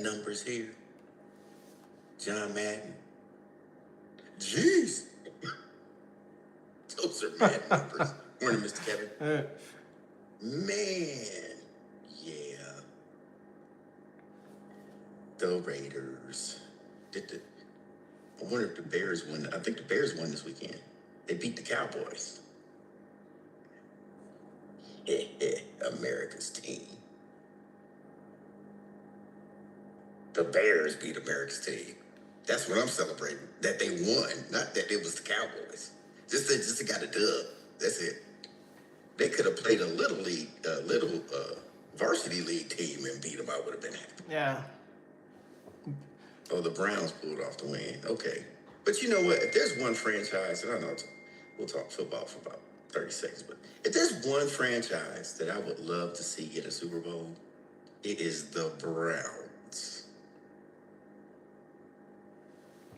numbers here. John Madden. Jeez. Those are Madden numbers. Morning, Mr. Kevin. Man. Yeah. The Raiders. I wonder if the Bears won. I think the Bears won this weekend. They beat the Cowboys. America's team. The Bears beat America's team. That's what I'm celebrating. That they won, not that it was the Cowboys. Just to got a dub. That's it. They could have played a little varsity league team and beat them. I would have been happy. Yeah. Oh, the Browns pulled off the win. Okay. But you know what? If there's one franchise, and I know we'll talk football for about 30 seconds, but if there's one franchise that I would love to see get a Super Bowl, it is the Browns.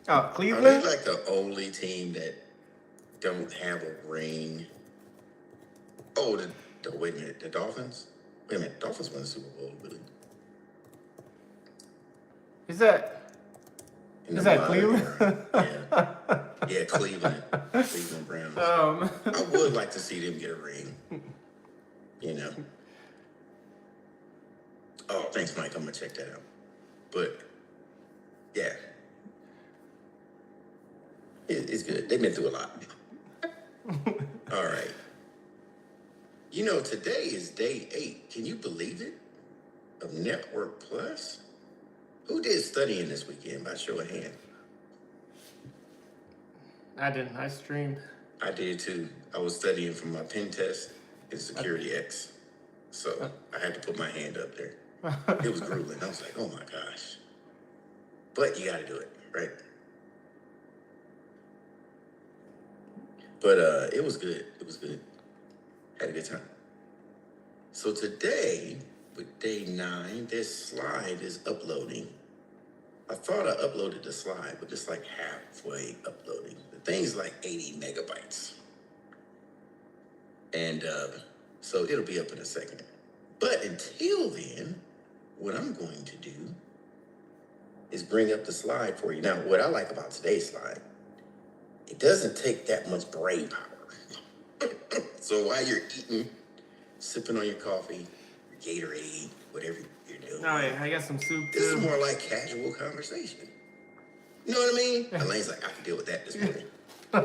Oh, Cleveland? Are they like the only team that don't have a ring? Oh, wait a minute. The Dolphins? Wait a minute. Dolphins won the Super Bowl, really? Is that Cleveland? Yeah, Cleveland. Cleveland Browns. I would like to see them get a ring. You know. Oh, thanks, Mike. I'm going to check that out. But, yeah. It's good. They've been through a lot. All right. You know, today is day 8. Can you believe it? Of Network Plus? Who did studying this weekend by show of hand? I didn't. I streamed. I did too. I was studying for my pen test in Security X. So I had to put my hand up there. It was grueling. I was like, oh my gosh. But you got to do it, right? But it was good. It was good. Had a good time. So today, with day 9, this slide is uploading. I thought I uploaded the slide, but it's like halfway uploading. The thing's like 80 megabytes. And so it'll be up in a second. But until then, what I'm going to do is bring up the slide for you. Now, what I like about today's slide, it doesn't take that much brain power. So while you're eating, sipping on your coffee, your Gatorade, whatever you're doing. Oh, yeah, I got some soup, too. This is more like casual conversation. You know what I mean? Elaine's like, I can deal with that this morning. I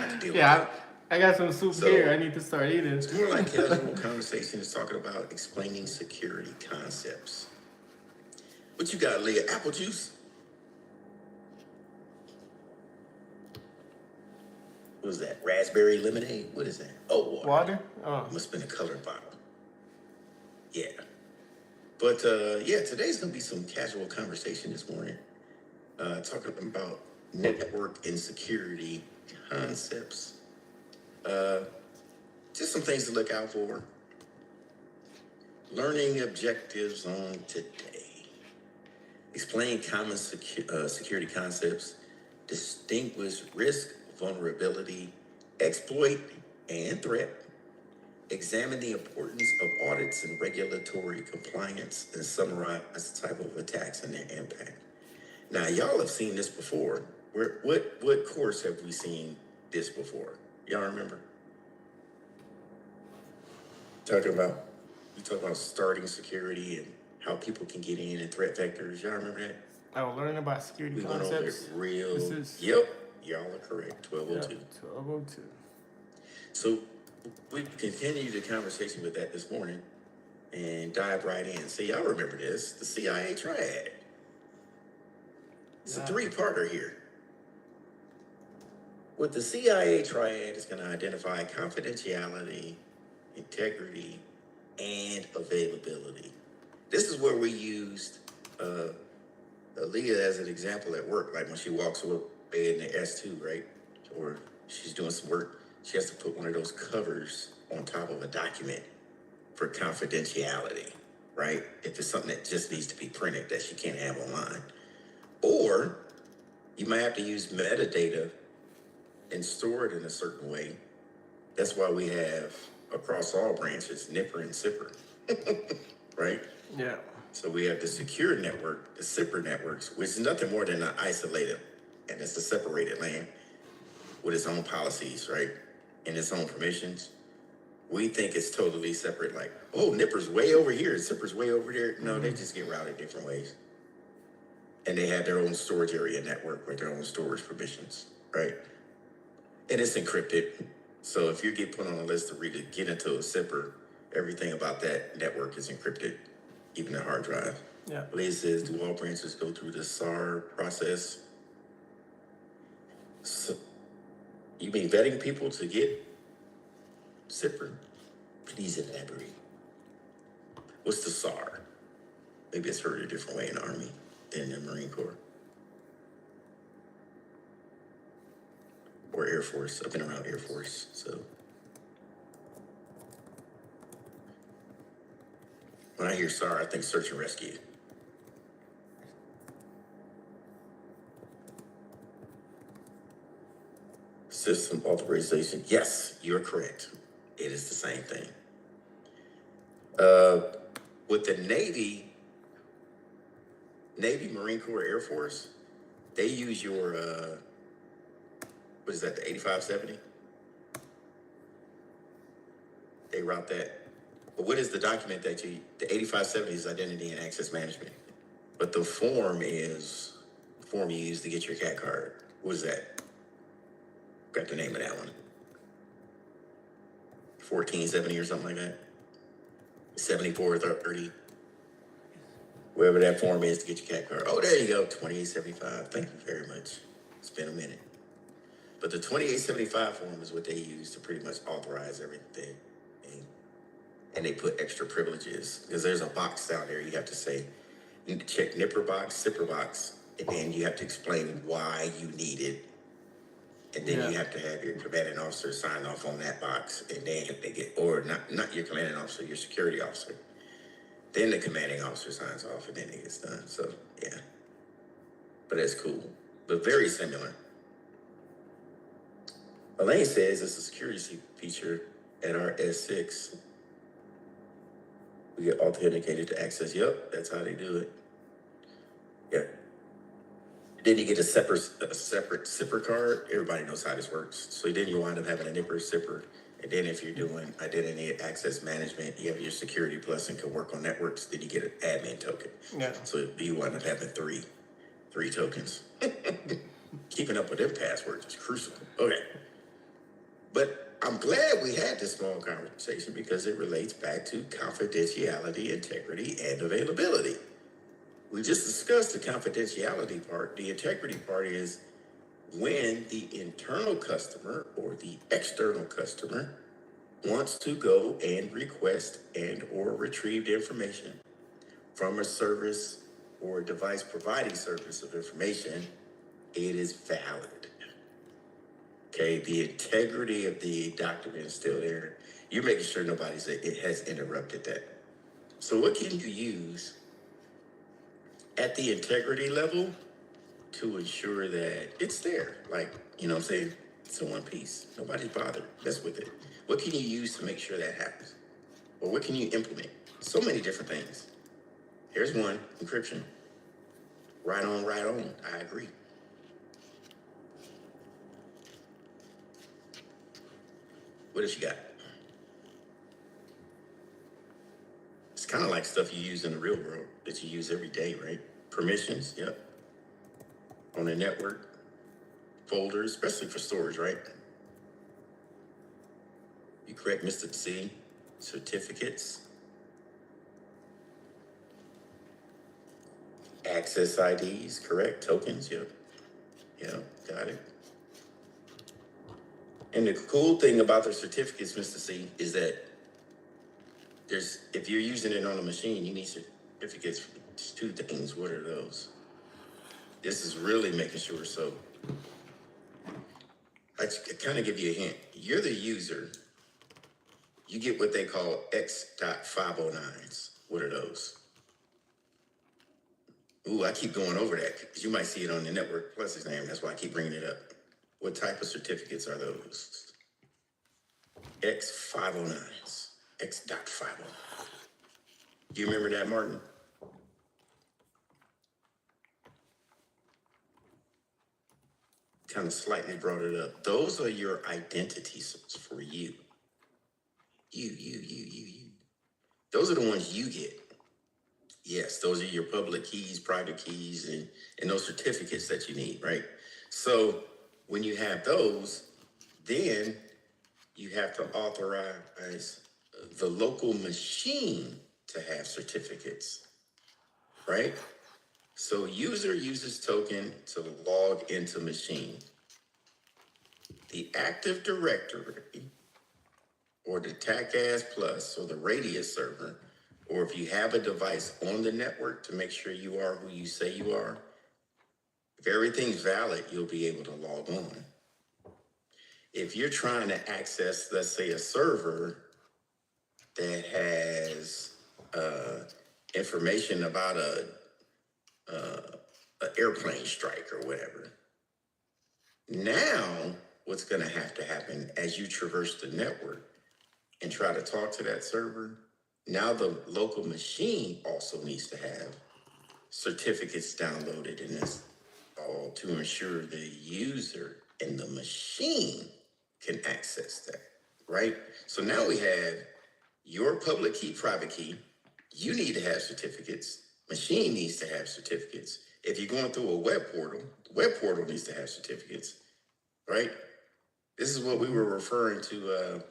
can deal with that. I got some soup here. I need to start eating. It's more like casual conversation. It's talking about explaining security concepts. What you got, Leah? Apple juice? What was that? Raspberry lemonade? What is that? Oh, water. Water? Oh. Must have been a colored bottle. Yeah. But, yeah, today's going to be some casual conversation this morning. Talking about network and security concepts. Just some things to look out for. Learning objectives on today. Explain common security concepts. Distinguish risk, vulnerability, exploit, and threat. Examine the importance of audits and regulatory compliance, and summarize the type of attacks and their impact. Now, y'all have seen this before. What course have we seen this before? Y'all remember? You talk about starting security and how people can get in and threat vectors. Y'all remember that? Oh, learning about security concepts. We went over it Yep, y'all are correct. 1202. Yep, 1202. So we continued the conversation with that this morning and dive right in. So y'all remember this, the CIA triad. It's a 3-parter here. With the CIA triad, it's going to identify confidentiality, integrity, and availability. This is where we used Aaliyah as an example at work, like when she walks away in the S2, right? Or she's doing some work, she has to put one of those covers on top of a document for confidentiality, right? If it's something that just needs to be printed that she can't have online. Or you might have to use metadata and store it in a certain way. That's why we have across all branches, nipper and sipper, right? Yeah. So we have the secure network, the zipper networks, which is nothing more than an isolated, and it's a separated LAN with its own policies, right? And its own permissions. We think it's totally separate, like, oh, Nipper's way over here, Zipper's way over there. No, they just get routed different ways. And they have their own storage area network with their own storage permissions, right? And it's encrypted. So if you get put on a list to read it, get into a zipper, everything about that network is encrypted, even the hard drive. Yeah. Lee says, do all branches go through the SAR process? So, you mean vetting people to get zipper? Please elaborate. What's the SAR? Maybe it's heard a different way in the Army than in the Marine Corps. Or Air Force. I've been around Air Force, so. When I hear SAR, I think search and rescue. System authorization. Yes, you're correct. It is the same thing. With the Navy, Marine Corps, Air Force, they use your, what is that, the 8570? They route that. But what is the document that the 8570 is identity and access management. But the form is the form you use to get your CAT card. What is that? Got the name of that one. 1470 or something like that. 7430. Wherever that form is to get your CAT card. Oh, there you go. 2875. Thank you very much. It's been a minute. But the 2875 form is what they use to pretty much authorize everything. And they put extra privileges because there's a box down there you have to say, you need to check Nipper box, zipper box, and then you have to explain why you need it. And then you have to have your commanding officer sign off on that box, and then they get, or not your commanding officer, your security officer. Then the commanding officer signs off, and then it gets done. So yeah, but that's cool, but very similar. Elaine says it's a security feature at our S6. We get authenticated to access. Yep, that's how they do it. Yeah. Then you get a separate zipper card. Everybody knows how this works. So then you wind up having a Nipper zipper. And then if you're doing identity and access management, you have your security plus and can work on networks. Then you get an admin token. Yeah. So you wind up having three tokens. Keeping up with their passwords is crucial. Okay. But I'm glad we had this small conversation because it relates back to confidentiality, integrity, and availability. We just discussed the confidentiality part. The integrity part is when the internal customer or the external customer wants to go and request and or retrieve the information from a service or device providing service of information, it is valid. Okay, the integrity of the document is still there. You're making sure it has interrupted that. So what can you use at the integrity level to ensure that it's there? Like, you know what I'm saying? It's in one piece. Nobody's bothered. Mess with it. What can you use to make sure that happens? Or what can you implement? So many different things. Here's one, encryption. Right on, right on. I agree. What else you got? It's kind of like stuff you use in the real world that you use every day, right? Permissions, yep. On the network, folders, especially for storage, right? You correct, Mr. C. Certificates. Access IDs, correct? Tokens, yep. Yep, got it. And the cool thing about the certificates, Mr. C, is that if you're using it on a machine, you need certificates for two things. What are those? This is really making sure. So I kind of give you a hint. You're the user. You get what they call X.509s. What are those? Ooh, I keep going over that because you might see it on the Network Plus exam. That's why I keep bringing it up. What type of certificates are those? X509s. X.509. Do you remember that, Martin? kind of slightly brought it up. Those are your identities for you. You. Those are the ones you get. Yes, those are your public keys, private keys, and those certificates that you need, right? So when you have those, then you have to authorize the local machine to have certificates, right? So user uses token to log into machine. The Active Directory or the TACAS Plus or the Radius server, or if you have a device on the network to make sure you are who you say you are, if everything's valid, you'll be able to log on. If you're trying to access, let's say, a server that has information about a airplane strike or whatever, now what's going to happen as you traverse the network and try to talk to that server, now the local machine also needs to have certificates downloaded in this all to ensure the user and the machine can access that, right? So now we have your public key, private key. You need to have certificates. Machine needs to have certificates. If you're going through a web portal, the web portal needs to have certificates, right? This is what we were referring to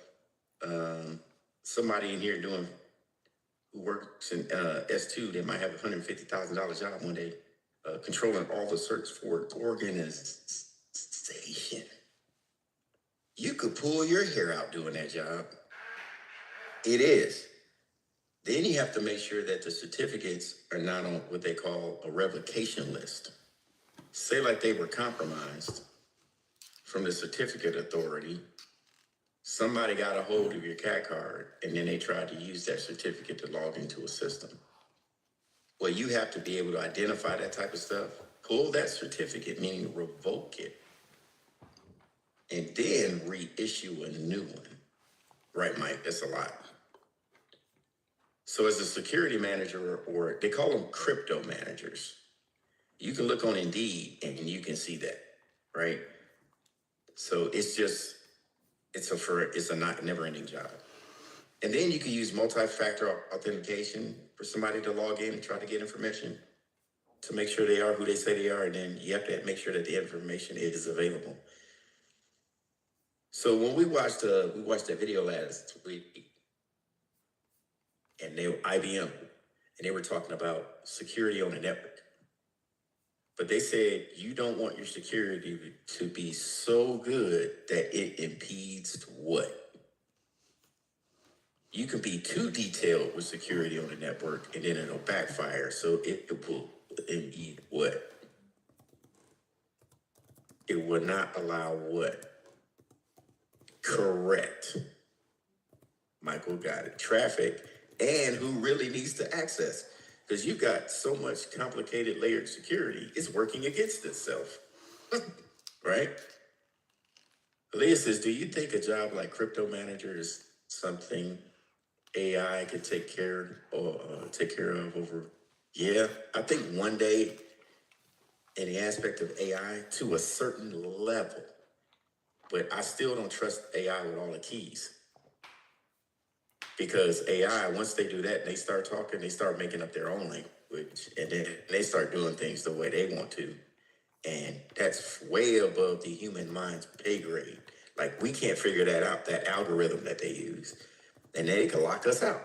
somebody in here doing who works in S2. They might have a $150,000 job one day, controlling all the search for organization. You could pull your hair out doing that job. It is. Then you have to make sure that the certificates are not on what they call a revocation list. Say like they were compromised from the certificate authority. Somebody got a hold of your CAT card and then they tried to use that certificate to log into a system. Well, you have to be able to identify that type of stuff, pull that certificate, meaning revoke it, and then reissue a new one. Right, Mike? That's a lot. So as a security manager, or they call them crypto managers, you can look on Indeed and you can see that, right? So it's a not never-ending job. And then you can use multi-factor authentication for somebody to log in and try to get information to make sure they are who they say they are. And then you have to make sure that the information is available. So when we watched that video last week, and they were IBM, and they were talking about security on the network. But they said you don't want your security to be so good that it impedes what? You can be too detailed with security on the network and then it'll backfire. So it will impede what? It will not allow what? Correct. Michael got it. Traffic and who really needs to access. Because you've got so much complicated layered security, it's working against itself. Right? Leah says, do you think a job like crypto manager is something AI could take care of over? Yeah, I think one day in the aspect of AI to a certain level, but I still don't trust AI with all the keys. Because AI, once they do that, they start talking, they start making up their own language, and then they start doing things the way they want to. And that's way above the human mind's pay grade. Like, we can't figure that out, that algorithm that they use. And they can lock us out.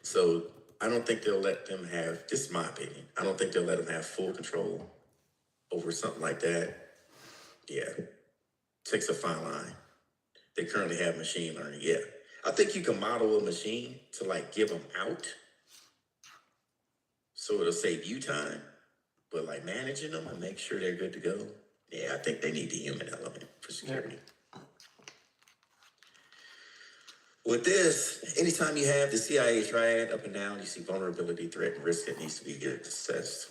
So I don't think they'll let them have, this is my opinion, I don't think they'll let them have full control over something like that. Yeah, takes a fine line. They currently have machine learning, yeah. I think you can model a machine to like give them out. So it'll save you time, but like managing them and make sure they're good to go. Yeah, I think they need the human element for security. With this, anytime you have the CIA triad up and down, you see vulnerability, threat, and risk that needs to be assessed.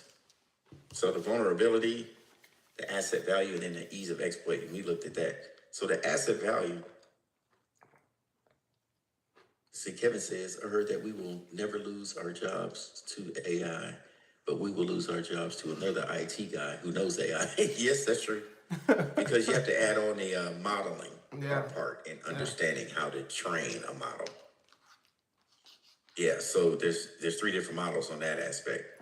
So the vulnerability, the asset value, and then the ease of exploiting, we looked at that. So the asset value, see, Kevin says, I heard that we will never lose our jobs to AI. but we will lose our jobs to another IT guy who knows AI. Yes, that's true. Because you have to add on the modeling Yeah. part and Yeah. understanding how to train a model. Yeah, so there's three different models on that aspect.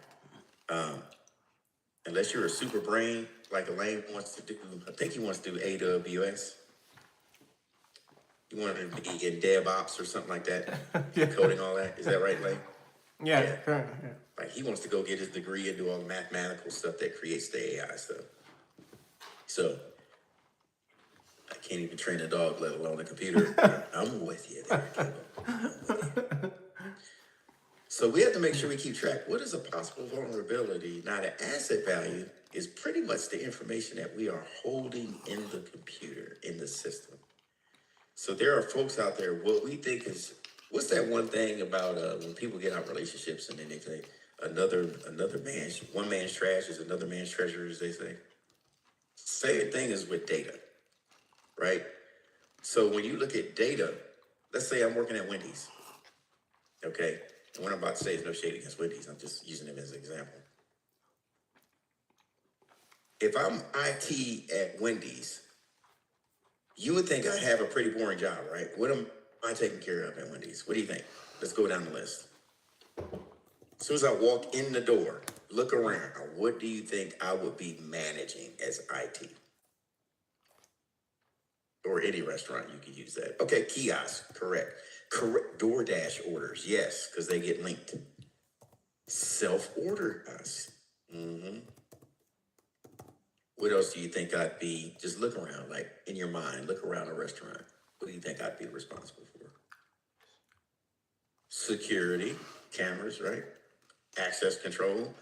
Unless you're a super brain, like Elaine wants to do, I think he wants to do AWS. You want to be in DevOps or something like that, Yeah. coding all that. Is that right, Elaine? Yeah. Yeah. Currently. Yeah. Like he wants to go get his degree and do all the mathematical stuff that creates the AI stuff. So I can't even train a dog, let alone a computer. I'm with you there, Caleb. I'm with you. So we have to make sure we keep track. What is a possible vulnerability? Now, the asset value is pretty much the information that we are holding in the computer, in the system. So there are folks out there, what we think is, what's that one thing about when people get out relationships and then they say, one man's trash is another man's treasure, as they say. Same thing is with data, right? So when you look at data, let's say I'm working at Wendy's, okay? And what I'm about to say is no shade against Wendy's. I'm just using them as an example. If I'm IT at Wendy's, you would think I have a pretty boring job, right? What am I taking care of at Wendy's? What do you think? Let's go down the list. As soon as I walk in the door, look around, what do you think I would be managing as IT? Or any restaurant, you can use that. Okay, kiosk, correct. Correct. DoorDash orders, yes, because they get linked. Self-order us. What else do you think I'd be? Just look around, like in your mind, look around a restaurant. What do you think I'd be responsible for? Security, cameras, right? Access control.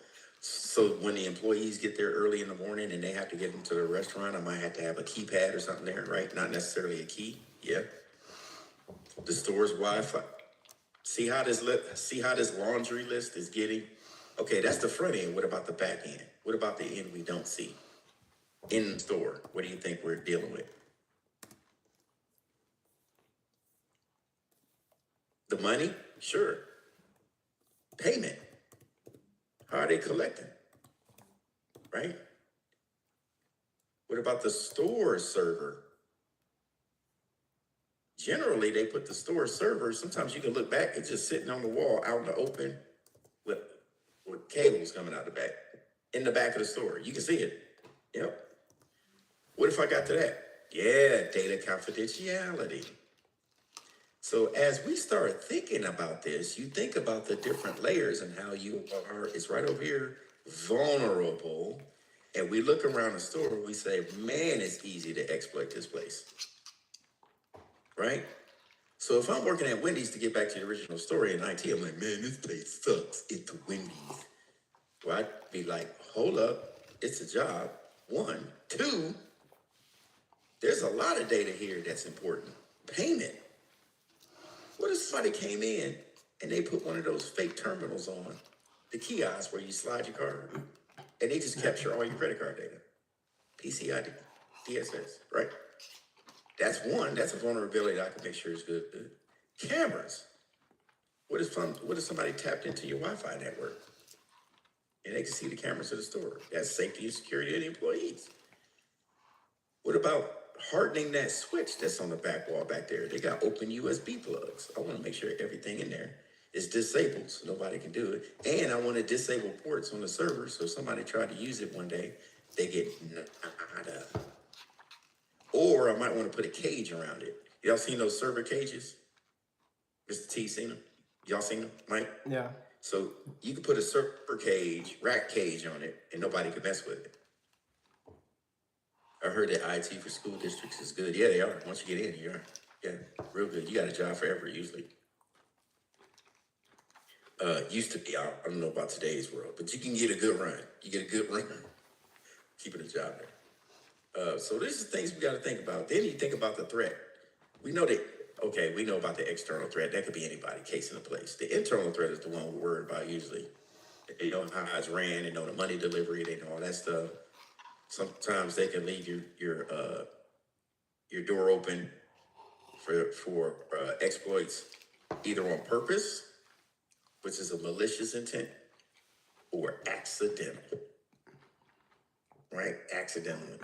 So when the employees get there early in the morning and they have to get into the restaurant, I might have to have a keypad or something there, right? Not necessarily a key. Yeah. The store's Wi-Fi. See how this laundry list is getting. Okay, that's the front end. What about the back end? What about the end we don't see? In the store, what do you think we're dealing with? The money? Sure. Payment. How are they collecting? Right? What about the store server? Generally, they put the store server, sometimes you can look back, it's just sitting on the wall out in the open with, with cables coming out the back, in the back of the store. You can see it. Yep. What if I got to that? Yeah, data confidentiality. So as we start thinking about this, you think about the different layers and how you are, it's right over here, vulnerable. And we look around the store, we say, man, it's easy to exploit this place. Right? So if I'm working at Wendy's, to get back to the original story in IT, I'm like, man, this place sucks. It's Wendy's. Well, I'd be like, hold up, it's a job. One. Two, there's a lot of data here that's important. Payment. What if somebody came in and they put one of those fake terminals on the kiosk where you slide your card and they just capture all your credit card data? PCI DSS, right? That's one. That's a vulnerability that I can make sure is good. Cameras. What if somebody tapped into your Wi-Fi network and they can see the cameras of the store? That's safety and security of the employees. What about hardening that switch that's on the back wall back there? They got open USB plugs. I want to make sure everything in there is disabled so nobody can do it. And I want to disable ports on the server so if somebody tried to use it one day, they get nada. Or I might want to put a cage around it. Y'all seen those server cages? Mr. T seen them? Y'all seen them, Mike? Yeah. So you can put a server cage, rack cage on it, and nobody can mess with it. I heard that IT for school districts is good. Yeah, they are. Once you get in, you are. Yeah, real good. You got a job forever, usually. Used to be. I don't know about today's world, but you can get a good run. You get a good run, keeping a job there. So these are things we got to think about. Then you think about the threat. We know about the external threat. That could be anybody, case in the place. The internal threat is the one we're worried about usually. They know how it's ran, they know the money delivery, they know all that stuff. Sometimes they can leave your door open for exploits, either on purpose, which is a malicious intent, or accidental. Right? Accidental.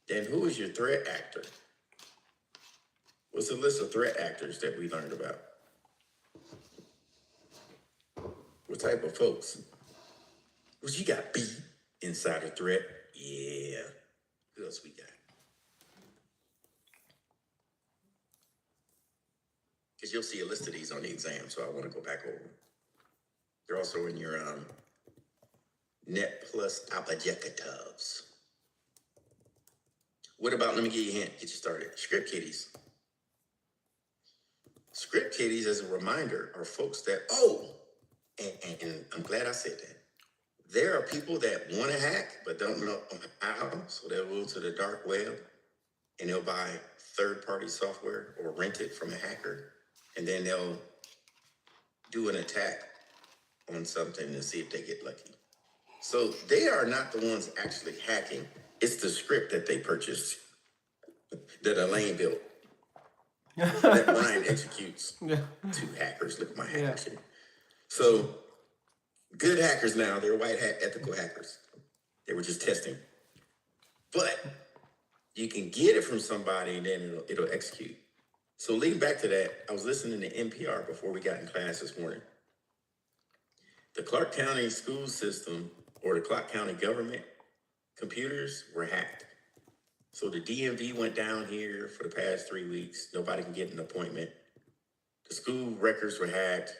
Then who is your threat actor? What's the list of threat actors that we learned about? What type of folks? Well, you got B, insider threat. Yeah. Who else we got? Because you'll see a list of these on the exam, so I want to go back over them. They're also in your Net Plus objectives. What about, let me give you a hint, get you started. Script kiddies. Script kiddies, as a reminder, are folks that, and I'm glad I said that. There are people that want to hack but don't know how, so they'll go to the dark web and they'll buy third-party software or rent it from a hacker, and then they'll do an attack on something and see if they get lucky. So they are not the ones actually hacking. It's the script that they purchased that Elaine built that Brian executes to hackers. Look at my hackers here. So good hackers now, they're white hat ethical hackers. They were just testing. But you can get it from somebody and then it'll execute. So leading back to that, I was listening to NPR before we got in class this morning. The Clark County school system or the Clark County government computers were hacked. So the DMV went down here for the past 3 weeks. Nobody can get an appointment. The school records were hacked.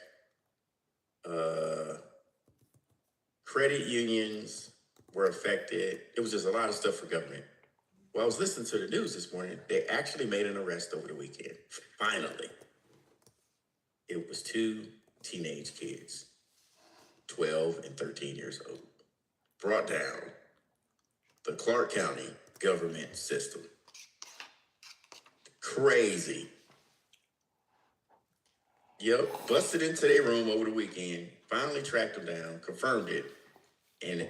Credit unions were affected. It was just a lot of stuff for government. Well, I was listening to the news this morning. They actually made an arrest over the weekend. Finally. It was 2 teenage kids, 12 and 13 years old, brought down the Clark County government system. Crazy. Yep, busted into their room over the weekend, finally tracked them down, confirmed it, and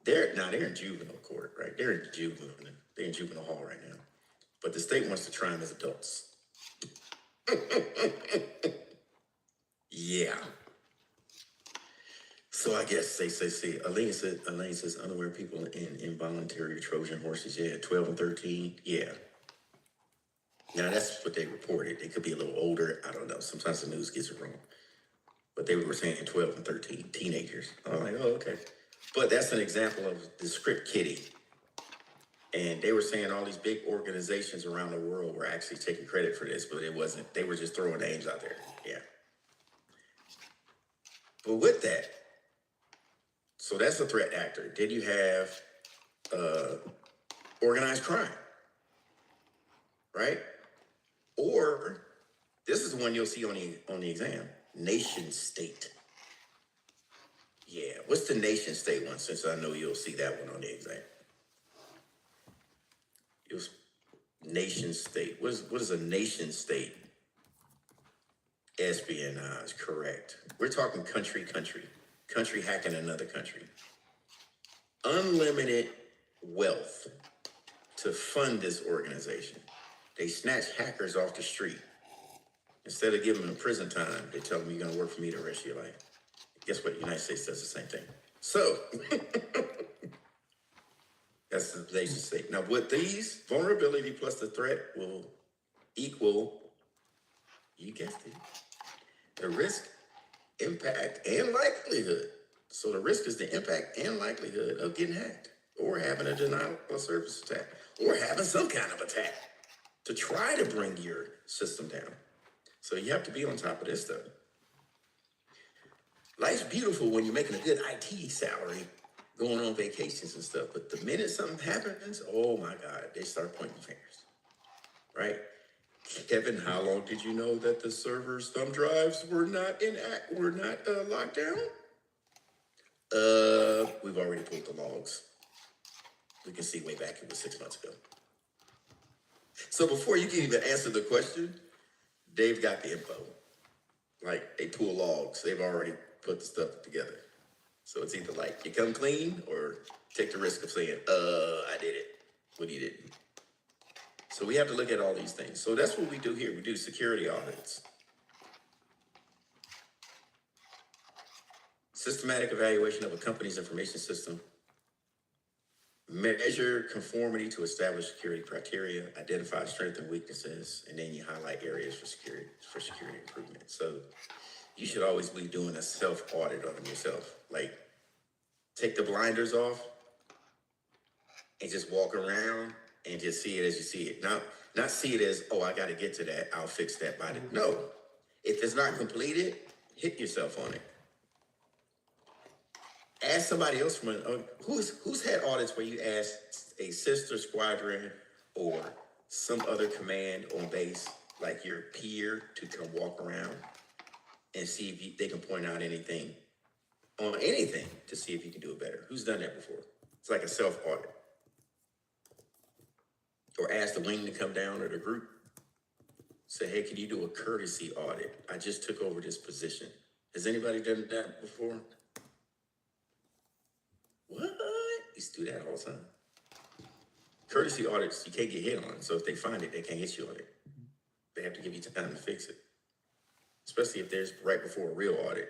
they're in juvenile court, right? They're in juvenile hall right now. But the state wants to try them as adults. Yeah. So I guess they say, Elaine says unaware people in involuntary Trojan horses. Yeah, 12 and 13. Yeah. Now that's what they reported. They could be a little older. I don't know. Sometimes the news gets it wrong. But they were saying 12 and 13, teenagers. I'm like, oh, okay. But that's an example of the script kiddie. And they were saying all these big organizations around the world were actually taking credit for this, but it wasn't. They were just throwing names out there. Yeah. But with that, so that's a threat actor. Then you have organized crime, right? Or this is the one you'll see on the exam: nation state. Yeah, what's the nation state one? Since I know you'll see that one on the exam. Nation state. What is a nation state? Espionage, correct. We're talking country hacking another country. Unlimited wealth to fund this organization. They snatch hackers off the street. Instead of giving them prison time, they tell them you're going to work for me the rest of your life. Guess what? The United States does the same thing. So, that's the nation state. Now, with these, vulnerability plus the threat will equal, you guessed it, the risk, impact, and likelihood. So the risk is the impact and likelihood of getting hacked or having a denial of service attack or having some kind of attack to try to bring your system down. So you have to be on top of this stuff. Life's beautiful when you're making a good IT salary, going on vacations and stuff. But the minute something happens, oh my God, they start pointing fingers, right? Kevin, how long did you know that the server's thumb drives were not locked down? We've already pulled the logs. We can see way back, it was 6 months ago. So before you can even answer the question, they've got the info. Like, they pull logs. They've already put the stuff together. So it's either like, you come clean or take the risk of saying, I did it when you didn't. So we have to look at all these things. So that's what we do here. We do security audits. Systematic evaluation of a company's information system. Measure conformity to established security criteria, identify strengths and weaknesses, and then you highlight areas for security improvement. So you should always be doing a self-audit on yourself. Like, take the blinders off and just walk around and just see it as you see it. Not see it as, oh, I got to get to that, I'll fix that by the. No. If it's not completed, hit yourself on it. Ask somebody else from who's had audits where you asked a sister squadron or some other command on base, like your peer, to come walk around and see if they can point out anything on anything to see if you can do it better. Who's done that before? It's like a self-audit. Or ask the wing to come down or the group. Say, hey, can you do a courtesy audit? I just took over this position. Has anybody done that before? What? Used to do that all the time. Courtesy audits, you can't get hit on. So if they find it, they can't hit you on it. They have to give you time to fix it. Especially if there's right before a real audit.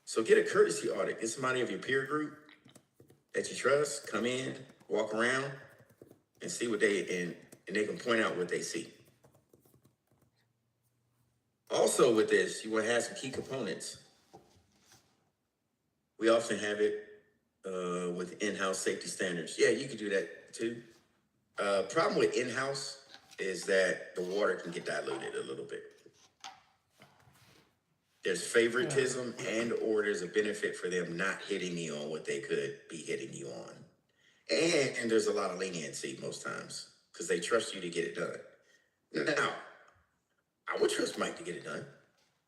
So get a courtesy audit. Get somebody of your peer group that you trust, come in, walk around, and see what and they can point out what they see. Also with this, you want to have some key components. We often have it with in-house safety standards. Yeah, you can do that too. Problem with in-house is that the water can get diluted a little bit. There's favoritism and or there's a benefit for them not hitting you on what they could be hitting you on. And there's a lot of leniency most times because they trust you to get it done. Now, I would trust Mike to get it done.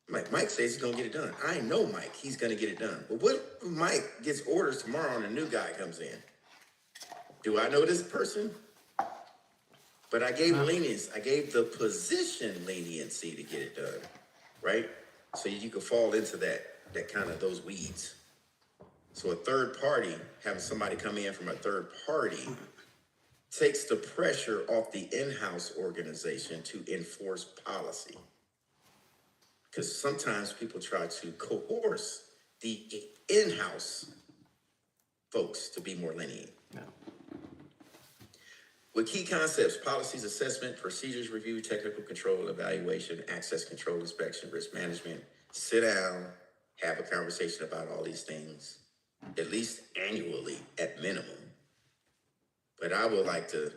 Mike says he's going to get it done. I know Mike, he's going to get it done. But what if Mike gets orders tomorrow and a new guy comes in? Do I know this person? But I gave lenience. I gave the position leniency to get it done, right? So you could fall into that kind of those weeds. So a third party, having somebody come in from a third party, takes the pressure off the in-house organization to enforce policy. Because sometimes people try to coerce the in-house folks to be more lenient. No. With key concepts, policies, assessment, procedures, review, technical control, evaluation, access control, inspection, risk management, sit down, have a conversation about all these things, at least annually at minimum. But I like to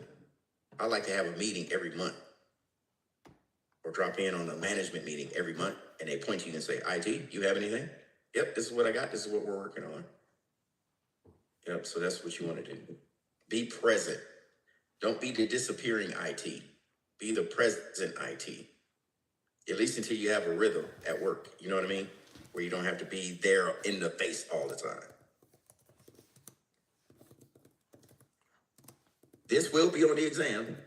have a meeting every month or drop in on a management meeting every month and they point to you and say, IT, you have anything? Yep, this is what I got. This is what we're working on. Yep, so that's what you want to do. Be present. Don't be the disappearing IT. Be the present IT. At least until you have a rhythm at work. You know what I mean? Where you don't have to be there in the face all the time. This will be on the exam.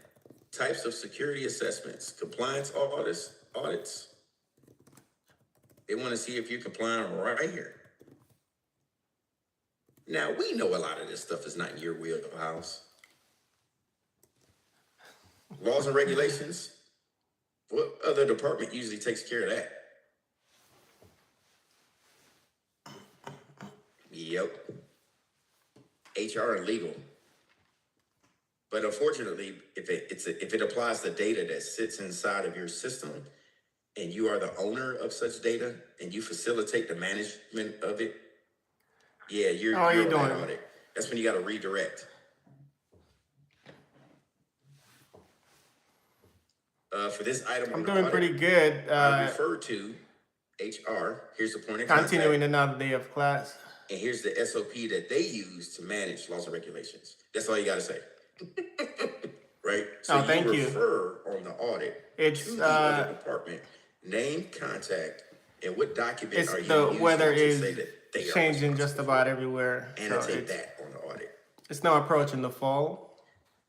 Types of security assessments. Compliance audits. They want to see if you're complying right here. Now, we know a lot of this stuff is not in your wheelhouse. Laws and regulations. What other department usually takes care of that? Yep. HR and legal. But unfortunately, if it applies to data that sits inside of your system and you are the owner of such data and you facilitate the management of it, yeah, you're on that audit. That's when you got to redirect. For this item, I'm doing pretty good. I refer to HR. Here's the point of contact. Continuing another day of class. And here's the SOP that they use to manage laws and regulations. That's all you got to say. Right? So thank you. Refer on the audit to the other department, name, contact, and what document are you using the weather to is say that they changing just about everywhere. Annotate that on the audit. It's now approaching the fall.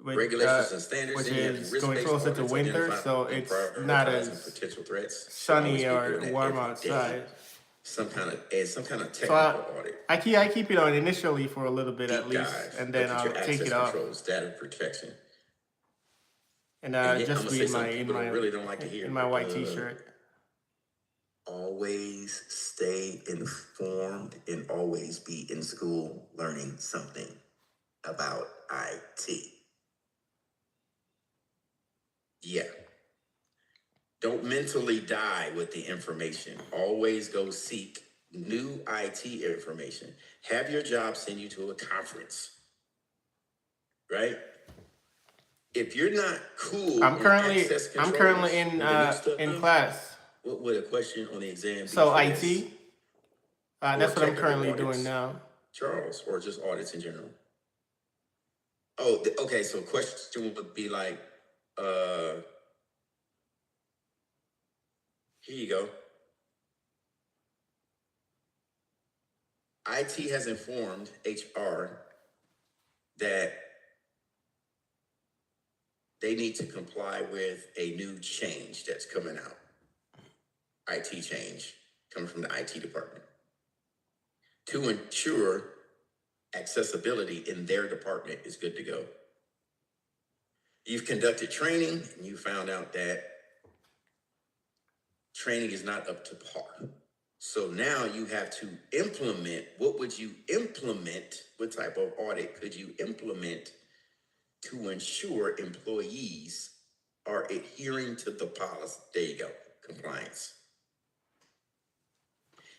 Regulations and standards, which is going closer to winter, so it's not as potential threats, sunny or warm outside. Some kind of technical audit. I keep it on initially for a little bit at least, and then I'll take it off. Data protection. And just be in my really don't like to hear in my white t-shirt. always stay informed and always be in school learning something about IT. Yeah. Don't mentally die with the information. Always go seek new IT information. Have your job send you to a conference, right? If you're not cool I'm on currently access I'm controls currently and the new stuff, in class. what would a question on the exam be So for this? IT, Or that's what I'm technical currently doing audits, now. Charles, or just audits in general? Okay, so question would be like, here you go. IT has informed HR that they need to comply with a new change that's coming out. IT change coming from the IT department to ensure accessibility in their department is good to go. You've conducted training and you found out that training is not up to par. So now you have to implement. What would you implement? What type of audit could you implement to ensure employees are adhering to the policy? There you go, compliance.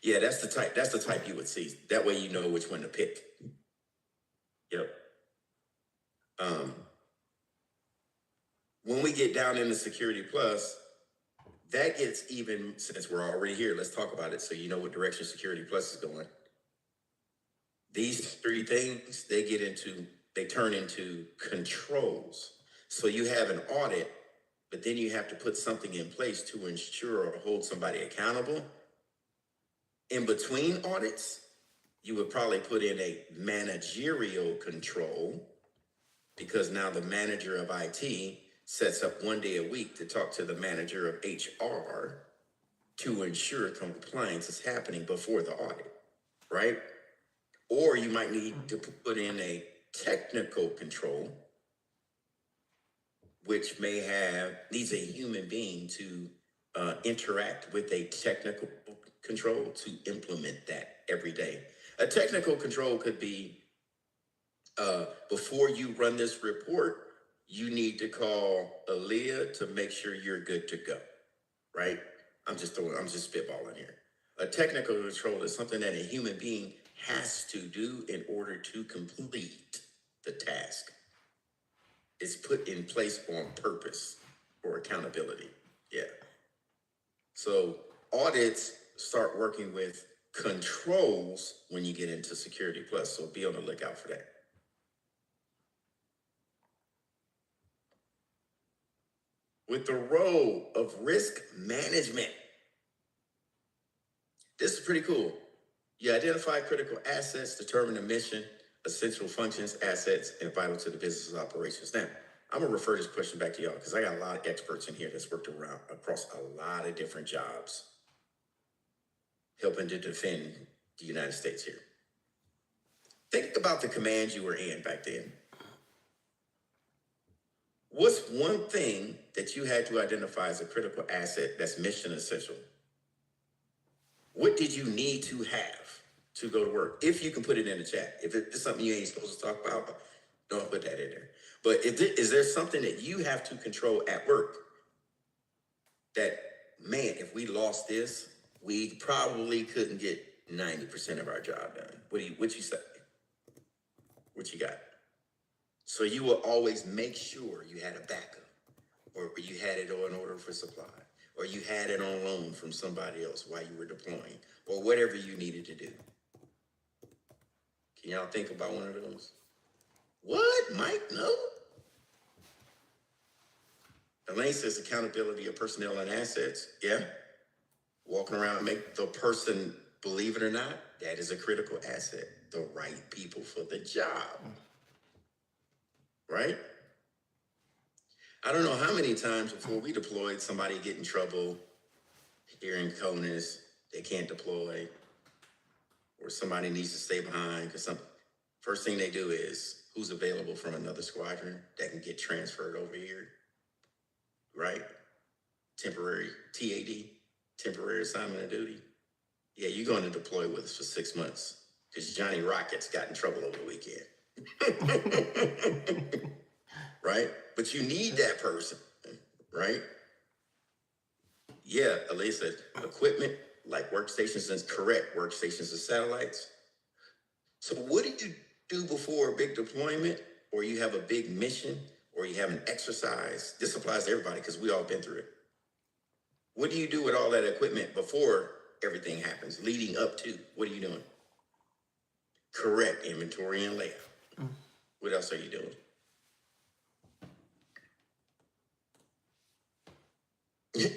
Yeah, that's the type you would see. That way you know which one to pick. Yep. When we get down into Security Plus, that gets even, since we're already here, let's talk about it so you know what direction Security Plus is going. These three things, they turn into controls. So you have an audit, but then you have to put something in place to ensure or hold somebody accountable. In between audits, you would probably put in a managerial control, because now the manager of IT sets up one day a week to talk to the manager of HR to ensure compliance is happening before the audit, right? Or you might need to put in a technical control, which needs a human being to interact with a technical control to implement that every day. A technical control could be, before you run this report, you need to call Aaliyah to make sure you're good to go, right? I'm just spitballing here. A technical control is something that a human being has to do in order to complete the task. It's put in place on purpose for accountability. Yeah. So audits start working with controls when you get into Security Plus. So be on the lookout for that. With the role of risk management. This is pretty cool. You identify critical assets, determine the mission, essential functions, assets, and vital to the business operations. Now, I'm gonna refer this question back to y'all because I got a lot of experts in here that's worked around across a lot of different jobs, helping to defend the United States here. Think about the command you were in back then. What's one thing that you had to identify as a critical asset that's mission essential? What did you need to have to go to work? If you can put it in the chat. If it's something you ain't supposed to talk about, don't put that in there. But is there something that you have to control at work that, man, if we lost this, we probably couldn't get 90% of our job done? What you say? What you got? So you will always make sure you had a backup, or you had it on order for supply, or you had it on loan from somebody else while you were deploying, or whatever you needed to do. Can y'all think about one of those? What, Mike? No? Elaine says accountability of personnel and assets. Yeah. Walking around and make the person, believe it or not, that is a critical asset. The right people for the job. Right? I don't know how many times before we deployed, somebody get in trouble, hearing CONUS, they can't deploy, or somebody needs to stay behind because first thing they do is, who's available from another squadron that can get transferred over here, right? Temporary TAD, temporary assignment of duty. Yeah, you're going to deploy with us for 6 months because Johnny Rockets got in trouble over the weekend. Right? But you need that person, right? Yeah, Elisa, equipment like workstations and correct workstations and satellites. So what do you do before a big deployment, or you have a big mission, or you have an exercise? This applies to everybody because we all been through it. What do you do with all that equipment before everything happens, leading up to? What are you doing? Correct inventory and layout. What else are you doing?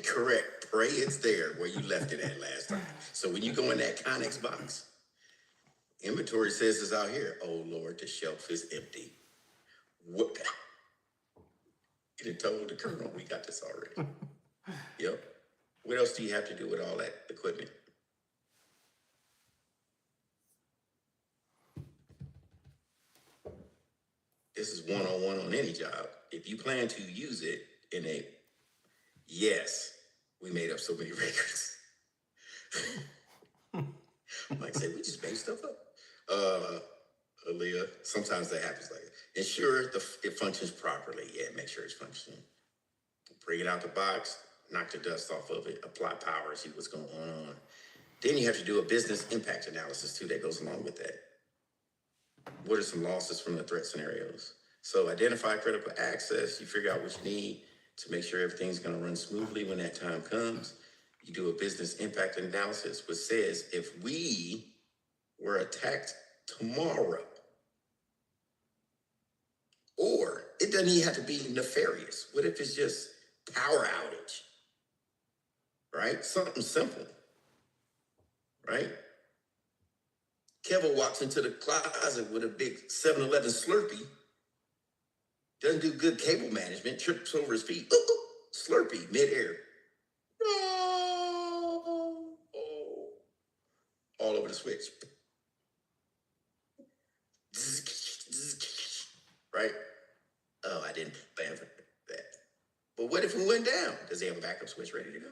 Correct. Pray it's there where you left it at last time. So when you go in that Connex box, inventory says it's out here. Oh Lord, the shelf is empty. What? You done told the colonel we got this already. Yep. What else do you have to do with all that equipment? This is one-on-one on any job. If you plan to use it in a, yes, we made up so many records. Mike said, we just made stuff up. Aaliyah, sometimes that happens like that. Ensure it functions properly. Yeah, make sure it's functioning. Bring it out the box, knock the dust off of it, apply power, see what's going on. Then you have to do a business impact analysis too that goes along with that. What are some losses from the threat scenarios? So identify critical access. You figure out what you need to make sure everything's going to run smoothly when that time comes. You do a business impact analysis, which says if we were attacked tomorrow, or it doesn't even have to be nefarious. What if it's just power outage, right? Something simple, right? Kevin walks into the closet with a big 7-Eleven Slurpee, doesn't do good cable management, trips over his feet, Slurpee midair. Oh, all over the switch. Right? Oh, I didn't plan for that. But what if it went down? Does he have a backup switch ready to go?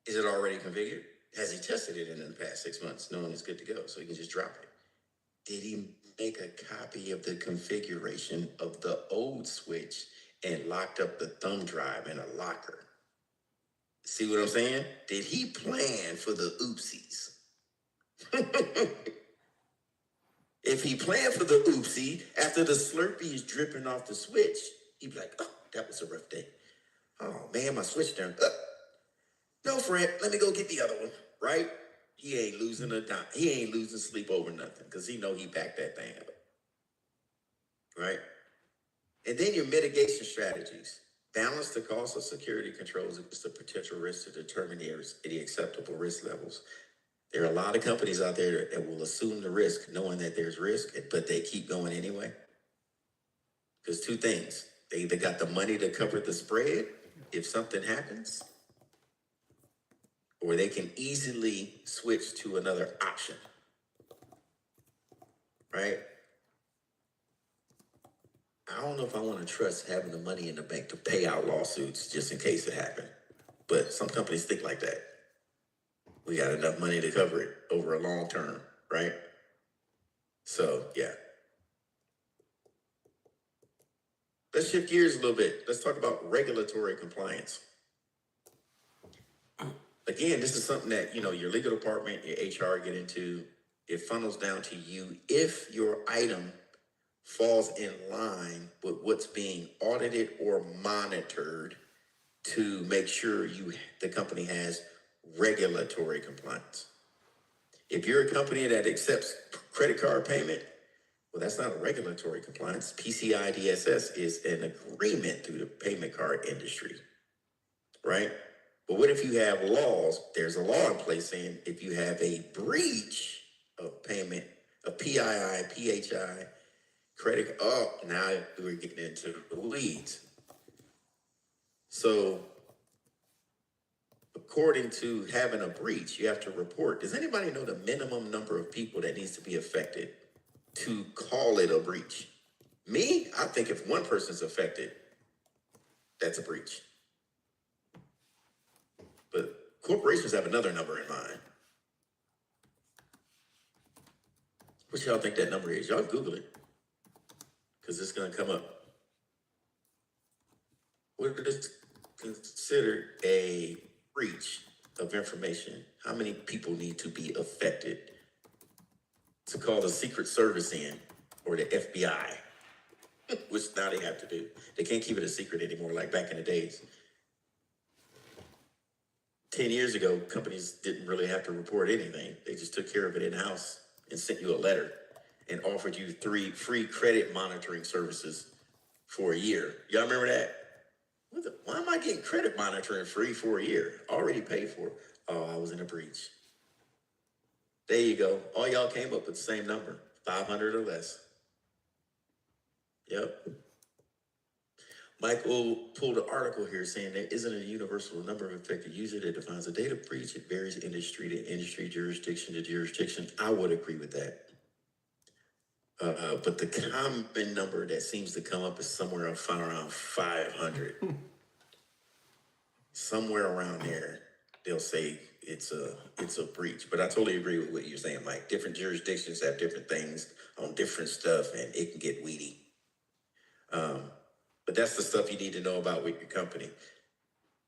Is it already configured? Has he tested it in the past 6 months, knowing it's good to go, so he can just drop it? Did he make a copy of the configuration of the old switch and locked up the thumb drive in a locker? See what I'm saying? Did he plan for the oopsies? If he planned for the oopsie, after the Slurpee is dripping off the switch, he'd be like, oh, that was a rough day. Oh man, my switch turned up. No, friend, let me go get the other one, right? He ain't losing a dime. He ain't losing sleep over nothing because he know he backed that thing up, right? And then your mitigation strategies. Balance the cost of security controls against the potential risk to determine the acceptable risk levels. There are a lot of companies out there that will assume the risk knowing that there's risk, but they keep going anyway. Because two things. They either got the money to cover the spread if something happens, or they can easily switch to another option, right? I don't know if I want to trust having the money in the bank to pay out lawsuits just in case it happened. But some companies think like that. We got enough money to cover it over a long term, right? So, yeah. Let's shift gears a little bit. Let's talk about regulatory compliance. Again, this is something that, your legal department, your HR get into. It funnels down to you if your item falls in line with what's being audited or monitored to make sure the company has regulatory compliance. If you're a company that accepts credit card payment, well, that's not a regulatory compliance. PCI DSS is an agreement through the payment card industry, right? But what if you have laws? There's a law in place saying if you have a breach of payment, of PII, PHI, credit, now we're getting into the weeds. So, according to having a breach, you have to report. Does anybody know the minimum number of people that needs to be affected to call it a breach? Me, I think if one person's affected, that's a breach. But corporations have another number in mind. What y'all think that number is? Y'all Google it, because it's going to come up. What is considered a breach of information? How many people need to be affected to call the Secret Service in, or the FBI, which now they have to do? They can't keep it a secret anymore like back in the days. 10 years ago, companies didn't really have to report anything. They just took care of it in-house and sent you a letter and offered you 3 free credit monitoring services for a year. Y'all remember that? Why am I getting credit monitoring free for a year? Already paid for. Oh, I was in a breach. There you go. All y'all came up with the same number, 500 or less. Yep. Michael pulled an article here saying there isn't a universal number of affected users that defines a data breach. It varies industry to industry, jurisdiction to jurisdiction. I would agree with that. But the common number that seems to come up is somewhere around 500. Somewhere around there, they'll say it's a breach. But I totally agree with what you're saying, Mike. Different jurisdictions have different things on different stuff, and it can get weedy. But that's the stuff you need to know about with your company.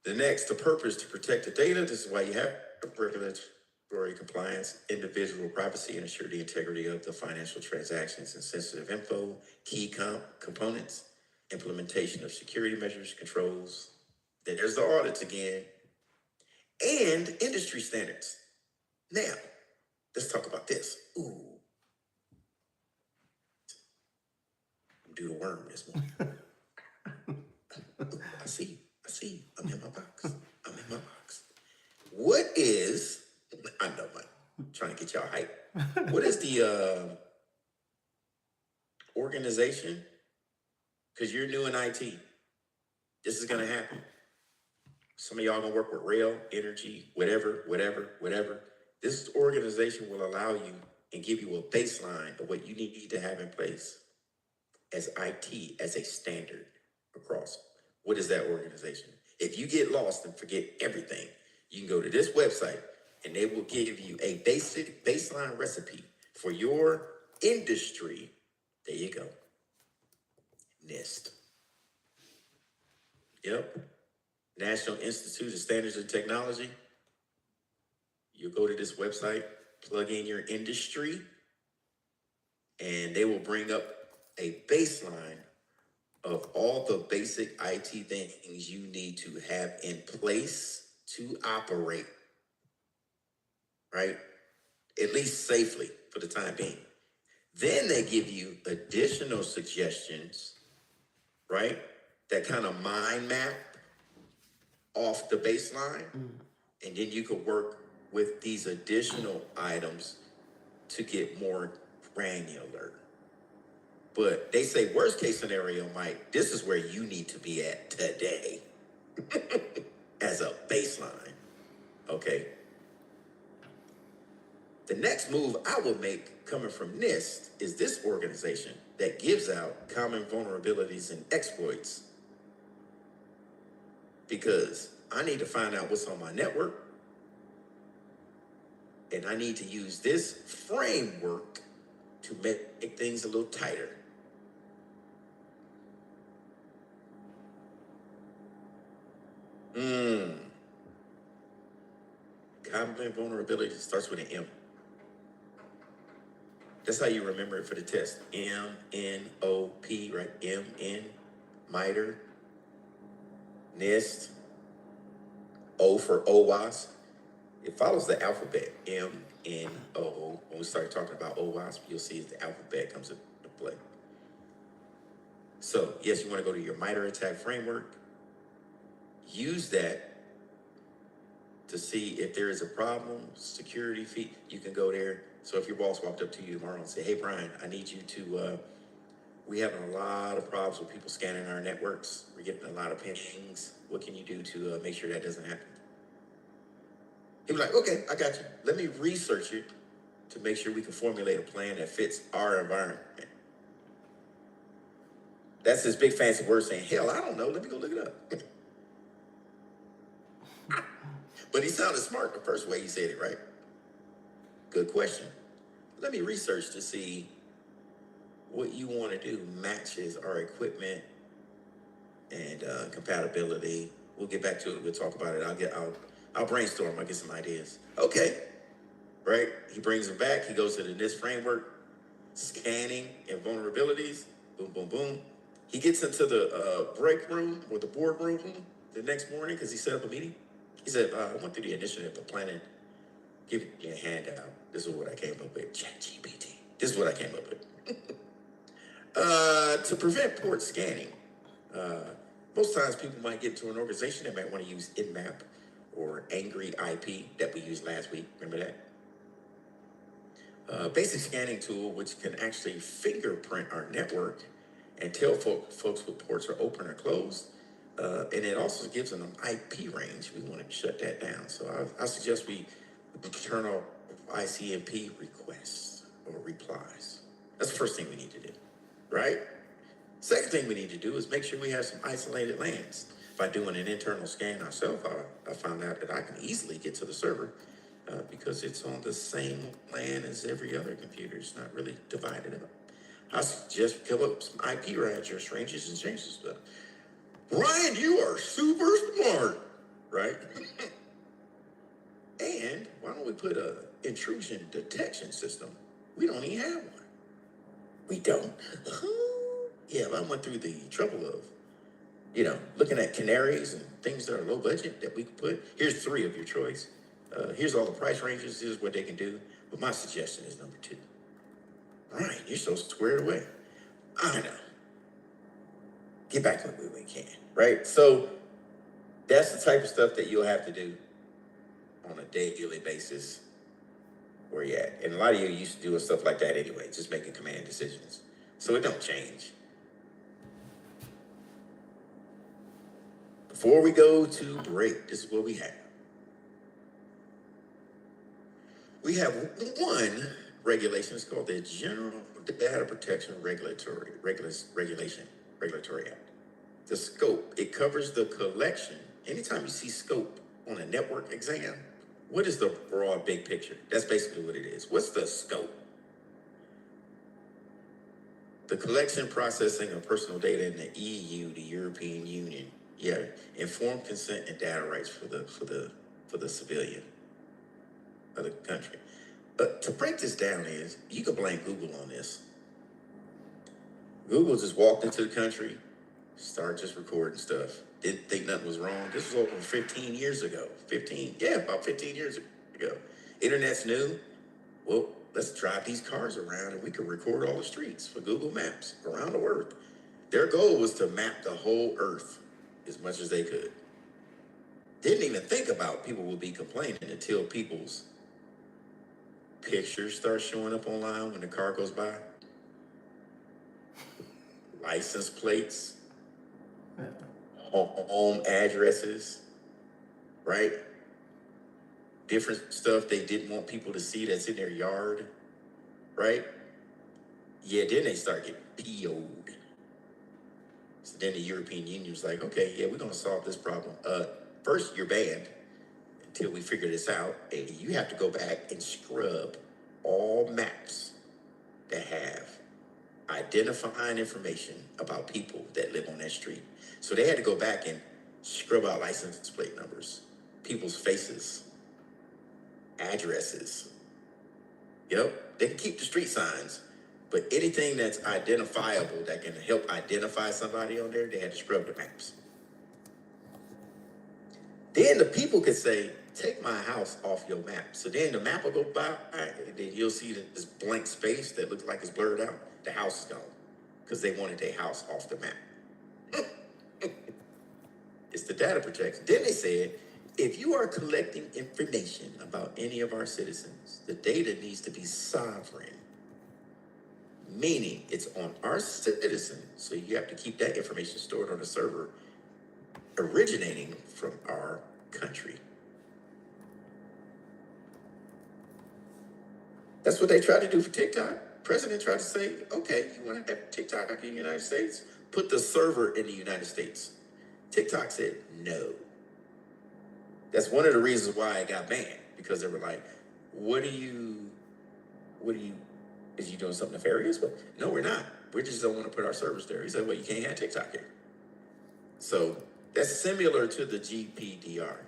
The purpose to protect the data. This is why you have regulatory compliance, individual privacy, and ensure the integrity of the financial transactions and sensitive info, key components, implementation of security measures, controls. Then there's the audits again, and industry standards. Now, let's talk about this. Ooh. I'm due to worm this morning. I see. I'm in my box. What is, I know, Mike, I'm trying to get y'all hype. What is the organization? Because you're new in IT. This is going to happen. Some of y'all going to work with rail, energy, whatever. This organization will allow you and give you a baseline of what you need to have in place as IT, as a standard across. What is that organization? If you get lost and forget everything, you can go to this website and they will give you a basic baseline recipe for your industry. There you go. NIST. Yep. National Institute of Standards and Technology. You go to this website, plug in your industry, and they will bring up a baseline of all the basic IT things you need to have in place to operate, right? At least safely for the time being. Then they give you additional suggestions, right? That kind of mind map off the baseline. And then you could work with these additional items to get more granular. But they say worst case scenario, Mike, this is where you need to be at today as a baseline. Okay. The next move I would make coming from NIST is this organization that gives out common vulnerabilities and exploits. Because I need to find out what's on my network. And I need to use this framework to make things a little tighter. Common vulnerability starts with an M. That's how you remember it for the test. M-N-O-P, right? M-N, MITRE, NIST, O for OWASP. It follows the alphabet, M-N-O. When we start talking about OWASP, you'll see the alphabet comes into play. So, yes, you want to go to your MITRE attack framework. Use that to see if there is a problem, security fee. You can go there. So if your boss walked up to you tomorrow and said, hey, Brian, I need you to, we having a lot of problems with people scanning our networks. We're getting a lot of pings. What can you do to make sure that doesn't happen? He was like, okay, I got you. Let me research it to make sure we can formulate a plan that fits our environment. That's this big fancy word saying, hell, I don't know. Let me go look it up. But he sounded smart the first way he said it, right? Good question. Let me research to see what you want to do matches our equipment and compatibility. We'll get back to it. We'll talk about it. I'll brainstorm. I'll get some ideas. Okay, right? He brings them back. He goes to the NIST framework, scanning and vulnerabilities. Boom, boom, boom. He gets into the break room or the board room the next morning because he set up a meeting. He said, I went through the initiative of planning, giving you a handout. This is what I came up with. ChatGPT. This is what I came up with. To prevent port scanning, most times people might get into an organization that might want to use InMap or Angry IP that we used last week. Remember that? Basic scanning tool which can actually fingerprint our network and tell folks what ports are open or closed. And it also gives them an IP range. We want to shut that down. So I suggest we turn off ICMP requests or replies. That's the first thing we need to do, right? Second thing we need to do is make sure we have some isolated LANs. By doing an internal scan ourselves, I found out that I can easily get to the server because it's on the same LAN as every other computer. It's not really divided up. I suggest we come up with some IP address ranges and change this stuff. Ryan, you are super smart, right? And why don't we put a intrusion detection system? We don't even have one. We don't. Yeah, I went through the trouble of, looking at canaries and things that are low budget that we could put. Here's 3 of your choice. Here's all the price ranges. This is what they can do. But my suggestion is number 2. Ryan, you're so squared away. I know. Get back to it when we can, right? So that's the type of stuff that you'll have to do on a daily basis where you're at. And a lot of you used to do stuff like that anyway, just making command decisions. So it don't change. Before we go to break, this is what we have. We have one regulation. It's called the General Data Protection Regulatory Act. The scope, it covers the collection. Anytime you see scope on a network exam, what is the broad big picture? That's basically what it is. What's the scope? The collection, processing of personal data in the EU, the European Union. Yeah, informed consent and data rights for the civilian of the country. But to break this down is, you can blame Google on this. Google just walked into the country, started just recording stuff. Didn't think nothing was wrong. This was over 15 years ago. About 15 years ago. Internet's new. Well, let's drive these cars around and we can record all the streets for Google Maps around the world. Their goal was to map the whole earth as much as they could. Didn't even think about people would be complaining until people's pictures start showing up online when the car goes by. License plates, home addresses, right? Different stuff they didn't want people to see that's in their yard, right? Yeah, then they start getting PO'd. So then the European Union was like, okay, yeah, we're gonna solve this problem. First, you're banned until we figure this out, and you have to go back and scrub all maps that have identifying information about people that live on that street. So they had to go back and scrub out license plate numbers, people's faces, addresses. Yep, they can keep the street signs, but anything that's identifiable that can help identify somebody on there, they had to scrub the maps. Then the people could say, take my house off your map. So then the map will go by, and then you'll see this blank space that looks like it's blurred out. The house is gone because they wanted their house off the map. It's the data protection. Then they said, if you are collecting information about any of our citizens, the data needs to be sovereign, meaning it's on our citizen. So you have to keep that information stored on a server originating from our country. That's what they tried to do for TikTok. President tried to say, okay, you want to have TikTok in the United States? Put the server in the United States. TikTok said no. That's one of the reasons why it got banned, because they were like, what are you, is you doing something nefarious? But no, we're not. We just don't want to put our servers there. He said, well, you can't have TikTok here. So that's similar to the GPDR.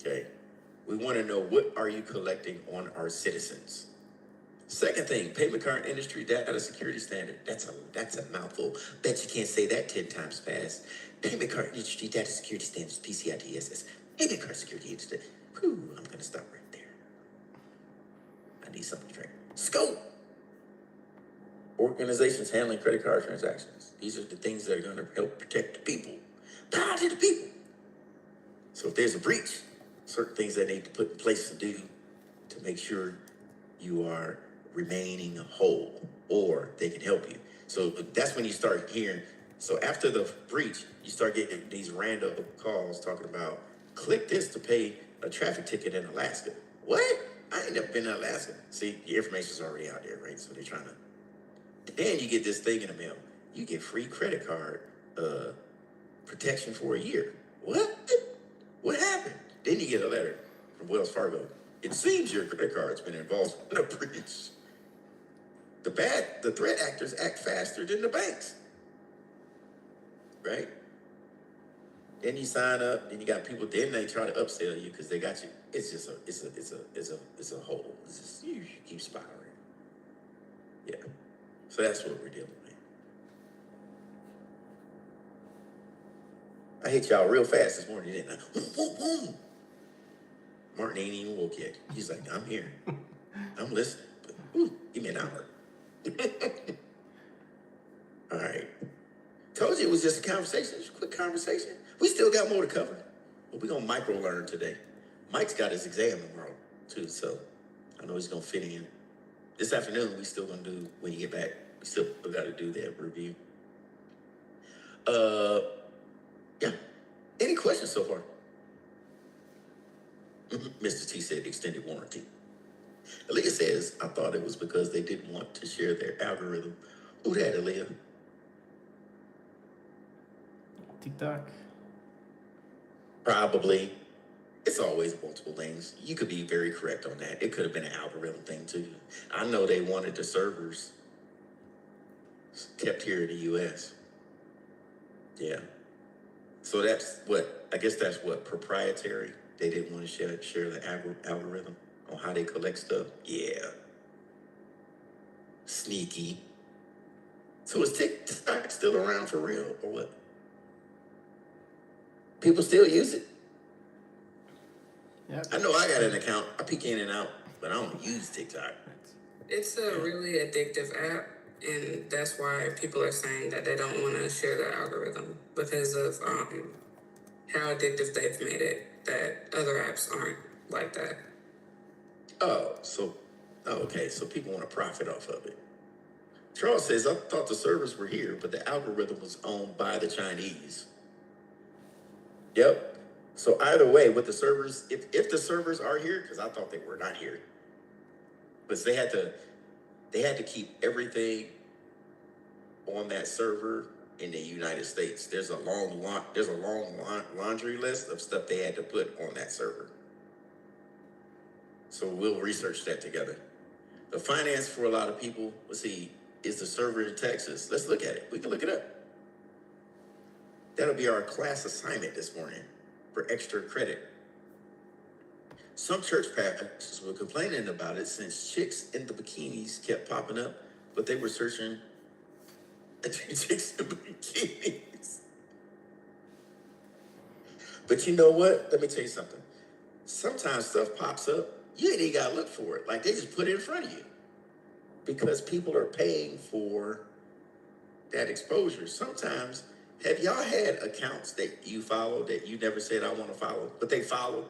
Okay. We want to know, what are you collecting on our citizens? Second thing, payment card industry data security standard. That's a mouthful. Bet you can't say that 10 times fast. Payment card industry data security standards, PCI-DSS. Payment card security industry. Whew, I'm gonna stop right there. I need something to drink. Scope. Organizations handling credit card transactions. These are the things that are gonna help protect the people. Power to the people. So if there's a breach, certain things that need to put in place to do to make sure you are remaining whole, or they can help you. So that's when you start hearing. So after the breach, you start getting these random calls talking about, click this to pay a traffic ticket in Alaska. What? I ain't never been to Alaska. See, your information's already out there, right? So they're trying to. Then you get this thing in the mail. You get free credit card protection for a year. What? What happened? Then you get a letter from Wells Fargo. It seems your credit card's been involved in a breach. The threat actors act faster than the banks, right? Then you sign up, then you got people. Then they try to upsell you because they got you. It's just a hole. It's just, you keep spiraling. Yeah. So that's what we're dealing with. I hit y'all real fast this morning, didn't I? Martin ain't even woke yet. He's like, I'm here. I'm listening. But, give me an hour. All right. Told you it was just a conversation. Just a quick conversation. We still got more to cover. But we're going to micro learn today. Mike's got his exam tomorrow, too. So I know he's going to fit in. This afternoon, we still going to do, when you get back, we still got to do that review. Yeah. Any questions so far? Mr. T said extended warranty. Aaliyah says, I thought it was because they didn't want to share their algorithm. Who that, Aaliyah? TikTok. Probably. It's always multiple things. You could be very correct on that. It could have been an algorithm thing too. I know they wanted the servers kept here in the US. Yeah. So that's what, I guess that's what, proprietary. They didn't want to share the algorithm on how they collect stuff. Yeah. Sneaky. So is TikTok still around for real or what? People still use it? Yeah. I know I got an account. I peek in and out, but I don't use TikTok. It's a really addictive app, and that's why people are saying that they don't want to share the algorithm because of how addictive they've made it, that other apps aren't like that. Okay, so people want to profit off of it. Charles says, I thought the servers were here, but the algorithm was owned by the Chinese. Yep. So either way, with the servers, if the servers are here, because I thought they were not here, but they had to keep everything on that server in the United States. There's a long laundry list of stuff they had to put on that server. So we'll research that together. The finance for a lot of people, let's see, is the server in Texas? Let's look at it. We can look it up. That'll be our class assignment this morning for extra credit. Some church pastors were complaining about it since chicks in the bikinis kept popping up, but they were searching chicks in bikinis. But you know what? Let me tell you something. Sometimes stuff pops up, you ain't even gotta look for it. Like they just put it in front of you because people are paying for that exposure. Sometimes, have y'all had accounts that you follow that you never said I want to follow, but they follow?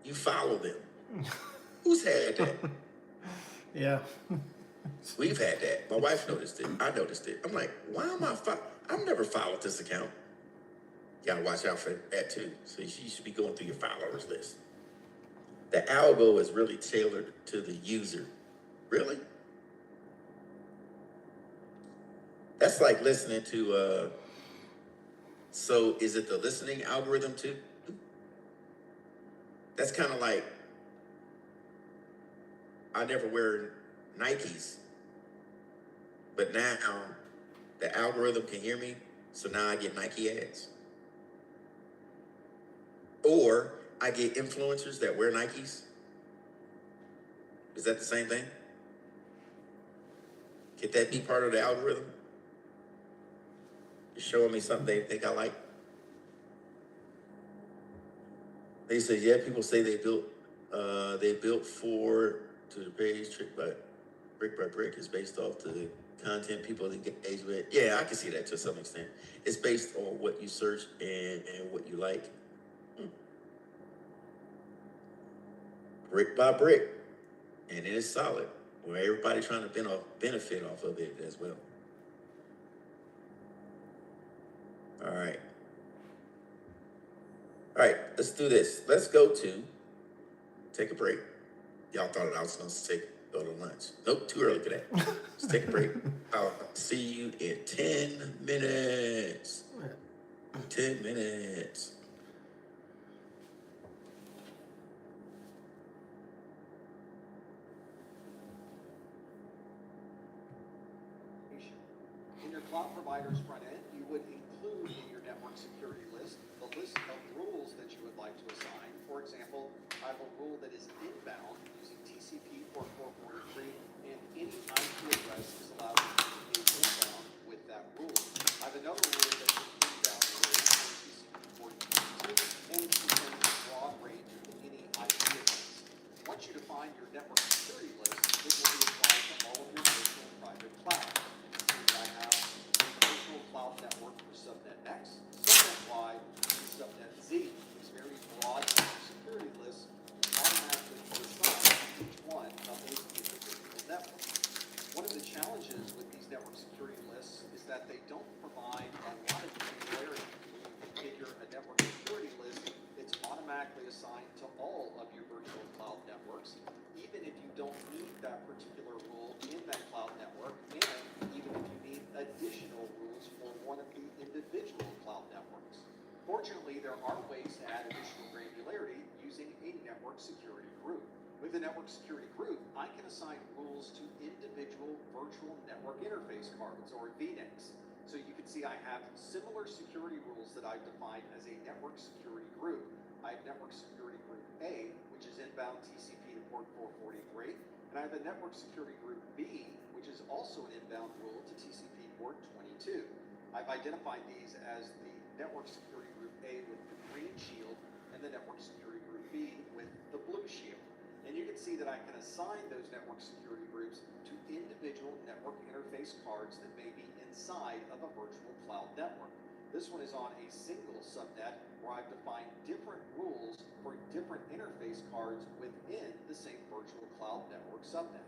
You follow them. Who's had that? Yeah. We've had that. My wife noticed it. I noticed it. I'm like, why am I I've never followed this account. You gotta watch out for that too. So you should be going through your followers list. The algo is really tailored to the user. Really? That's like listening to, so is it the listening algorithm too? That's kind of like I never wear Nikes, but now the algorithm can hear me, so now I get Nike ads. Or I get influencers that wear Nikes. Is that the same thing? Could that be part of the algorithm? You're showing me something they think I like. They say, yeah, people say they built four to the page trick by brick is based off the content people engage with. Yeah, I can see that to some extent. It's based on what you search and what you like. Brick by brick. And it is solid. Where everybody's trying to benefit off of it as well. All right. All right, let's do this. Let's take a break. Y'all thought I was going to go to lunch. Nope, too early for that. Let's take a break. I'll see you in 10 minutes. 10 minutes. In your cloud provider's front end, you would include in your network security list the list of rules that you would like to assign. For example, I have a rule that is inbound using TCP port 443, and any IP address is allowed to communicate inbound with that rule. I have another rule that is inbound rule using TCP port 22, and it's contains a broad range of any IP address. Once you define your network security list, it will be applied to all of your virtual and private clouds. I have a virtual cloud network for subnet X, subnet Y, and subnet Z. These very broad network security lists automatically assign each one of those individual networks. One of the challenges with these network security lists is that they don't provide a lot of granularity. When you configure a network security list, it's automatically assigned to all of your virtual cloud networks, even if you don't need that particular rule in that cloud network, and even if you need additional rules for one of the individual cloud networks. Fortunately, there are ways to add additional granularity using a network security group. With a network security group, I can assign rules to individual virtual network interface cards, or VNICs. So you can see I have similar security rules that I've defined as a network security group. I have network security group A, which is inbound TCP to port 443, and I have a network security group B, which is also an inbound rule to TCP port 22. I've identified these as the network security group A with the green shield and the network security group B with the blue shield. And you can see that I can assign those network security groups to individual network interface cards that may be inside of a virtual cloud network. This one is on a single subnet where I've defined different rules for different interface cards within the same virtual cloud network subnet.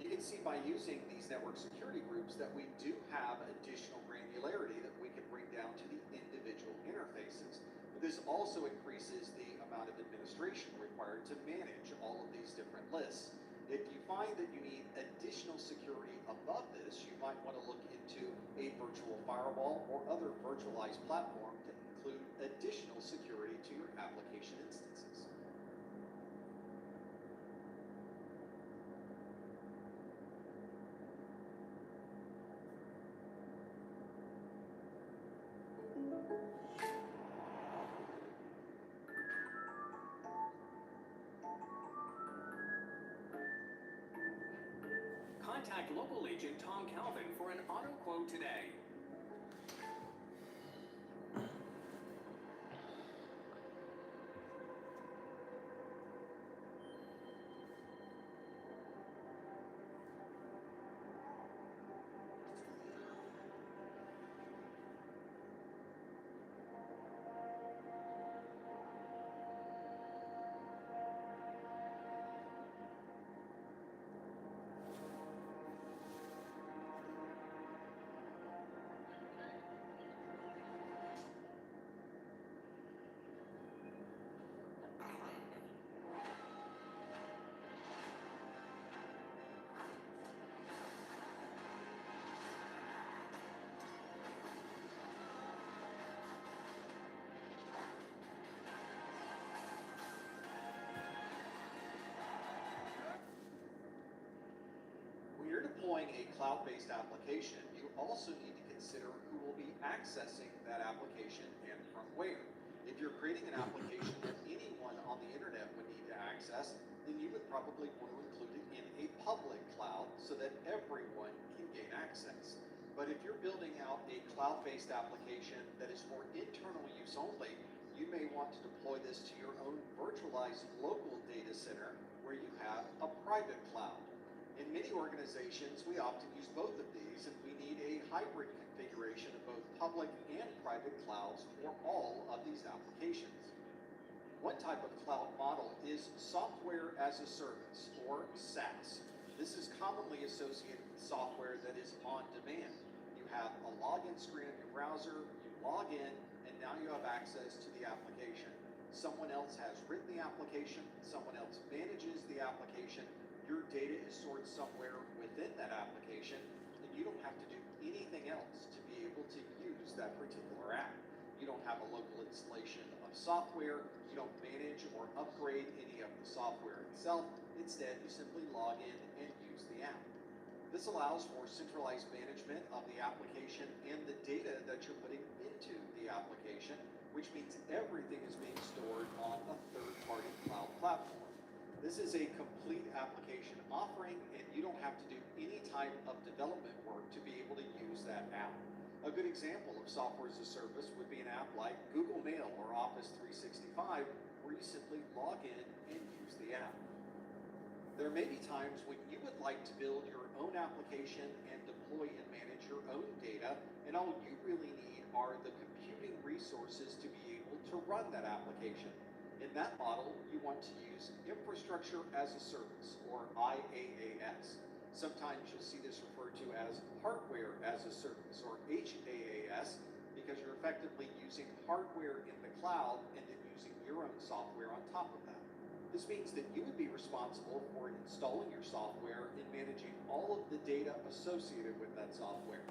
You can see by using these network security groups that we do have additional granularity that we can bring down to the individual interfaces. But this also increases the amount of administration required to manage all of these different lists. If you find that you need additional security above this, you might want to look into a virtual firewall or other virtualized platform to include additional security to your application instances. Contact local agent Tom Calvin for an auto quote today. deploying a cloud-based application, you also need to consider who will be accessing that application and from where. If you're creating an application that anyone on the internet would need to access, then you would probably want to include it in a public cloud so that everyone can gain access. But if you're building out a cloud-based application that is for internal use only, you may want to deploy this to your own virtualized local data center where you have a private cloud. In many organizations, we often use both of these, and we need a hybrid configuration of both public and private clouds for all of these applications. One type of cloud model is software as a service, or SaaS. This is commonly associated with software that is on demand. You have a login screen of your browser, you log in, and now you have access to the application. Someone else has written the application, someone else manages the application, your data is stored somewhere within that application, and you don't have to do anything else to be able to use that particular app. You don't have a local installation of software, you don't manage or upgrade any of the software itself. Instead, you simply log in and use the app. This allows for centralized management of the application and the data that you're putting into the application, which means everything is being stored on a third-party cloud platform. This is a complete application offering, and you don't have to do any type of development work to be able to use that app. A good example of software as a service would be an app like Google Mail or Office 365, where you simply log in and use the app. There may be times when you would like to build your own application and deploy and manage your own data, and all you really need are the computing resources to be able to run that application. In that model, you want to use infrastructure as a service, or IaaS. Sometimes you'll see this referred to as hardware as a service, or HAAS, because you're effectively using hardware in the cloud and then using your own software on top of that. This means that you would be responsible for installing your software and managing all of the data associated with that software.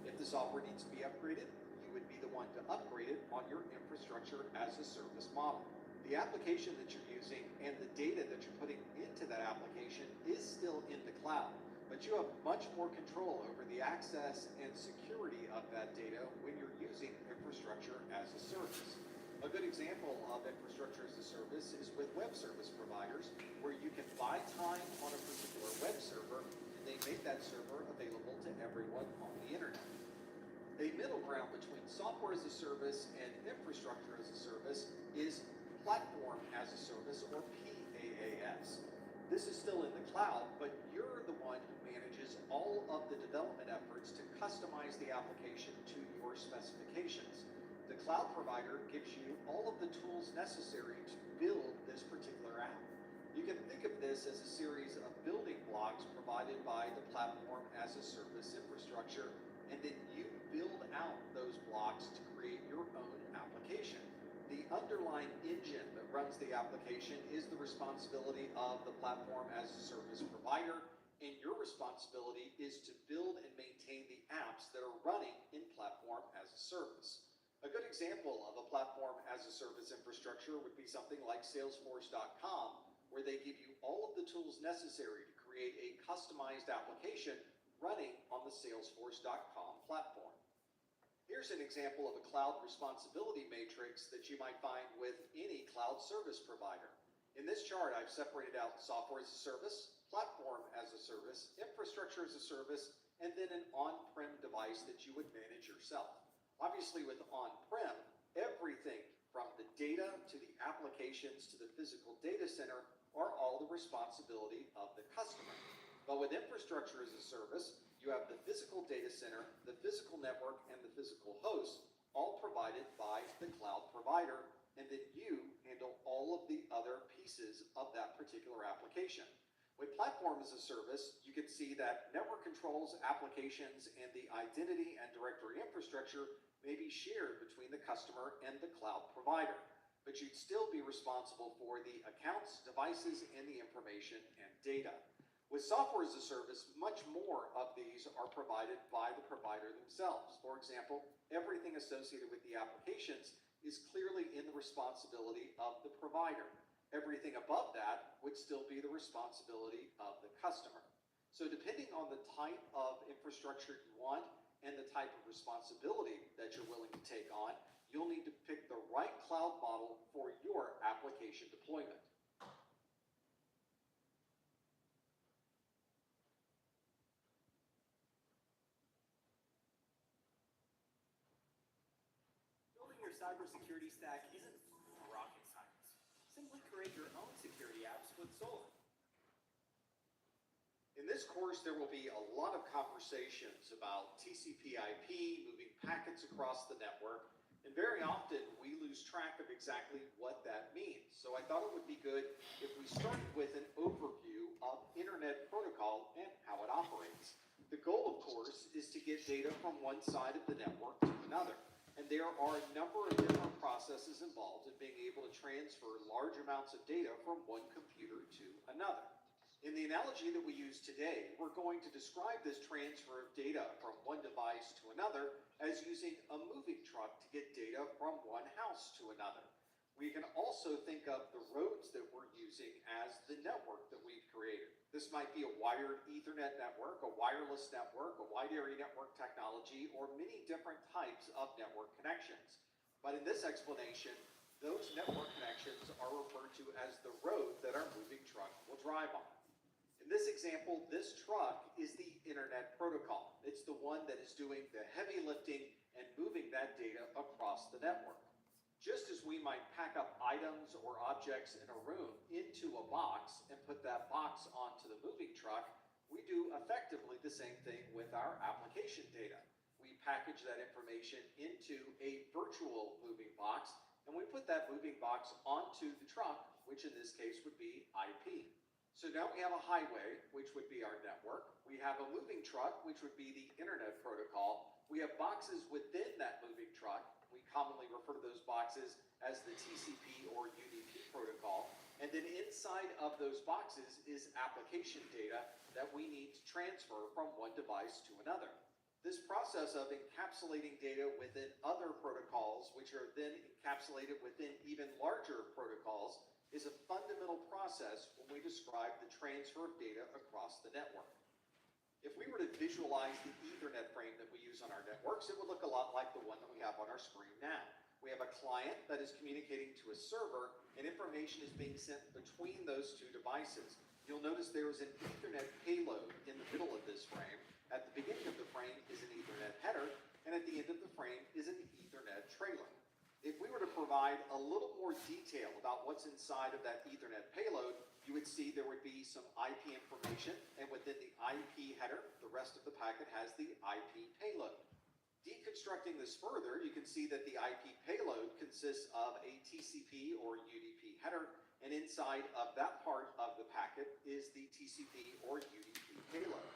If the software needs to be upgraded, you would be the one to upgrade it on your infrastructure as a service model. The application that you're using and the data that you're putting into that application is still in the cloud, but you have much more control over the access and security of that data when you're using infrastructure as a service. A good example of infrastructure as a service is with web service providers, where you can buy time on a particular web server, and they make that server available to everyone on the internet. A middle ground between software as a service and infrastructure as a service is platform as a service, or PaaS. This is still in the cloud, but you're the one who manages all of the development efforts to customize the application to your specifications. The cloud provider gives you all of the tools necessary to build this particular app. You can think of this as a series of building blocks provided by the platform as a service infrastructure, and then you build out those blocks to create your own application. The underlying engine that runs the application is the responsibility of the platform as a service provider, and your responsibility is to build and maintain the apps that are running in platform as a service. A good example of a platform as a service infrastructure would be something like Salesforce.com, where they give you all of the tools necessary to create a customized application running on the Salesforce.com platform. Here's an example of a cloud responsibility matrix that you might find with any cloud service provider. In this chart, I've separated out software as a service, platform as a service, infrastructure as a service, and then an on-prem device that you would manage yourself. Obviously, with on-prem, everything from the data to the applications to the physical data center are all the responsibility of the customer. But with infrastructure as a service, you have the physical data center, the physical network, and the physical host, all provided by the cloud provider, and then you handle all of the other pieces of that particular application. With platform as a service, you can see that network controls, applications, and the identity and directory infrastructure may be shared between the customer and the cloud provider, but you'd still be responsible for the accounts, devices, and the information and data. With software as a service, much more of these are provided by the provider themselves. For example, everything associated with the applications is clearly in the responsibility of the provider. Everything above that would still be the responsibility of the customer. So depending on the type of infrastructure you want and the type of responsibility that you're willing to take on, you'll need to pick the right cloud model for your application deployment. Building your cybersecurity stack isn't rocket science. Simply create your own security apps with Solar. In this course, there will be a lot of conversations about TCP/IP, moving packets across the network, and very often we lose track of exactly what that means. So I thought it would be good if we started with an overview of Internet Protocol and how it operates. The goal, of course, is to get data from one side of the network to another. And there are a number of different processes involved in being able to transfer large amounts of data from one computer to another. In the analogy that we use today, we're going to describe this transfer of data from one device to another as using a moving truck to get data from one house to another. We can also think of the roads that we're using as the network that we've created. This might be a wired Ethernet network, a wireless network, a wide area network technology, or many different types of network connections. But in this explanation, those network connections are referred to as the road that our moving truck will drive on. In this example, this truck is the Internet Protocol. It's the one that is doing the heavy lifting and moving that data across the network. Just as we might pack up items or objects in a room into a box and put that box onto the moving truck, we do effectively the same thing with our application data. We package that information into a virtual moving box, and we put that moving box onto the truck, which in this case would be IP. So now we have a highway, which would be our network. We have a moving truck, which would be the Internet Protocol. We have boxes within that moving truck. We commonly refer to those boxes as the TCP or UDP protocol. And then inside of those boxes is application data that we need to transfer from one device to another. This process of encapsulating data within other protocols, which are then encapsulated within even larger protocols, is a fundamental process when we describe the transfer of data across the network. If we were to visualize the Ethernet frame that we use on our networks, it would look a lot like the one that we have on our screen now. We have a client that is communicating to a server, and information is being sent between those two devices. You'll notice there is an Ethernet payload in the middle of this frame. At the beginning of the frame is an Ethernet header, and at the end of the frame is an Ethernet trailer. If we were to provide a little more detail about what's inside of that Ethernet payload, you would see there would be some IP information, and within the IP header, the rest of the packet has the IP payload. Deconstructing this further, you can see that the IP payload consists of a TCP or UDP header, and inside of that part of the packet is the TCP or UDP payload.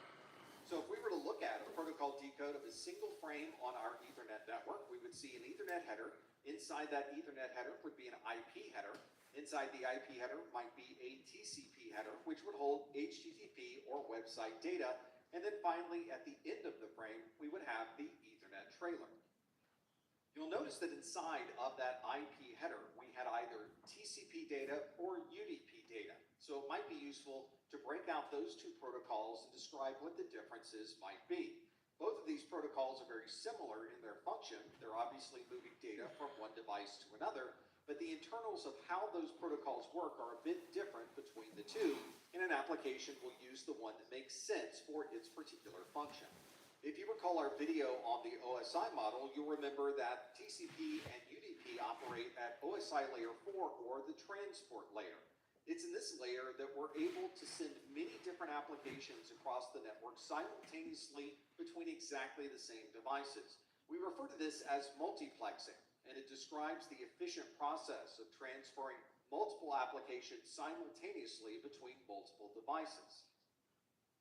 So if we were to look at a protocol decode of a single frame on our Ethernet network, we would see an Ethernet header. Inside that Ethernet header would be an IP header. Inside the IP header might be a TCP header, which would hold HTTP or website data. And then finally, at the end of the frame, we would have the Ethernet trailer. You'll notice that inside of that IP header, we had either TCP data or UDP data. So it might be useful to break out those two protocols and describe what the differences might be. Both of these protocols are very similar in their function. They're obviously moving data from one device to another, but the internals of how those protocols work are a bit different between the two, and an application will use the one that makes sense for its particular function. If you recall our video on the OSI model, you'll remember that TCP and UDP operate at OSI layer 4, or the transport layer. It's in this layer that we're able to send many different applications across the network simultaneously between exactly the same devices. We refer to this as multiplexing, and it describes the efficient process of transferring multiple applications simultaneously between multiple devices.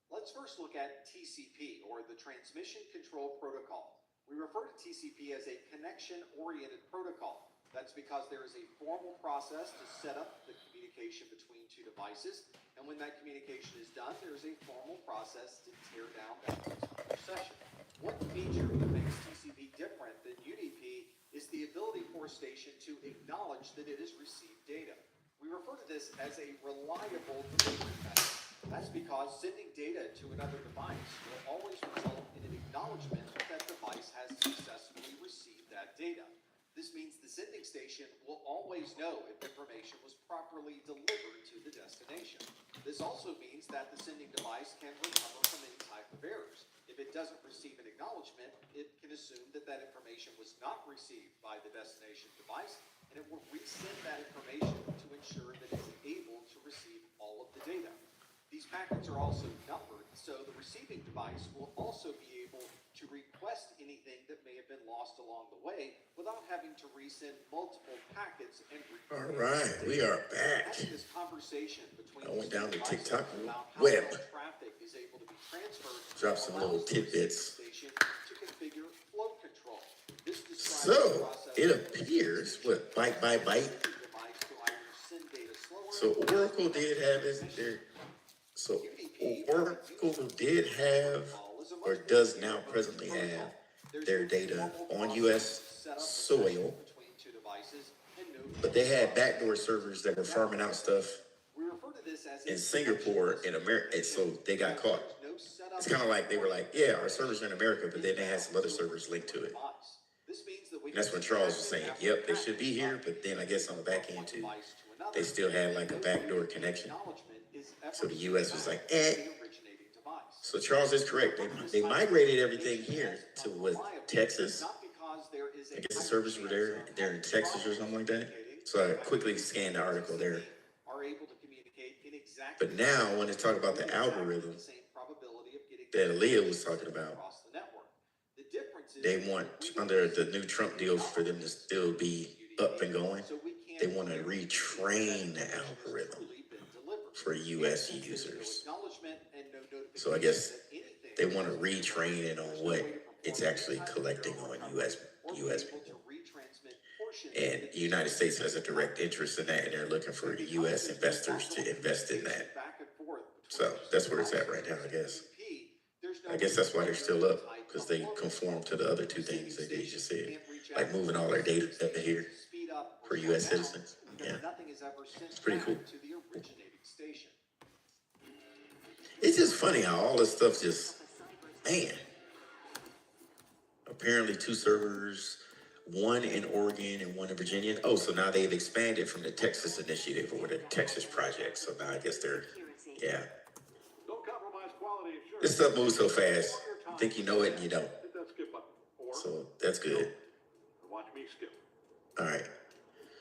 Let's first look at TCP, or the Transmission Control Protocol. We refer to TCP as a connection-oriented protocol. That's because there is a formal process to set up the communication between two devices, and when that communication is done, there is a formal process to tear down that particular session. One feature that makes TCP different than UDP is the ability for a station to acknowledge that it has received data. We refer to this as a reliable delivery method. That's because sending data to another device will always result in an acknowledgement that that device has successfully received that data. This means the sending station will always know if information was properly delivered to the destination. This also means that the sending device can recover from any type of errors. If it doesn't receive an acknowledgement, it can assume that that information was not received by the destination device, and it will resend that information to ensure that it's able to receive all of the data. These packets are also numbered, so the receiving device will also be able to request anything that may have been lost along the way without having to resend multiple packets and All right, we are back. having this conversation between I went down to devices TikTok about how web. well traffic is able to be transferred Drop some little allows the receiving tidbits. station to configure flow control. This describes So the process it of appears, what, byte by byte. the device to either send data slower So Oracle did have this there. So Oracle did have, or does now presently have, their data on U.S. soil, but they had backdoor servers that were farming out stuff in Singapore, in America, and so they got caught. It's kind of like they were like, yeah, our servers are in America, but then they had some other servers linked to it. And that's when Charles was saying, yep, they should be here, but then I guess on the back end too, they still had like a backdoor connection. So the U.S. was like, eh. So Charles is correct. They migrated everything here to what, Texas? I guess the servers were there. They're in Texas or something like that. So I quickly scanned the article there. But now when they talk about the algorithm that Aaliyah was talking about, they want, under the new Trump deal, for them to still be up and going. They want to retrain the algorithm for U.S. users. So I guess they want to retrain it on what it's actually collecting on U.S. people. And the United States has a direct interest in that, and they're looking for U.S. investors to invest in that. So that's where it's at right now, I guess. I guess that's why they're still up, because they conform to the other two things that they just said, like moving all their data up here for U.S. citizens. Yeah, it's pretty cool. It's just funny how all this stuff just, man. Apparently 2 servers, 1 in Oregon and 1 in Virginia. Oh, so now they've expanded from the Texas initiative or the Texas project. So now I guess they're, yeah. This stuff moves so fast. You think you know it and you don't. So that's good. All right.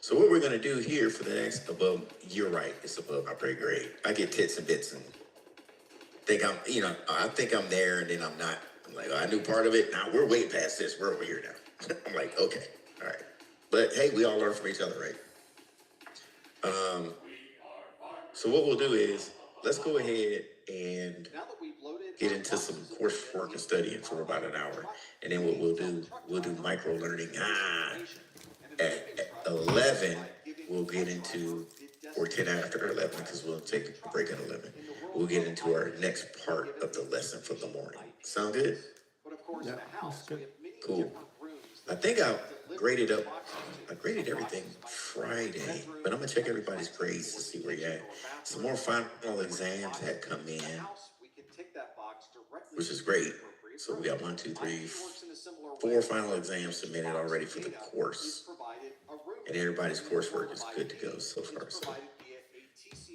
So what we're going to do here for the next you're right, it's above my pay grade. I get tits and bits and I think I'm there and then I'm not. I'm like, oh, I knew part of it. Now we're way past this. We're over here now. I'm like, okay, all right. But hey, we all learn from each other, right? So what we'll do is, let's go ahead and get into some coursework and studying for about an hour. And then what we'll do micro learning. At 11, we'll get into, or 10 after 11, because we'll take a break at 11. We'll get into our next part of the lesson for the morning. Sound good? Yeah, that's good. Cool. I think I graded everything Friday, but I'm gonna check everybody's grades to see where you're at. Some more final exams had come in, which is great. So we got 1, 2, 3, 4 final exams submitted already for the course. And everybody's coursework is good to go so far. So,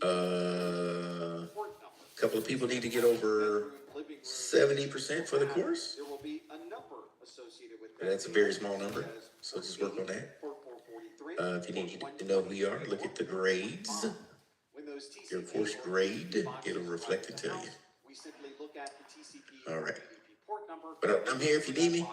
a couple of people need to get over 70% for the course. That's a very small number, so just work on that. If you need to know who you are, look at the grades. Your course grade, it'll reflect it to you. All right. But I'm here if you need me.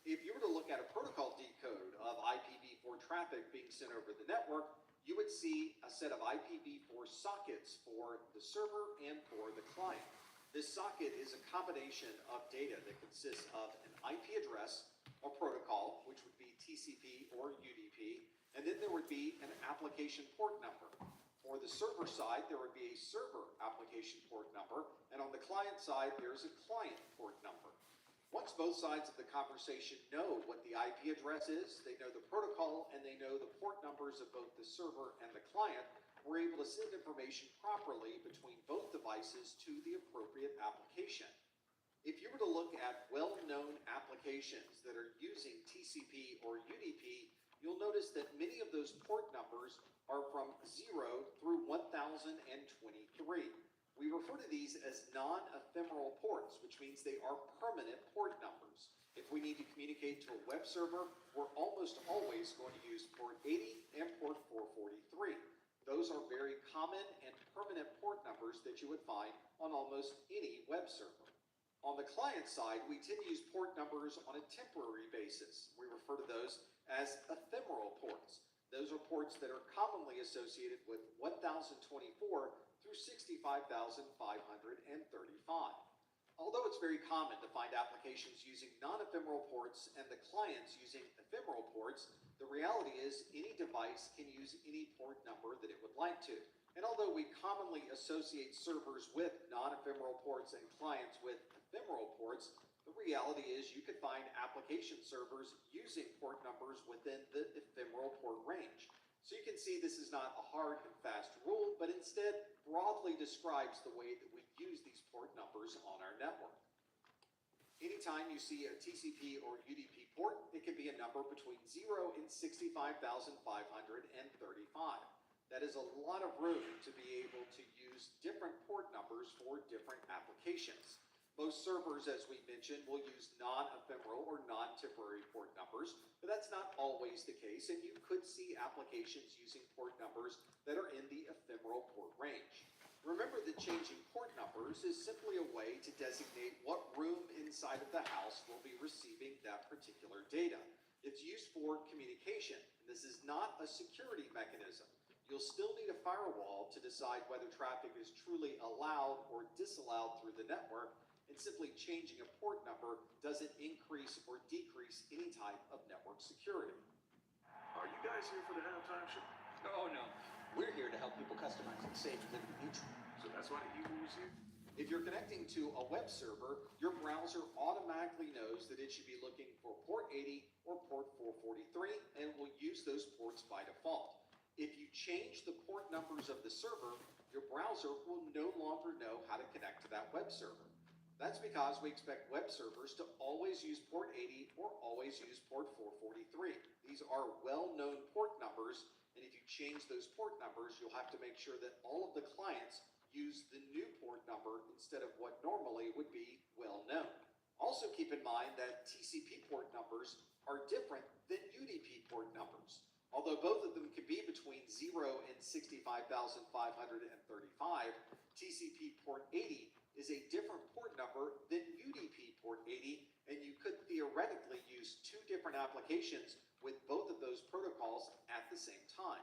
If you were to look at a protocol decode of IPv4 traffic being sent over the network, you would see a set of IPv4 sockets for the server and for the client. This socket is a combination of data that consists of an IP address, a protocol, which would be TCP or UDP, and then there would be an application port number. For the server side, there would be a server application port number, and on the client side, there's a client port number. Once both sides of the conversation know what the IP address is, they know the protocol, and they know the port numbers of both the server and the client, we're able to send information properly between both devices to the appropriate application. If you were to look at well-known applications that are using TCP or UDP, you'll notice that many of those port numbers are from 0 through 1023. We refer to these as non-ephemeral ports, which means they are permanent port numbers. If we need to communicate to a web server, we're almost always going to use port 80 and port 443. Those are very common and permanent port numbers that you would find on almost any web server. On the client side, we tend to use port numbers on a temporary basis. We refer to those as ephemeral ports. Those are ports that are commonly associated with 1024 through 65,535. Although it's very common to find applications using non-ephemeral ports and the clients using ephemeral ports, the reality is any device can use any port number that it would like to. And although we commonly associate servers with non-ephemeral ports and clients with ephemeral ports, the reality is you could find application servers using port numbers within the ephemeral port range. So you can see this is not a hard and fast rule, but instead broadly describes the way that we use these port numbers on our network. Anytime you see a TCP or UDP port, it can be a number between 0 and 65,535. That is a lot of room to be able to use different port numbers for different applications. Most servers, as we mentioned, will use non-ephemeral or non-temporary port numbers, but that's not always the case, and you could see applications using port numbers that are in the ephemeral port range. Remember that changing port numbers is simply a way to designate what room inside of the house will be receiving that particular data. It's used for communication, and this is not a security mechanism. You'll still need a firewall to decide whether traffic is truly allowed or disallowed through the network, and simply changing a port number doesn't increase or decrease any type of network security. Are you guys here for the halftime show? Oh no, we're here to help people customize and save for the future. So that's why the Eagle was here? If you're connecting to a web server, your browser automatically knows that it should be looking for port 80 or port 443 and will use those ports by default. If you change the port numbers of the server, your browser will no longer know how to connect to that web server. That's because we expect web servers to always use port 80 or always use port 443. These are well-known port numbers, and if you change those port numbers, you'll have to make sure that all of the clients use the new port number instead of what normally would be well-known. Also keep in mind that TCP port numbers are different than UDP port numbers. Although both of them can be between 0 and 65,535, TCP port 80 is a different port number than UDP port 80, and you could theoretically use two different applications with both of those protocols at the same time.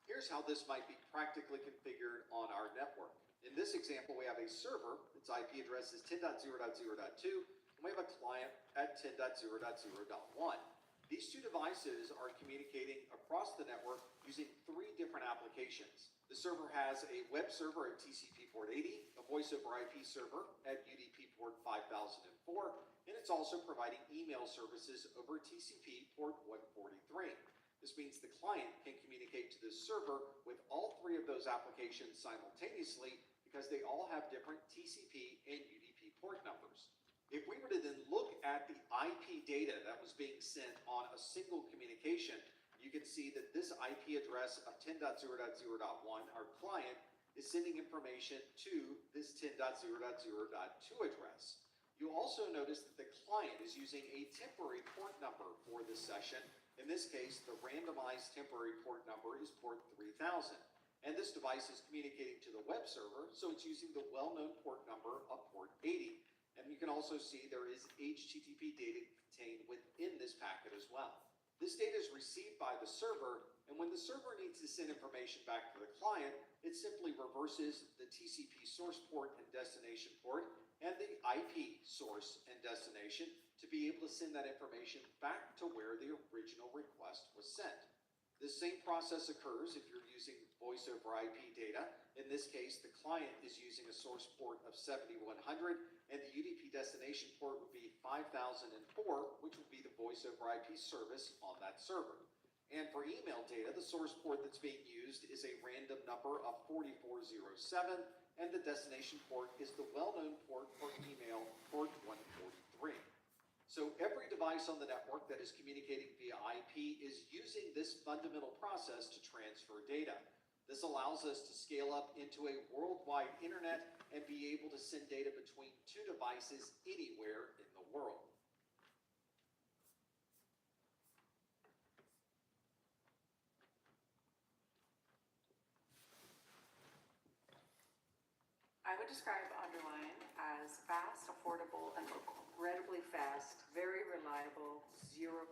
Here's how this might be practically configured on our network. In this example, we have a server, its IP address is 10.0.0.2, and we have a client at 10.0.0.1. These two devices are communicating across the network using three different applications. The server has a web server at TCP port 80, a voice over IP server at UDP port 5004, and it's also providing email services over TCP port 143. This means the client can communicate to the server with all three of those applications simultaneously because they all have different TCP and UDP port numbers. If we were to then look at the IP data that was being sent on a single communication, you can see that this IP address of 10.0.0.1, our client, is sending information to this 10.0.0.2 address. You'll also notice that the client is using a temporary port number for this session. In this case, the randomized temporary port number is port 3000. And this device is communicating to the web server, so it's using the well-known port number of port 80. And you can also see there is HTTP data contained within this packet as well. This data is received by the server, and when the server needs to send information back to the client, it simply reverses the TCP source port and destination port and the IP source and destination to be able to send that information back to where the original request was sent. This same process occurs if you're using voice over IP data. In this case, the client is using a source port of 7100 and the UDP destination port would be 5004, which would be the voice over IP service on that server. And for email data, the source port that's being used is a random number of 4407, and the destination port is the well-known port for email, port 143. So every device on the network that is communicating via IP is using this fundamental process to transfer data. This allows us to scale up into a worldwide internet and be able to send data between two devices anywhere in the world. I would describe Underline as fast, affordable, and incredibly fast, very reliable, zero.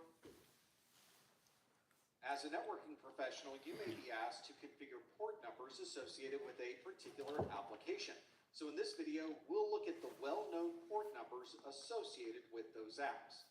As a networking professional, you may be asked to configure port numbers associated with a particular application. So in this video, we'll look at the well-known port numbers associated with those apps.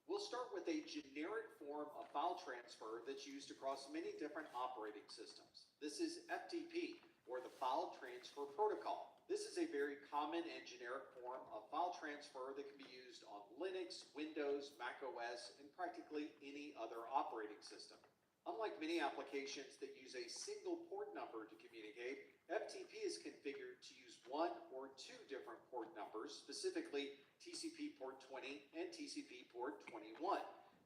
We'll start with a generic form of file transfer that's used across many different operating systems. This is FTP, or the File Transfer Protocol. This is a very common and generic form of file transfer that can be used on Linux, Windows, Mac OS, and practically any other operating system. Unlike many applications that use a single port number to communicate, FTP is configured to use one or two different port numbers, specifically TCP port 20 and TCP port 21.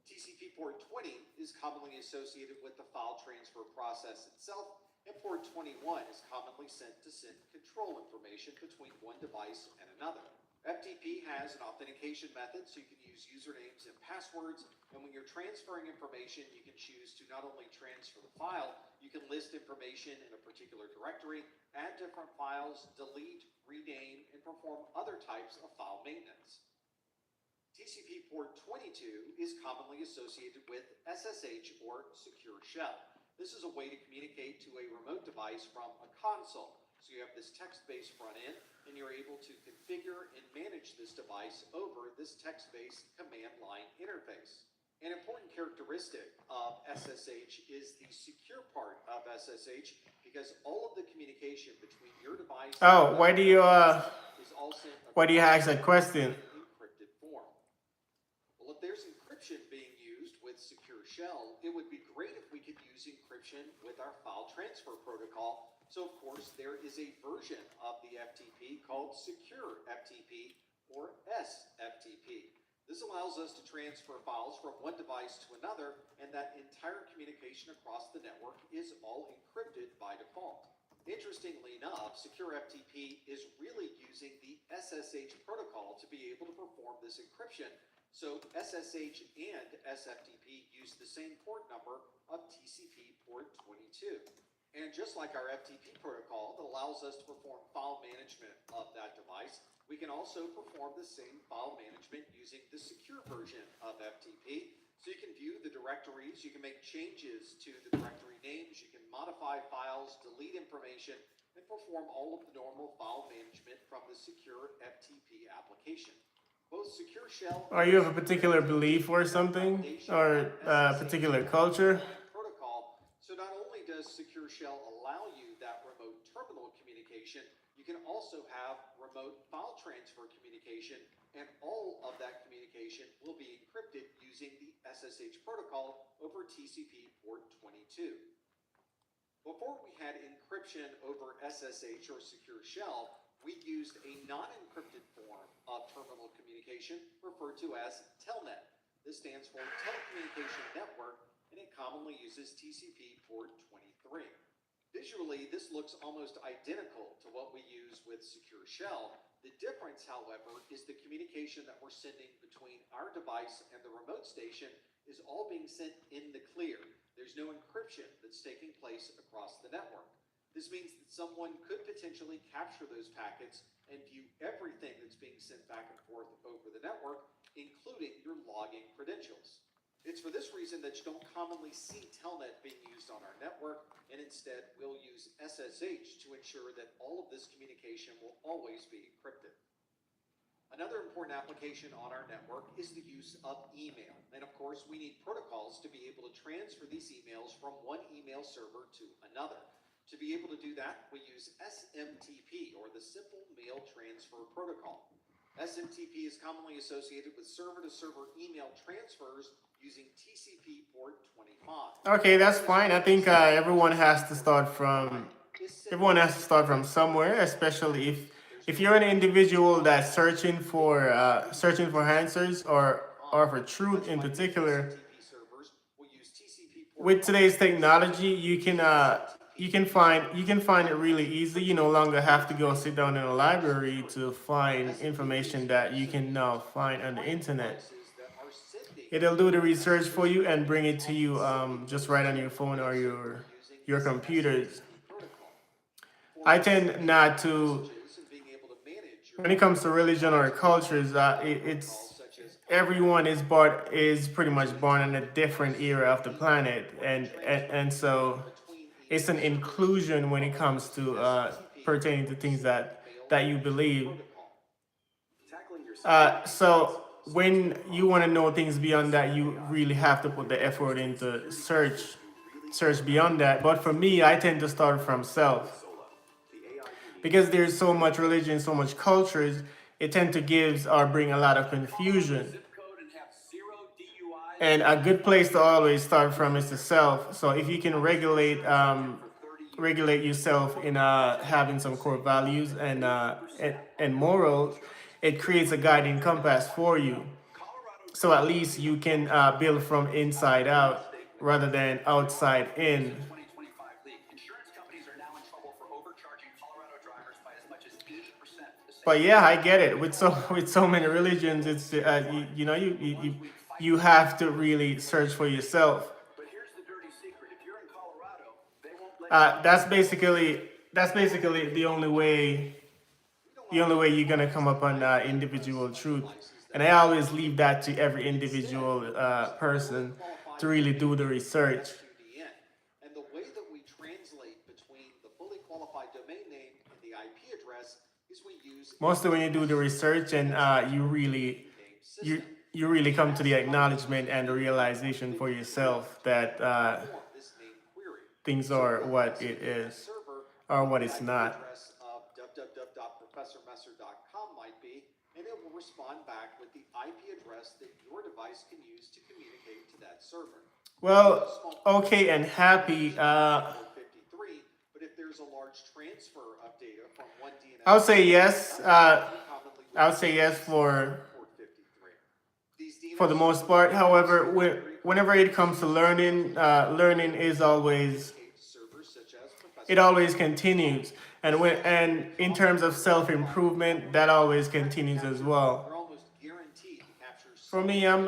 TCP port 20 is commonly associated with the file transfer process itself, and port 21 is commonly sent to send control information between one device and another. FTP has an authentication method, so you can use usernames and passwords, and when you're transferring information, you can choose to not only transfer the file, you can list information in a particular directory, add different files, delete, rename, and perform other types of file maintenance. TCP port 22 is commonly associated with SSH, or Secure Shell. This is a way to communicate to a remote device from a console. So you have this text-based front end, and you're able to configure and manage this device over this text-based command line interface. An important characteristic of SSH is the secure part of SSH, because all of the communication between your device Oh, why do you is all sent ask that question? in encrypted form. Well, if there's encryption being used with Secure Shell, it would be great if we could use encryption with our file transfer protocol. So, of course, there is a version of the FTP called Secure FTP, or SFTP. This allows us to transfer files from one device to another, and that entire communication across the network is all encrypted by default. Interestingly enough, Secure FTP is really using the SSH protocol to be able to perform this encryption. So SSH and SFTP use the same port number of TCP port 22. And just like our FTP protocol that allows us to perform file management of that device, we can also perform the same file management using the secure version of FTP. So you can view the directories, you can make changes to the directory names, you can modify files, delete information, and perform all of the normal file management from the secure FTP application. Both Secure Shell. Are you of a particular belief or something, or a particular culture? Protocol. So not only does Secure Shell allow you that remote terminal communication, you can also have remote file transfer communication, and all of that communication will be encrypted using the SSH protocol over TCP port 22. Before we had encryption over SSH or Secure Shell, we used a non-encrypted form of terminal communication referred to as Telnet. This stands for Telecommunication Network, and it commonly uses TCP port 23. Visually, this looks almost identical to what we use with Secure Shell. The difference, however, is the communication that we're sending between our device and the remote station is all being sent in the clear. There's no encryption that's taking place across the network. This means that someone could potentially capture those packets and view everything that's being sent back and forth over the network, including your login credentials. It's for this reason that you don't commonly see Telnet being used on our network, and instead we'll use SSH to ensure that all of this communication will always be encrypted. Another important application on our network is the use of email. And of course, we need protocols to be able to transfer these emails from one email server to another. To be able to do that, we use SMTP, or the Simple Mail Transfer Protocol. SMTP is commonly associated with server-to-server email transfers using TCP port 25. Okay, that's fine. I think everyone has to start from somewhere, especially if you're an individual that's searching for answers or for truth in particular. With today's technology, you can find it really easy. You no longer have to go sit down in a library to find information that you can now find on the internet. It'll do the research for you and bring it to you just right on your phone or your computers. I tend not to, when it comes to religion or cultures, it's everyone is pretty much born in a different era of the planet, and so it's an inclusion when it comes to pertaining to things that you believe. So when you want to know things beyond that, you really have to put the effort into search beyond that. But for me, I tend to start from self because there's so much religion, so much cultures. It tend to give or bring a lot of confusion. And a good place to always start from is the self. So if you can regulate yourself in having some core values and morals, it creates a guiding compass for you. So at least you can build from inside out rather than outside in. But yeah, I get it. With so many religions, it's you have to really search for yourself. That's basically the only way you're gonna come up on individual truth. And I always leave that to every individual person to really do the research. And the way that we translate between the fully qualified domain name and the IP address is we use Mostly when you do the research and you you really come to the acknowledgement and the realization for yourself that things are what it is or what it's not. www.professormesser.com might be, and it will respond back with the IP address that your device can use to communicate to that server. Well, okay and happy. But if there's a large transfer of data from one DNS, I'll say yes. I'll say yes for the most part. However, whenever it comes to learning, learning is always it always continues, and in terms of self improvement, that always continues as well. For me, I'm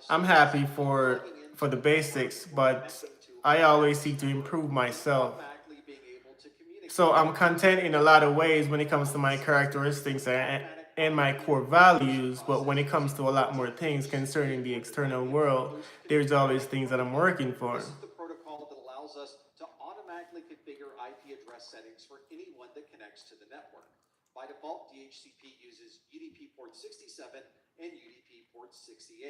happy for the basics, but I always seek to improve myself. So I'm content in a lot of ways when it comes to my characteristics and my core values, but when it comes to a lot more things concerning the external world, there's always things that I'm working for. This is the protocol that allows us to automatically configure IP address settings for anyone that connects to the network. By default, DHCP uses UDP port 67 and UDP port 68.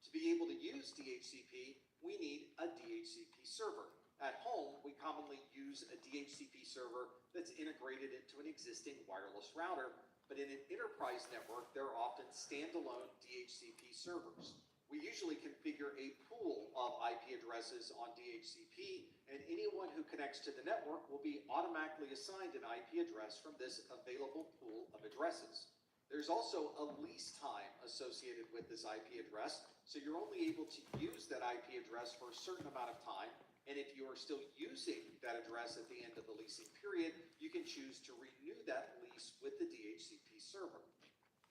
To be able to use DHCP, we need a DHCP server. At home, we commonly use a DHCP server that's integrated into an existing wireless router, but in an enterprise network, there are often standalone DHCP servers. We usually configure a pool of IP addresses on DHCP, and anyone who connects to the network will be automatically assigned an IP address from this available pool of addresses. There's also a lease time associated with this IP address, so you're only able to use that IP address for a certain amount of time, and if you are still using that address at the end of the leasing period, you can choose to renew that lease with the DHCP server.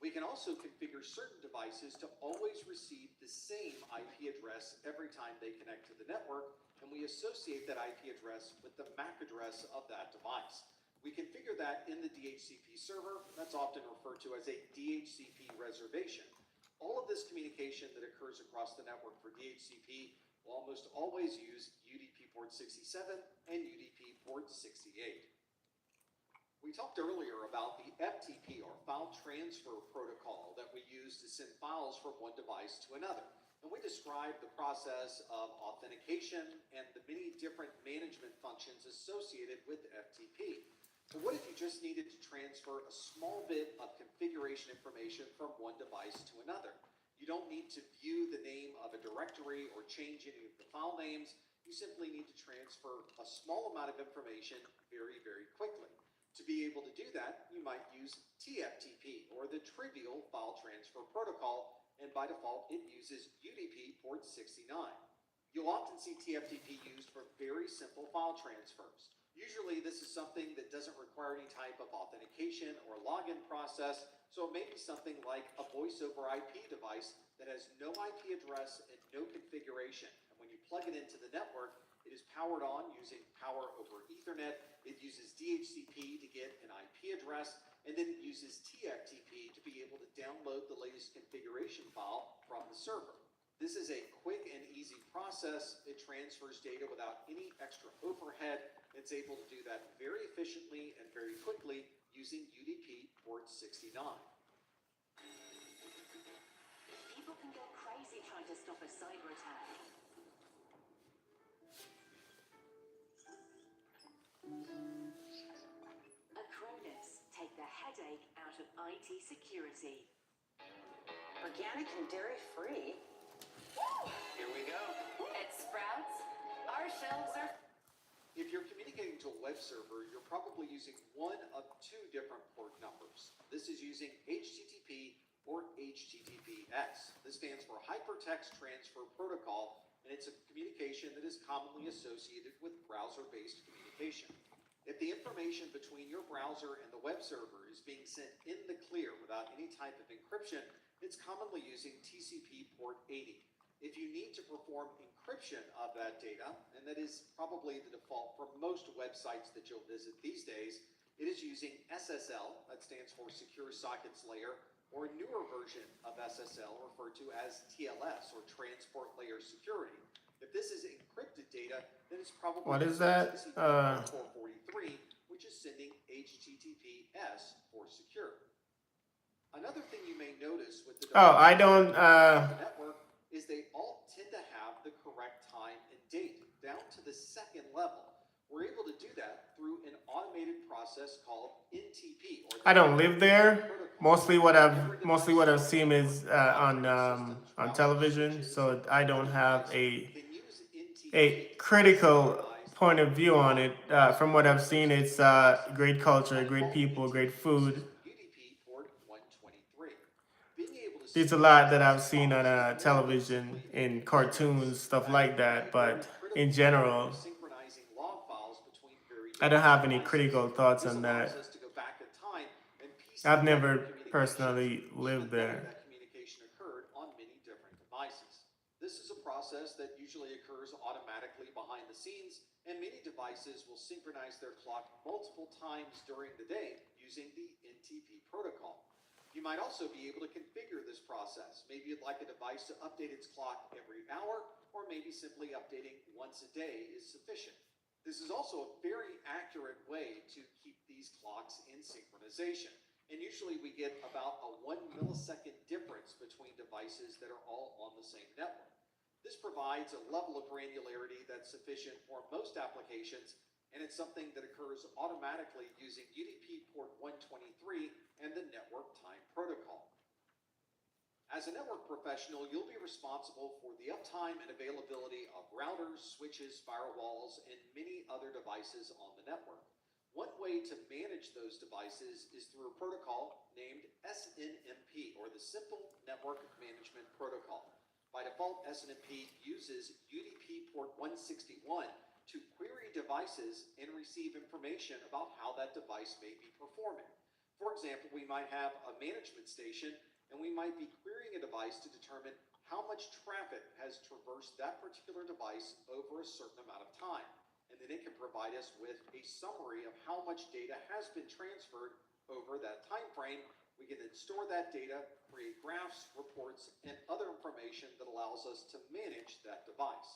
We can also configure certain devices to always receive the same IP address every time they connect to the network, and we associate that IP address with the MAC address of that device. We configure that in the DHCP server. That's often referred to as a DHCP reservation. All of this communication that occurs across the network for DHCP will almost always use UDP port 67 and UDP port 68. We talked earlier about the FTP, or file transfer protocol, that we use to send files from one device to another. And we described the process of authentication and the many different management functions associated with FTP. But what if you just needed to transfer a small bit of configuration information from one device to another? You don't need to view the name of a directory or change any of the file names. You simply need to transfer a small amount of information very, very quickly. To be able to do that, you might use TFTP, or the Trivial File Transfer Protocol, and by default, it uses UDP port 69. You'll often see TFTP used for very simple file transfers. Usually this is something that doesn't require any type of authentication or login process, so it may be something like a voice over IP device that has no IP address and no configuration. And when you plug it into the network, it is powered on using power over Ethernet. It uses DHCP to get an IP address, and then it uses TFTP to be able to download the latest configuration file from the server. This is a quick and easy process. It transfers data without any extra overhead. It's able to do that very efficiently and very quickly using UDP port 69. People can go crazy trying to stop a cyber attack. Acronis take the headache out of IT security. Organic and dairy-free. Here we go. At Sprouts, our shelves are... If you're communicating to a web server, you're probably using one of two different port numbers. This is using HTTP or HTTPS. This stands for Hypertext Transfer Protocol, and it's a communication that is commonly associated with browser-based communication. If the information between your browser and the web server is being sent in the clear without any type of encryption, it's commonly using TCP port 80. If you need to perform encryption of that data, and that is probably the default for most websites that you'll visit these days, it is using SSL, that stands for Secure Sockets Layer, or a newer version of SSL referred to as TLS, or Transport Layer Security. If this is encrypted data, then it's probably What is that? TCP 443, which is sending HTTPS for secure. Another thing you may notice with the I don't. the network is they all tend to have the correct time and date down to the second level. We're able to do that through an automated process called NTP. Or I don't live there. Mostly what I've seen is on television. So I don't have a critical point of view on it. From what I've seen, it's great culture, great people, great food. UDP port 123. Being able to There's a lot that I've seen on television, in cartoons, stuff like that. But in general, synchronizing log files between very I don't have any devices. critical thoughts This on allows that. us to go back in time and piece I've together never communications, personally even lived though there. that communication occurred on many different devices. This is a process that usually occurs automatically behind the scenes, and many devices will synchronize their clock multiple times during the day using the NTP protocol. You might also be able to configure this process. Maybe you'd like a device to update its clock every hour, or maybe simply updating once a day is sufficient. This is also a very accurate way to keep these clocks in synchronization. And usually we get about a 1 millisecond difference between devices that are all on the same network. This provides a level of granularity that's sufficient for most applications, and it's something that occurs automatically using UDP port 123 and the network time protocol. As a network professional, you'll be responsible for the uptime and availability of routers, switches, firewalls, and many other devices on the network. One way to manage those devices is through a protocol named SNMP, or the Simple Network Management Protocol. By default, SNMP uses UDP port 161 to query devices and receive information about how that device may be performing. For example, we might have a management station, and we might be querying a device to determine how much traffic has traversed that particular device over a certain amount of time. And then it can provide us with a summary of how much data has been transferred over that time frame. We can then store that data, create graphs, reports, and other information that allows us to manage that device.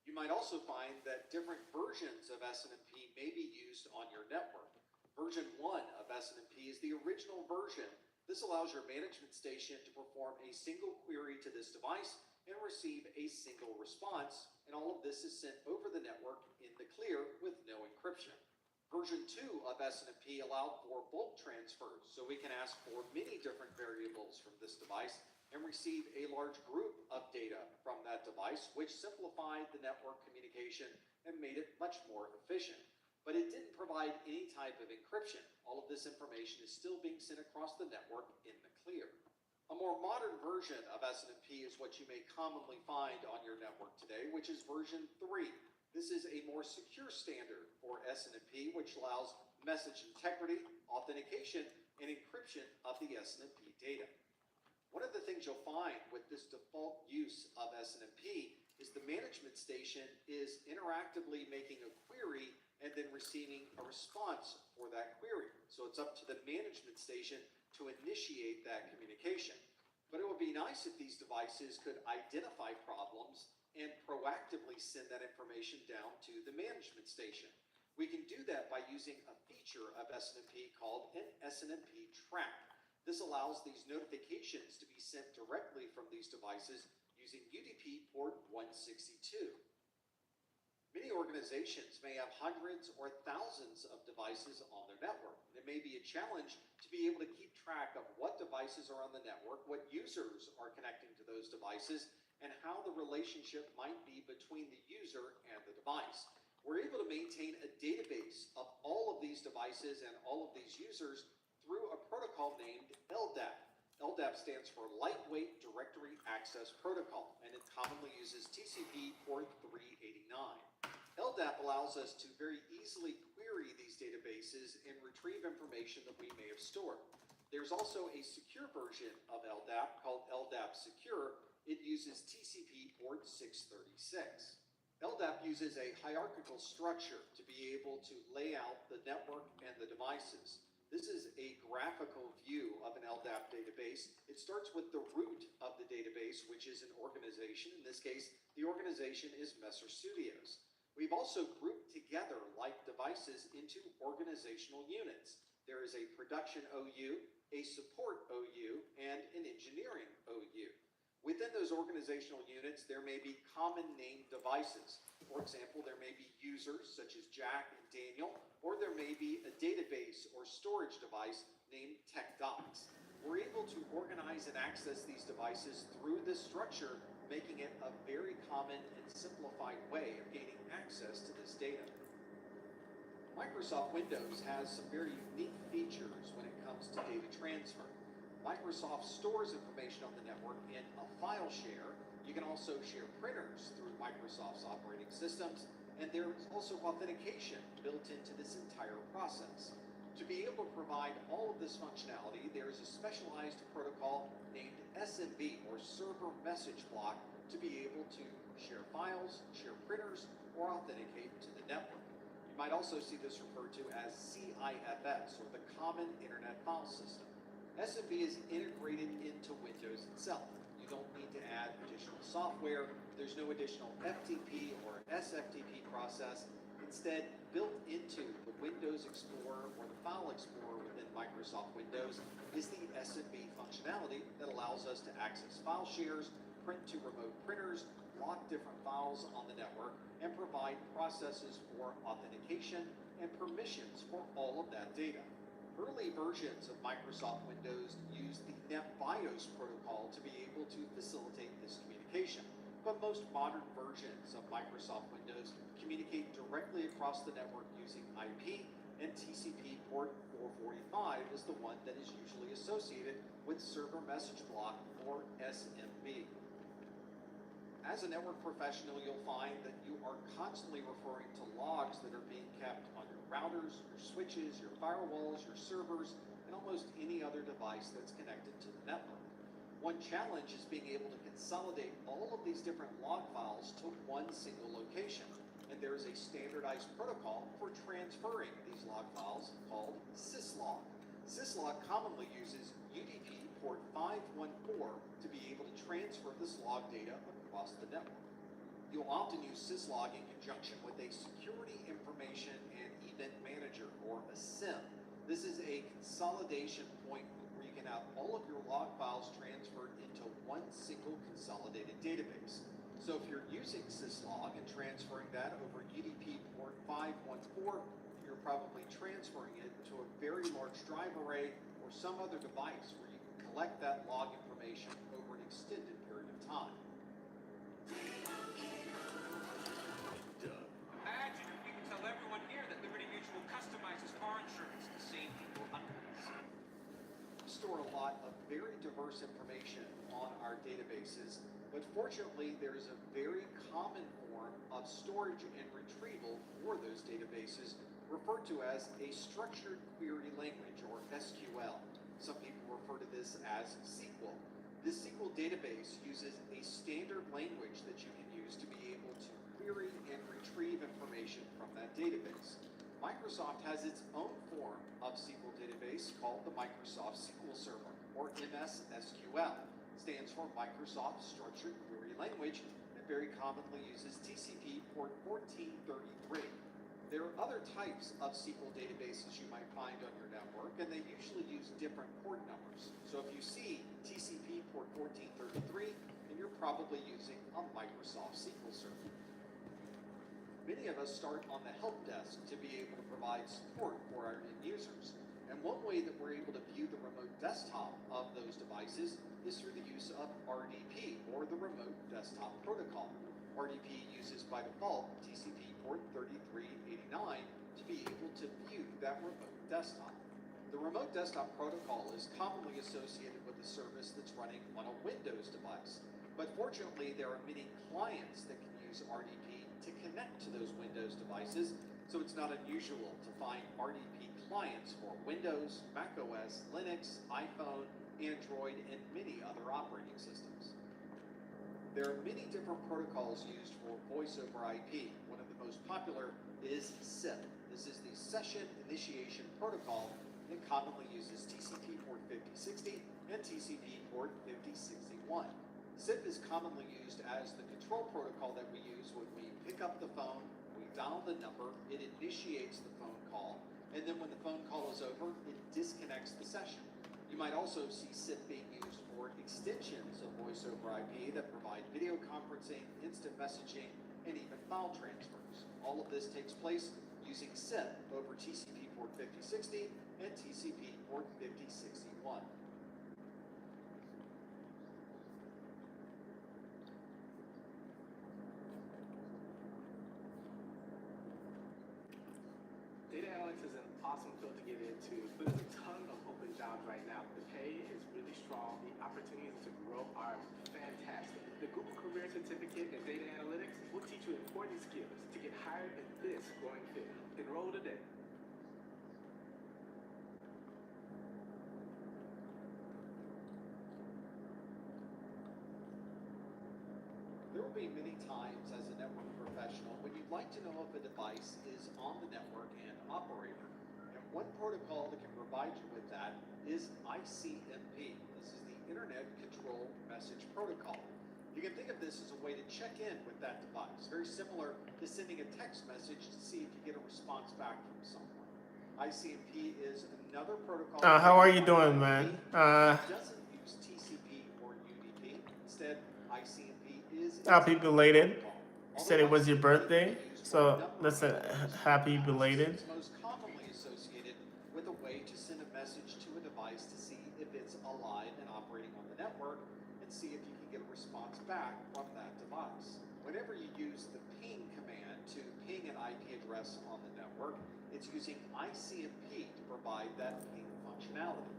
You might also find that different versions of SNMP may be used on your network. Version 1 of SNMP is the original version. This allows your management station to perform a single query to this device and receive a single response, and all of this is sent over the network in the clear with no encryption. Version 2 of SNMP allowed for bulk transfers, so we can ask for many different variables from this device and receive a large group of data from that device, which simplified the network communication and made it much more efficient. But it didn't provide any type of encryption. All of this information is still being sent across the network in the clear. A more modern version of SNMP is what you may commonly find on your network today, which is version 3. This is a more secure standard for SNMP, which allows message integrity, authentication, and encryption of the SNMP data. One of the things you'll find with this default use of SNMP is the management station is interactively making a query and then receiving a response for that query. So it's up to the management station to initiate that communication. But it would be nice if these devices could identify problems and proactively send that information down to the management station. We can do that by using a feature of SNMP called an SNMP trap. This allows these notifications to be sent directly from these devices using UDP port 162. Many organizations may have hundreds or thousands of devices on their network. It may be a challenge to be able to keep track of what devices are on the network, what users are connecting to those devices, and how the relationship might be between the user and the device. We're able to maintain a database of all of these devices and all of these users through a protocol named LDAP. LDAP stands for Lightweight Directory Access Protocol, and it commonly uses TCP port 389. LDAP allows us to very easily query these databases and retrieve information that we may have stored. There's also a secure version of LDAP called LDAP Secure. It uses TCP port 636. LDAP uses a hierarchical structure to be able to lay out the network and the devices. This is a graphical view of an LDAP database. It starts with the root of the database, which is an organization. In this case, the organization is Messer Studios. We've also grouped together like devices into organizational units. There is a production OU, a support OU, and an engineering OU. Within those organizational units, there may be common named devices. For example, there may be users such as Jack and Daniel, or there may be a database or storage device named TechDocs. We're able to organize and access these devices through this structure, making it a very common and simplified way of gaining access to this data. Microsoft Windows has some very unique features when it comes to data transfer. Microsoft stores information on the network in a file share. You can also share printers through Microsoft's operating systems, and there's also authentication built into this entire process. To be able to provide all of this functionality, there is a specialized protocol named SMB, or Server Message Block, to be able to share files, share printers, or authenticate to the network. You might also see this referred to as CIFS, or the Common Internet File System. SMB is integrated into Windows itself. You don't need to add additional software. There's no additional FTP or SFTP process. Instead, built into the Windows Explorer or the File Explorer within Microsoft Windows is the SMB functionality that allows us to access file shares, print to remote printers, lock different files on the network, and provide processes for authentication and permissions for all of that data. Early versions of Microsoft Windows use the NetBIOS protocol to be able to facilitate this communication. But most modern versions of Microsoft Windows communicate directly across the network using IP, and TCP port 445 is the one that is usually associated with Server Message Block, or SMB. As a network professional, you'll find that you are constantly referring to logs that are being kept on your routers, your switches, your firewalls, your servers, and almost any other device that's connected to the network. One challenge is being able to consolidate all of these different log files to one single location. And there is a standardized protocol for transferring these log files called syslog. Syslog commonly uses UDP port 514 to be able to transfer this log data across the network. You'll often use syslog in conjunction with a security information and event manager, or a SIEM. This is a consolidation point where you can have all of your log files transferred into one single consolidated database. So if you're using syslog and transferring that over UDP port 514, you're probably transferring it to a very large drive array or some other device where you can collect that log information over an extended period of time. Imagine if we could tell everyone here that Liberty Mutual customizes car insurance to save people hundreds. We store a lot of very diverse information on our databases, but fortunately there's a very common form of storage and retrieval for those databases referred to as a structured query language, or SQL. Some people refer to this as SQL. This SQL database uses a standard language that you can use to be able to query and retrieve information from that database. Microsoft has its own form of SQL database called the Microsoft SQL Server, or MS SQL. It stands for Microsoft Structured Query Language, and very commonly uses TCP port 1433. There are other types of SQL databases you might find on your network, and they usually use different port numbers. So if you see TCP port 1433, then you're probably using a Microsoft SQL Server. Many of us start on the help desk to be able to provide support for our end users. And one way that we're able to view the remote desktop of those devices is through the use of RDP, or the Remote Desktop Protocol. RDP uses by default TCP port 3389 to be able to view that remote desktop. The Remote Desktop Protocol is commonly associated with a service that's running on a Windows device. But fortunately, there are many clients that can use RDP to connect to those Windows devices, so it's not unusual to find RDP clients for Windows, Mac OS, Linux, iPhone, Android, and many other operating systems. There are many different protocols used for voice over IP. One of the most popular is SIP. This is the Session Initiation Protocol, and it commonly uses TCP port 5060 and TCP port 5061. SIP is commonly used as the control protocol that we use when we pick up the phone, we dial the number, it initiates the phone call, and then when the phone call is over, it disconnects the session. You might also see SIP being used for extensions of voice over IP that provide video conferencing, instant messaging, and even file transfers. All of this takes place using SIP over TCP port 5060 and TCP port 5061. Data analytics is an awesome field to get into, but there's a ton of open jobs right now. The pay is really strong. The opportunities to grow are fantastic. The Google Career Certificate in Data Analytics will teach you important skills to get hired in this growing field. Enroll today. There will be many times as a network professional when you'd like to know if a device is on the network and operator. And one protocol that can provide you with that is ICMP. This is the Internet Control Message Protocol. You can think of this as a way to check in with that device, very similar to sending a text message to see if you get a response back from someone. ICMP is another protocol. How are you doing, man? It doesn't use TCP or UDP. Instead, ICMP is Happy belated. You said it was your birthday, so listen, happy belated. It's most commonly associated with a way to send a message to a device to see if it's alive and operating on the network and see if you can get a response back from that device. Whenever you use the ping command to ping an IP address on the network, it's using ICMP to provide that ping functionality.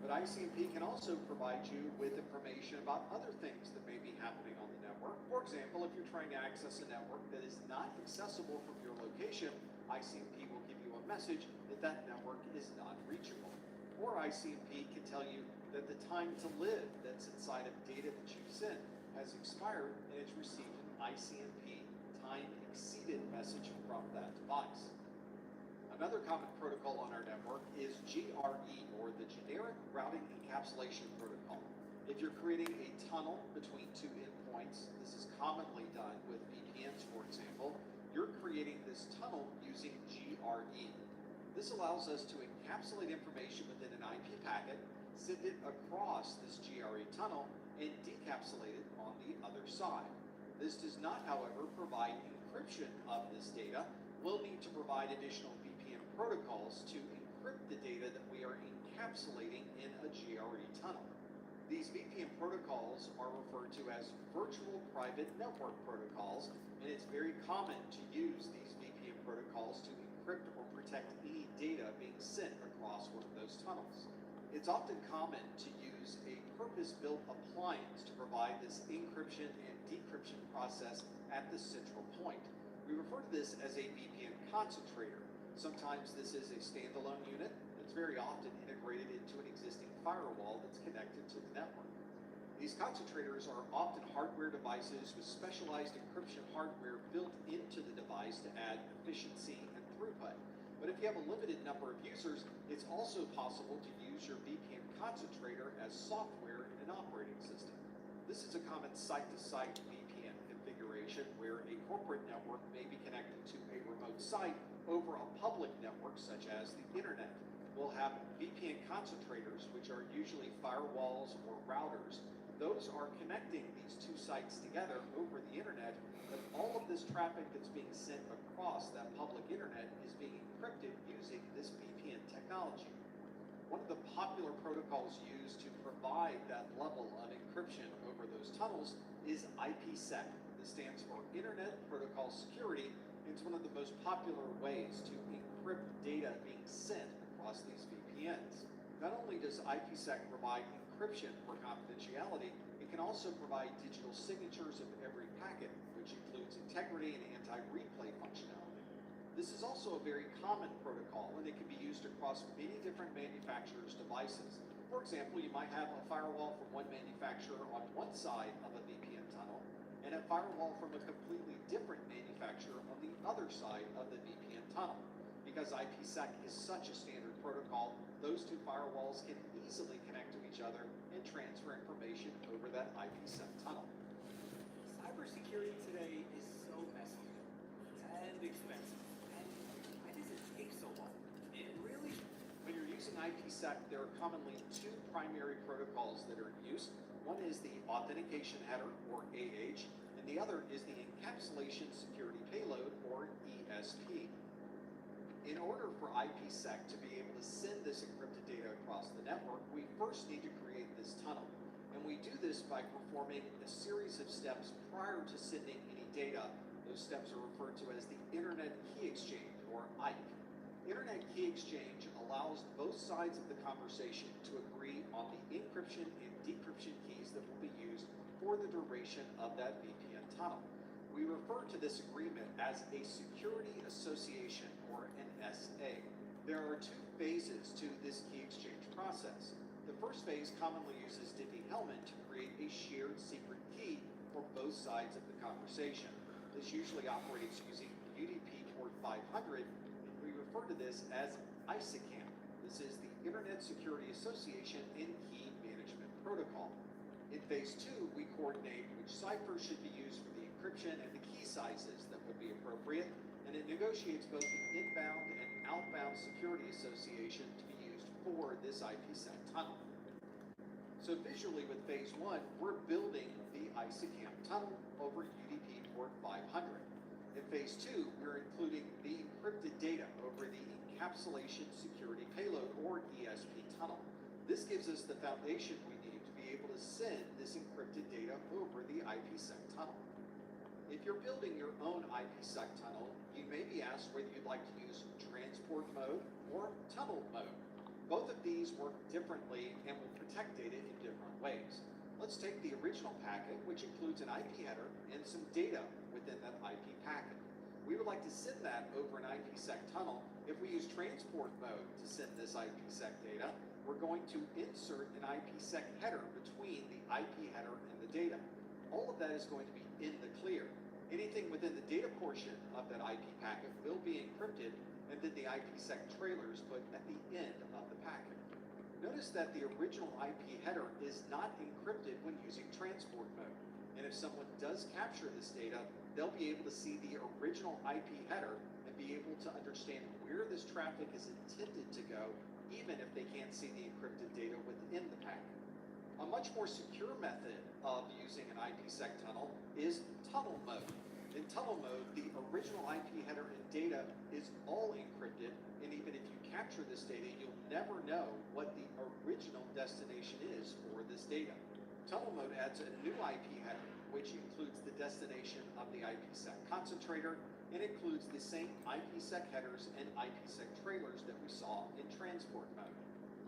But ICMP can also provide you with information about other things that may be happening on the network. For example, if you're trying to access a network that is not accessible from your location, ICMP will give you a message that that network is not reachable. Or ICMP can tell you that the time to live that's inside of data that you sent has expired and it's received an ICMP time exceeded message from that device. Another common protocol on our network is GRE, or the Generic Routing Encapsulation Protocol. If you're creating a tunnel between two endpoints, this is commonly done with VPNs, for example, you're creating this tunnel using GRE. This allows us to encapsulate information within an IP packet, send it across this GRE tunnel, and decapsulate it on the other side. This does not, however, provide encryption of this data. We'll need to provide additional VPN protocols to encrypt the data that we are encapsulating in a GRE tunnel. These VPN protocols are referred to as virtual private network protocols, and it's very common to use these VPN protocols to encrypt or protect any data being sent across one of those tunnels. It's often common to use a purpose-built appliance to provide this encryption and decryption process at the central point. We refer to this as a VPN concentrator. Sometimes this is a standalone unit. It's very often integrated into an existing firewall that's connected to the network. These concentrators are often hardware devices with specialized encryption hardware built into the device to add efficiency and throughput. But if you have a limited number of users, it's also possible to use your VPN concentrator as software in an operating system. This is a common site-to-site VPN configuration where a corporate network may be connected to a remote site over a public network such as the internet. We'll have VPN concentrators, which are usually firewalls or routers. Those are connecting these two sites together over the internet, but all of this traffic that's being sent across that public internet is being encrypted using this VPN technology. One of the popular protocols used to provide that level of encryption over those tunnels is IPsec. This stands for Internet Protocol Security, and it's one of the most popular ways to encrypt data being sent across these VPNs. Not only does IPsec provide encryption for confidentiality, it can also provide digital signatures of every packet, which includes integrity and anti-replay functionality. This is also a very common protocol, and it can be used across many different manufacturers' devices. For example, you might have a firewall from one manufacturer on one side of a VPN tunnel, and a firewall from a completely different manufacturer on the other side of the VPN tunnel. Because IPsec is such a standard protocol, those two firewalls can easily connect to each other and transfer information over that IPsec tunnel. Cybersecurity today is so messy and expensive. And why does it take so long? It really. When you're using IPsec, there are commonly two primary protocols that are in use. One is the authentication header, or AH, and the other is the encapsulation security payload, or ESP. In order for IPsec to be able to send this encrypted data across the network, we first need to create this tunnel. And we do this by performing a series of steps prior to sending any data. Those steps are referred to as the Internet Key Exchange, or IKE. Internet Key Exchange allows both sides of the conversation to agree on the encryption and decryption keys that will be used for the duration of that VPN tunnel. We refer to this agreement as a security association, or an SA. There are two phases to this key exchange process. The first phase commonly uses Diffie-Hellman to create a shared secret key for both sides of the conversation. This usually operates using UDP port 500, and we refer to this as ISACAM. This is the Internet Security Association and Key Management Protocol. In phase 2, we coordinate which cipher should be used for the encryption and the key sizes that would be appropriate, and it negotiates both the inbound and outbound security association to be used for this IPsec tunnel. So visually with phase 1, we're building the ISACAM tunnel over UDP port 500. In phase 2, we're including the encrypted data over the encapsulation security payload, or ESP tunnel. This gives us the foundation we need to be able to send this encrypted data over the IPsec tunnel. If you're building your own IPsec tunnel, you may be asked whether you'd like to use transport mode or tunnel mode. Both of these work differently and will protect data in different ways. Let's take the original packet, which includes an IP header and some data within that IP packet. We would like to send that over an IPsec tunnel. If we use transport mode to send this IPsec data, we're going to insert an IPsec header between the IP header and the data. All of that is going to be in the clear. Anything within the data portion of that IP packet will be encrypted, and then the IPsec trailer is put at the end of the packet. Notice that the original IP header is not encrypted when using transport mode. And if someone does capture this data, they'll be able to see the original IP header and be able to understand where this traffic is intended to go, even if they can't see the encrypted data within the packet. A much more secure method of using an IPsec tunnel is tunnel mode. In tunnel mode, the original IP header and data is all encrypted, and even if you capture this data, you'll never know what the original destination is for this data. Tunnel mode adds a new IP header, which includes the destination of the IPsec concentrator and includes the same IPsec headers and IPsec trailers that we saw in transport mode.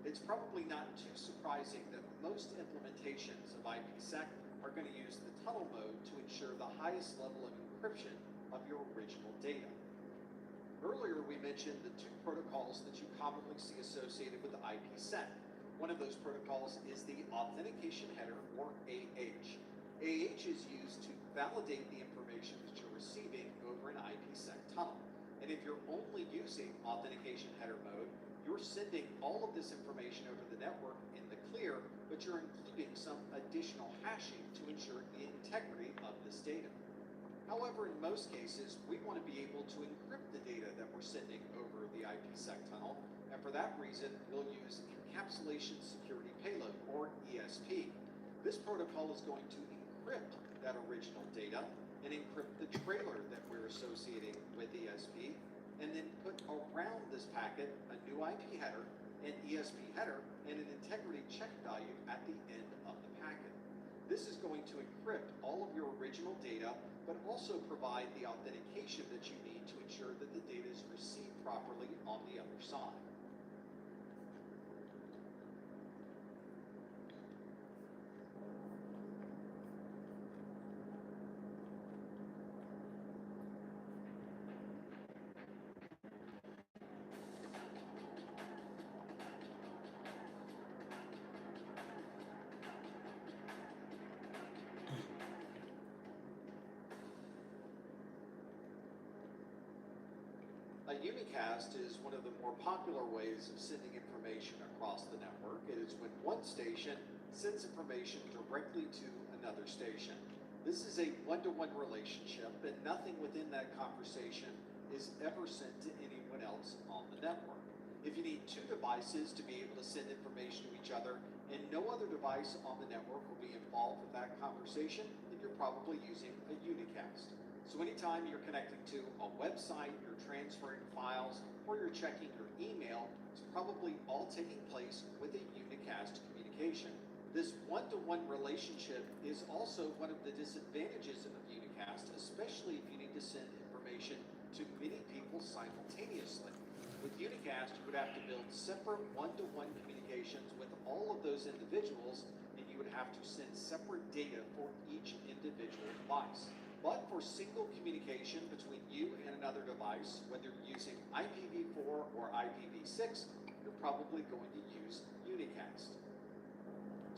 It's probably not too surprising that most implementations of IPsec are going to use the tunnel mode to ensure the highest level of encryption of your original data. Earlier, we mentioned the two protocols that you commonly see associated with IPsec. One of those protocols is the authentication header, or AH. AH is used to validate the information that you're receiving over an IPsec tunnel. And if you're only using authentication header mode, you're sending all of this information over the network in the clear, but you're including some additional hashing to ensure the integrity of this data. However, in most cases, we want to be able to encrypt the data that we're sending over the IPsec tunnel, and for that reason, we'll use Encapsulation Security Payload, or ESP. This protocol is going to encrypt that original data and encrypt the trailer that we're associating with ESP, and then put around this packet a new IP header, an ESP header, and an integrity check value at the end of the packet. This is going to encrypt all of your original data, but also provide the authentication that you need to ensure that the data is received properly on the other side. A unicast is one of the more popular ways of sending information across the network. It is when one station sends information directly to another station. This is a one-to-one relationship, and nothing within that conversation is ever sent to anyone else on the network. If you need two devices to be able to send information to each other, and no other device on the network will be involved with that conversation, then you're probably using a unicast. So anytime you're connecting to a website, you're transferring files, or you're checking your email, it's probably all taking place with a unicast communication. This one-to-one relationship is also one of the disadvantages of unicast, especially if you need to send information to many people simultaneously. With unicast, you would have to build separate one-to-one communications with all of those individuals, and you would have to send separate data for each individual device. But for single communication between you and another device, whether you're using IPv4 or IPv6, you're probably going to use unicast.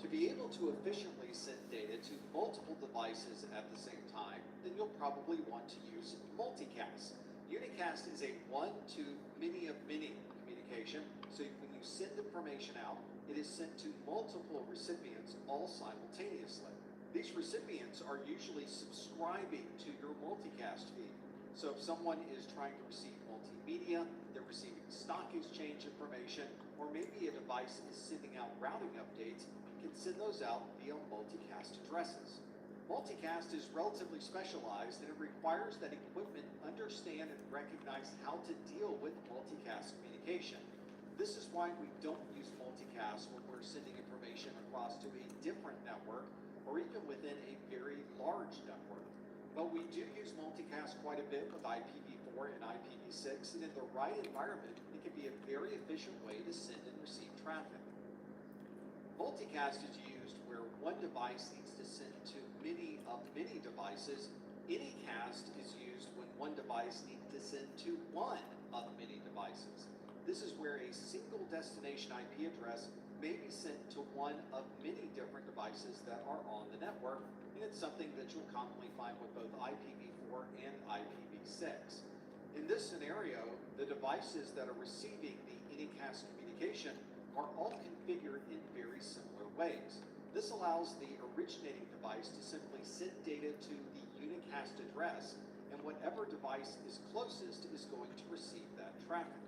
To be able to efficiently send data to multiple devices at the same time, then you'll probably want to use multicast. Unicast is a one-to-many-of-many communication, so when you send information out, it is sent to multiple recipients all simultaneously. These recipients are usually subscribing to your multicast feed. So if someone is trying to receive multimedia, they're receiving stock exchange information, or maybe a device is sending out routing updates, you can send those out via multicast addresses. Multicast is relatively specialized, and it requires that equipment understand and recognize how to deal with multicast communication. This is why we don't use multicast when we're sending information across to a different network, or even within a very large network. But we do use multicast quite a bit with IPv4 and IPv6, and in the right environment, it can be a very efficient way to send and receive traffic. Multicast is used where one device needs to send to many devices. Anycast is used when one device needs to send to one of many devices. This is where a single destination IP address may be sent to one of many different devices that are on the network, and it's something that you'll commonly find with both IPv4 and IPv6. In this scenario, the devices that are receiving the anycast communication are all configured in very similar ways. This allows the originating device to simply send data to the unicast address, and whatever device is closest is going to receive that traffic.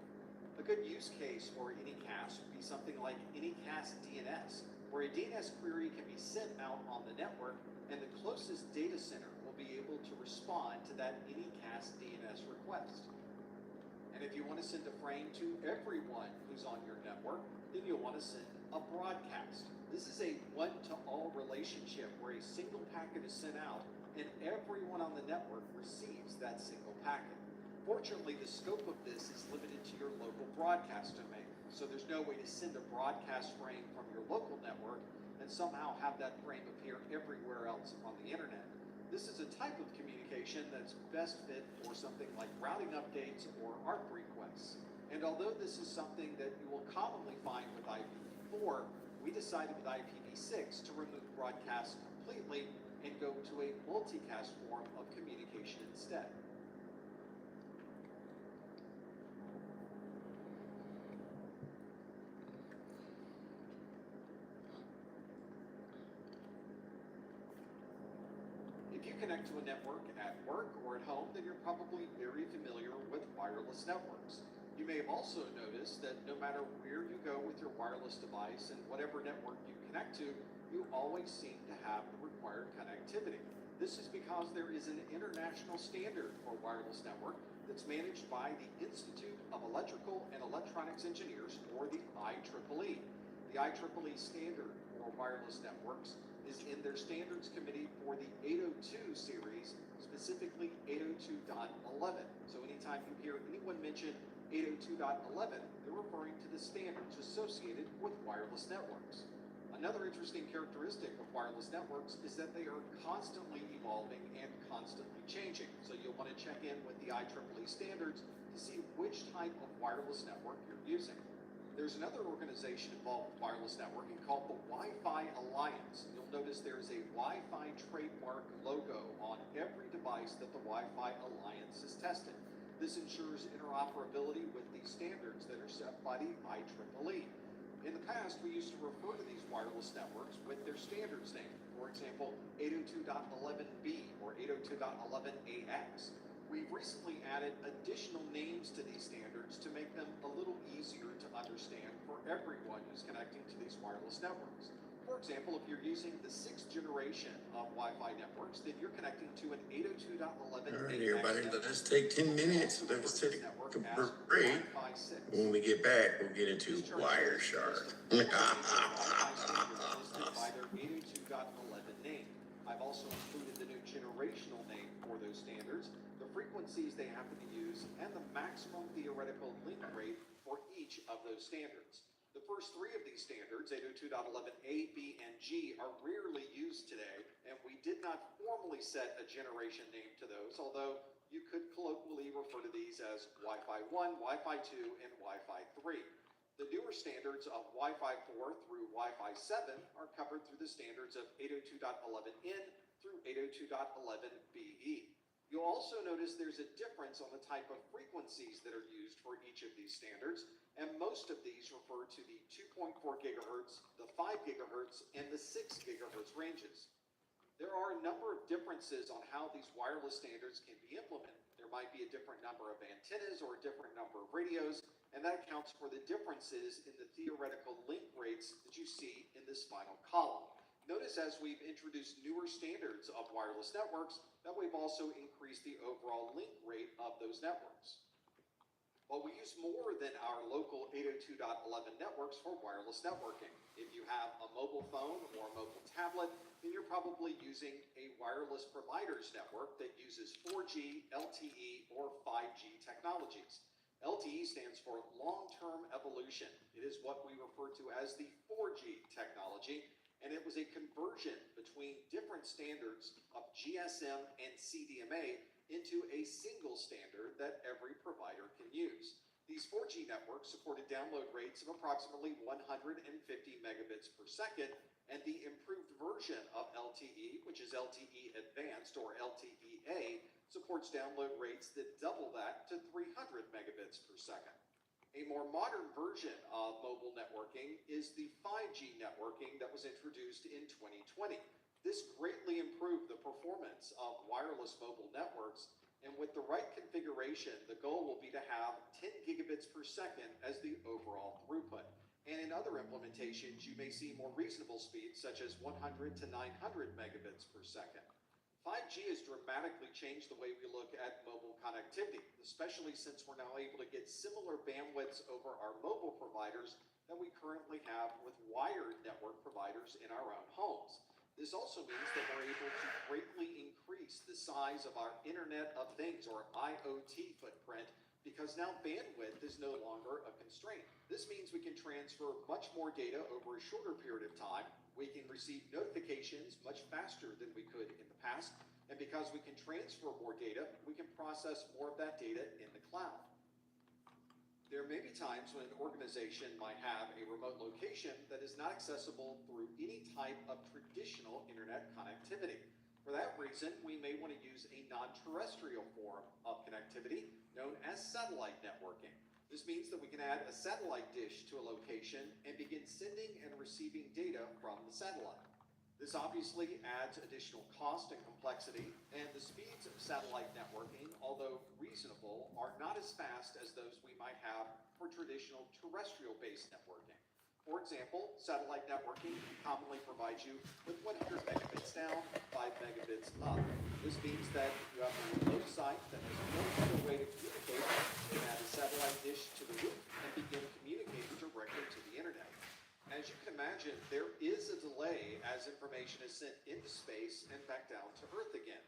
A good use case for anycast would be something like anycast DNS, where a DNS query can be sent out on the network, and the closest data center will will be able to respond to that Anycast DNS request. And if you want to send a frame to everyone who's on your network, then you'll want to send a broadcast. This is a one-to-all relationship where a single packet is sent out and everyone on the network receives that single packet. Fortunately, the scope of this is limited to your local broadcast domain, so there's no way to send a broadcast frame from your local network and somehow have that frame appear everywhere else on the internet. This is a type of communication that's best fit for something like routing updates or ARP requests. And although this is something that you will commonly find with IPv4, we decided with IPv6 to remove broadcast completely and go to a multicast form of communication instead. If you connect to a network at work or at home, then you're probably very familiar with wireless networks. You may have also noticed that no matter where you go with your wireless device and whatever network you connect to, you always seem to have the required connectivity. This is because there is an international standard for wireless network that's managed by the Institute of Electrical and Electronics Engineers, or the IEEE. The IEEE standard for wireless networks is in their standards committee for the 802 series, specifically 802.11. So anytime you hear anyone mention 802.11, they're referring to the standards associated with wireless networks. Another interesting characteristic of wireless networks is that they are constantly evolving and constantly changing. So you'll want to check in with the IEEE standards to see which type of wireless network you're using. There's another organization involved with wireless networking called the Wi-Fi Alliance. You'll notice there's a Wi-Fi trademark logo on every device that the Wi-Fi Alliance has tested. This ensures interoperability with the standards that are set by the IEEE. In the past, we used to refer to these wireless networks with their standards name. For example, 802.11b or 802.11ax. We've recently added additional names to these standards to make them a little easier to understand for everyone who's connecting to these wireless networks. For example, if you're using the 6th generation of Wi-Fi networks, then you're connecting to an 802.11. All right, everybody, let's take 10 minutes. Let's take a break. When we get back, we'll get into Wireshark. By their 802.11 name. I've also included the new generational name for those standards, the frequencies they have to be used, and the maximum theoretical link rate for each of those standards. The first three of these standards, 802.11a, b, and g, are rarely used today, and we did not formally set a generation name to those, although you could colloquially refer to these as Wi-Fi 1, Wi-Fi 2, and Wi-Fi 3. The newer standards of Wi-Fi 4 through Wi-Fi 7 are covered through the standards of 802.11n through 802.11be. You'll also notice there's a difference on the type of frequencies that are used for each of these standards, and most of these refer to the 2.4 gigahertz, the 5 gigahertz, and the 6 gigahertz ranges. There are a number of differences on how these wireless standards can be implemented. There might be a different number of antennas or a different number of radios, and that accounts for the differences in the theoretical link rates that you see in this final column. Notice as we've introduced newer standards of wireless networks, that we've also increased the overall link rate of those networks. Well, we use more than our local 802.11 networks for wireless networking. If you have a mobile phone or a mobile tablet, then you're probably using a wireless provider's network that uses 4G, LTE, or 5G technologies. LTE stands for long-term evolution. It is what we refer to as the 4G technology, and it was a conversion between different standards of GSM and CDMA into a single standard that every provider can use. These 4G networks supported download rates of approximately 150 megabits per second, and the improved version of LTE, which is LTE Advanced or LTE-A, supports download rates that double that to 300 megabits per second. A more modern version of mobile networking is the 5G networking that was introduced in 2020. This greatly improved the performance of wireless mobile networks, and with the right configuration, the goal will be to have 10 gigabits per second as the overall throughput. And in other implementations, you may see more reasonable speeds, such as 100 to 900 megabits per second. 5G has dramatically changed the way we look at mobile connectivity, especially since we're now able to get similar bandwidths over our mobile providers that we currently have with wired network providers in our own homes. This also means that we're able to greatly increase the size of our Internet of Things, or IoT footprint, because now bandwidth is no longer a constraint. This means we can transfer much more data over a shorter period of time. We can receive notifications much faster than we could in the past. And because we can transfer more data, we can process more of that data in the cloud. There may be times when an organization might have a remote location that is not accessible through any type of traditional internet connectivity. For that reason, we may want to use a non-terrestrial form of connectivity known as satellite networking. This means that we can add a satellite dish to a location and begin sending and receiving data from the satellite. This obviously adds additional cost and complexity, and the speeds of satellite networking, although reasonable, are not as fast as those we might have for traditional terrestrial-based networking. For example, satellite networking commonly provides you with 100 megabits down, 5 megabits up. This means that if you have a remote site that has no other way to communicate, you can add a satellite dish to the roof and begin communicating directly to the internet. As you can imagine, there is a delay as information is sent into space and back down to Earth again.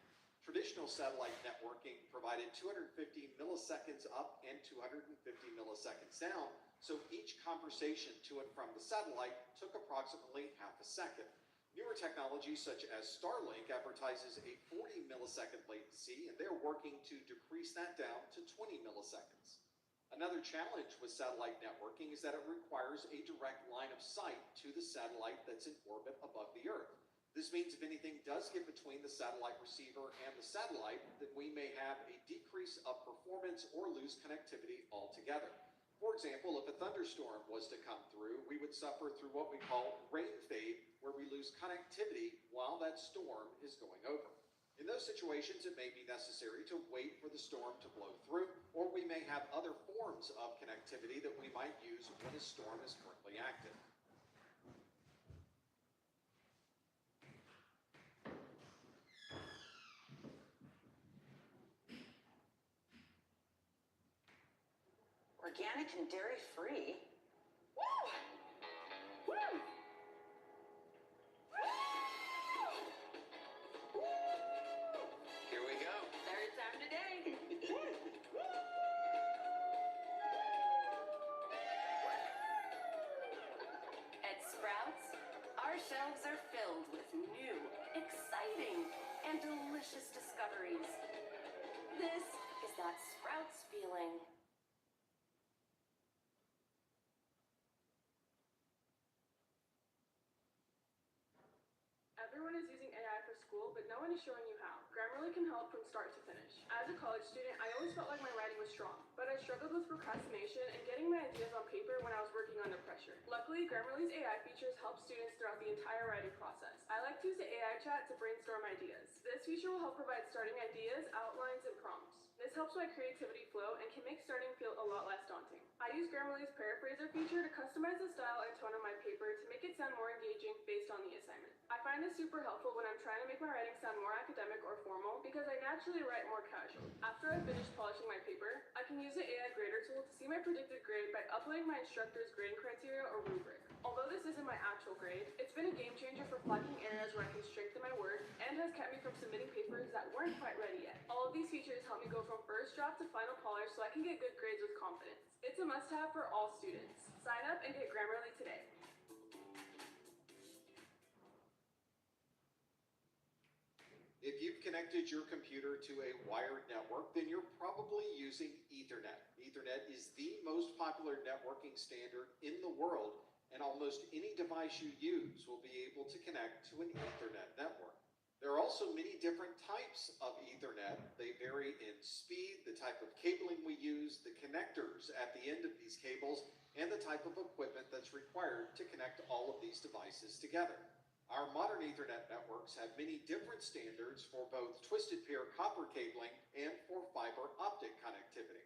Traditional satellite networking provided 250 milliseconds up and 250 milliseconds down, so each conversation to and from the satellite took approximately half a second. Newer technologies such as Starlink advertises a 40 millisecond latency, and they're working to decrease that down to 20 milliseconds. Another challenge with satellite networking is that it requires a direct line of sight to the satellite that's in orbit above the Earth. This means if anything does get between the satellite receiver and the satellite, then we may have a decrease of performance or lose connectivity altogether. For example, if a thunderstorm was to come through, we would suffer through what we call rain fade, where we lose connectivity while that storm is going over. In those situations, it may be necessary to wait for the storm to blow through, or we may have other forms of connectivity that we might use when a storm is currently active. Organic and dairy-free? Woo! Woo! Here we go. Third time today. At Sprouts, our shelves are filled with new, exciting, and delicious discoveries. This is that Sprouts feeling. Everyone is using AI for school, but no one is showing you how. Grammarly can help from start to finish. As a college student, I always felt like my writing was strong, but I struggled with procrastination and getting my ideas on paper when I was working under pressure. Luckily, Grammarly's AI features help students throughout the entire writing process. I like to use the AI chat to brainstorm ideas. This feature will help provide starting ideas, outlines, and prompts. This helps my creativity flow and can make starting feel a lot less daunting. I use Grammarly's Paraphraser feature to customize the style and tone of my paper to make it sound more engaging based on the assignment. I find this super helpful when I'm trying to make my writing sound more academic or formal because I naturally write more casual. After I finish polishing my paper, I can use the AI grader tool to see my predicted grade by uploading my instructor's grading criteria or rubric. Although this isn't my actual grade, it's been a game changer for flagging areas where I can strengthen my work and has kept me from submitting papers that weren't quite ready yet. All of these features help me go from first draft to final polish so I can get good grades with confidence. It's a must-have for all students. Sign up and get Grammarly today. If you've connected your computer to a wired network, then you're probably using Ethernet. Ethernet is the most popular networking standard in the world, and almost any device you use will be able to connect to an Ethernet network. There are also many different types of Ethernet. They vary in speed, the type of cabling we use, the connectors at the end of these cables, and the type of equipment that's required to connect all of these devices together. Our modern Ethernet networks have many different standards for both twisted pair copper cabling and for fiber optic connectivity.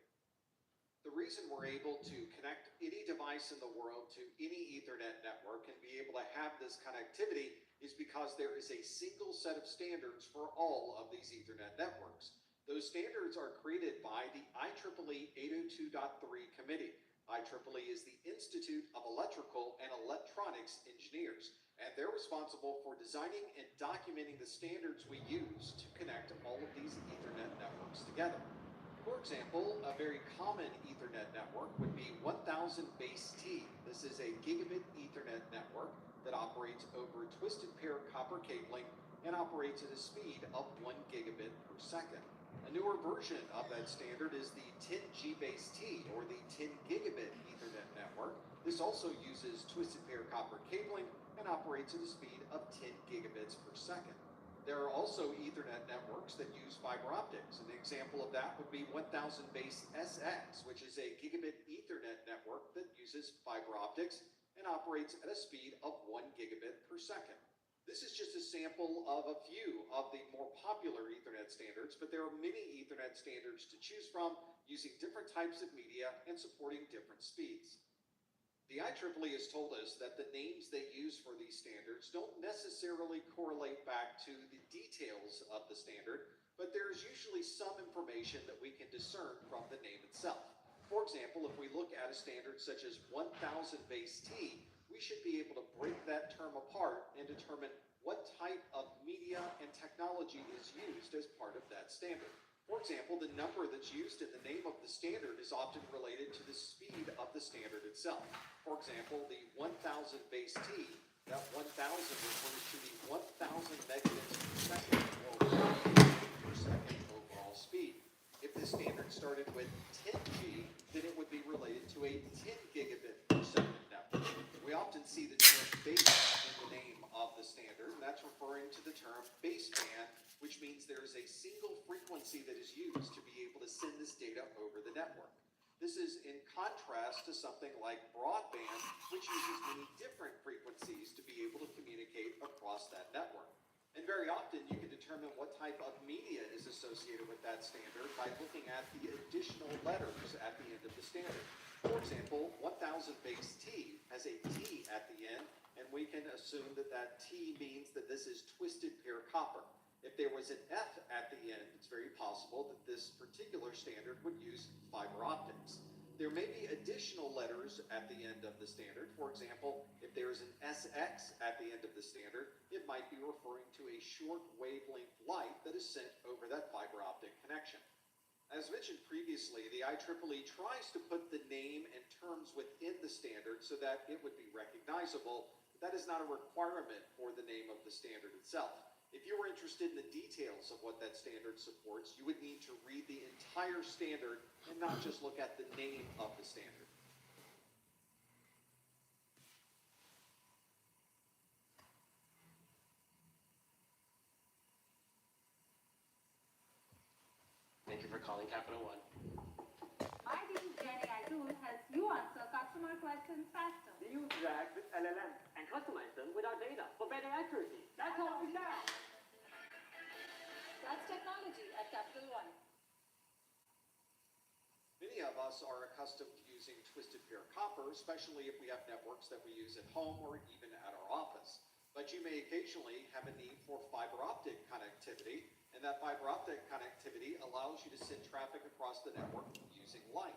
The reason we're able to connect any device in the world to any Ethernet network and be able to have this connectivity is because there is a single set of standards for all of these Ethernet networks. Those standards are created by the IEEE 802.3 committee. IEEE is the Institute of Electrical and Electronics Engineers, and they're responsible for designing and documenting the standards we use to connect all of these Ethernet networks together. For example, a very common Ethernet network would be 1000 base T. This is a gigabit Ethernet network that operates over twisted pair copper cabling and operates at a speed of 1 gigabit per second. A newer version of that standard is the 10G base T, or the 10 gigabit Ethernet network. This also uses twisted pair copper cabling and operates at a speed of 10 gigabits per second. There are also Ethernet networks that use fiber optics. An example of that would be 1000 base SX, which is a gigabit Ethernet network that uses fiber optics and operates at a speed of 1 gigabit per second. This is just a sample of a few of the more popular Ethernet standards, but there are many Ethernet standards to choose from using different types of media and supporting different speeds. The IEEE has told us that the names they use for these standards don't necessarily correlate back to the details of the standard, but there's usually some information that we can discern from the name itself. For example, if we look at a standard such as 1000 base T, we should be able to break that term apart and determine what type of media and technology is used as part of that standard. For example, the number that's used in the name of the standard is often related to the speed of the standard itself. For example, the 1000 base T, that 1000 refers to the 1000 megabits per second, or 1 gigabit per second overall speed. If the standard started with 10G, then it would be related to a 10 gigabit per second network. We often see the term base in the name of the standard, and that's referring to the term baseband, which means there is a single frequency that is used to be able to send this data over the network. This is in contrast to something like broadband, which uses many different frequencies to be able to communicate across that network. And very often you can determine what type of media is associated with that standard by looking at the additional letters at the end of the standard. For example, 1000 base T has a T at the end, and we can assume that that T means that this is twisted pair copper. If there was an F at the end, it's very possible that this particular standard would use fiber optics. There may be additional letters at the end of the standard. For example, if there is an SX at the end of the standard, it might be referring to a short wavelength light that is sent over that fiber optic connection. As mentioned previously, the IEEE tries to put the name and terms within the standard so that it would be recognizable. That is not a requirement for the name of the standard itself. If you were interested in the details of what that standard supports, you would need to read the entire standard and not just look at the name of the standard. Thank you for calling Capital One. My team's Gen AI tool helps you answer customer questions faster. We use RAG with LLM and customize them with our data for better accuracy. That's all we sound. That's technology at Capital One. Many of us are accustomed to using twisted pair copper, especially if we have networks that we use at home or even at our office. But you may occasionally have a need for fiber optic connectivity, and that fiber optic connectivity allows you to send traffic across the network using light.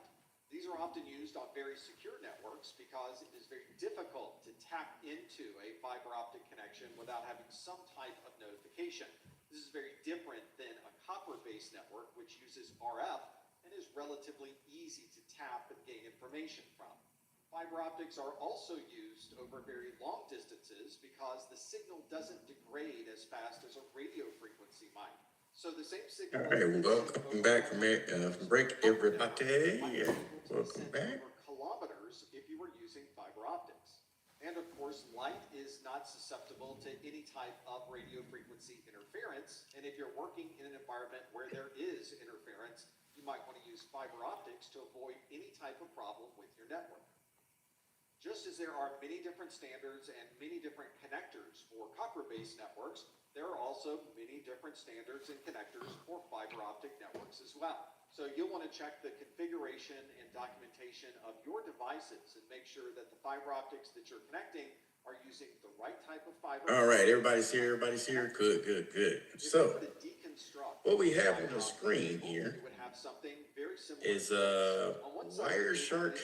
These are often used on very secure networks because it is very difficult to tap into a fiber optic connection without having some type of notification. This is very different than a copper-based network, which uses RF and is relatively easy to tap and gain information from. Fiber optics are also used over very long distances because the signal doesn't degrade as fast as a radio frequency might. So the same signal... All right, welcome back from break, everybody. Welcome back. ...over kilometers if you were using fiber optics. And of course, light is not susceptible to any type of radio frequency interference. And if you're working in an environment where there is interference, you might want to use fiber optics to avoid any type of problem with your network. Just as there are many different standards and many different connectors for copper-based networks, there are also many different standards and connectors for fiber optic networks as well. So you'll want to check the configuration and documentation of your devices and make sure that the fiber optics that you're connecting are using the right type of fiber. All right, everybody's here. Everybody's here. Good, good, good. So, what we have on the screen here is Wireshark.org.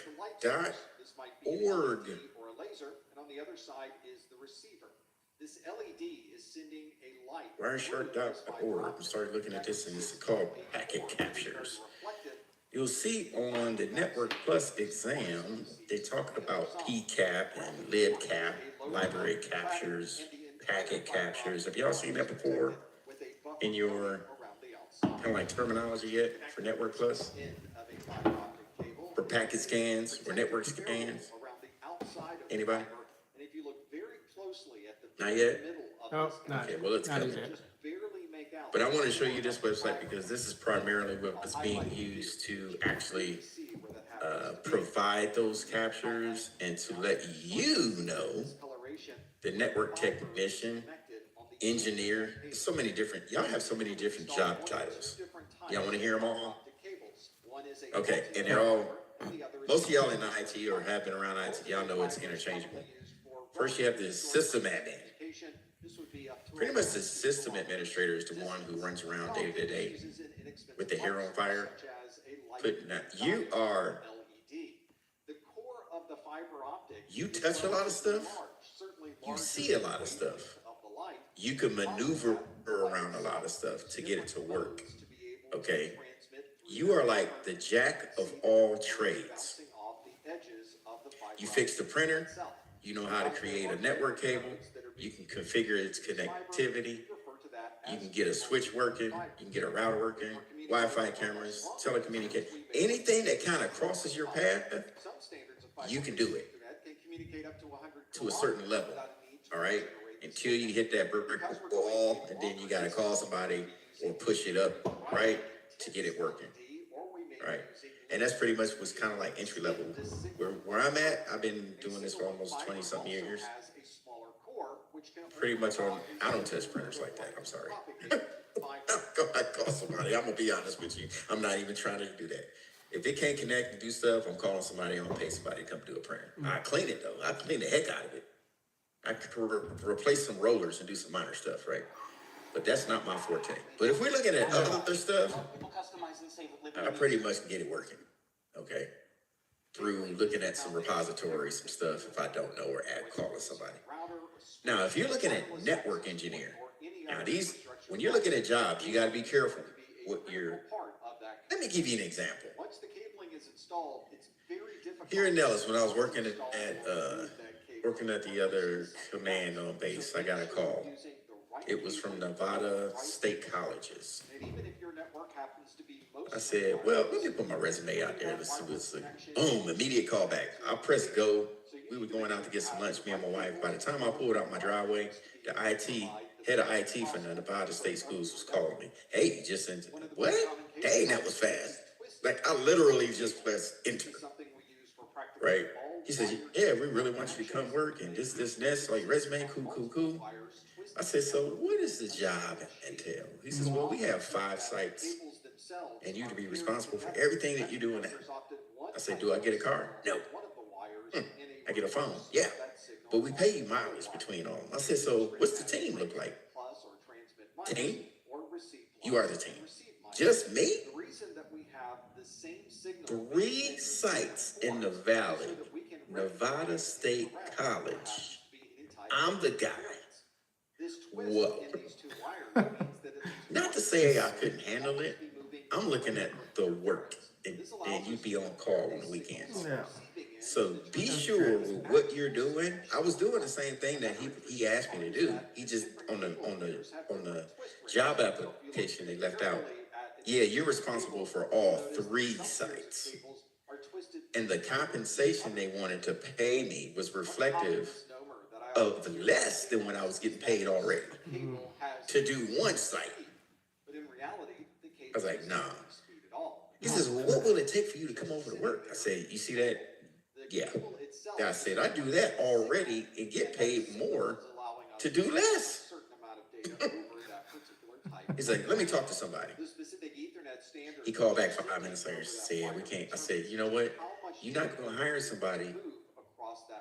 Or a laser, and on the other side is the receiver. This LED is sending a light. Wireshark.org. I started looking at this, and it's called packet captures. You'll see on the Network Plus exam, they talk about PCAP and libcap, library captures, packet captures. Have y'all seen that before in your kind of like terminology yet for Network Plus? For packet scans or network scans? Anybody? And if you look very closely at the Not yet? middle of No, this, not Okay, well, it's not coming. yet. just barely make out. But I want to show you this website because this is primarily what's being used to actually provide those captures and to let you know, the network technician, engineer, so many different, y'all have so many different job titles. Y'all want to hear them all? Okay, and they're all, most of y'all in IT or have been around IT, y'all know it's interchangeable. First, you have the system admin. Pretty much the system administrator is the one who runs around day to day with the hair on fire. You are, you touch a lot of stuff. You see a lot of stuff. You can maneuver around a lot of stuff to get it to work. Okay. You are like the jack of all trades. You fix the printer. You know how to create a network cable. You can configure its connectivity. You can get a switch working. You can get a router working. Wi-Fi cameras, telecommunication, anything that kind of crosses your path, you can do it to a certain level. All right. Until you hit that brick wall, and then you got to call somebody or push it up, right, to get it working. Right. And that's pretty much what's kind of like entry level. Where I'm at, I've been doing this for almost 20 something years. Pretty much I don't touch printers like that. I'm sorry. I call somebody. I'm going to be honest with you. I'm not even trying to do that. If it can't connect and do stuff, I'm calling somebody. I'm going to pay somebody to come do a printer. I clean it though. I clean the heck out of it. I could replace some rollers and do some minor stuff, right? But that's not my forte. But if we're looking at other stuff, I pretty much can get it working, okay? Through looking at some repositories, some stuff, if I don't know, or calling somebody. Now, if you're looking at network engineer, now when you're looking at jobs, you got to be careful what let me give you an example. Here in Nellis, when I was working at the other command on base, I got a call. It was from Nevada State Colleges. I said, well, let me put my resume out there. Let's see what's like. Boom, immediate callback. I pressed go. We were going out to get some lunch, me and my wife. By the time I pulled out my driveway, the head of IT for the Nevada State Schools was calling me. Hey, you just sent it. What? Dang, that was fast. Like, I literally just pressed enter. Right? He said, yeah, we really want you to come work and this, and that. So, like, resume, cool. I said, so what does the job entail? He says, well, we have 5 sites and you to be responsible for everything that you're doing now. I said, do I get a car? No. I get a phone? Yeah. But we pay you mileage between all of them. I said, so what's the team look like? Team? You are the team. Just me? 3 sites in the valley, Nevada State College. I'm the guy. Whoa. Not to say I couldn't handle it. I'm looking at the work, and you be on call on the weekends. Yeah. So be sure with what you're doing. I was doing the same thing that he asked me to do. He just on the job application they left out. Yeah, you're responsible for all 3 sites. And the compensation they wanted to pay me was reflective of less than what I was getting paid already to do 1 site. I was like, nah. He says, well, what will it take for you to come over to work? I said, you see that? Yeah. I said, I do that already and get paid more to do less. He's like, let me talk to somebody. He called back 5 minutes later and said, we can't. I said, you know what? You're not going to hire somebody.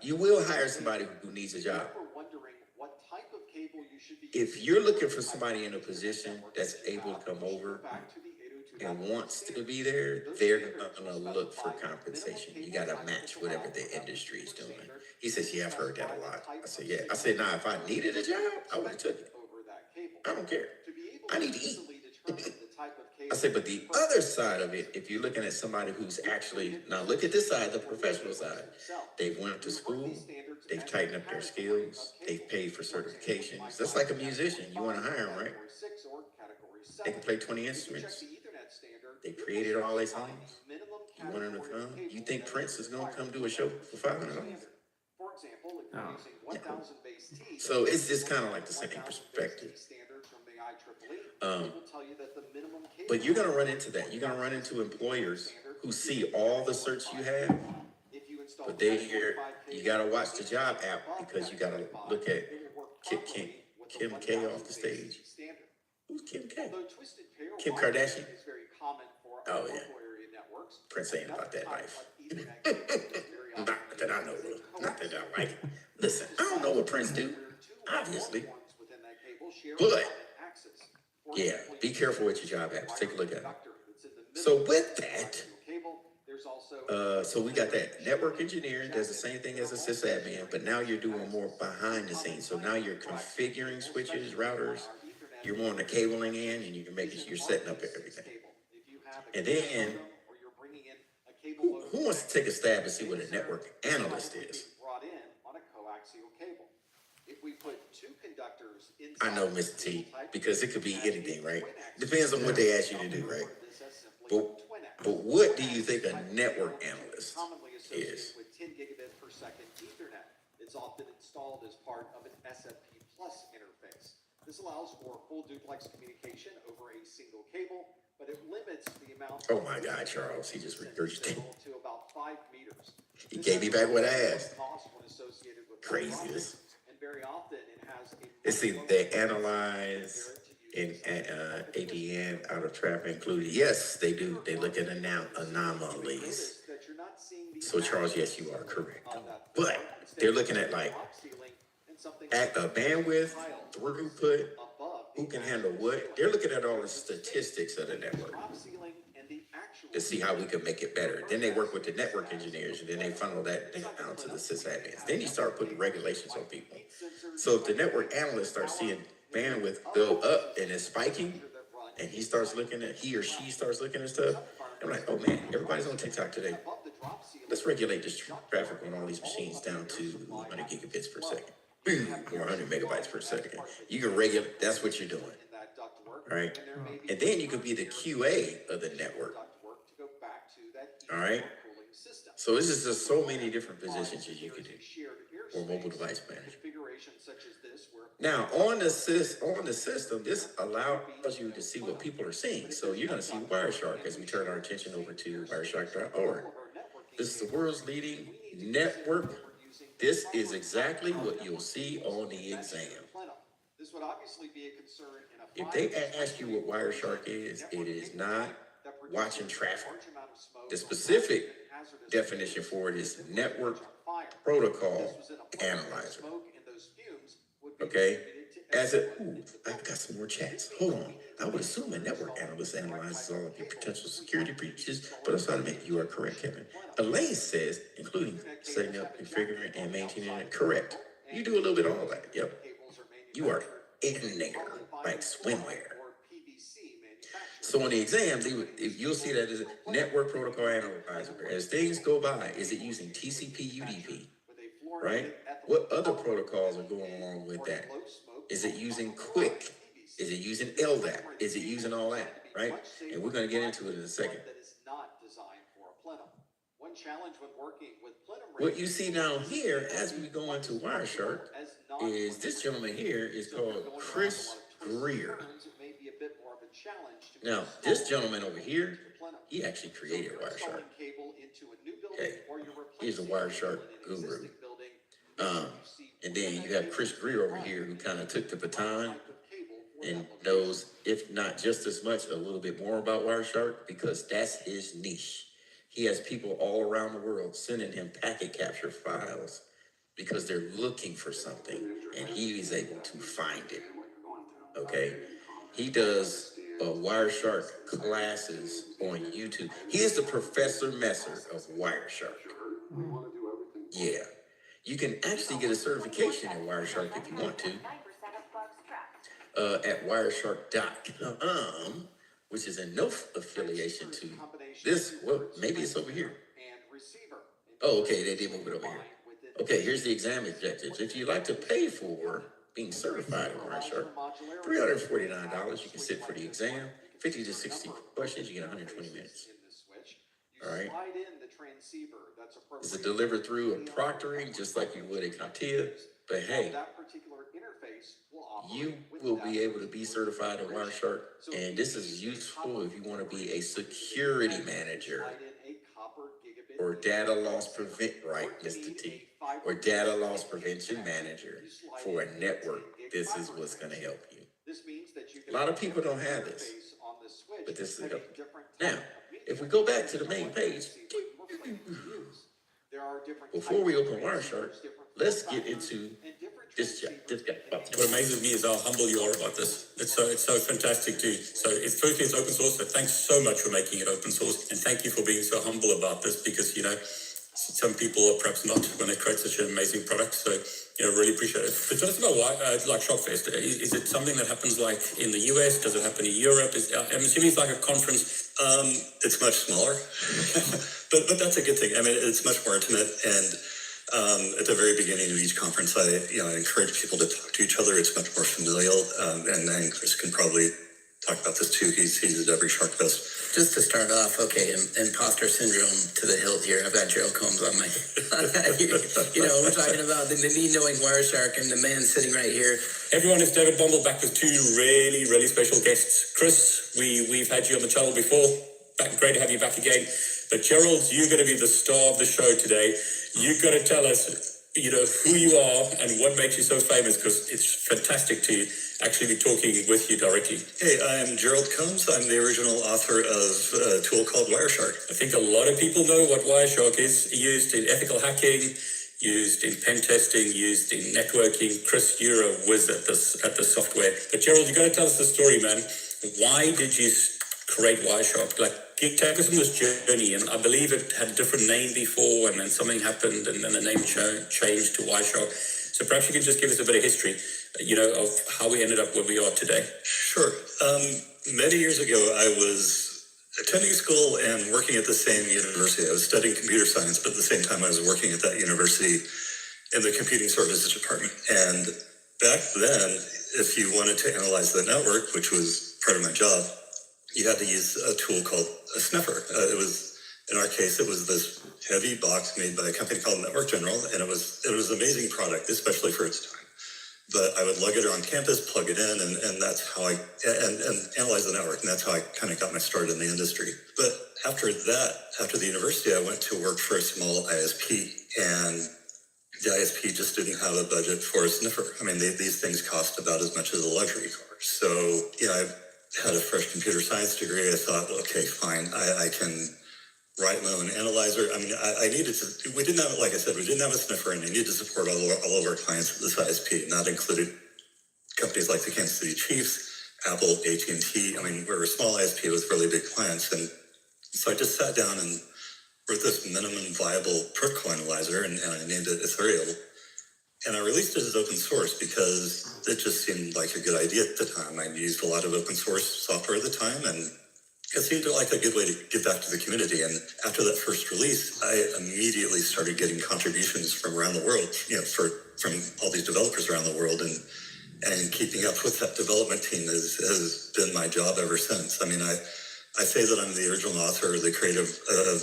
You will hire somebody who needs a job. If you're looking for somebody in a position that's able to come over and wants to be there, they're gonna look for compensation. You gotta match whatever the industry is doing. He says, yeah, I've heard that a lot. I said, yeah. I said, nah, if I needed a job, I would have took it. I don't care. I need to eat. I said, but the other side of it, if you're looking at somebody who's actually, now look at this side, the professional side. They've went to school, they've tightened up their skills, they've paid for certifications. That's like a musician. You want to hire them, right? They can play 20 instruments. They created all their songs. You want them to come? You think Prince is going to come do a show for $500? No. So it's just kind of like the same perspective. But you're going to run into that. You're going to run into employers who see all the certs you have, but they hear you got to watch the job app because you got to look at Kim K off the stage. Who's Kim K? Kim Kardashian? Oh, yeah. Prince ain't about that life. Not that I know of. Not that I like it. Listen, I don't know what Prince do, obviously. But, yeah, be careful with your job apps. Take a look at it. So with that, so we got that. Network engineering does the same thing as a sysadmin, but now you're doing more behind the scenes. So now you're configuring switches, routers. You're more on the cabling end, and you're setting up everything. And then, who wants to take a stab and see what a network analyst is? I know, Mr. T, because it could be anything, right? Depends on what they ask you to do, right? But what do you think a network analyst is? It's often installed as part of an SFP Plus interface. This allows for full duplex communication over a single cable, but it limits the amount. Oh my God, Charles, he just regurgitated to about 5 meters. He gave me back what I asked. Craziness. And very often it has Let's see, they analyze in ADN out of traffic included. Yes, they do. They look at anomalies. So Charles, yes, you are correct. But they're looking at like bandwidth, throughput, who can handle what. They're looking at all the statistics of the network to see how we can make it better. Then they work with the network engineers, and then they funnel that down to the sysadmins. Then you start putting regulations on people. So if the network analyst starts seeing bandwidth go up and it's spiking, and he or she starts looking at stuff, I'm like, oh man, everybody's on TikTok today. Let's regulate this traffic on all these machines down to 100 gigabits per second. Or 100 megabytes per second. You can regulate, that's what you're doing. All right? And then you could be the QA of the network. All right? So this is just so many different positions that you could do. Or mobile device manager. Now, on the system, this allows you to see what people are seeing. So you're going to see Wireshark as we turn our attention over to Wireshark.org. This is the world's leading network. This is exactly what you'll see on the exam. If they ask you what Wireshark is, it is not watching traffic. The specific definition for it is network protocol analyzer. Okay? I got some more chats. Hold on. I would assume a network analyst analyzes all of your potential security breaches, but I'm sorry to make you are correct, Kevin. Elaine says, including setting up, configuring, and maintaining it. Correct. You do a little bit of all that. Yep. You are in there, like swimwear. So on the exams, you'll see that as a network protocol analyzer. As things go by, is it using TCP, UDP? Right? What other protocols are going along with that? Is it using QUIC? Is it using LDAP? Is it using all that? Right? And we're going to get into it in a second. What you see down here as we go into Wireshark is this gentleman here is called Chris Greer. Now, this gentleman over here, he actually created Wireshark. Okay, he's a Wireshark guru. And then you have Chris Greer over here who kind of took the baton and knows, if not just as much, a little bit more about Wireshark, because that's his niche. He has people all around the world sending him packet capture files because they're looking for something, and he is able to find it. Okay? He does Wireshark classes on YouTube. He is the Professor Messer of Wireshark. Yeah. You can actually get a certification in Wireshark if you want to at wireshark.com, which is in no affiliation to this. Well, maybe it's over here. Oh, okay, they did move it over here. Okay, here's the exam objectives. If you'd like to pay for being certified in Wireshark, $349, you can sit for the exam. 50 to 60 questions, you get 120 minutes. All right. This is delivered through a proctoring, just like you would a CompTIA. But hey, you will be able to be certified in Wireshark, and this is useful if you want to be a security manager or data loss prevent, right, Mr. T, or data loss prevention manager for a network. This is what's going to help you. A lot of people don't have this, but this is helpful. Now, if we go back to the main page, before we open Wireshark, let's get into this guy. What amazes me is how humble you are about this. It's so fantastic too. So firstly, it's open source. So thanks so much for making it open source, and thank you for being so humble about this, because some people are perhaps not when they create such an amazing product. So really appreciate it. But tell us about why, like Shockfest. Is it something that happens like in the US? Does it happen in Europe? I'm assuming it's like a conference. It's much smaller, but that's a good thing. I mean, it's much more intimate, and at the very beginning of each conference, I encourage people to talk to each other. It's much more familial, and Chris can probably talk about this too. He's at every Shark Fest. Just to start off, okay, imposter syndrome to the hilt here. I've got Gerald Combs on my, we're talking about me knowing Wireshark and the man sitting right here. Everyone, it's David Bumble back with two really, really special guests. Chris, we've had you on the channel before. Great to have you back again. But Gerald, you're going to be the star of the show today. You've got to tell us, who you are and what makes you so famous, because it's fantastic to actually be talking with you directly. Hey, I'm Gerald Combs. I'm the original author of a tool called Wireshark. I think a lot of people know what Wireshark is. Used in ethical hacking, used in pen testing, used in networking. Chris, you're a whiz at the software. But Gerald, you got to tell us the story, man. Why did you create Wireshark? Take us on this journey, and I believe it had a different name before, and then something happened, and then the name changed to Wireshark. So perhaps you could just give us a bit of history, of how we ended up where we are today. Sure. Many years ago, I was attending school and working at the same university. I was studying computer science, but at the same time, I was working at that university in the computing services department. And back then, if you wanted to analyze the network, which was part of my job, you had to use a tool called a sniffer. In our case, it was this heavy box made by a company called Network General, and it was an amazing product, especially for its time. But I would lug it around campus, plug it in, and that's how I analyze the network, and that's how I kind of got my start in the industry. But after the university, I went to work for a small ISP, and the ISP just didn't have a budget for a sniffer. I mean, these things cost about as much as a luxury car. So, I had a fresh computer science degree. I thought, well, okay, fine, I can write my own analyzer. I mean, I needed to, we didn't have a sniffer, and I needed to support all of our clients with this ISP, and that included companies like the Kansas City Chiefs, Apple, AT&T. I mean, we're a small ISP with really big clients, and so I just sat down and wrote this minimum viable protocol analyzer, and I named it Ethereal. And I released it as open source because it just seemed like a good idea at the time. I used a lot of open source software at the time, and it seemed like a good way to give back to the community. And after that first release, I immediately started getting contributions from around the world, from all these developers around the world. And keeping up with that development team has been my job ever since. I mean, I say that I'm the original author, the creative of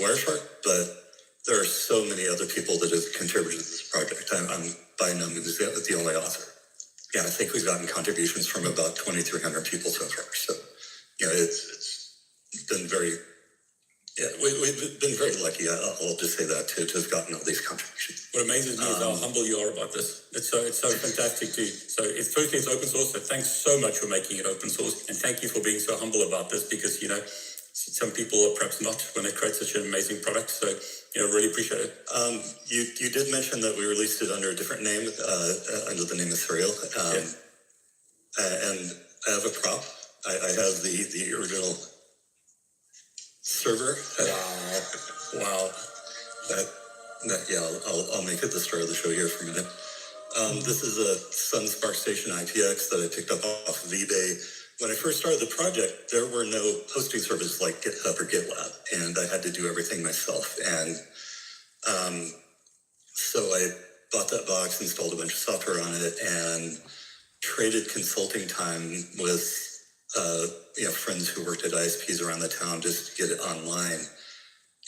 Wireshark, but there are so many other people that have contributed to this project. I'm by no means the only author. Yeah, I think we've gotten contributions from about 2,300 people so far. So, it's been very Yeah, we've been very lucky. I'll just say that to have gotten all these contributions. What amazes me is how humble you are about this. It's so fantastic to. So it's firstly it's open source. So thanks so much for making it open source, and thank you for being so humble about this because some people are perhaps not when they create such an amazing product. So really appreciate it. You did mention that we released it under a different name, under the name Ethereal. And I have a prop. I have the original server. Wow. Yeah, I'll make it the star of the show here for a minute. This is a SunSpark Station IPX that I picked up off of eBay. When I first started the project, there were no hosting services like GitHub or GitLab, and I had to do everything myself. And so I bought that box, installed a bunch of software on it, and traded consulting time with friends who worked at ISPs around the town just to get it online.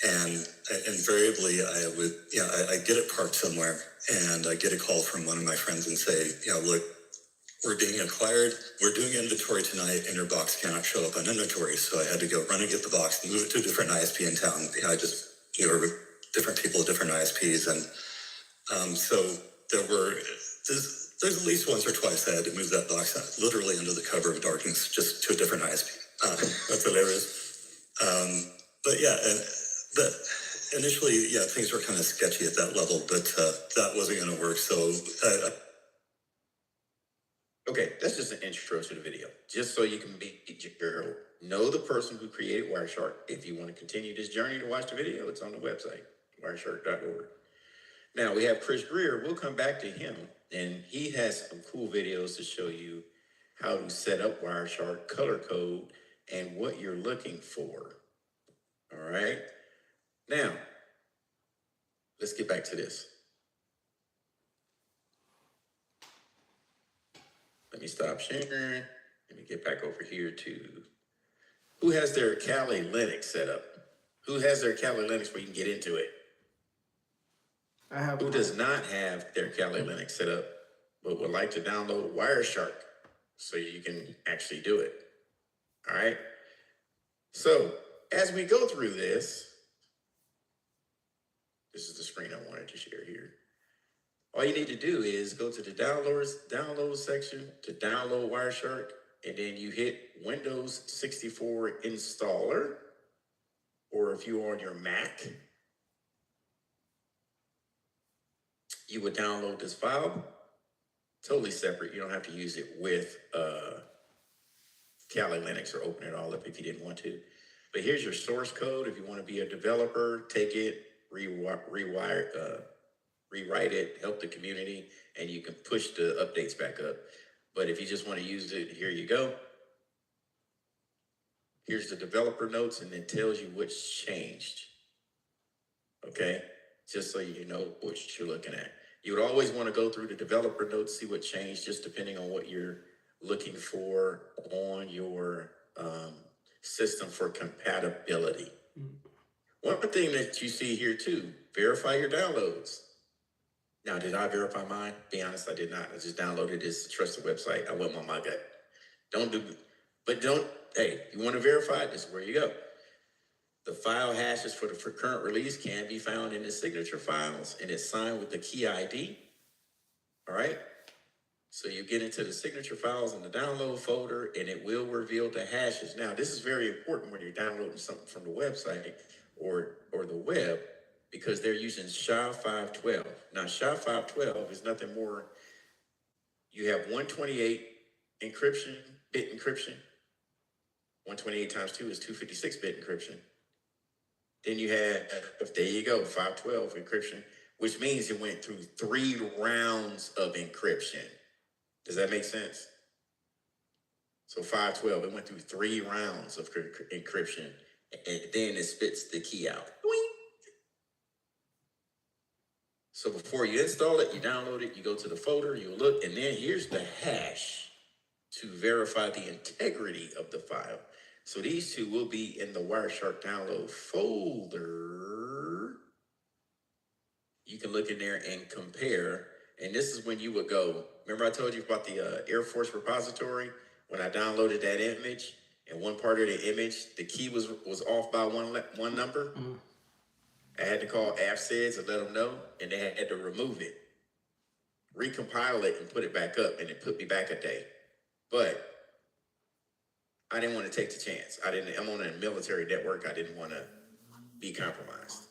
And invariably, I would, I get it parked somewhere, and I get a call from one of my friends and say, look, we're being acquired. We're doing inventory tonight, and your box cannot show up on inventory. So I had to go run and get the box and move it to a different ISP in town. I just knew different people at different ISPs, and so there were. There's at least once or twice I had to move that box out, literally under the cover of darkness, just to a different ISP. That's hilarious. But yeah, initially, things were kind of sketchy at that level, but that wasn't going to work. So, okay, that's just an intro to the video, just so you can know the person who created Wireshark. If you want to continue this journey to watch the video, it's on the website, wireshark.org. Now we have Chris Greer. We'll come back to him, and he has some cool videos to show you how to set up Wireshark, color code, and what you're looking for. All right. Now, let's get back to this. Let me stop sharing. Let me get back over here to who has their Kali Linux set up? Who has their Kali Linux where you can get into it? I have. Who does not have their Kali Linux set up, but would like to download Wireshark so you can actually do it? All right. So as we go through this is the screen I wanted to share here. All you need to do is go to the download section to download Wireshark, and then you hit Windows 64 installer, or if you're on your Mac, you would download this file, totally separate. You don't have to use it with Kali Linux or open it all up if you didn't want to. But here's your source code. If you want to be a developer, take it, rewrite it, help the community, and you can push the updates back up. But if you just want to use it, here you go. Here's the developer notes, and it tells you what's changed. Okay, just so you know what you're looking at. You would always want to go through the developer notes, see what changed, just depending on what you're looking for on your system for compatibility. One thing that you see here too, verify your downloads. Now, did I verify mine? Be honest, I did not. I just downloaded this trusted website. I went on my gut. Hey, you want to verify it? This is where you go. The file hashes for the current release can be found in the signature files, and it's signed with the key ID. All right. So you get into the signature files in the download folder, and it will reveal the hashes. Now, this is very important when you're downloading something from the website or the web, because they're using SHA-512. Now, SHA-512 is nothing more. You have 128 encryption, bit encryption. 128 times 2 is 256-bit encryption. Then you have, there you go, 512 encryption, which means it went through 3 rounds of encryption. Does that make sense? So 512, it went through 3 rounds of encryption, and then it spits the key out. So before you install it, you download it, you go to the folder, you look, and then here's the hash to verify the integrity of the file. So these two will be in the Wireshark download folder. You can look in there and compare. And this is when you would go, remember I told you about the Air Force repository? When I downloaded that image and one part of the image, the key was off by one number. I had to call AFSEDS and let them know, and they had to remove it, recompile it, and put it back up, and it put me back a day. But I didn't want to take the chance. I'm on a military network. I didn't want to be compromised.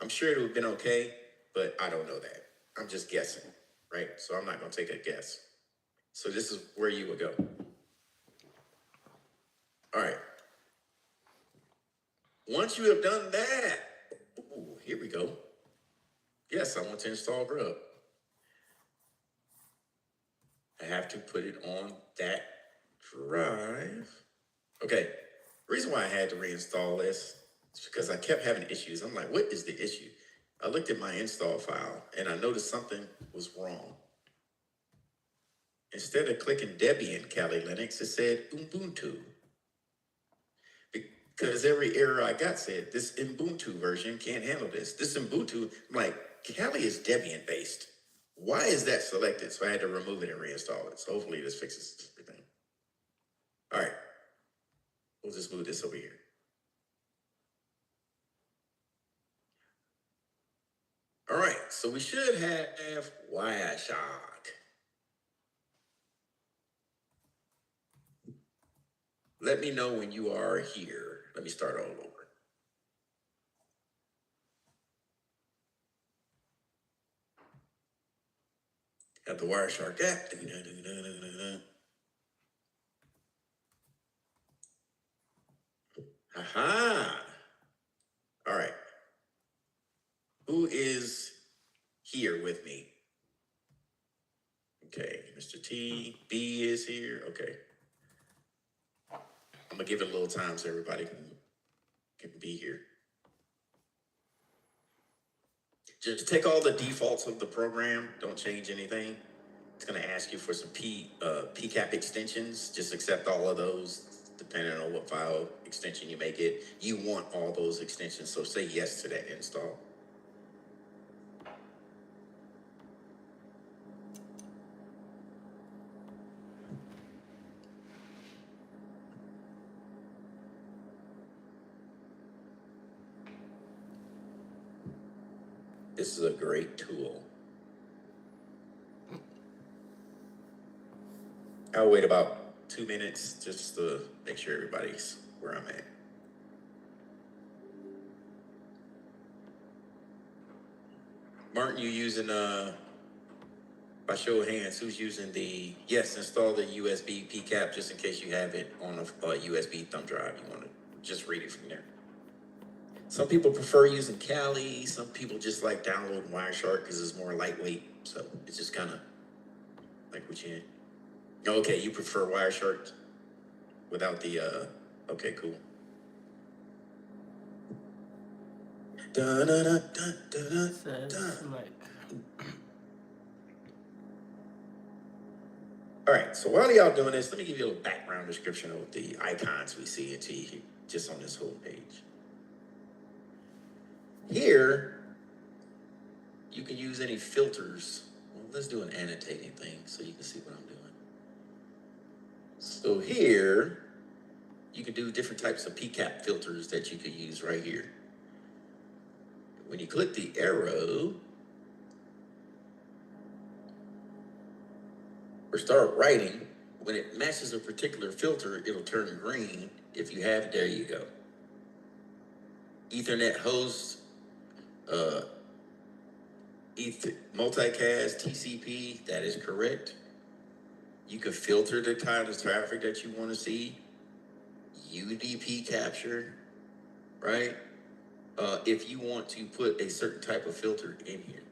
I'm sure it would have been okay, but I don't know that. I'm just guessing, right? So I'm not going to take a guess. So this is where you would go. All right. Once you have done that, ooh, here we go. Yes, I want to install Grub. I have to put it on that drive. Okay. The reason why I had to reinstall this is because I kept having issues. I'm like, what is the issue? I looked at my install file and I noticed something was wrong. Instead of clicking Debian Kali Linux, it said Ubuntu. Because every error I got said, this Ubuntu version can't handle this. This Ubuntu, I'm like, Kali is Debian based. Why is that selected? So I had to remove it and reinstall it. So hopefully this fixes everything. All right. We'll just move this over here. All right, so we should have Wireshark. Let me know when you are here. Let me start all over. Got the Wireshark app. Aha. All right. Who is here with me? Okay, Mr. T, B is here. Okay. I'm gonna give it a little time so everybody can be here. Just take all the defaults of the program. Don't change anything. It's gonna ask you for some PCAP extensions. Just accept all of those, depending on what file extension you make it. You want all those extensions, so say yes to that install. This is a great tool. I'll wait about 2 minutes just to make sure everybody's where I'm at. Martin, you using, by show of hands, who's using the, yes, install the USB PCAP just in case you have it on a USB thumb drive. You want to just read it from there. Some people prefer using Kali. Some people just like downloading Wireshark because it's more lightweight. So it's just kind of like what you. Okay, you prefer Wireshark without the. Okay, cool. All right, so while y'all doing this, let me give you a little background description of the icons we see just on this whole page. Here, you can use any filters. Well, let's do an annotating thing so you can see what I'm doing. So here, you can do different types of PCAP filters that you could use right here. When you click the arrow, or start writing, when it matches a particular filter, it'll turn green. If you have it, there you go. Ethernet host, multicast, TCP, that is correct. You can filter the kind of traffic that you want to see. UDP capture, right? If you want to put a certain type of filter in here.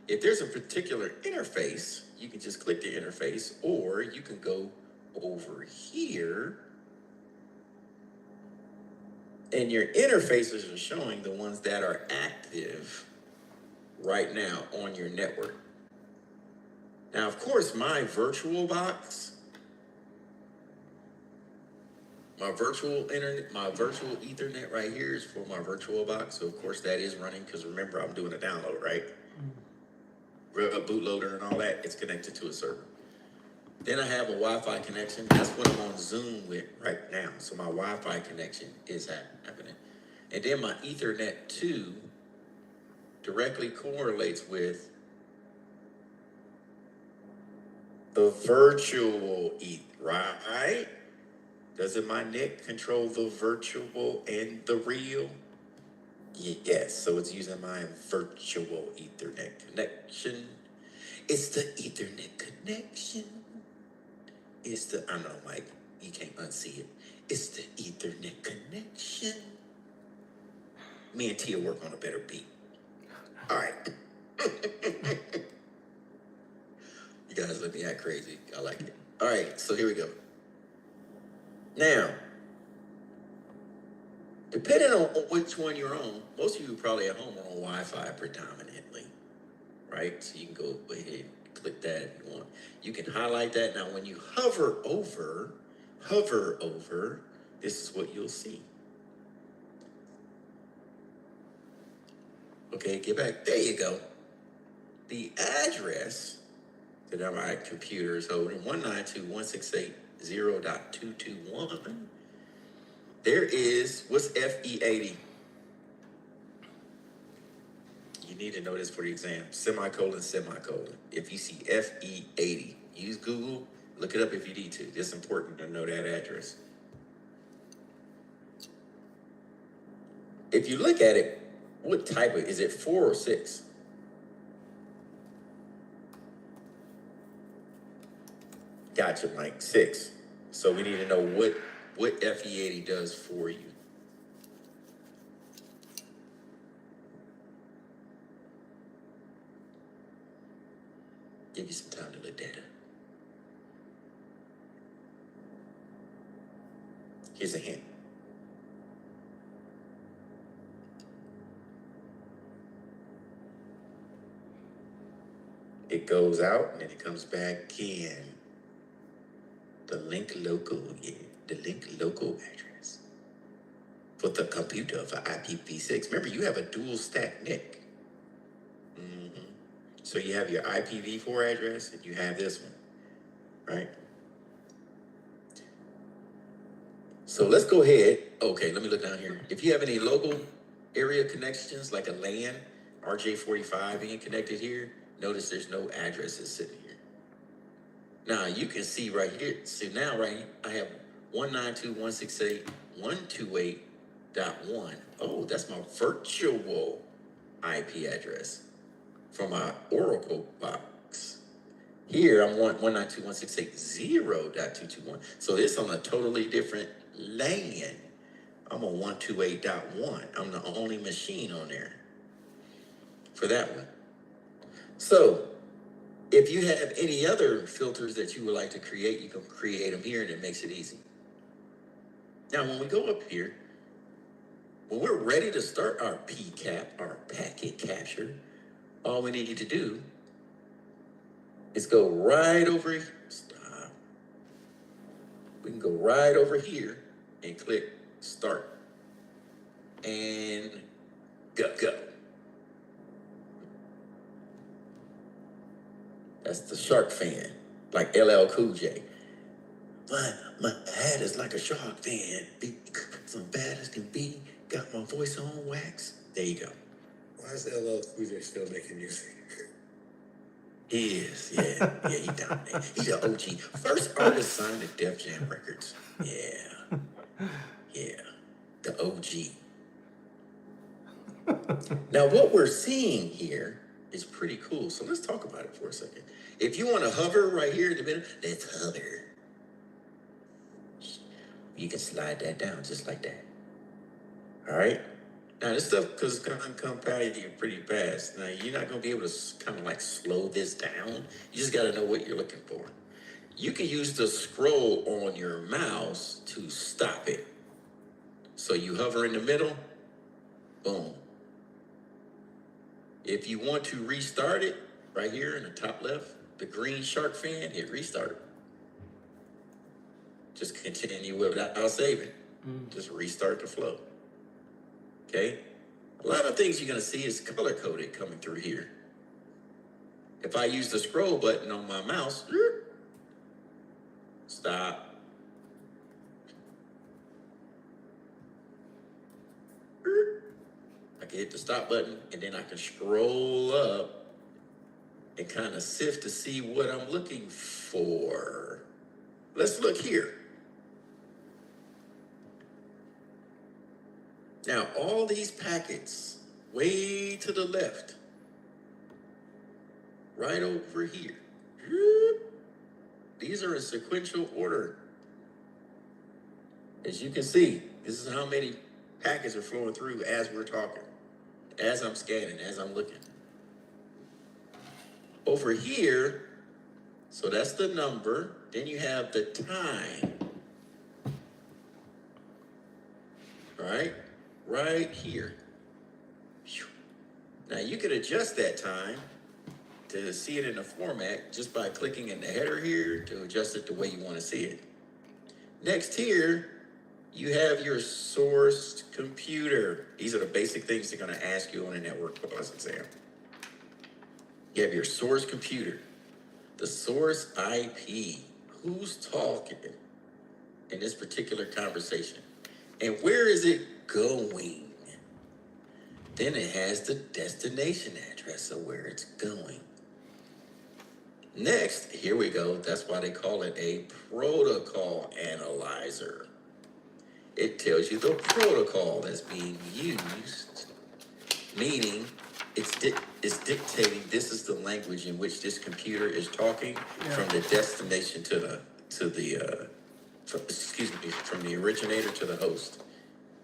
If there's a particular interface, you can just click the interface, or you can go over here and your interfaces are showing the ones that are active right now on your network. Now, of course, my virtual Ethernet right here is for my virtual box. So of course that is running because remember I'm doing a download, right? Bootloader and all that, it's connected to a server. Then I have a Wi-Fi connection. That's what I'm on Zoom with right now. So my Wi-Fi connection is happening. And then my Ethernet 2 directly correlates with the virtual right? Doesn't my NIC control the virtual and the real? Yes, so it's using my virtual Ethernet connection. It's the Ethernet connection. I know, Mike, you can't unsee it. It's the Ethernet connection. Me and Tia work on a better beat. All right. You guys let me act crazy. I like it. All right, so here we go. Now, depending on which one you're on, most of you probably at home are on Wi-Fi predominantly, right? So you can go ahead and click that if you want. You can highlight that. Now, when you hover over, this is what you'll see. Okay, get back. There you go. The address that my computer is holding, 192.168.0.221. There is, what's FE80? You need to know this for the exam. Semicolon. If you see FE80, use Google, look it up if you need to. It's important to know that address. If you look at it, what type is it 4 or 6? Gotcha, Mike, 6. So we need to know what FE80 does for you. Give you some time to look that up. Here's a hint. It goes out and then it comes back in. The link local address for the computer for IPv6. Remember, you have a dual stack NIC. So you have your IPv4 address and you have this one, right? So let's go ahead. Okay, let me look down here. If you have any local area connections like a LAN, RJ45 being connected here, notice there's no addresses sitting here. Now you can see right here. See now, right? I have 192.168.128.1. Oh, that's my virtual IP address from my Oracle box. Here I'm 192.168.0.221. So it's on a totally different LAN. I'm on 128.1. I'm the only machine on there for that one. So if you have any other filters that you would like to create, you can create them here and it makes it easy. Now, when we go up here, when we're ready to start our PCAP, our packet capture, all we need to do is go right over here. Stop. We can go right over here and click start. And go. That's the shark fan, like LL Cool J. My head is like a shark fan, because I'm bad as can be. Got my voice on wax. There you go. Why is LL Cool J still making music? He is, yeah, he dominated. He's an OG. First artist signed to Def Jam Records. Yeah, the OG. Now, what we're seeing here is pretty cool. So let's talk about it for a second. If you want to hover right here in the middle, let's hover. You can slide that down just like that. All right? Now, this stuff, because it's going to come past you pretty fast. Now, you're not going to be able to kind of like slow this down. You just got to know what you're looking for. You can use the scroll on your mouse to stop it. So you hover in the middle, boom. If you want to restart it, right here in the top left, the green shark fan, hit restart. Just continue without saving. Just restart the flow. Okay? A lot of things you're going to see is color-coded coming through here. If I use the scroll button on my mouse, Stop. I can hit the stop button, and then I can scroll up and kind of sift to see what I'm looking for. Let's look here. Now, all these packets way to the left, right over here, these are in sequential order. As you can see, this is how many packets are flowing through as we're talking, as I'm scanning, as I'm looking. Over here, so that's the number. Then you have the time. All right, right here. Now you can adjust that time to see it in a format just by clicking in the header here to adjust it the way you want to see it. Next here, you have your source computer. These are the basic things they're going to ask you on a network plus exam. You have your source computer, the source IP, who's talking in this particular conversation, and where is it going? Then it has the destination address of where it's going. Next, here we go. That's why they call it a protocol analyzer. It tells you the protocol that's being used, meaning it's dictating this is the language in which this computer is talking from the destination from the originator to the host.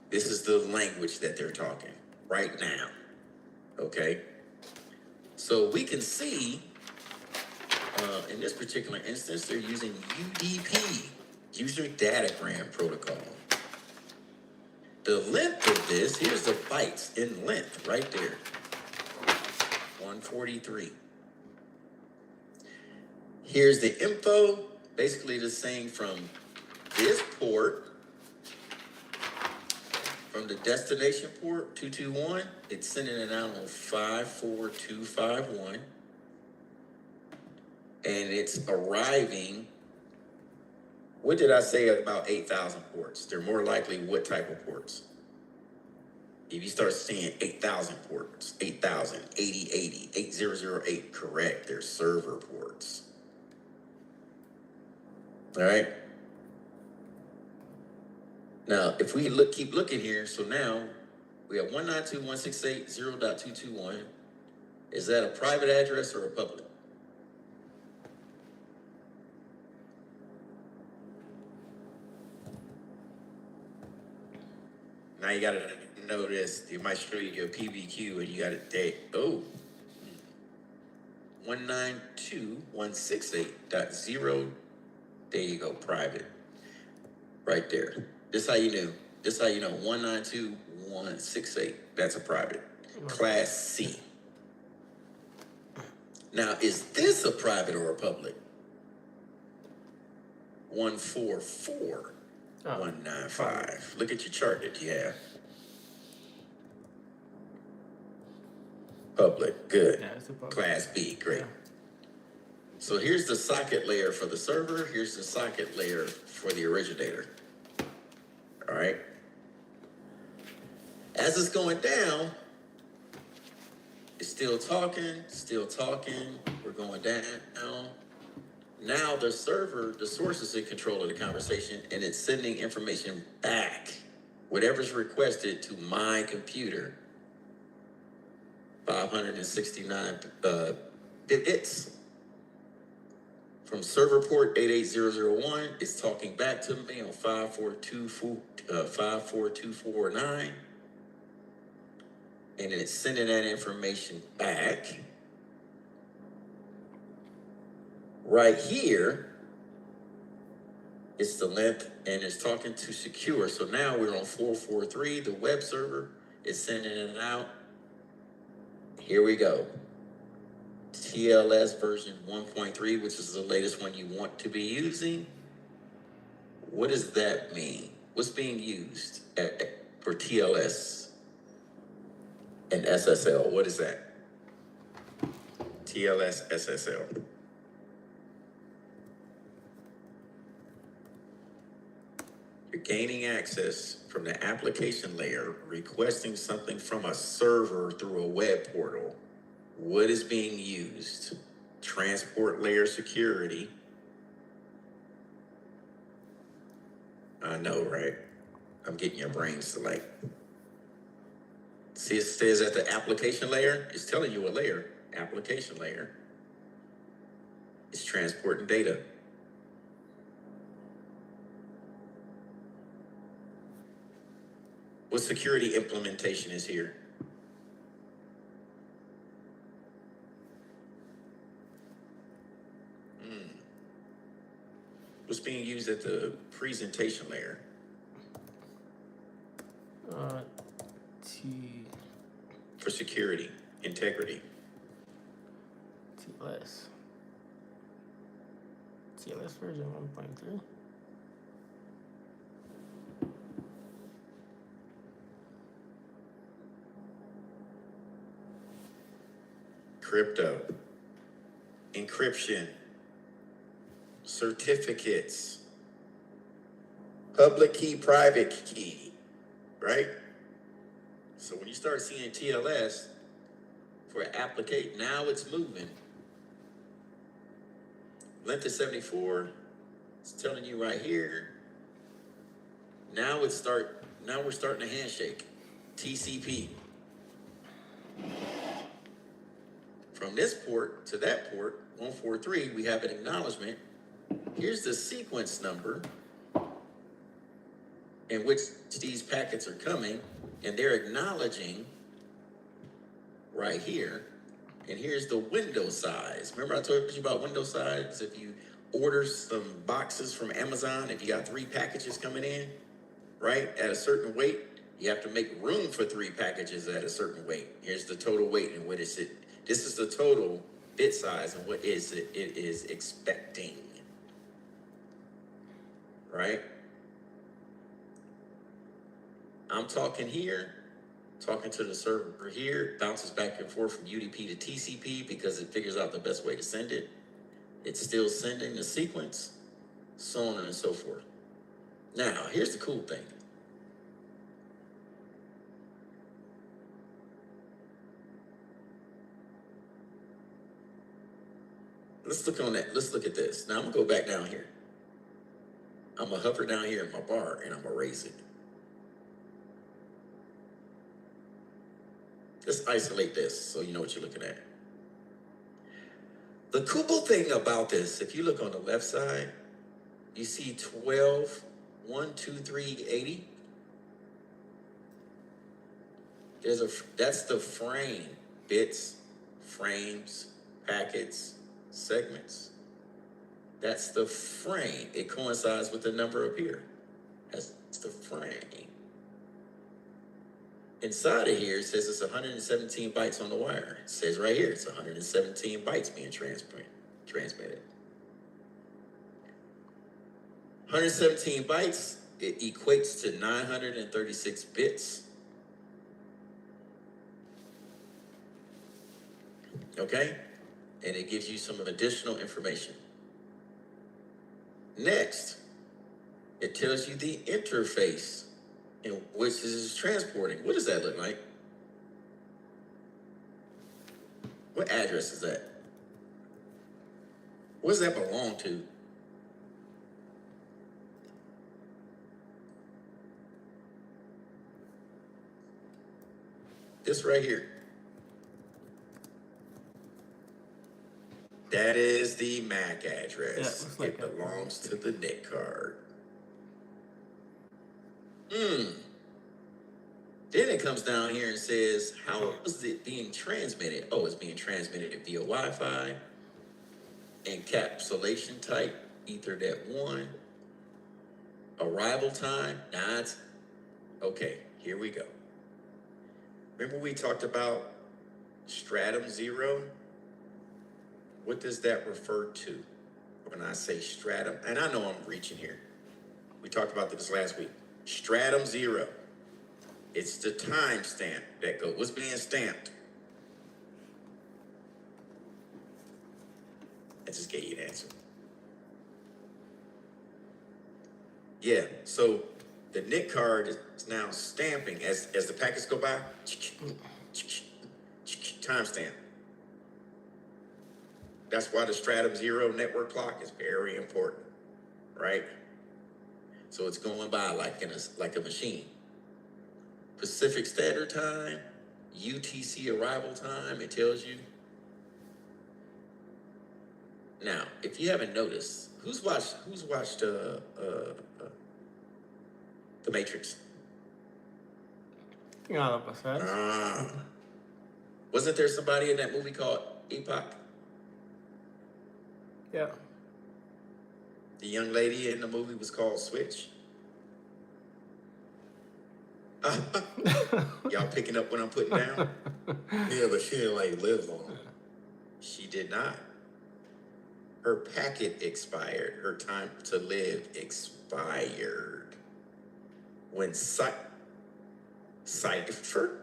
This is the language that they're talking right now. Okay? So we can see in this particular instance, they're using UDP, User Datagram Protocol. The length of this, here's the bytes in length right there. 143. Here's the info, basically the same from this port, from the destination port, 221, it's sending it out on 54251. And it's arriving, what did I say about 8,000 ports? They're more likely what type of ports? If you start seeing 8,000 ports, 8,000, 8080, 8008, correct, they're server ports. All right. Now, if we keep looking here, so now we have 192.168.0.221. Is that a private address or a public? Now you gotta notice, it might show you your PBQ and you got it date. Oh, 192.168.0. There you go, private. Right there. This how you knew. This how you know 192.168. That's a private. Class C. Now, is this a private or a public? 144.195. Look at your chart that you have. Public, good. Yeah, it's a public. Class B, great. So here's the socket layer for the server. Here's the socket layer for the originator. All right. As it's going down, it's still talking. We're going down. Now the server, the source is in control of the conversation and it's sending information back, whatever's requested, to my computer. 569 bits. From server port 88001, it's talking back to me on 54249. And it's sending that information back. Right here, it's the length and it's talking to secure. So now we're on 443, the web server is sending it out. Here we go. TLS version 1.3, which is the latest one you want to be using. What does that mean? What's being used for TLS and SSL? What is that? TLS, SSL. You're gaining access from the application layer, requesting something from a server through a web portal. What is being used? Transport layer security. I know, right? I'm getting your brains to like. See, it says at the application layer, it's telling you what layer. Application layer. It's transporting data. What security implementation is here? What's being used at the presentation layer? For security, integrity. TLS version 1.3. Crypto, encryption, certificates, public key, private key, right? So when you start seeing TLS for applicate, now it's moving. Length of 74, it's telling you right here. Now we're starting a handshake. TCP. From this port to that port, 143, we have an acknowledgement. Here's the sequence number in which these packets are coming, and they're acknowledging right here. And here's the window size. Remember I told you about window size? If you order some boxes from Amazon, if you got 3 packages coming in, right, at a certain weight, you have to make room for 3 packages at a certain weight. Here's the total weight and what is it? This is the total bit size and what is it is expecting, right? I'm talking here, talking to the server here, bounces back and forth from UDP to TCP because it figures out the best way to send it. It's still sending the sequence, so on and so forth. Now, here's the cool thing. Let's look on that. Let's look at this. Now I'm gonna go back down here. I'm gonna hover down here in my bar and I'm gonna raise it. Let's isolate this so you know what you're looking at. The cool thing about this, if you look on the left side, you see 12, 1, 2, 3, 80. That's the frame, bits, frames, packets, segments. That's the frame. It coincides with the number up here. That's the frame. Inside of here, it says it's 117 bytes on the wire. It says right here, it's 117 bytes being transmitted. 117 bytes, it equates to 936 bits. Okay? And it gives you some additional information. Next, it tells you the interface in which this is transporting. What does that look like? What address is that? What does that belong to? This right here. That is the MAC address. Yeah, it belongs to the NIC card. Then it comes down here and says, how is it being transmitted? Oh, it's being transmitted via Wi-Fi, encapsulation type, Ethernet 1, arrival time. Nah, it's okay. Here we go. Remember we talked about stratum 0? What does that refer to when I say stratum? And I know I'm reaching here. We talked about this last week. Stratum 0. It's the timestamp that goes. What's being stamped? I just gave you an answer. Yeah, so The NIC card is now stamping as the packets go by. Timestamp. That's why the Stratum 0 network clock is very important, right? So it's going by like a machine. Pacific Standard Time, UTC arrival time, it tells you. Now, if you haven't noticed, who's watched The Matrix? I think all of us have. Wasn't there somebody in that movie called Epoch? Yeah. The young lady in the movie was called Switch. Y'all picking up what I'm putting down? Yeah, but she didn't like live long. She did not. Her packet expired. Her time to live expired. When Cypher? Cypher.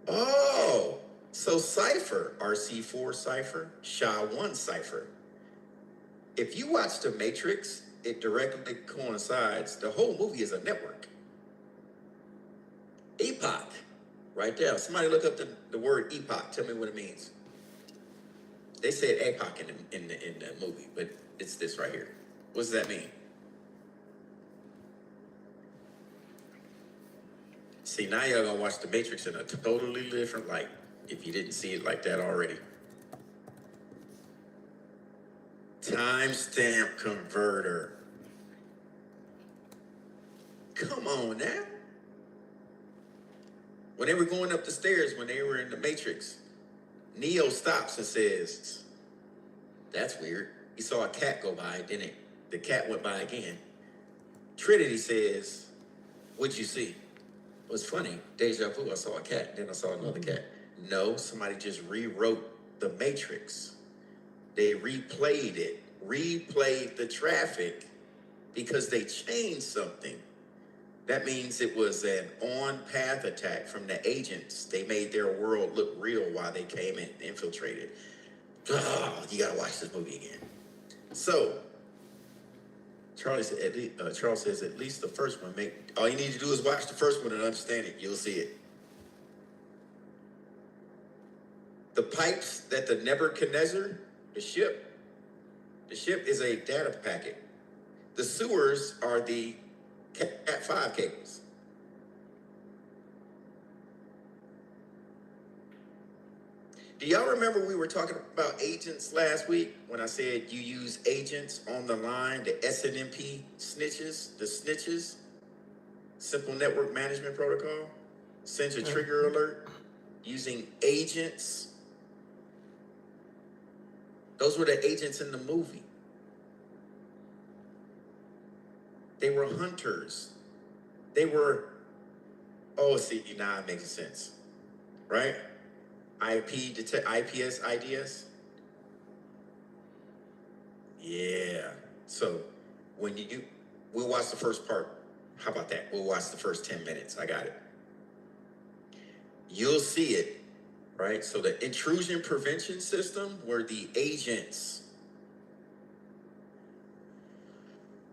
Oh, so Cypher, RC4 Cypher, SHA-1 Cypher. If you watch The Matrix, it directly coincides. The whole movie is a network. Epoch, right there. Somebody look up the word epoch. Tell me what it means. They said epoch in the movie, but it's this right here. What does that mean? See, now y'all gonna watch The Matrix in a totally different light if you didn't see it like that already. Timestamp converter. Come on now. When they were going up the stairs, when they were in the Matrix, Neo stops and says, "That's weird." He saw a cat go by, then the cat went by again. Trinity says, "What'd you see?" It was funny. Deja vu. I saw a cat, then I saw another cat. No, somebody just rewrote the Matrix. They replayed the traffic because they changed something. That means it was an on-path attack from the agents. They made their world look real while they came and infiltrated. You gotta watch this movie again. So, Charles says at least the first one. All you need to do is watch the first one and understand it. You'll see it. The pipes that the Nebuchadnezzar, the ship is a data packet. The sewers are the Cat 5 cables. Do y'all remember we were talking about agents last week when I said you use agents on the line, the SNMP snitches, the snitches, simple network management protocol, sends a trigger alert using agents. Those were the agents in the movie. They were hunters. They were, see, now it makes sense, right? IPS, IDS. Yeah. So we'll watch the first part. How about that? We'll watch the first 10 minutes. I got it. You'll see it, right? So the intrusion prevention system were the agents.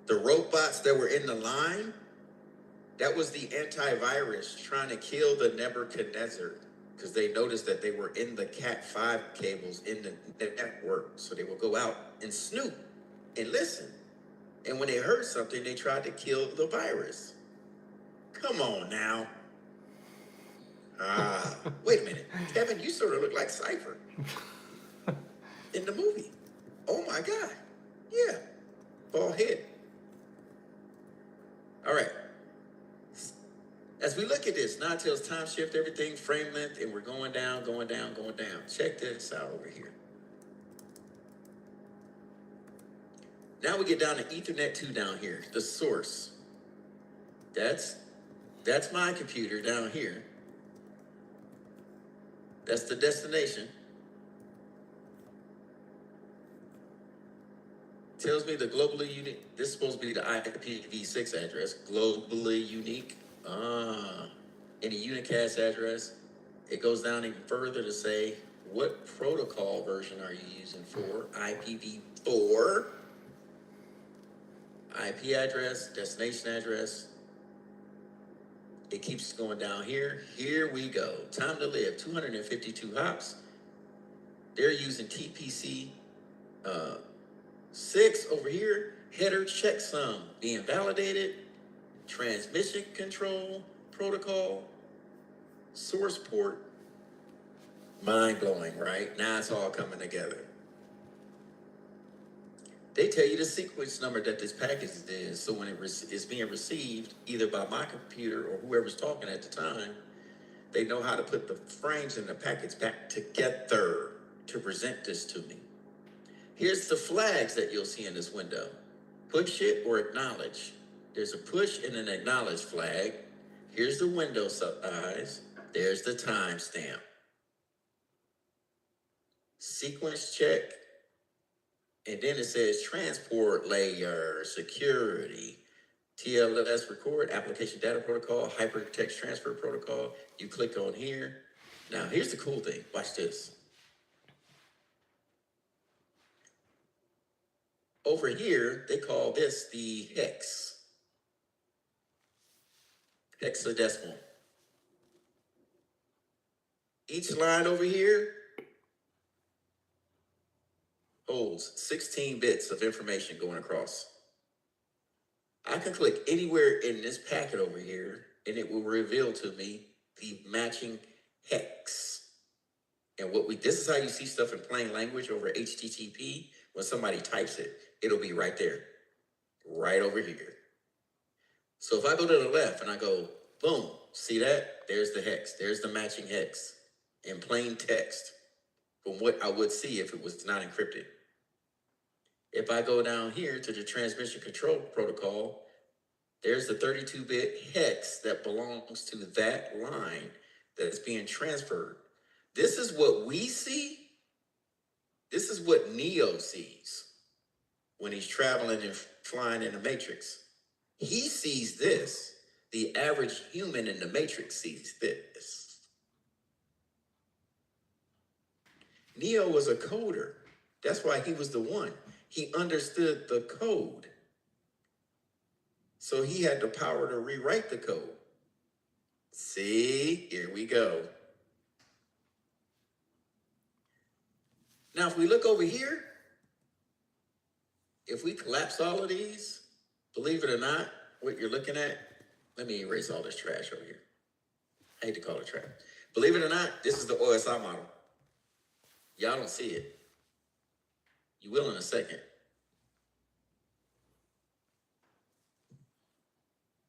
The robots that were in the line, that was the antivirus trying to kill the Nebuchadnezzar because they noticed that they were in the Cat 5 cables in the network. So they would go out and snoop and listen. And when they heard something, they tried to kill the virus. Come on now. Wait a minute. Kevin, you sort of look like Cypher in the movie. Oh my God. Yeah. Bald head. All right. As we look at this, now it tells time shift, everything, frame length, and we're going down, going down, going down. Check this out over here. Now we get down to Ethernet 2 down here, the source. That's my computer down here. That's the destination. Tells me the globally unique. This is supposed to be the IPv6 address. Globally unique. In a unicast address. It goes down even further to say, what protocol version are you using for? IPv4. IP address, destination address. It keeps going down here. Here we go. Time to live, 252 hops. They're using TPC 6 over here. Header checksum being validated. Transmission control protocol. Source port. Mind blowing, right? Now it's all coming together. They tell you the sequence number that this package is, so when it is being received, either by my computer or whoever's talking at the time, they know how to put the frames and the packets back together to present this to me. Here's the flags that you'll see in this window. Push it or acknowledge. There's a push and an acknowledge flag. Here's the window size. There's the timestamp. Sequence check. And then it says transport layer, security, TLS record, application data protocol, hypertext transfer protocol. You click on here. Now, here's the cool thing. Watch this. Over here, they call this the hex. Hexadecimal. Each line over here holds 16 bits of information going across. I can click anywhere in this packet over here, and it will reveal to me the matching hex. And this is how you see stuff in plain language over HTTP. When somebody types it, it'll be right there, right over here. So if I go to the left and I go, boom, see that? There's the hex. There's the matching hex in plain text from what I would see if it was not encrypted. If I go down here to the transmission control protocol, there's the 32-bit hex that belongs to that line that is being transferred. This is what we see. This is what Neo sees when he's traveling and flying in the Matrix. He sees this. The average human in the Matrix sees this. Neo was a coder. That's why he was the one. He understood the code. So he had the power to rewrite the code. See, here we go. Now, if we look over here, if we collapse all of these, believe it or not, what you're looking at, let me erase all this trash over here. I hate to call it trash. Believe it or not, this is the OSI model. Y'all don't see it. You will in a second.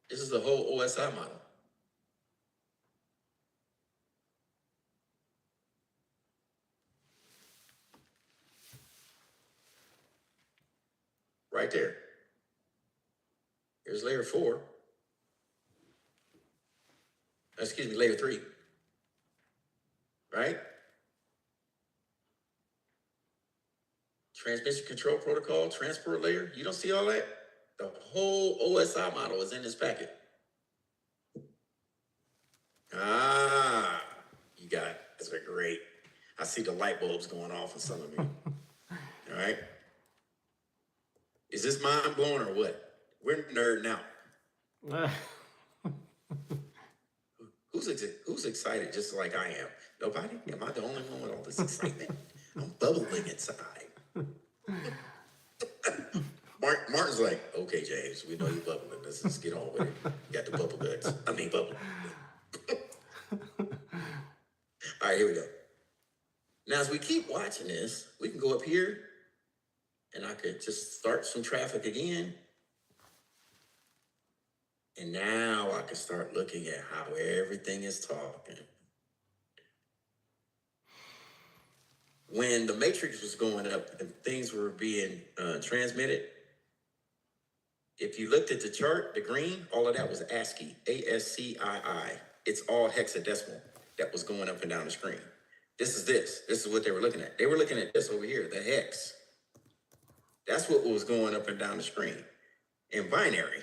This is the whole OSI model. Right there. Here's layer 4. Excuse me, layer 3. Right? Transmission control protocol, transport layer. You don't see all that? The whole OSI model is in this packet. Ah, you got it. That's great. I see the light bulbs going off in some of you. All right. Is this mind blowing or what? We're nerding out. Who's excited just like I am? Nobody? Am I the only one with all this excitement? I'm bubbling inside. Martin's like, okay, James, we know you're bubbling. Let's just get on with it. You got the bubble guts. I mean, bubble. All right, here we go. Now, as we keep watching this, we can go up here and I could just start some traffic again. And now I can start looking at how everything is talking. When the matrix was going up and things were being transmitted, if you looked at the chart, the green, all of that was ASCII, A-S-C-I-I. It's all hexadecimal that was going up and down the screen. This is what they were looking at. They were looking at this over here, the hex. That's what was going up and down the screen in binary.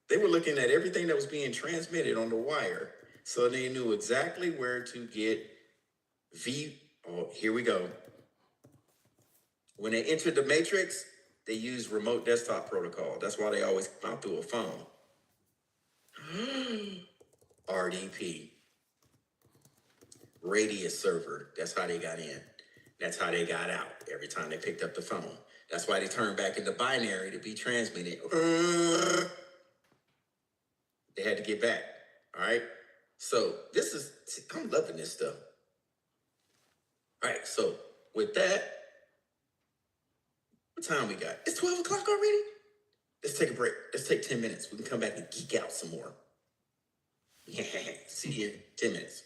They were looking at everything that was being transmitted on the wire, so they knew exactly where to get V. Oh, here we go. When they entered the matrix, They use remote desktop protocol. That's why they always come out through a phone. RDP, radius server. That's how they got in. That's how they got out every time they picked up the phone. That's why they turned back into binary to be transmitted. They had to get back. All right. So I'm loving this stuff. All right. So with that, what time we got? It's 12 o'clock already? Let's take a break. Let's take 10 minutes. We can come back and geek out some more. Yeah. See you in 10 minutes.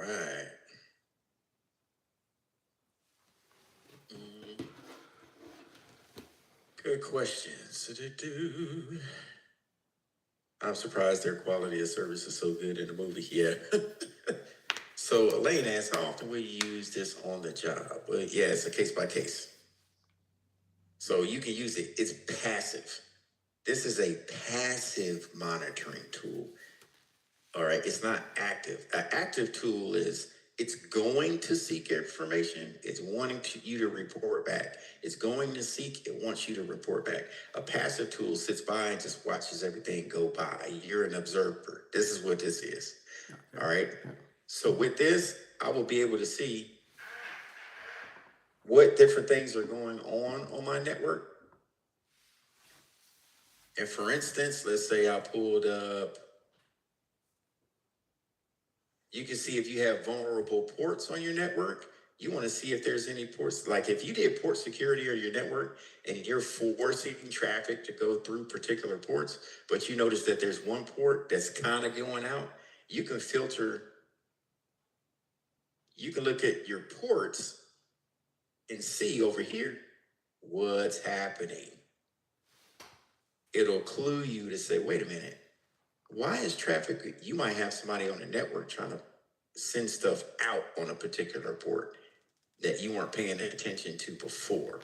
right. Mm, Good questions. Do-do-do. I'm surprised their quality of service is so good in the movie. Yeah. So Elaine asks, how often will you use this on the job? Well, yeah, it's a case by case. So you can use it. It's passive. This is a passive monitoring tool. All right, it's not active. An active tool is it's going to seek information. It's wanting you to report back. It's going to seek. It wants you to report back. A passive tool sits by and just watches everything go by. You're an observer. This is what this is. All right. So with this, I will be able to see what different things are going on my network. And for instance, let's say I pulled up, you can see if you have vulnerable ports on your network. You want to see if there's any ports. Like if you did port security on your network and you're forcing traffic to go through particular ports, but you notice that there's one port that's kind of going out, you can filter, you can look at your ports and see over here what's happening. It'll clue you to say, wait a minute, why is traffic? You might have somebody on the network trying to send stuff out on a particular port that you weren't paying attention to before.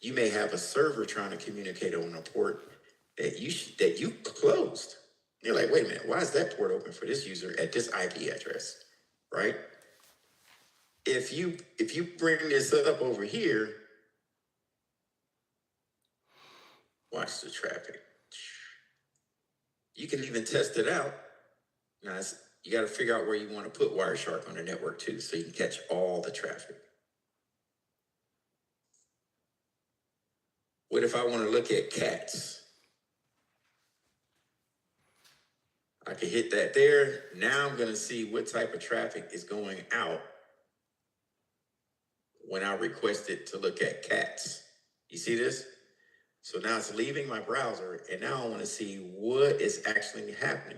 You may have a server trying to communicate on a port that you closed. You're like, wait a minute, why is that port open for this user at this IP address, right? If you bring this up over here, watch the traffic. You can even test it out. Now, you got to figure out where you want to put Wireshark on the network too, so you can catch all the traffic. What if I want to look at cats? I can hit that there. Now I'm going to see what type of traffic is going out when I request it to look at cats. You see this? So now it's leaving my browser, and now I want to see what is actually happening.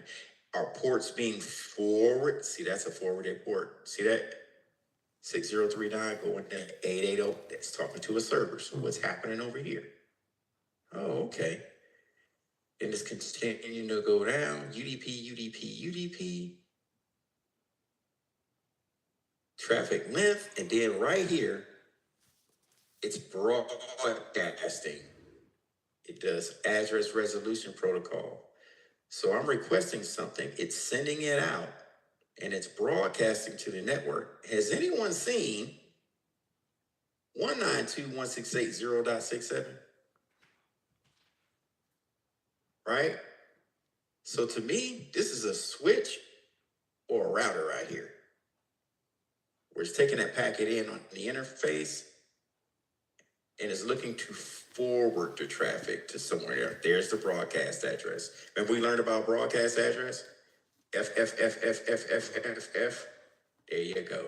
Are ports being forward? See, that's a forwarded port. See that? 6039 going to 880. That's talking to a server. So what's happening over here? Oh, okay. And it's continuing to go down. UDP. Traffic length. And then right here, it's broadcasting. It does address resolution protocol. So I'm requesting something. It's sending it out. And it's broadcasting to the network. Has anyone seen 192.168.0.67? Right? So to me, this is a switch or a router right here. Where it's taking that packet in on the interface and is looking to forward the traffic to somewhere. There's the broadcast address. Remember we learned about broadcast address? F. There you go.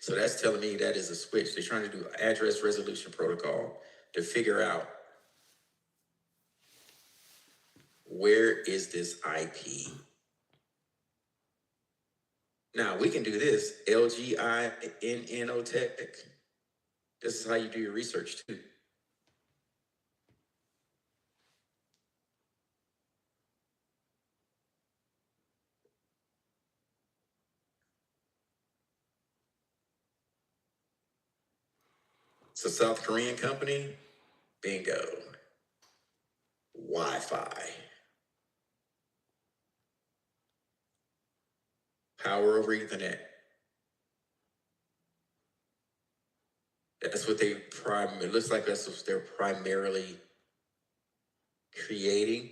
So that's telling me that is a switch. They're trying to do address resolution protocol to figure out where is this IP. Now we can do this, LGINNO Tech. This is how you do your research too. It's a South Korean company. Bingo. Wi-Fi. Power over Ethernet. That's what it looks like that's what they're primarily creating.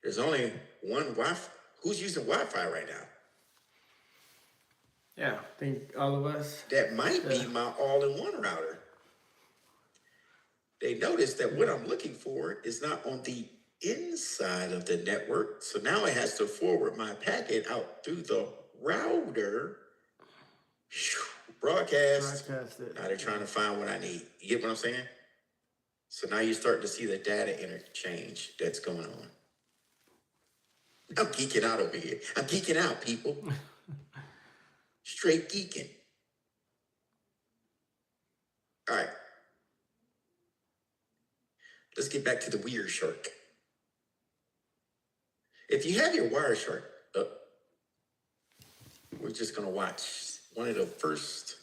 There's only one Wi-Fi. Who's using Wi-Fi right now? Yeah, I think all of us. That might be my all-in-one router. They notice that what I'm looking for is not on the inside of the network. So now it has to forward my packet out through the router. Broadcast. Now they're trying to find what I need. You get what I'm saying? So now you're starting to see the data interchange that's going on. I'm geeking out over here. I'm geeking out, people. Straight geeking. All right. Let's get back to the Wireshark. If you have your Wireshark up, we're just going to watch one of the first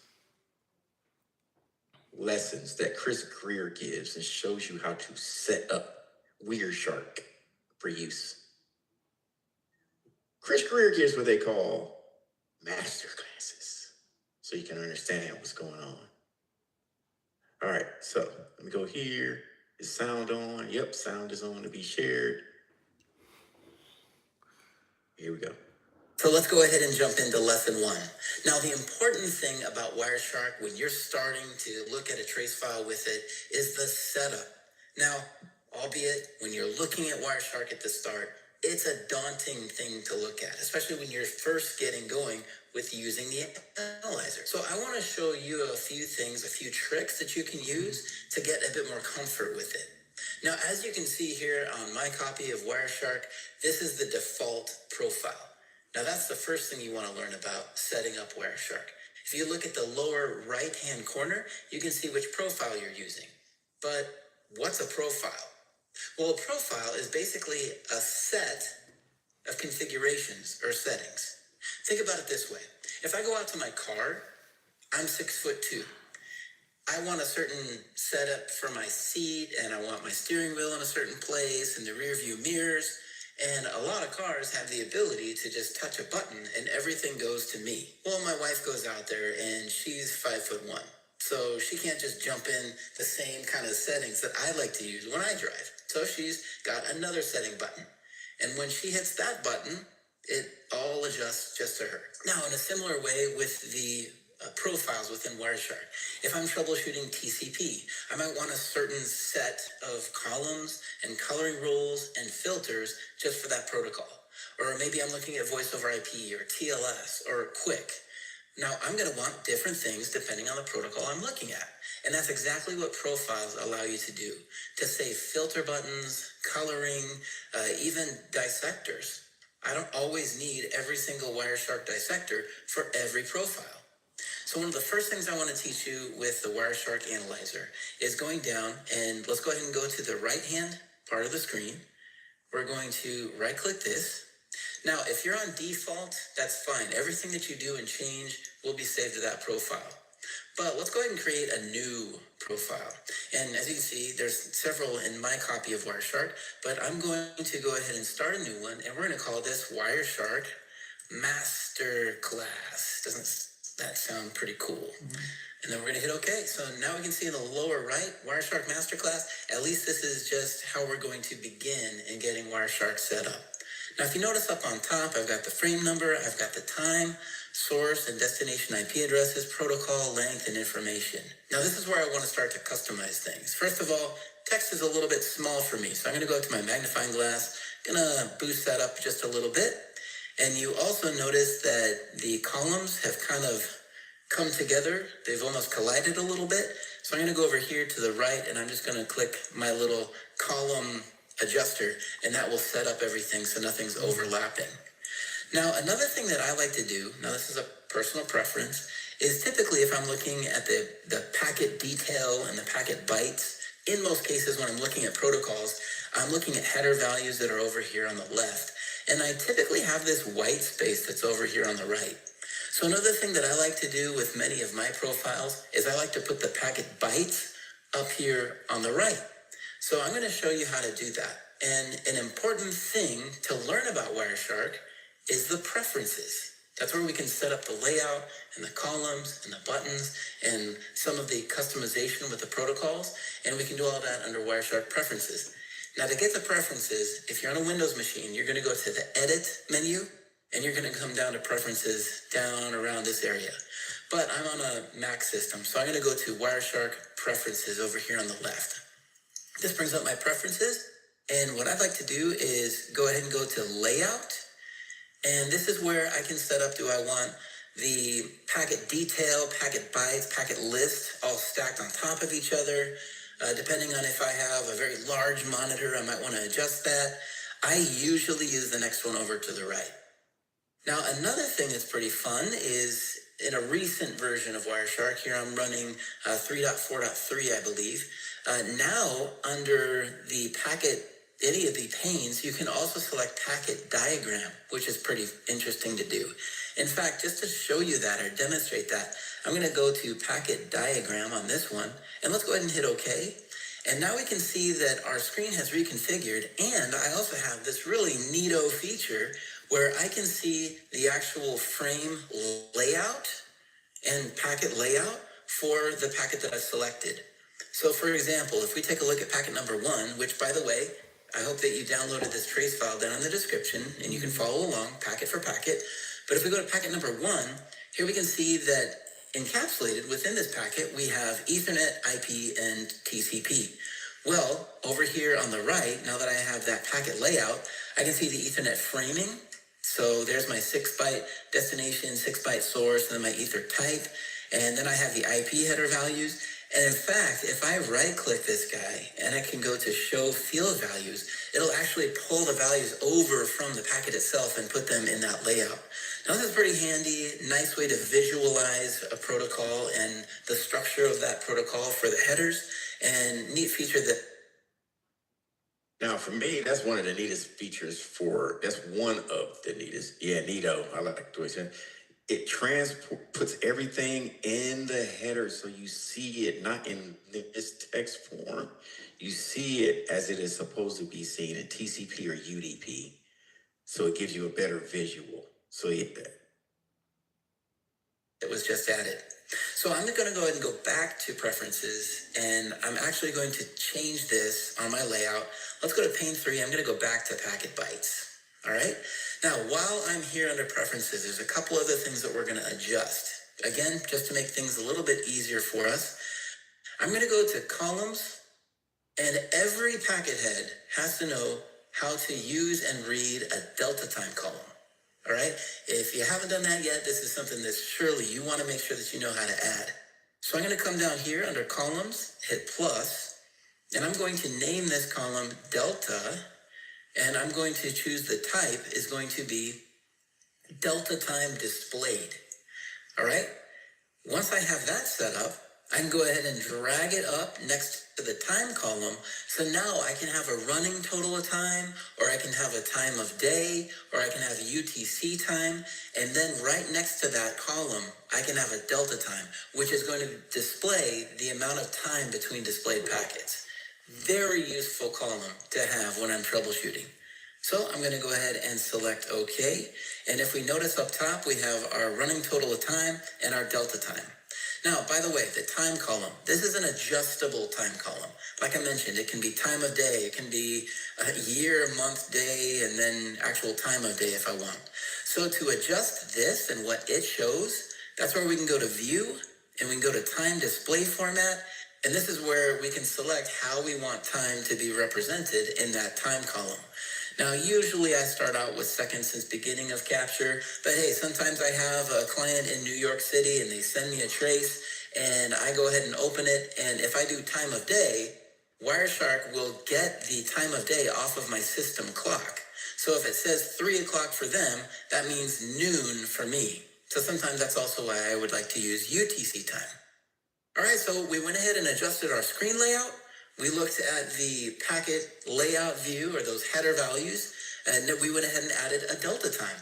lessons that Chris Greer gives and shows you how to set up Wireshark for use. Chris Greer gives what they call master classes so you can understand what's going on. All right, so let me go here. Is sound on? Yep, sound is on to be shared. Here we go. So let's go ahead and jump into lesson 1. Now, the important thing about Wireshark when you're starting to look at a trace file with it is the setup. Now, albeit when you're looking at Wireshark at the start, it's a daunting thing to look at, especially when you're first getting going with using the analyzer. So I want to show you a few things, a few tricks that you can use to get a bit more comfort with it. Now, as you can see here on my copy of Wireshark, this is the default profile. Now, that's the first thing you want to learn about setting up Wireshark. If you look at the lower right-hand corner, you can see which profile you're using. But what's a profile? Well, a profile is basically a set of configurations or settings. Think about it this way. If I go out to my car, I'm 6'2". I want a certain setup for my seat, and I want my steering wheel in a certain place, and the rear view mirrors. And a lot of cars have the ability to just touch a button and everything goes to me. Well, my wife goes out there and she's 5'1". So she can't just jump in the same kind of settings that I like to use when I drive. So she's got another setting button. And when she hits that button, it all adjusts just to her. Now, in a similar way with the profiles within Wireshark, if I'm troubleshooting TCP, I might want a certain set of columns and coloring rules and filters just for that protocol. Or maybe I'm looking at voice over IP or TLS or QUIC. Now, I'm going to want different things depending on the protocol I'm looking at. And that's exactly what profiles allow you to do, to save filter buttons, coloring, even dissectors. I don't always need every single Wireshark dissector for every profile. So one of the first things I want to teach you with the Wireshark Analyzer is going down, and let's go ahead and go to the right-hand part of the screen. We're going to right-click this. Now, if you're on default, that's fine. Everything that you do and change will be saved to that profile. But let's go ahead and create a new profile. And as you can see, there's several in my copy of Wireshark, but I'm going to go ahead and start a new one, and we're going to call this Wireshark Master Class. Doesn't that sound pretty cool? Mm-hmm. And then we're going to hit OK. So now we can see in the lower right, Wireshark Masterclass. At least this is just how we're going to begin in getting Wireshark set up. Now, if you notice up on top, I've got the frame number, I've got the time, source and destination IP addresses, protocol, length, and information. Now, this is where I want to start to customize things. First of all, text is a little bit small for me, so I'm going to go to my magnifying glass, going to boost that up just a little bit. And you also notice that the columns have kind of come together. They've almost collided a little bit. So I'm going to go over here to the right, and I'm just going to click my little column adjuster, and that will set up everything so nothing's overlapping. Now, another thing that I like to do, now this is a personal preference, is typically if I'm looking at the packet detail and the packet bytes, in most cases when I'm looking at protocols, I'm looking at header values that are over here on the left. And I typically have this white space that's over here on the right. So another thing that I like to do with many of my profiles is I like to put the packet bytes up here on the right. So I'm going to show you how to do that. And an important thing to learn about Wireshark is the preferences. That's where we can set up the layout and the columns and the buttons and some of the customization with the protocols. And we can do all that under Wireshark preferences. Now, to get the preferences, if you're on a Windows machine, you're going to go to the Edit menu, and you're going to come down to Preferences down around this area. But I'm on a Mac system, so I'm going to go to Wireshark Preferences over here on the left. This brings up my preferences, and what I'd like to do is go ahead and go to Layout, and this is where I can set up, do I want the packet detail, packet bytes, packet list all stacked on top of each other. Depending on if I have a very large monitor, I might want to adjust that. I usually use the next one over to the right. Now, another thing that's pretty fun is in a recent version of Wireshark, here I'm running 3.4.3, I believe. Now, under the packet, any of the panes, you can also select packet diagram, which is pretty interesting to do. In fact, just to show you that or demonstrate that, I'm going to go to packet diagram on this one, and let's go ahead and hit OK. And now we can see that our screen has reconfigured, and I also have this really neato feature where I can see the actual frame layout and packet layout for the packet that I've selected. So for example, if we take a look at packet number 1, which by the way, I hope that you downloaded this trace file down in the description and you can follow along packet for packet. But if we go to packet number 1, here we can see that encapsulated within this packet, we have Ethernet, IP, and TCP. Well, over here on the right, now that I have that packet layout, I can see the Ethernet framing. So there's my 6-byte destination, 6-byte source, and then my ether type. And then I have the IP header values. And in fact, if I right-click this guy and I can go to show field values, it'll actually pull the values over from the packet itself and put them in that layout. Now this is pretty handy, nice way to visualize a protocol and the structure of that protocol for the headers, and neat feature that. Now, for me, that's one of the neatest features that's one of the neatest. Yeah, neato. I like the way you said it. Puts everything in the header so you see it not in this text form. You see it as it is supposed to be seen in TCP or UDP. So it gives you a better visual. So yeah. It was just added. So I'm going to go ahead and go back to preferences, and I'm actually going to change this on my layout. Let's go to pane 3. I'm going to go back to packet bytes. All right. Now, while I'm here under preferences, there's a couple other things that we're going to adjust. Again, just to make things a little bit easier for us, I'm going to go to columns, and every packet head has to know how to use and read a delta time column. All right. If you haven't done that yet, this is something that surely you want to make sure that you know how to add. So I'm going to come down here under columns, hit plus, and I'm going to name this column delta, and I'm going to choose the type is going to be delta time displayed. All right. Once I have that set up, I can go ahead and drag it up next to the time column. So now I can have a running total of time, or I can have a time of day, or I can have UTC time. And then right next to that column, I can have a delta time, which is going to display the amount of time between displayed packets. Very useful column to have when I'm troubleshooting. So I'm going to go ahead and select OK. And if we notice up top, we have our running total of time and our delta time. Now, by the way, the time column, this is an adjustable time column. Like I mentioned, it can be time of day, it can be a year, month, day, and then actual time of day if I want. So to adjust this and what it shows, that's where we can go to view, and we can go to time display format, and this is where we can select how we want time to be represented in that time column. Now, usually I start out with seconds since beginning of capture, but hey, sometimes I have a client in New York City and they send me a trace and I go ahead and open it. And if I do time of day, Wireshark will get the time of day off of my system clock. So if it says 3 o'clock for them, that means noon for me. So sometimes that's also why I would like to use UTC time. All right, so we went ahead and adjusted our screen layout. We looked at the packet layout view, or those header values, and we went ahead and added a delta time.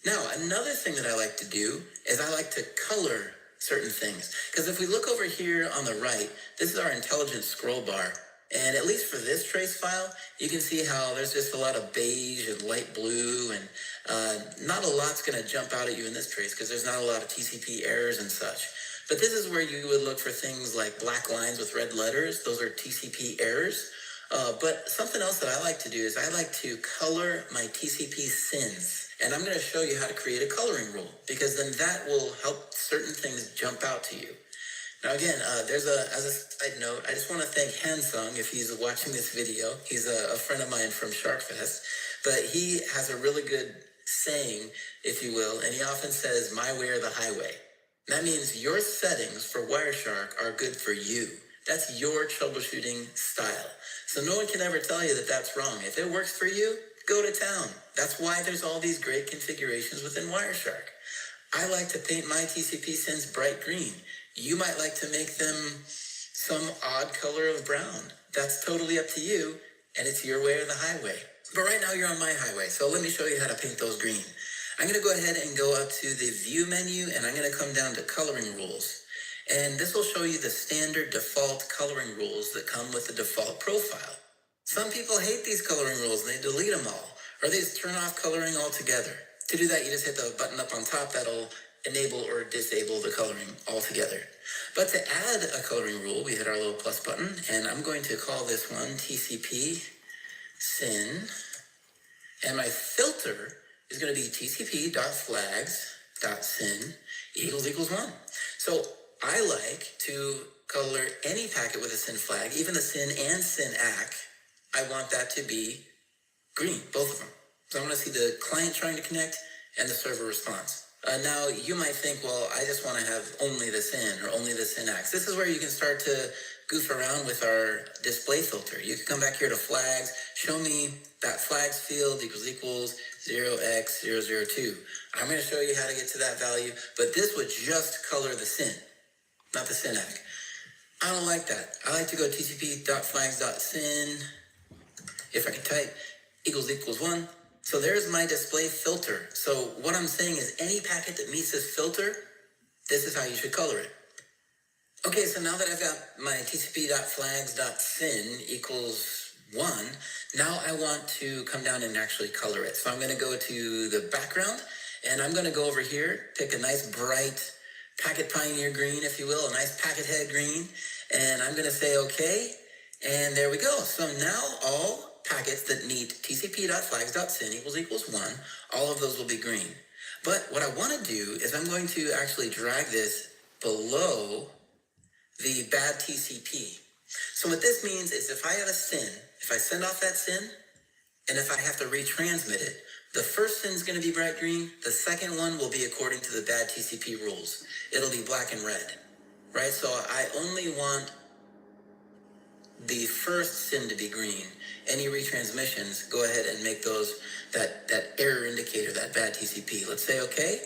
Now, another thing that I like to do is I like to color certain things. Because if we look over here on the right, this is our intelligent scroll bar. And at least for this trace file, you can see how there's just a lot of beige and light blue, and not a lot's going to jump out at you in this trace because there's not a lot of TCP errors and such. But this is where you would look for things like black lines with red letters. Those are TCP errors. But something else that I like to do is I like to color my TCP sins. And I'm going to show you how to create a coloring rule, because then that will help certain things jump out to you. Now again, as a side note, I just want to thank Hansung if he's watching this video. He's a friend of mine from SharkFest, but he has a really good saying, if you will, and he often says, "My way or the highway." That means your settings for Wireshark are good for you. That's your troubleshooting style. So no one can ever tell you that that's wrong. If it works for you, go to town. That's why there's all these great configurations within Wireshark. I like to paint my TCP sends bright green. You might like to make them some odd color of brown. That's totally up to you, and it's your way or the highway. But right now you're on my highway, so let me show you how to paint those green. I'm gonna go ahead and go up to the view menu, and I'm gonna come down to coloring rules. And this will show you the standard default coloring rules that come with the default profile. Some people hate these coloring rules and they delete them all, or they just turn off coloring altogether. To do that, you just hit the button up on top that'll enable or disable the coloring altogether. But to add a coloring rule, we hit our little plus button, and I'm going to call this one TCP SYN, and my filter is going to be tcp.flags.syn equals 1. So I like to color any packet with a SYN flag, even the SYN and SYN ACK. I want that to be green, both of them. So I want to see the client trying to connect and the server response. Now, you might think, well, I just want to have only the SYN or only the SYN ACK. This is where you can start to goof around with our display filter. You can come back here to flags, show me that flags field equals 0x002. I'm going to show you how to get to that value, but this would just color the SYN, not the SYN ACK. I don't like that. I like to go tcp.flags.syn, if I can type, equals 1. So there's my display filter. So what I'm saying is any packet that meets this filter, this is how you should color it. Okay, so now that I've got my tcp.flags.syn equals 1, now I want to come down and actually color it. So I'm going to go to the background, and I'm going to go over here, pick a nice bright packet pioneer green, if you will, a nice packet head green, and I'm going to say okay, and there we go. So now all packets that meet tcp.flags.syn equals 1, all of those will be green. But what I want to do is I'm going to actually drag this below the bad TCP. So what this means is if I have a SYN, if I send off that SYN, and if I have to retransmit it, the first SYN is going to be bright green, the second one will be according to the bad TCP rules. It'll be black and red, right? So I only want the first SYN to be green. Any retransmissions, go ahead and make those that error indicator, that bad TCP. Let's say okay.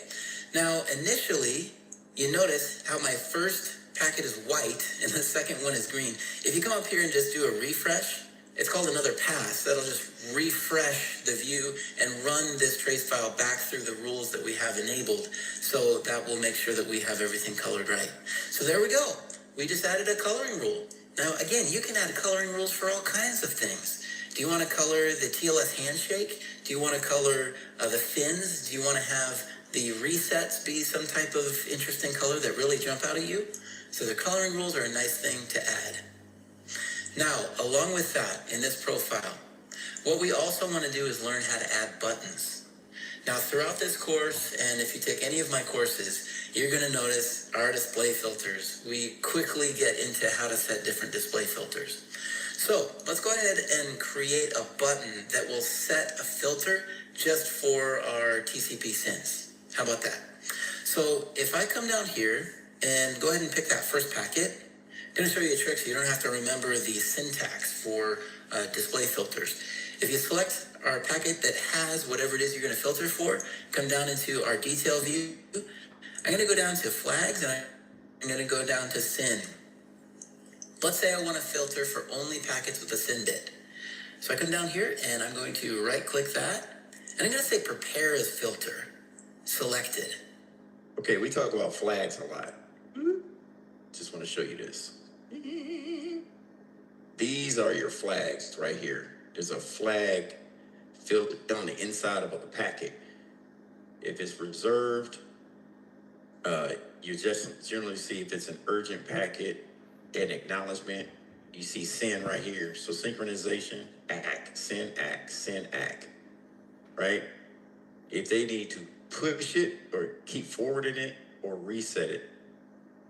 Now initially, you notice how my first packet is white and the second one is green. If you come up here and just do a refresh, it's called another pass. That'll just refresh the view and run this trace file back through the rules that we have enabled. So that will make sure that we have everything colored right. So there we go. We just added a coloring rule. Now, again, you can add coloring rules for all kinds of things. Do you want to color the TLS handshake? Do you want to color the fins? Do you want to have the resets be some type of interesting color that really jump out at you? So the coloring rules are a nice thing to add. Now, along with that, in this profile, what we also want to do is learn how to add buttons. Now, throughout this course, and if you take any of my courses, you're going to notice our display filters. We quickly get into how to set different display filters. So let's go ahead and create a button that will set a filter just for our TCP SYNs. How about that? So if I come down here and go ahead and pick that first packet, I'm going to show you a trick so you don't have to remember the syntax for display filters. If you select our packet that has whatever it is you're going to filter for, come down into our detail view. I'm going to go down to flags and I'm going to go down to SYN. Let's say I want to filter for only packets with a SYN bit. So I come down here and I'm going to right click that and I'm going to say prepare as filter. Selected. Okay, we talk about flags a lot. Just want to show you this. These are your flags right here. There's a flag filtered on the inside of a packet. If it's reserved, you just generally see if it's an urgent packet and acknowledgement. You see SYN right here. So synchronization, ACK, SYN, ACK, SYN, ACK, right? If they need to push it or keep forwarding it or reset it,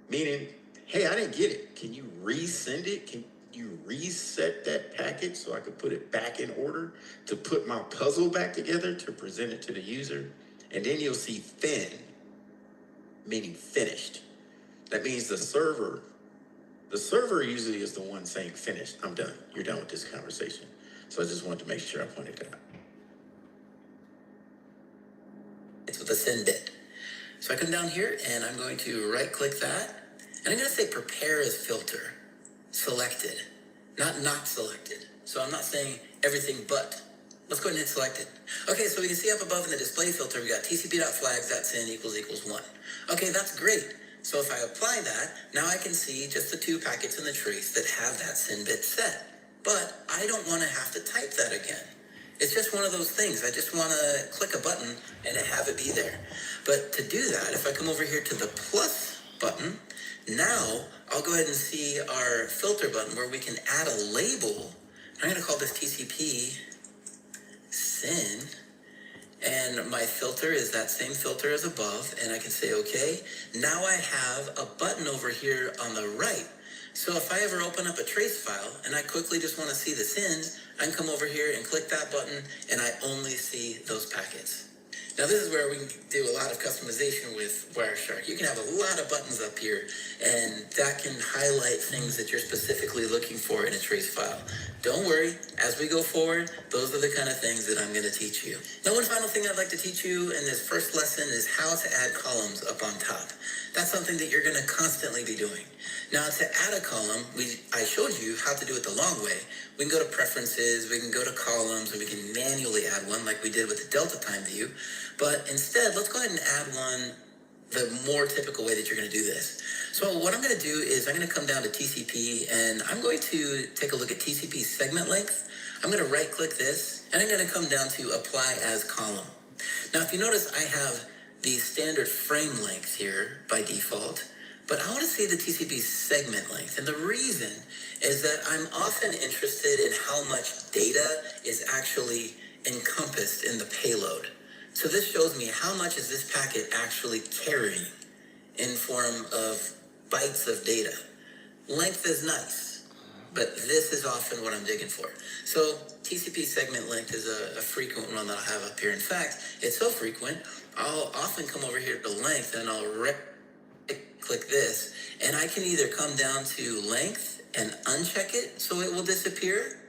meaning, hey, I didn't get it. Can you resend it? Can you reset that packet so I could put it back in order to put my puzzle back together to present it to the user? And then you'll see fin, meaning finished. That means the server usually is the one saying finished. I'm done. You're done with this conversation. So I just wanted to make sure I pointed that out. packets with a SYN bit. So I come down here and I'm going to right click that. And I'm going to say prepare as filter. Selected. Not selected. So I'm not saying everything but. Let's go ahead and hit selected. Okay, so we can see up above in the display filter, we got tcp.flags.syn == 1. Okay, that's great. So if I apply that, now I can see just the 2 packets in the trace that have that SYN bit set. But I don't want to have to type that again. It's just one of those things. I just want to click a button and have it be there. But to do that, if I come over here to the plus button, now I'll go ahead and see our filter button where we can add a label. I'm going to call this TCP SYN. And my filter is that same filter as above. And I can say, okay, now I have a button over here on the right. So if I ever open up a trace file and I quickly just want to see the SYNs, I can come over here and click that button and I only see those packets. Now this is where we can do a lot of customization with Wireshark. You can have a lot of buttons up here and that can highlight things that you're specifically looking for in a trace file. Don't worry, as we go forward, those are the kind of things that I'm going to teach you. Now one final thing I'd like to teach you in this first lesson is how to add columns up on top. That's something that you're going to constantly be doing. Now to add a column, I showed you how to do it the long way. We can go to preferences, we can go to columns, or we can manually add one like we did with the delta time view. But instead, let's go ahead and add one the more typical way that you're going to do this. So what I'm going to do is I'm going to come down to TCP and I'm going to take a look at TCP segment length. I'm going to right click this and I'm going to come down to apply as column. Now if you notice I have the standard frame length here by default, but I want to see the TCP segment length. And the reason is that I'm often interested in how much data is actually encompassed in the payload. So this shows me how much is this packet actually carrying in form of bytes of data. Length is nice, but this is often what I'm digging for. So TCP segment length is a frequent one that I'll have up here. In fact, it's so frequent, I'll often come over here to length and I'll click this, and I can either come down to length and uncheck it so it will disappear,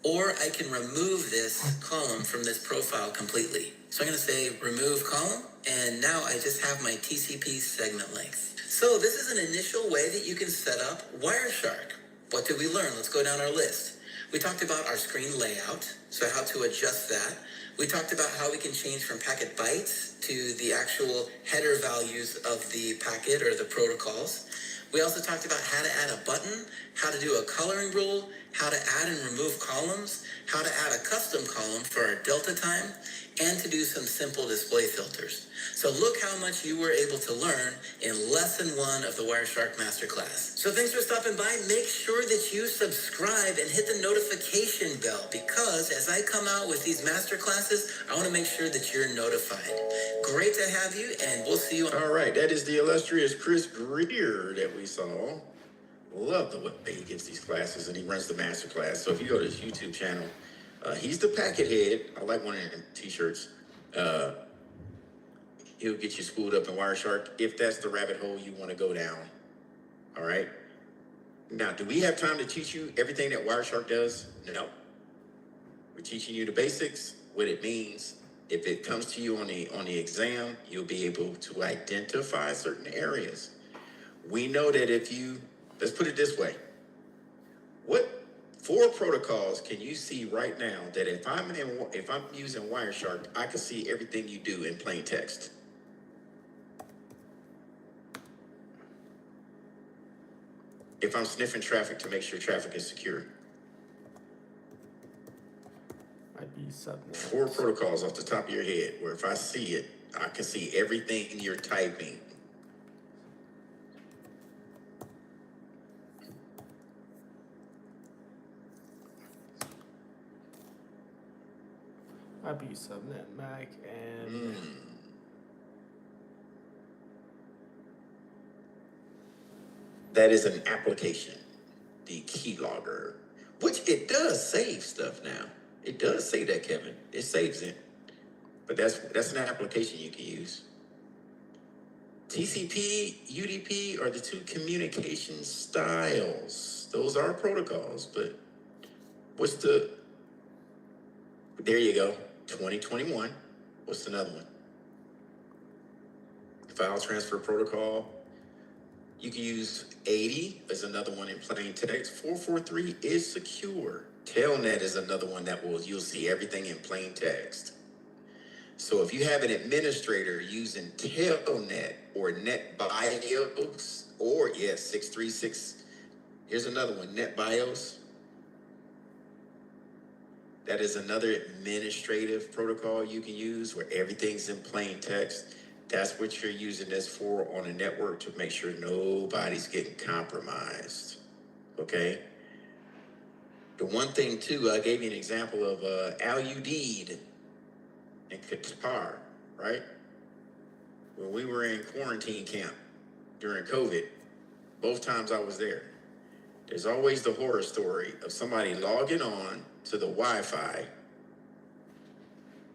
or I can remove this column from this profile completely. So I'm going to say remove column, and now I just have my TCP segment length. So this is an initial way that you can set up Wireshark. What did we learn? Let's go down our list. We talked about our screen layout, so how to adjust that. We talked about how we can change from packet bytes to the actual header values of the packet or the protocols. We also talked about how to add a button, how to do a coloring rule, how to add and remove columns, how to add a custom column for our delta time, and to do some simple display filters. So look how much you were able to learn in lesson 1 of the Wireshark Masterclass. So thanks for stopping by. Make sure that you subscribe and hit the notification bell, because as I come out with these masterclasses, I want to make sure that you're notified. Great to have you, and we'll see you. All right, that is the illustrious Chris Greer that we saw. Love the way he gives these classes, and he runs the master class. So if you go to his YouTube channel, he's the packet head. I like one of them t-shirts. He'll get you schooled up in Wireshark if that's the rabbit hole you want to go down. All right. Now, do we have time to teach you everything that Wireshark does? No. We're teaching you the basics, what it means. If it comes to you on the exam, you'll be able to identify certain areas. We know that if you, let's put it this way. What 4 protocols can you see right now that if I'm using Wireshark, I can see everything you do in plain text? If I'm sniffing traffic to make sure traffic is secure. Might be subnet. 4 protocols off the top of your head where if I see it, I can see everything you're typing. Might be subnet, MAC, and That is an application, the keylogger, which it does save stuff now. It does say that, Kevin. It saves it. But that's an application you can use. TCP, UDP are the 2 communication styles. Those are protocols, but there you go, 2021. What's another one? file transfer protocol. You can use 80 as another one in plain text. 443 is secure. Telnet is another one that you'll see everything in plain text. So if you have an administrator using Telnet or NetBIOS, or 636, here's another one, NetBIOS. That is another administrative protocol you can use where everything's in plain text. That's what you're using this for on a network to make sure nobody's getting compromised. Okay? The one thing too, I gave you an example of Al-Udeed in Qatar, right? When we were in quarantine camp during COVID, both times I was there, there's always the horror story of somebody logging on to the Wi-Fi.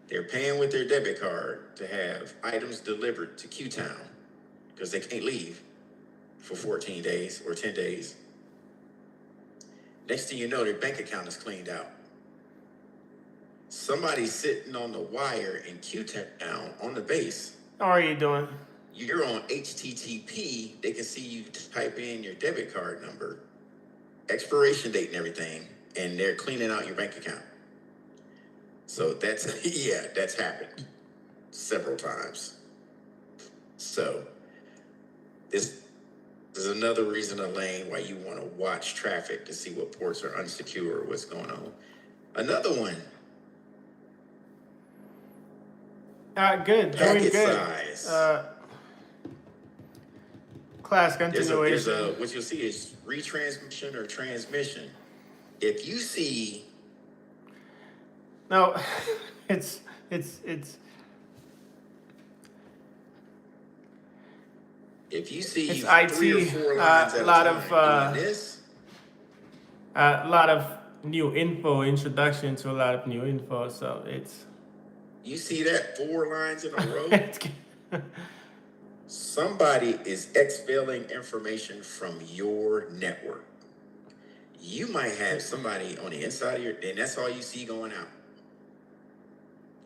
They're paying with their debit card to have items delivered to Q-Town because they can't leave for 14 days or 10 days. Next thing you know, their bank account is cleaned out. Somebody's sitting on the wire in Q-Town on the base. How are you doing? You're on HTTP. They can see you type in your debit card number, expiration date and everything, and they're cleaning out your bank account. So that's, that's happened several times. So this is another reason, Elaine, why you want to watch traffic to see what ports are unsecure or what's going on. Another one. Good, doing Packet good. size. Class continuation. What you'll see is retransmission or transmission. If you see, no, it's if you see it's 3 or 4 lines at a time doing this, a lot of new info, introduction to a lot of new info. So it's. You see that 4 lines in a row? Somebody is exfilling information from your network. You might have somebody on the inside of your, and that's all you see going out.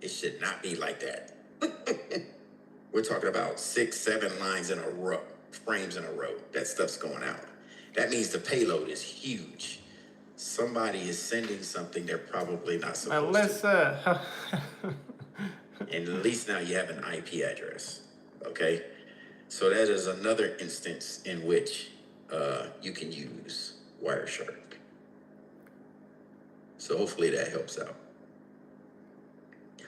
It should not be like that. We're talking about 6, 7 lines in a row, frames in a row. That stuff's going out. That means the payload is huge. Somebody is sending something they're probably not supposed to. And at least now you have an IP address. Okay? So that is another instance in which you can use Wireshark. So hopefully that helps out.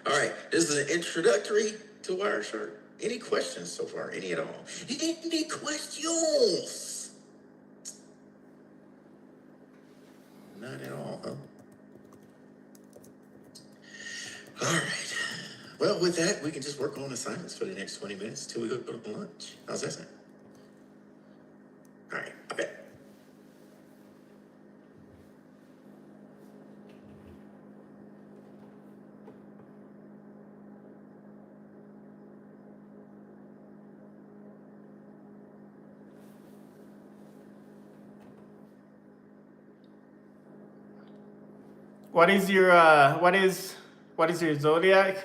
All right, this is an introductory to Wireshark. Any questions so far? Any at all? Any questions? Not at all, huh? All right. Well, with that, we can just work on assignments for the next 20 minutes till we go to lunch. How's that sound? All right, I bet. What is your zodiac?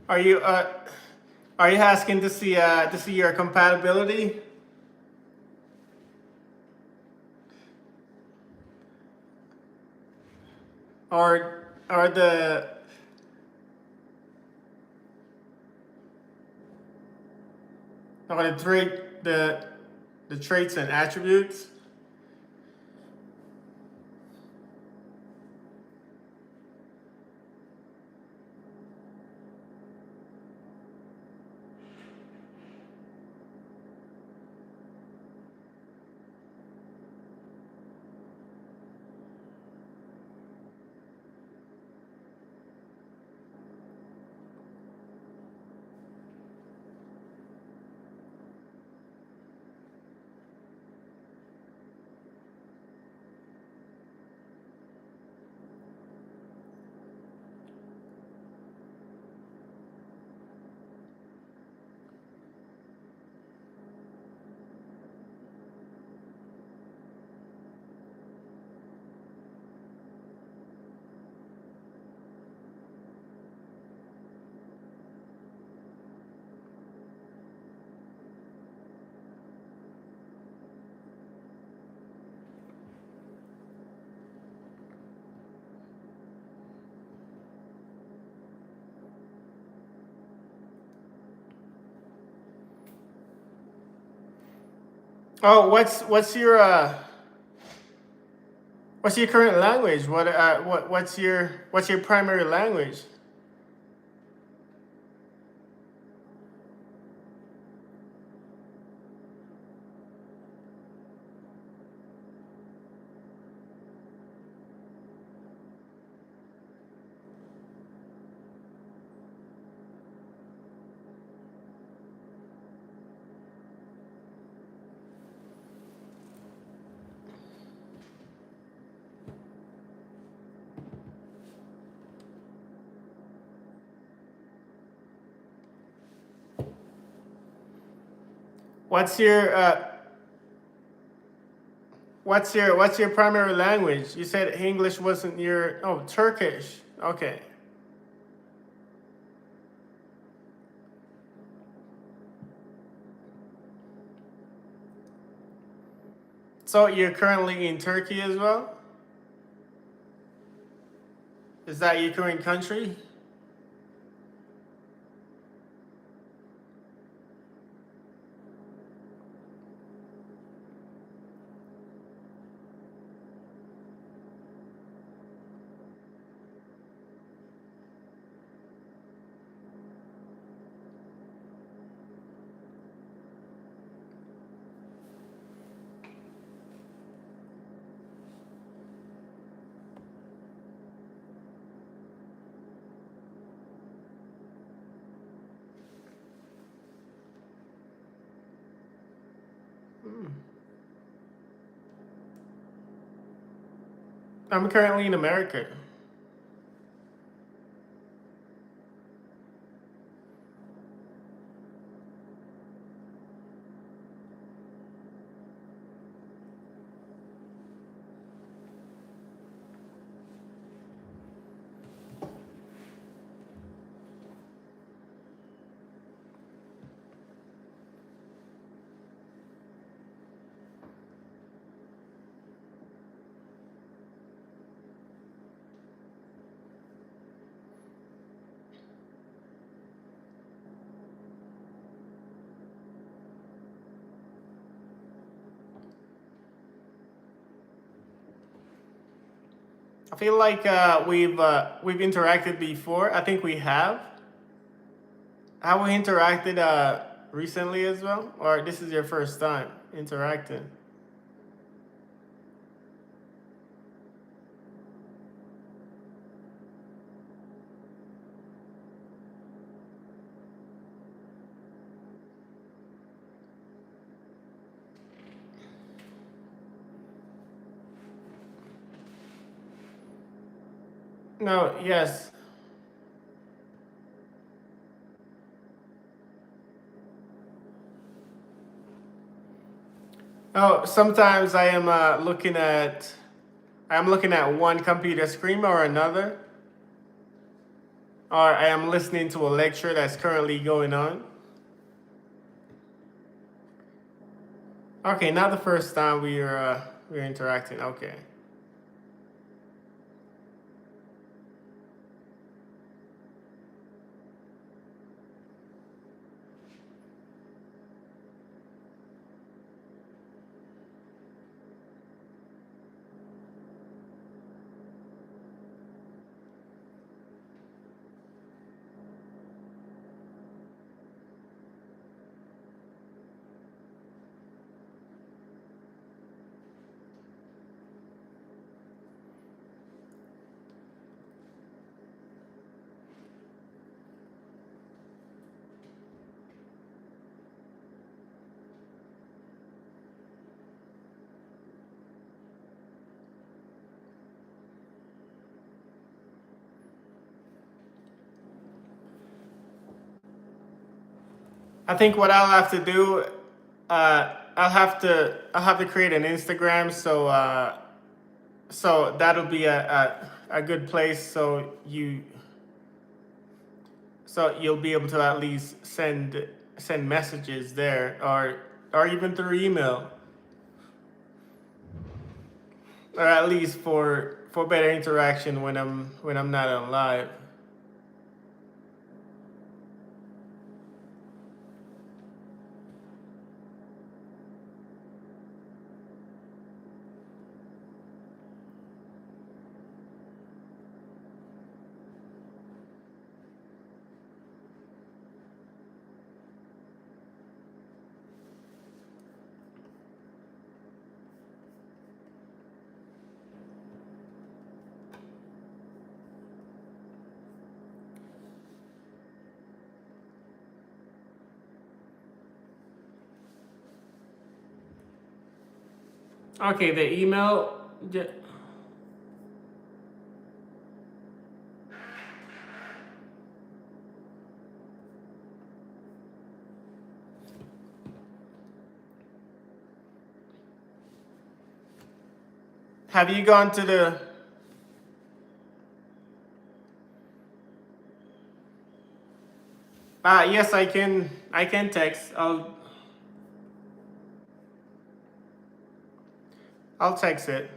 Are you asking to see your compatibility? Or the traits and attributes? Oh, what's your current language? What's your primary language? What's your what's your primary language? You said English wasn't your Turkish. Okay. So you're currently in Turkey as well? Is that your current country? I'm currently in America. I feel like we've interacted before. I think we have. Have we interacted recently as well, or this is your first time interacting? No. Yes. Oh, sometimes I'm looking at one computer screen or another, or I am listening to a lecture that's currently going on. Okay, not the first time we're interacting. Okay. I think what I'll have to do, I'll have to create an Instagram, so that'll be a good place, so you'll be able to at least send messages there, or even through email, or at least for better interaction when I'm not on live. Okay, the email. Have you gone to the? Yes, I can. I can text. I'll text it.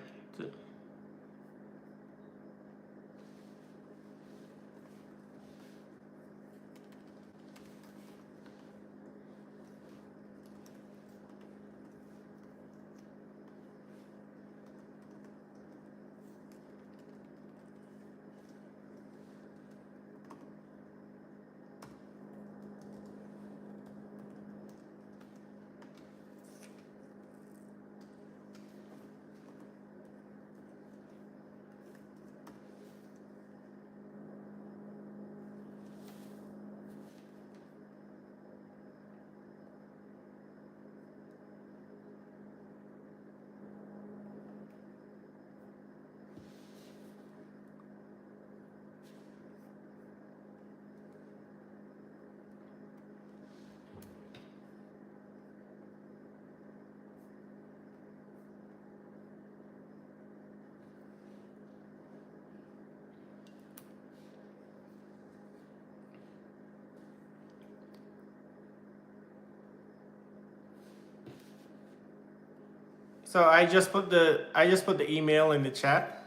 So I just put the email in the chat.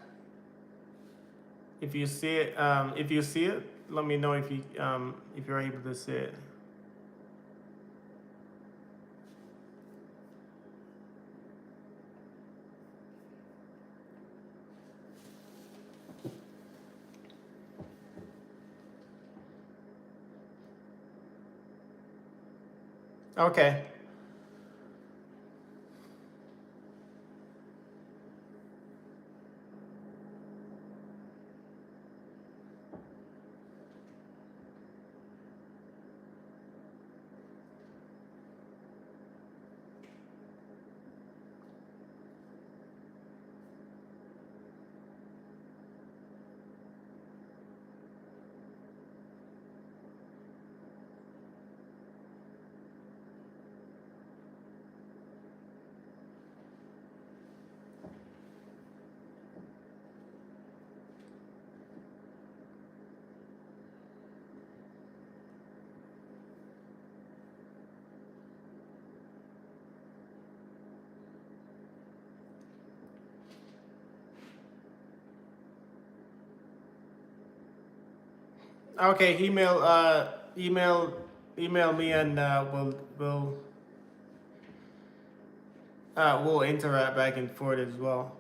If you see it, let me know if you're able to see it. Okay. Okay, email me and we'll interact back and forth as well.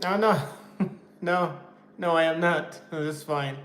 Oh no, no, I am not. That's fine.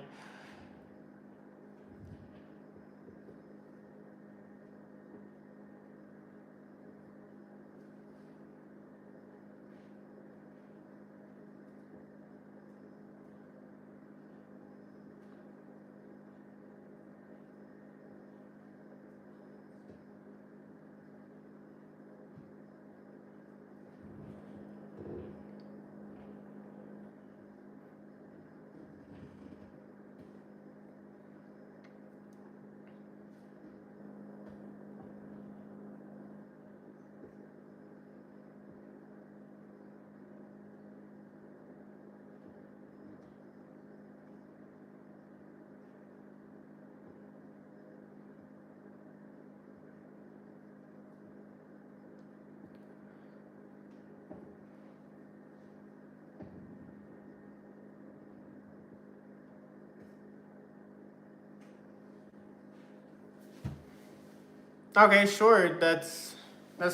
Okay, sure. That's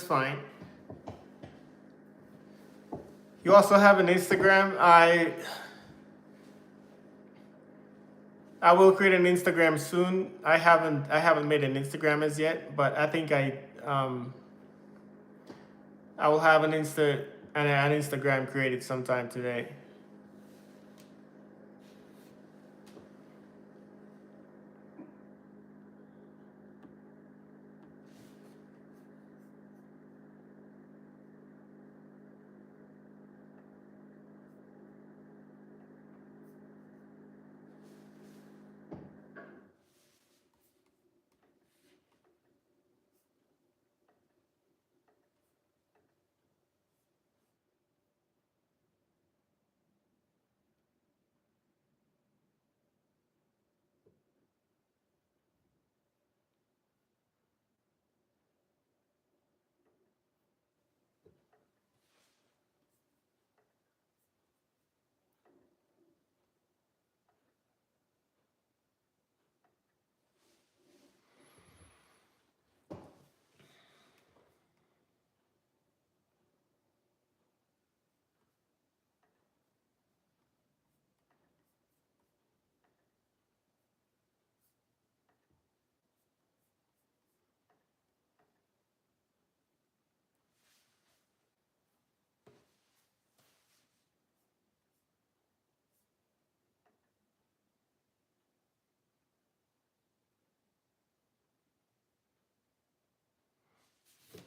fine. You also have an Instagram. I will create an Instagram soon. I haven't made an Instagram as yet, but I think I will have an Instagram created sometime today.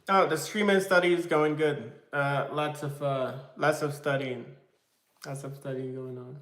Oh, the streaming study is going good. Lots of studying, going on.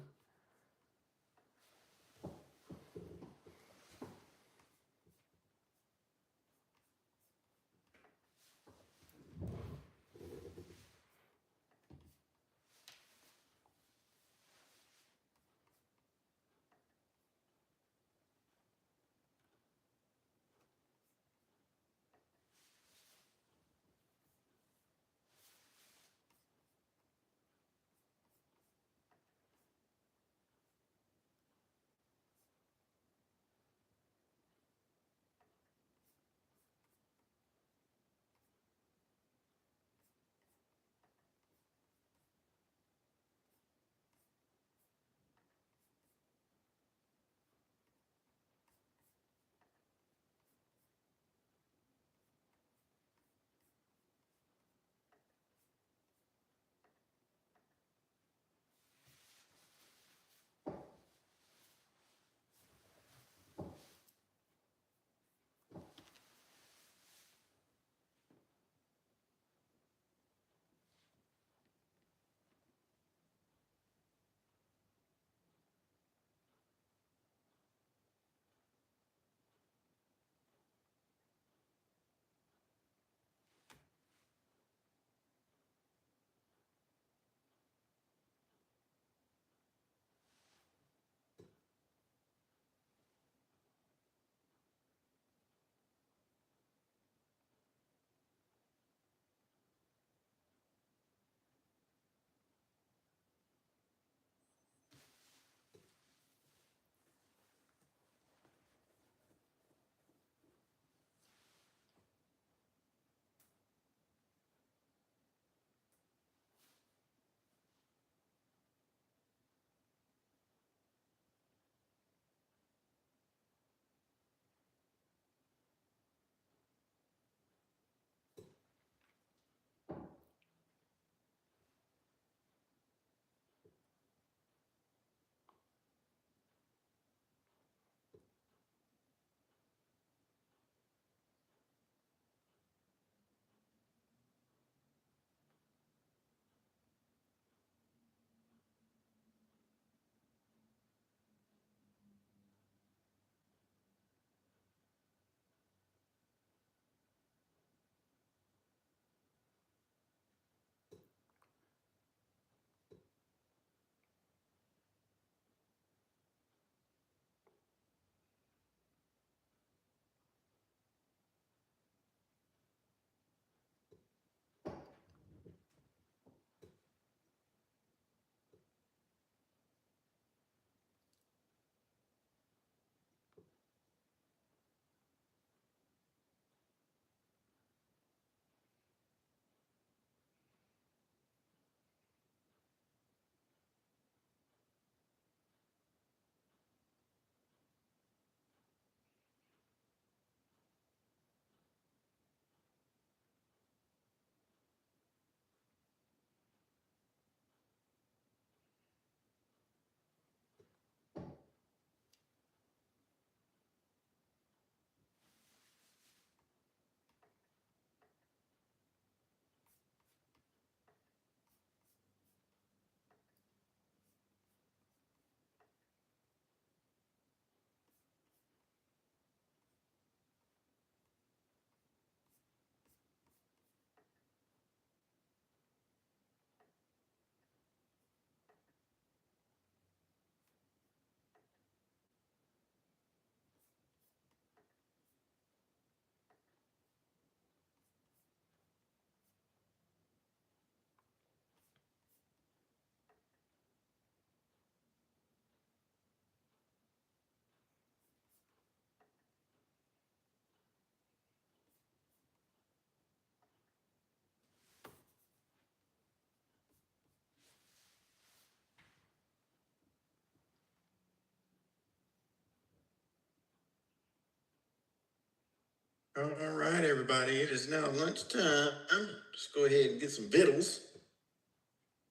All right, everybody. It is now lunchtime. Let's go ahead and get some vittles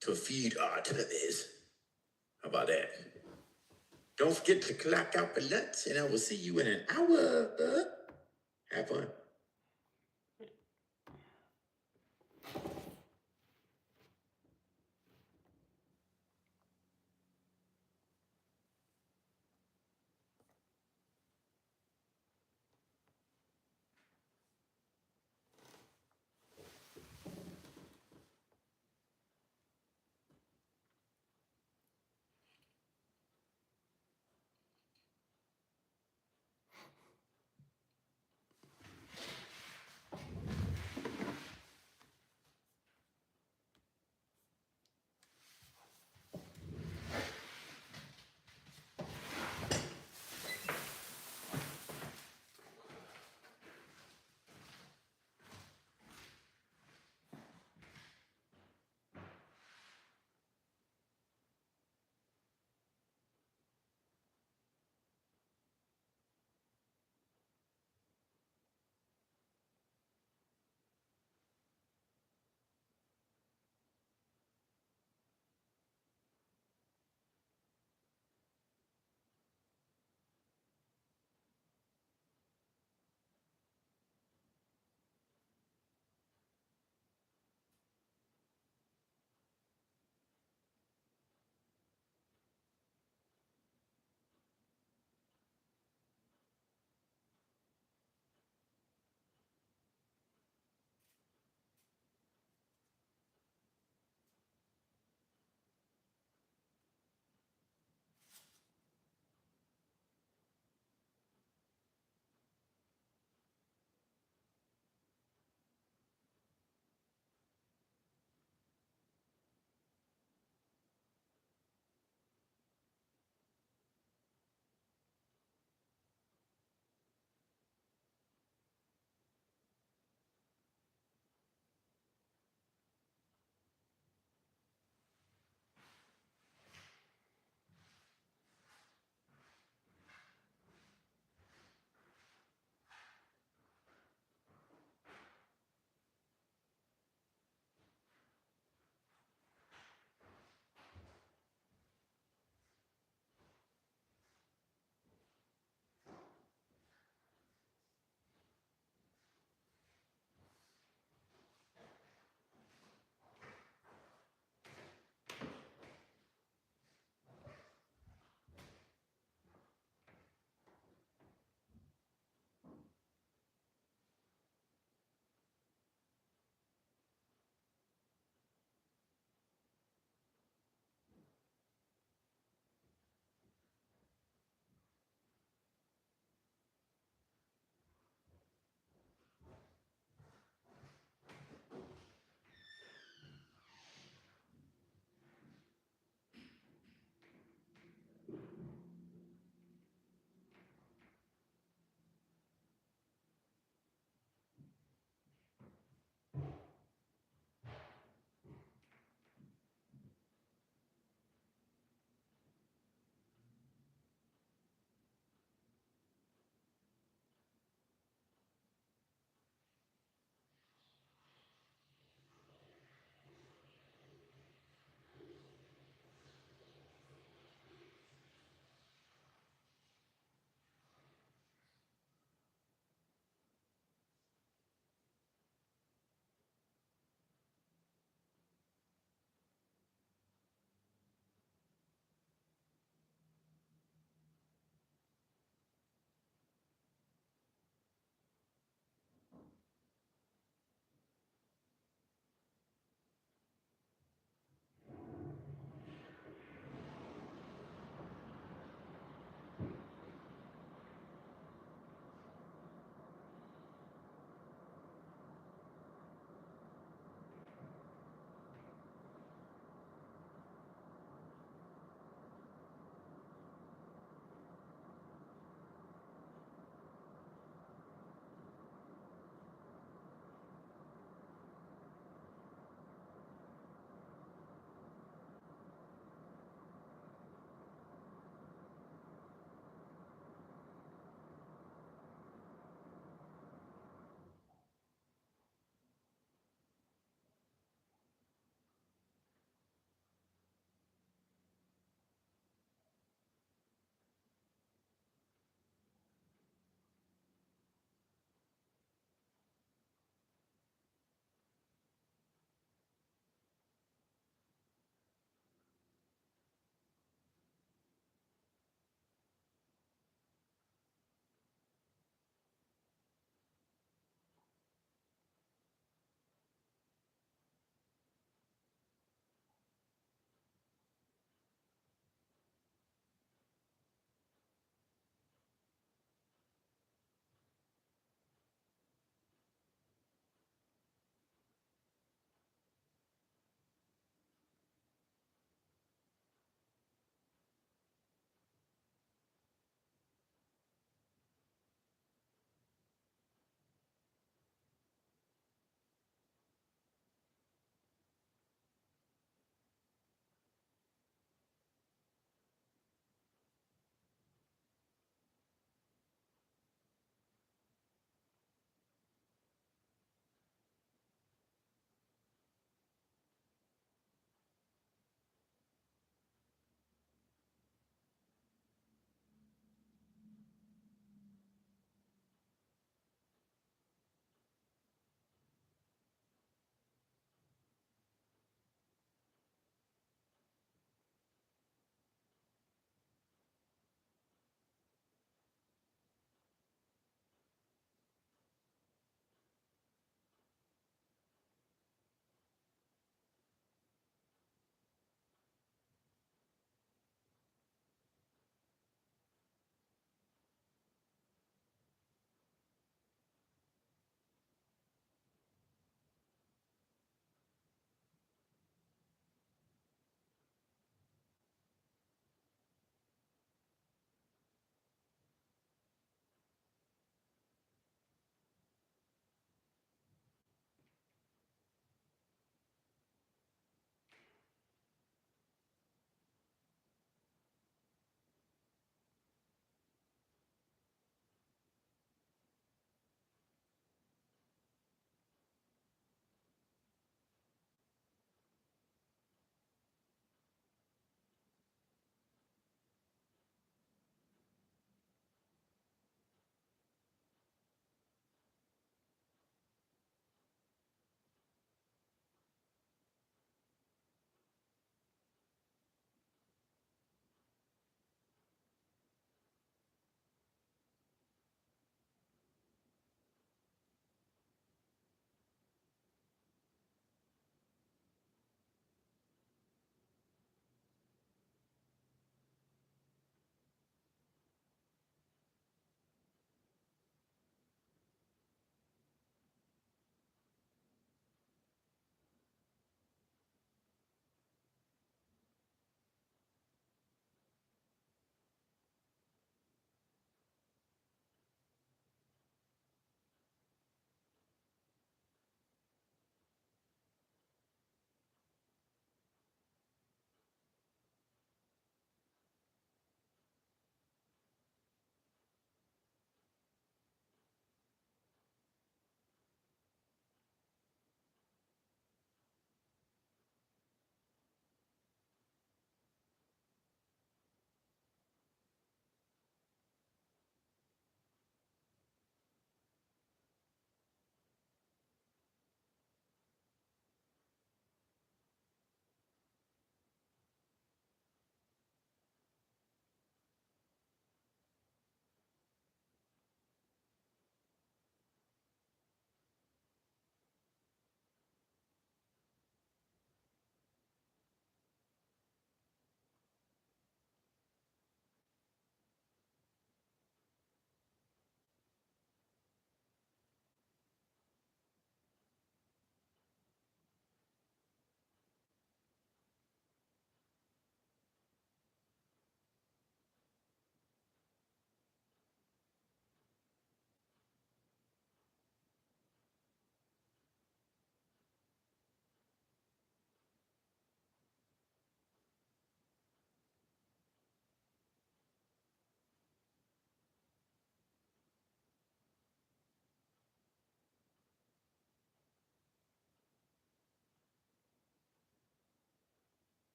to feed our tummies. How about that? Don't forget to clock out for lunch, and I will see you in an hour. Have fun.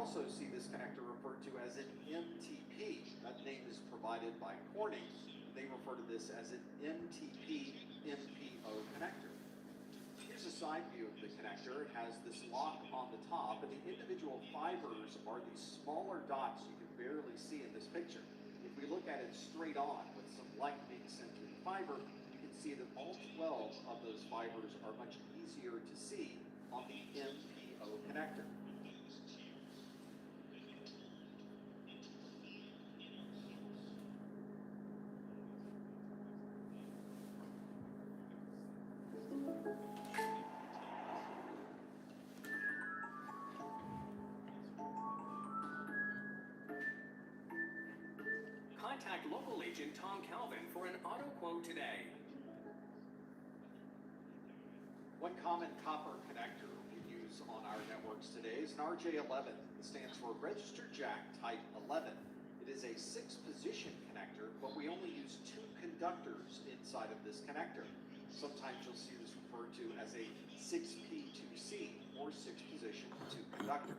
also see this connector referred to as an MTP. That name is provided by Corning. They refer to this as an MTP MPO connector. Here's a side view of the connector. It has this lock on the top, and the individual fibers are these smaller dots you can barely see in this picture. If we look at it straight on with some light being sent through the fiber, you can see that all 12 of those fibers are much easier to see on the MPO connector. Contact local agent Tom Calvin for an auto quote today. One common copper connector we use on our networks today is an RJ11. It stands for Register Jack Type 11. It is a 6-position connector, but we only use 2 conductors inside of this connector. Sometimes you'll see this referred to as a 6P2C, or 6-position 2-conductor.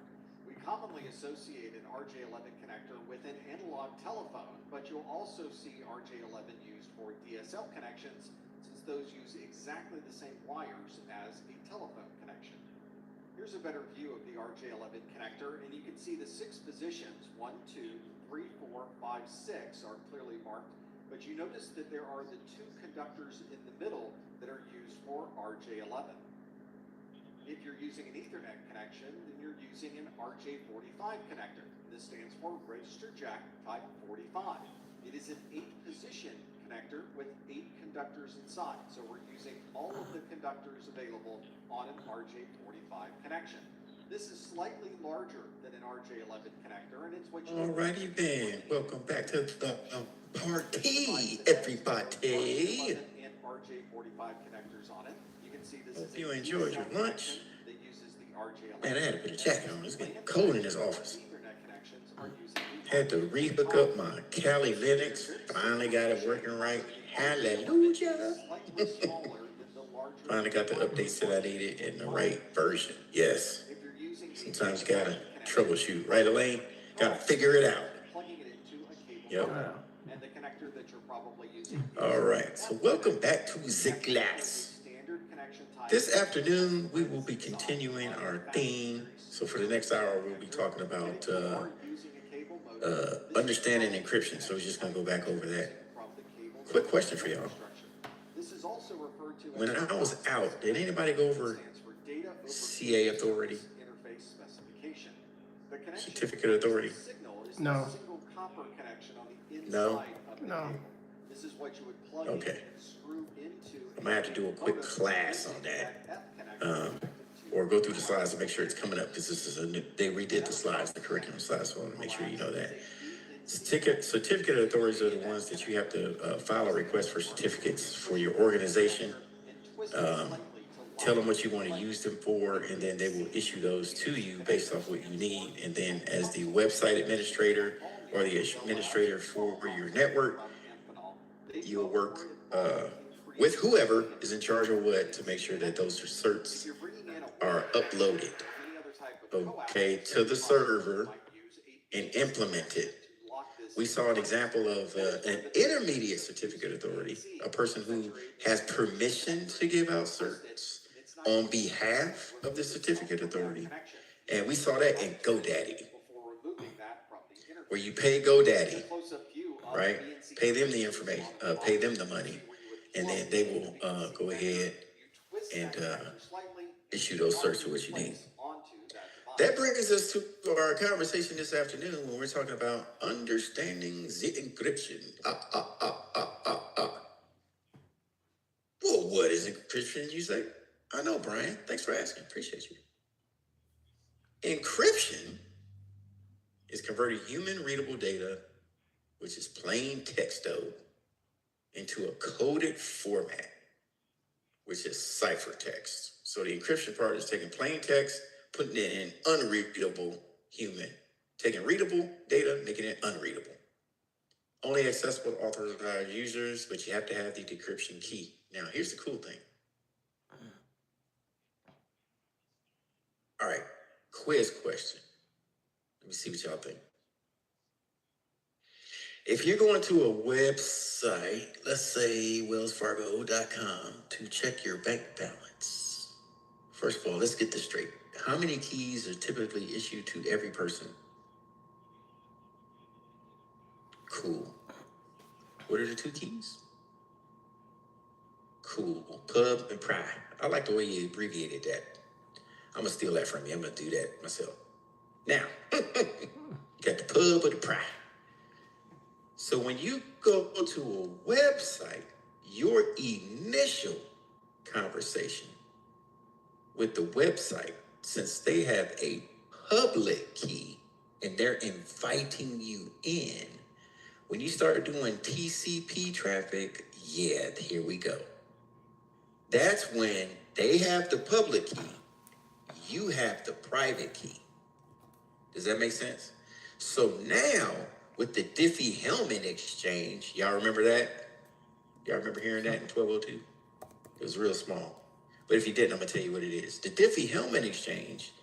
We commonly associate an RJ11 connector with an analog telephone, but you'll also see RJ11 used for DSL connections, since those use exactly the same wires as a telephone connection. Here's a better view of the RJ11 connector, and you can see the 6 positions, 1, 2, 3, 4, 5, 6 are clearly marked, but you notice that there are the 2 conductors in the middle that are used for RJ11. If you're using an Ethernet connection, then you're using an RJ45 connector. This stands for Register Jack Type 45. It is an 8-position connector with 8 conductors inside. So we're using all of the conductors available on an RJ45 connection. This is slightly larger than an RJ11 connector, and it's what you... Alrighty then, welcome back to the party, everybody. And RJ45 connectors on it. You can see this Hope is you enjoyed your lunch. that uses the RJ11. Man, I had to put a jacket on. It's getting cold in this office. Ethernet connections are using Had to re-hook up my Kali Linux. Finally got it working right. Hallelujah. Finally got the updates that I needed in the right version. Yes. Sometimes you gotta troubleshoot. Right, Elaine? Gotta figure it out. Yep. And the connector that you're probably using. All right. So welcome back to the class. This afternoon, we will be continuing our theme. So for the next hour, we'll be talking about understanding encryption. So we're just going to go back over that. Quick question for y'all. When I was out, did anybody go over CA authority? Certificate authority? No. No? No. This is what you would plug Okay. in and screw into. I'm going to have to do a quick class on that. Or go through the slides to make sure it's coming up, because this is a new, they redid the slides, the curriculum slides, so I want to make sure you know that. Certificate authorities are the ones that you have to file a request for certificates for your organization. Tell them what you want to use them for, and then they will issue those to you based off what you need. And then as the website administrator or the administrator for your network, you'll work with whoever is in charge of what to make sure that those certs are uploaded, okay, to the server and implemented. We saw an example of an intermediate certificate authority, a person who has permission to give out certs on behalf of the certificate authority. And we saw that in GoDaddy, where you pay GoDaddy, right? Pay them the information, pay them the money, and then they will go ahead and issue those certs for what you need. That brings us to our conversation this afternoon when we're talking about understanding the encryption. Well, what is encryption, you say? I know, Brian. Thanks for asking. Appreciate you. Encryption is converting human readable data, which is plain text though, into a coded format, which is ciphertext. So the encryption part is taking plain text, putting it in unreadable human, taking readable data, making it unreadable. Only accessible to authorized users, but you have to have the decryption key. Now, here's the cool thing. All right, quiz question. Let me see what y'all think. If you're going to a website, let's say wellsfargo.com, to check your bank balance, first of all, let's get this straight. How many keys are typically issued to every person? Cool. What are the 2 keys? Cool. Pub and pry. I like the way you abbreviated that. I'm gonna steal that from you. I'm gonna do that myself. Now, you got the pub or the pry. So when you go to a website, your initial conversation with the website, since they have a public key and they're inviting you in, when you start doing TCP traffic, yeah, here we go. That's when they have the public key, you have the private key. Does that make sense? So now, with the Diffie-Hellman exchange, y'all remember that? Y'all remember hearing that in 1202? It was real small. But if you didn't, I'm going to tell you what it is. The Diffie-Hellman exchange,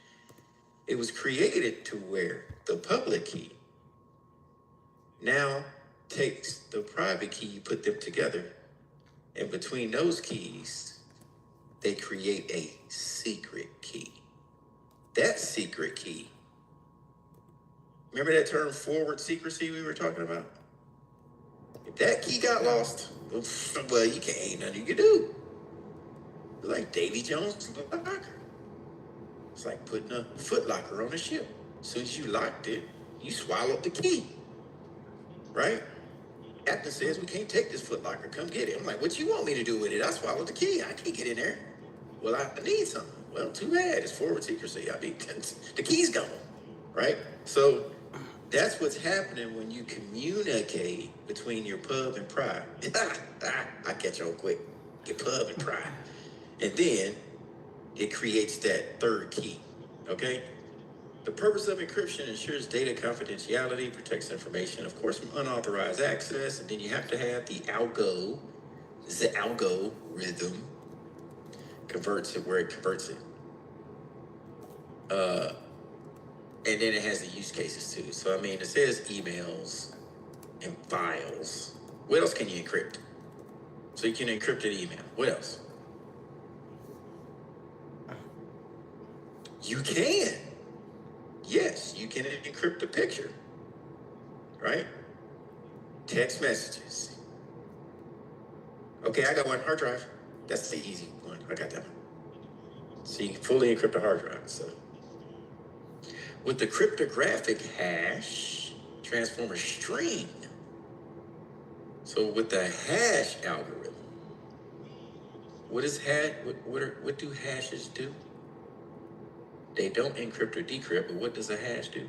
it was created to where the public key now takes the private key, you put them together, and between those keys, they create a secret key. That secret key, remember that term forward secrecy we were talking about? If that key got lost, well, ain't nothing you can do. It's like Davy Jones' locker. It's like putting a footlocker on a ship. As soon as you locked it, you swallowed the key, right? Captain says, we can't take this footlocker. Come get it. I'm like, what you want me to do with it? I swallowed the key. I can't get in there. Well, I need something. Well, too bad. It's forward secrecy. I mean, the key's gone, right? So that's what's happening when you communicate between your pub and pry. I catch on quick. Your pub and pry. And then it creates that third key, okay? The purpose of encryption ensures data confidentiality, protects information, of course, from unauthorized access, and then you have to have the algorithm converts it where it converts it. And then it has the use cases too. So, I mean, it says emails and files. What else can you encrypt? So you can encrypt an email. What else? You can. Yes, you can encrypt a picture, right? Text messages. Okay, I got one hard drive. That's the easy one. I got that one. So you can fully encrypt a hard drive. So with the cryptographic hash, transform a string. So with the hash algorithm, what do hashes do? They don't encrypt or decrypt, but what does a hash do?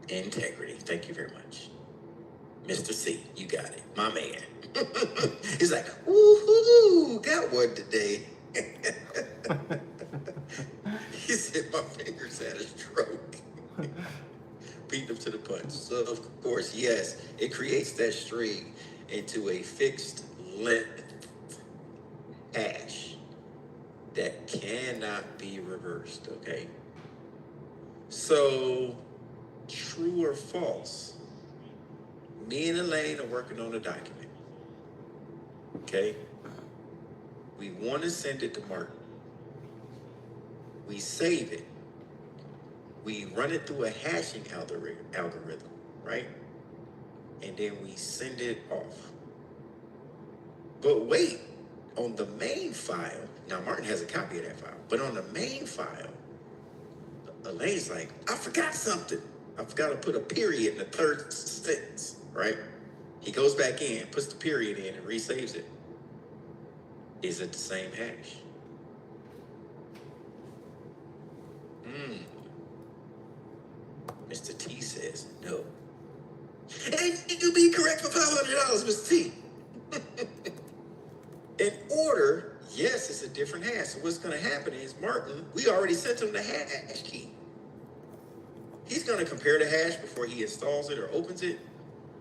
Integrity. Thank you very much. Mr. C, you got it. My man. He's like, woohoo, got one today. He said my fingers had a stroke. Beat them to the punch. So, of course, yes, it creates that string into a fixed length hash that cannot be reversed, okay? So, true or false? Me and Elaine are working on a document, okay? We want to send it to Martin. We save it. We run it through a hashing algorithm, right? And then we send it off. But wait, on the main file, now Martin has a copy of that file, but on the main file, Elaine's like, I forgot something. I forgot to put a period in the third sentence, right? He goes back in, puts the period in, and resaves it. Is it the same hash? Mr. T says no. And you'll be correct for $500, Mr. T. In order, yes, it's a different hash. So what's going to happen is, Martin, we already sent him the hash key. He's going to compare the hash before he installs it or opens it.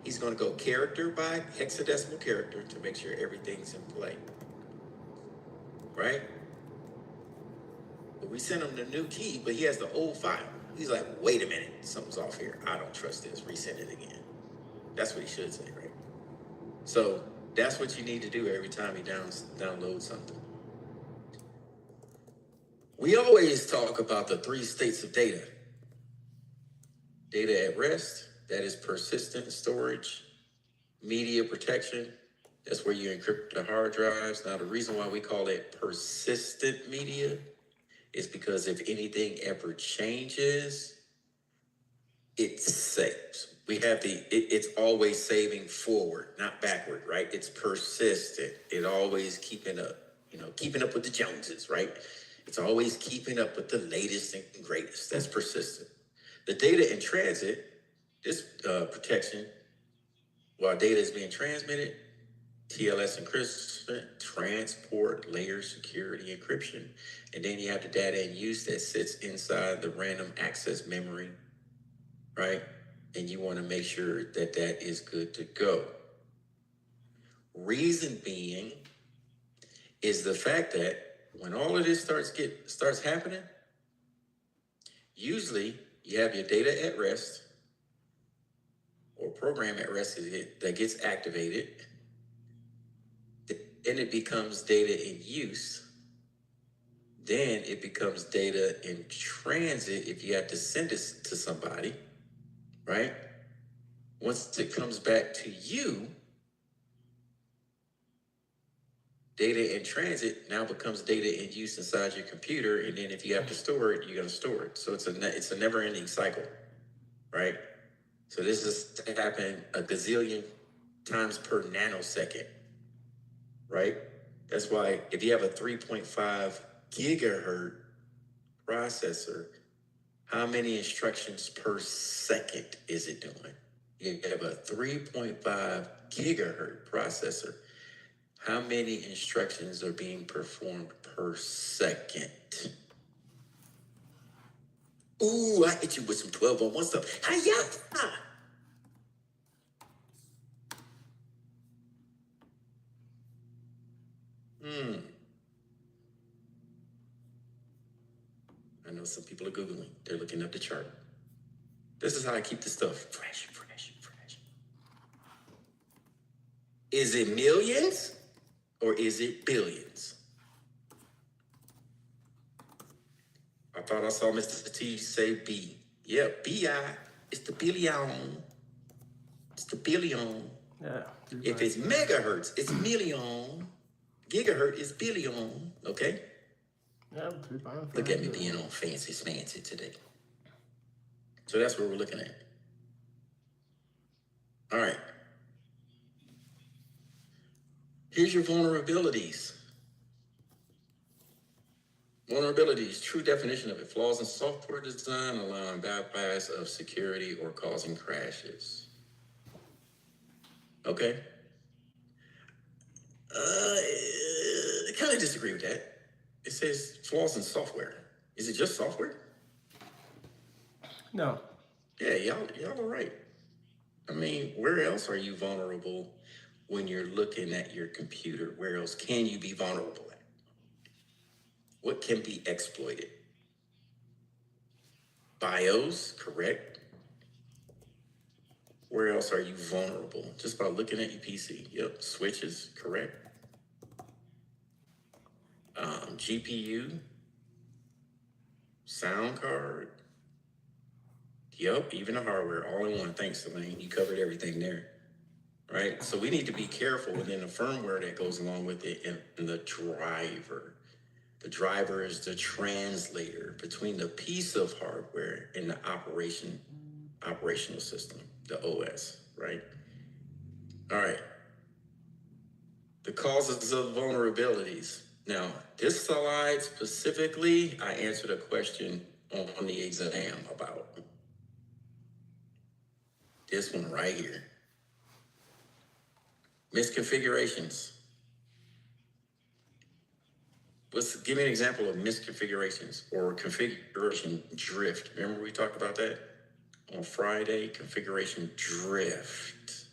He's going to go character by hexadecimal character to make sure everything's in play. Right? But we sent him the new key, but he has the old file. He's like, wait a minute, something's off here. I don't trust this. Resend it again. That's what he should say, right? So that's what you need to do every time you download something. We always talk about the 3 states of data. Data at rest, that is persistent storage. Media protection, that's where you encrypt the hard drives. Now, the reason why we call it persistent media is because if anything ever changes, it saves. We have it's always saving forward, not backward, right? It's persistent. It always keeping up, keeping up with the Joneses, right? It's always keeping up with the latest and greatest. That's persistent. The data in transit, this protection, while data is being transmitted, TLS encryption, transport layer security encryption. And then you have the data in use that sits inside the random access memory, right? And you want to make sure that that is good to go. Reason being is the fact that when all of this starts happening, usually you have your data at rest or program at rest that gets activated. Then it becomes data in use. Then it becomes data in transit if you have to send it to somebody, right? Once it comes back to you, data in transit now becomes data in use inside your computer. And then if you have to store it, you're going to store it. So it's a never-ending cycle, right? So this is happening a gazillion times per nanosecond, right? That's why if you have a 3.5 gigahertz processor, how many instructions per second is it doing? You have a 3.5 gigahertz processor. How many instructions are being performed per second? Ooh, I hit you with some 12-on-1 stuff. Hi-ya! I know some people are Googling. They're looking up the chart. This is how I keep the stuff fresh. Is it millions or is it billions? I thought I saw Mr. T say B. Yeah, B-I. It's the billion. It's the billion. Yeah. If it's megahertz, it's million. Gigahertz is billion. Okay? Yeah, Look at me being all fancy today. So that's what we're looking at. All right. Here's your vulnerabilities. Vulnerabilities, true definition of it. Flaws in software design, allowing bypass of security or causing crashes. Okay. I kind of disagree with that. It says flaws in software. Is it just software? No. Yeah, y'all are right. I mean, where else are you vulnerable when you're looking at your computer? Where else can you be vulnerable at? What can be exploited? BIOS, correct. Where else are you vulnerable? Just by looking at your PC. Yep, switches, correct. GPU, sound card. Yep, even the hardware, all in one. Thanks, Elaine. You covered everything there, right? So we need to be careful within the firmware that goes along with it and the driver. The driver is the translator between the piece of hardware and the operational system, the OS, right? All right. The causes of vulnerabilities. Now, this slide specifically, I answered a question on the exam about this one right here. Misconfigurations. Give me an example of misconfigurations or configuration drift. Remember we talked about that on Friday? Configuration drift.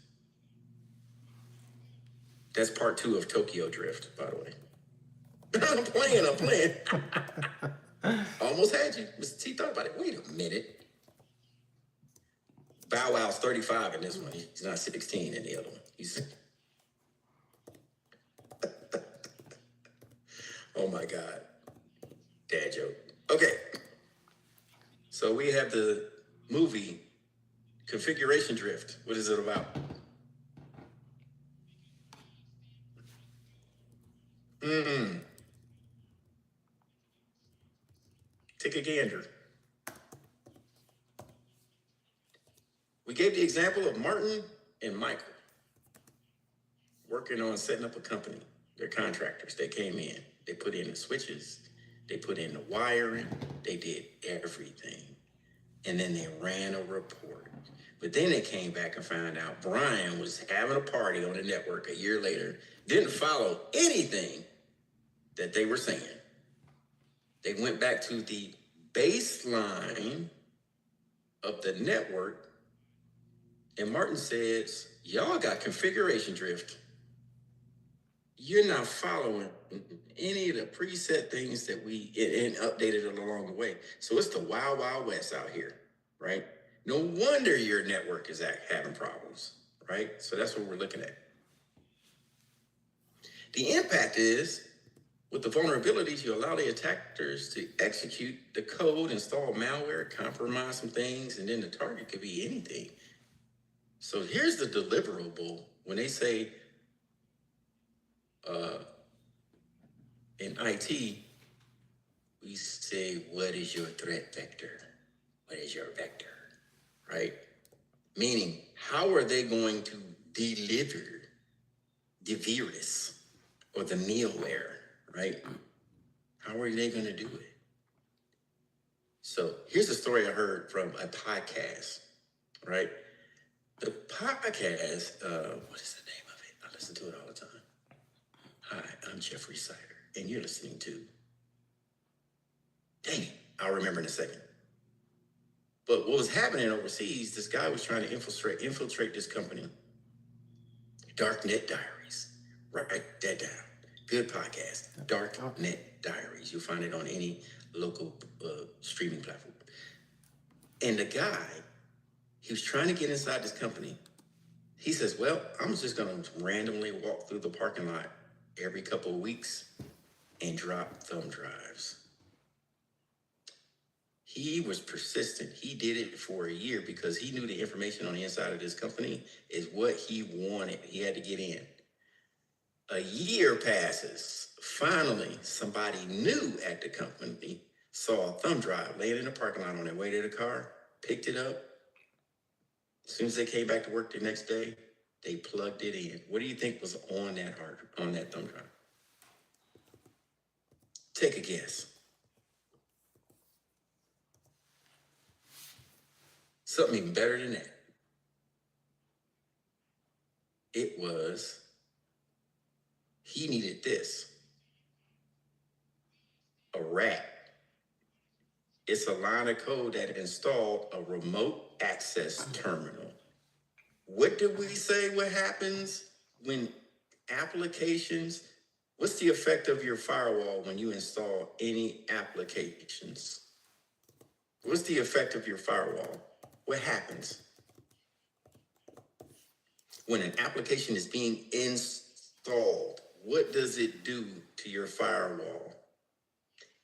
That's part 2 of Tokyo Drift, by the way. I'm playing. almost had you. Mr. T thought about it. Wait a minute. Bow Wow's 35 in this one. He's not 16 in the other one. He's oh my God. Dad joke. Okay. So we have the movie Configuration Drift. What is it about? Take a gander. We gave the example of Martin and Michael working on setting up a company. They're contractors. They came in. They put in the switches. They put in the wiring. They did everything. And then they ran a report. But then they came back and found out Brian was having a party on the network a year later, didn't follow anything that they were saying. They went back to the baseline of the network, and Martin says, y'all got configuration drift. You're not following any of the preset things that we and updated it along the way. So it's the wild, wild west out here, right? No wonder your network is having problems, right? So that's what we're looking at. The impact is, with the vulnerabilities, you allow the attackers to execute the code, install malware, compromise some things, and then the target could be anything. So here's the deliverable. When they say in IT, we say, what is your threat vector? What is your vector, right? Meaning, how are they going to deliver the virus or the malware, right? How are they going to do it? So here's a story I heard from a podcast, right? The podcast, what is the name of it? I listen to it all the time. Hi, I'm Jeffrey Sider, and you're listening to, dang it, I'll remember in a second. But what was happening overseas, this guy was trying to infiltrate this company, Darknet Diaries. Write that down. Good podcast, Darknet Diaries. You'll find it on any local streaming platform. And the guy, he was trying to get inside this company. He says, well, I'm just going to randomly walk through the parking lot every couple of weeks and drop thumb drives. He was persistent. He did it for a year because he knew the information on the inside of this company is what he wanted. He had to get in. A year passes. Finally, somebody new at the company saw a thumb drive laying in the parking lot on their way to the car, picked it up. As soon as they came back to work the next day, they plugged it in. What do you think was on that thumb drive? Take a guess. Something even better than that. It was, he needed this. A rat. It's a line of code that installed a remote access terminal. What did we say what happens when applications, what's the effect of your firewall when you install any applications? What's the effect of your firewall? What happens? When an application is being installed, what does it do to your firewall?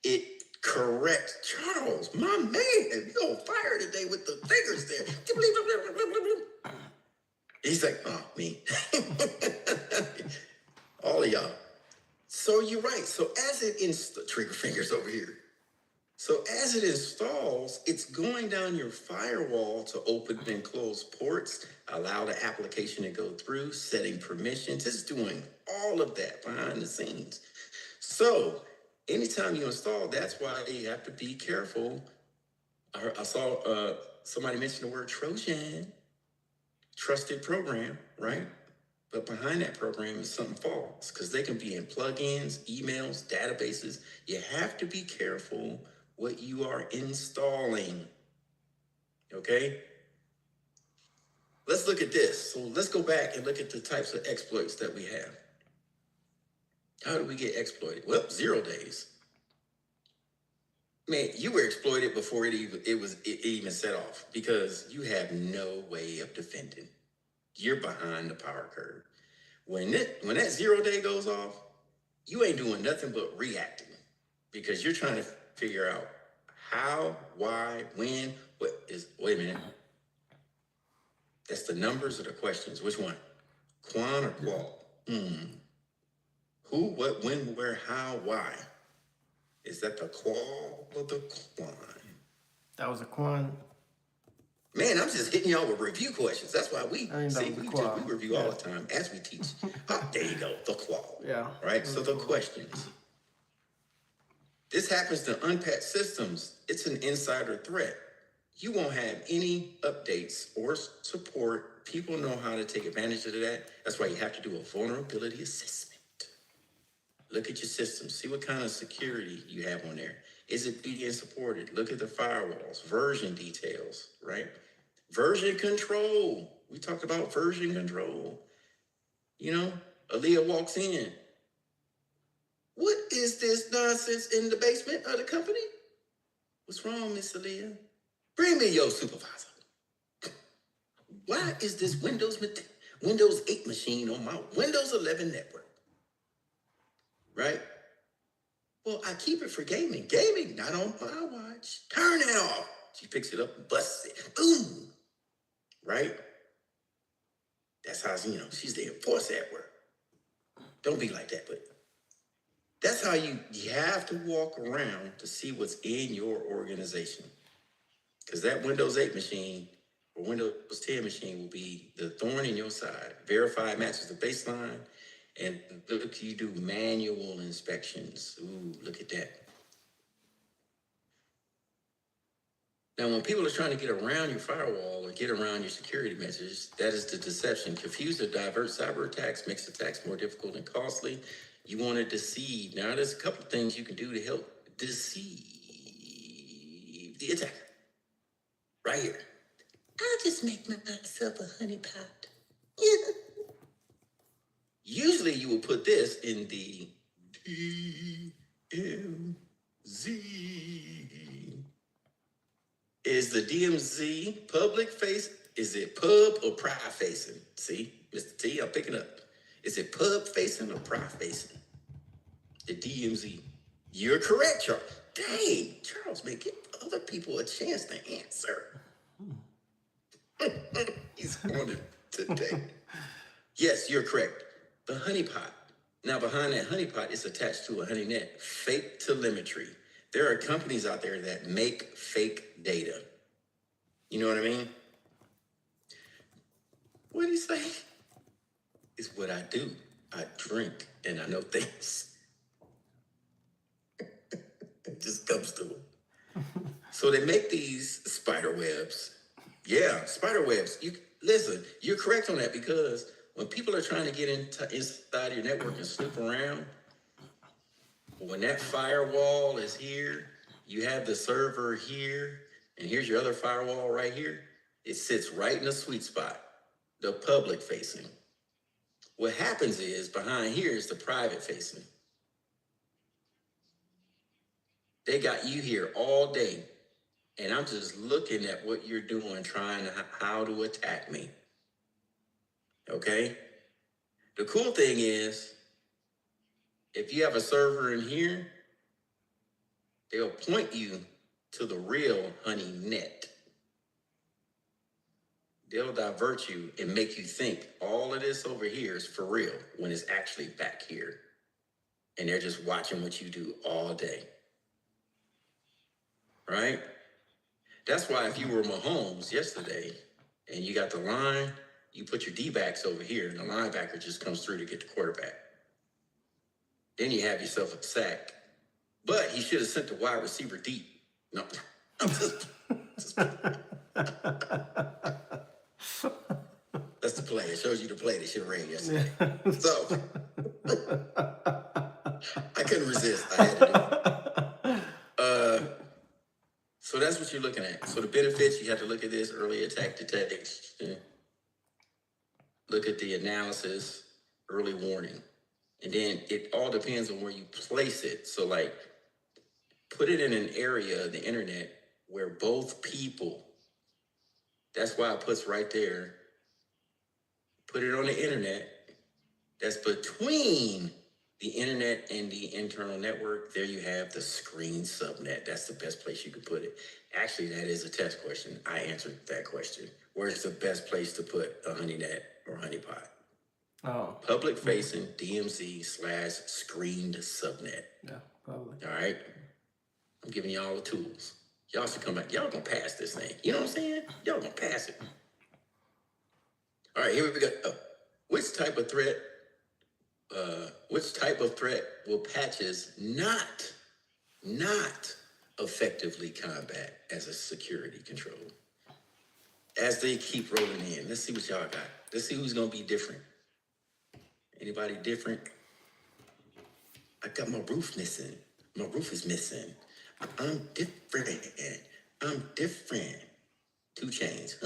It corrects. Charles, my man, you're on fire today with the fingers there. He's like, oh, me. All of y'all. So you're right. So as it trigger fingers over here. So as it installs, it's going down your firewall to open and close ports, allow the application to go through, setting permissions. It's doing all of that behind the scenes. So anytime you install, that's why you have to be careful. I saw somebody mention the word Trojan, trusted program, right? But behind that program is something false because they can be in plugins, emails, databases. You have to be careful what you are installing, okay? Let's look at this. So let's go back and look at the types of exploits that we have. How do we get exploited? Well, 0 days. Man, you were exploited before it even set off because you have no way of defending. You're behind the power curve. When that 0 day goes off, you ain't doing nothing but reacting because you're trying to figure out how, why, when, what is. Wait a minute. That's the numbers or the questions. Which one? Quan or qual? Who, what, when, where, how, why? Is that the qual or the quan? That was a quan. Man, I'm just hitting y'all with review questions. That's why we I think that was a qual. we review all the time as we teach. There you go, the qual. Yeah. Right? So the questions. This happens to unpatched systems. It's an insider threat. You won't have any updates or support. People know how to take advantage of that. That's why you have to do a vulnerability assessment. Look at your system. See what kind of security you have on there. Is it being supported? Look at the firewalls, version details, right? Version control. We talked about version control. You know, Aaliyah walks in. What is this nonsense in the basement of the company? What's wrong, Miss Aaliyah? Bring me your supervisor. Why is this Windows 8 machine on my Windows 11 network? Right? Well, I keep it for gaming. Gaming, not on my watch. Turn it off. She picks it up and busts it. Boom. Right? That's how, she's the enforcer at work. Don't be like that, but that's how you have to walk around to see what's in your organization. Because that Windows 8 machine or Windows 10 machine will be the thorn in your side. Verify it matches the baseline. And look, you do manual inspections. Ooh, look at that. Now, when people are trying to get around your firewall or get around your security measures, that is the deception. Confuse or divert cyber attacks makes attacks more difficult and costly. You want to deceive. Now, there's a couple of things you can do to help deceive the attacker. Right here. I'll just make myself a honeypot. Yeah. Usually you will put this in the DMZ. Is the DMZ public face? Is it pub or private facing? See, Mr. T, I'm picking up. Is it pub facing or private facing? The DMZ. You're correct, Charles. Dang, Charles, man, give other people a chance to answer. He's on it today. Yes, you're correct. The honeypot. Now, behind that honeypot is attached to a honey net. Fake telemetry. There are companies out there that make fake data. You know what I mean? What do you say? It's what I do. I drink and I know things. It just comes to it. So they make these spider webs. Yeah, spider webs. Listen, you're correct on that because when people are trying to get inside your network and snoop around, when that firewall is here, you have the server here, and here's your other firewall right here. It sits right in the sweet spot, the public facing. What happens is behind here is the private facing. They got you here all day, and I'm just looking at what you're doing, trying to how to attack me. Okay? The cool thing is, if you have a server in here, they'll point you to the real honey net. They'll divert you and make you think all of this over here is for real when it's actually back here. And they're just watching what you do all day. Right? That's why if you were Mahomes yesterday and you got the line, you put your D-backs over here and the linebacker just comes through to get the quarterback. Then you have yourself a sack. But he should have sent the wide receiver deep. No, I'm just that's the play. It shows you the play that should have ran yesterday. So I couldn't resist. I had to do it. So that's what you're looking at. So the benefits, you have to look at this early attack detection. Look at the analysis, early warning. And then it all depends on where you place it. So like put it in an area of the internet where both people, that's why it puts right there, put it on the internet that's between the internet and the internal network. There you have the screen subnet. That's the best place you could put it. Actually, that is a test question. I answered that question. Where's the best place to put a honeynet or honeypot? Oh. Public facing DMZ/screened subnet. Yeah, probably. All right. I'm giving y'all the tools. Y'all should come back. Y'all gonna pass this thing. You know what I'm saying? Y'all gonna pass it. All right, here we go. Which type of threat will patches not effectively combat as a security control? As they keep rolling in, let's see what y'all got. Let's see who's gonna be different. Anybody different? I got my roof missing. My roof is missing. I'm different. 2 Chains.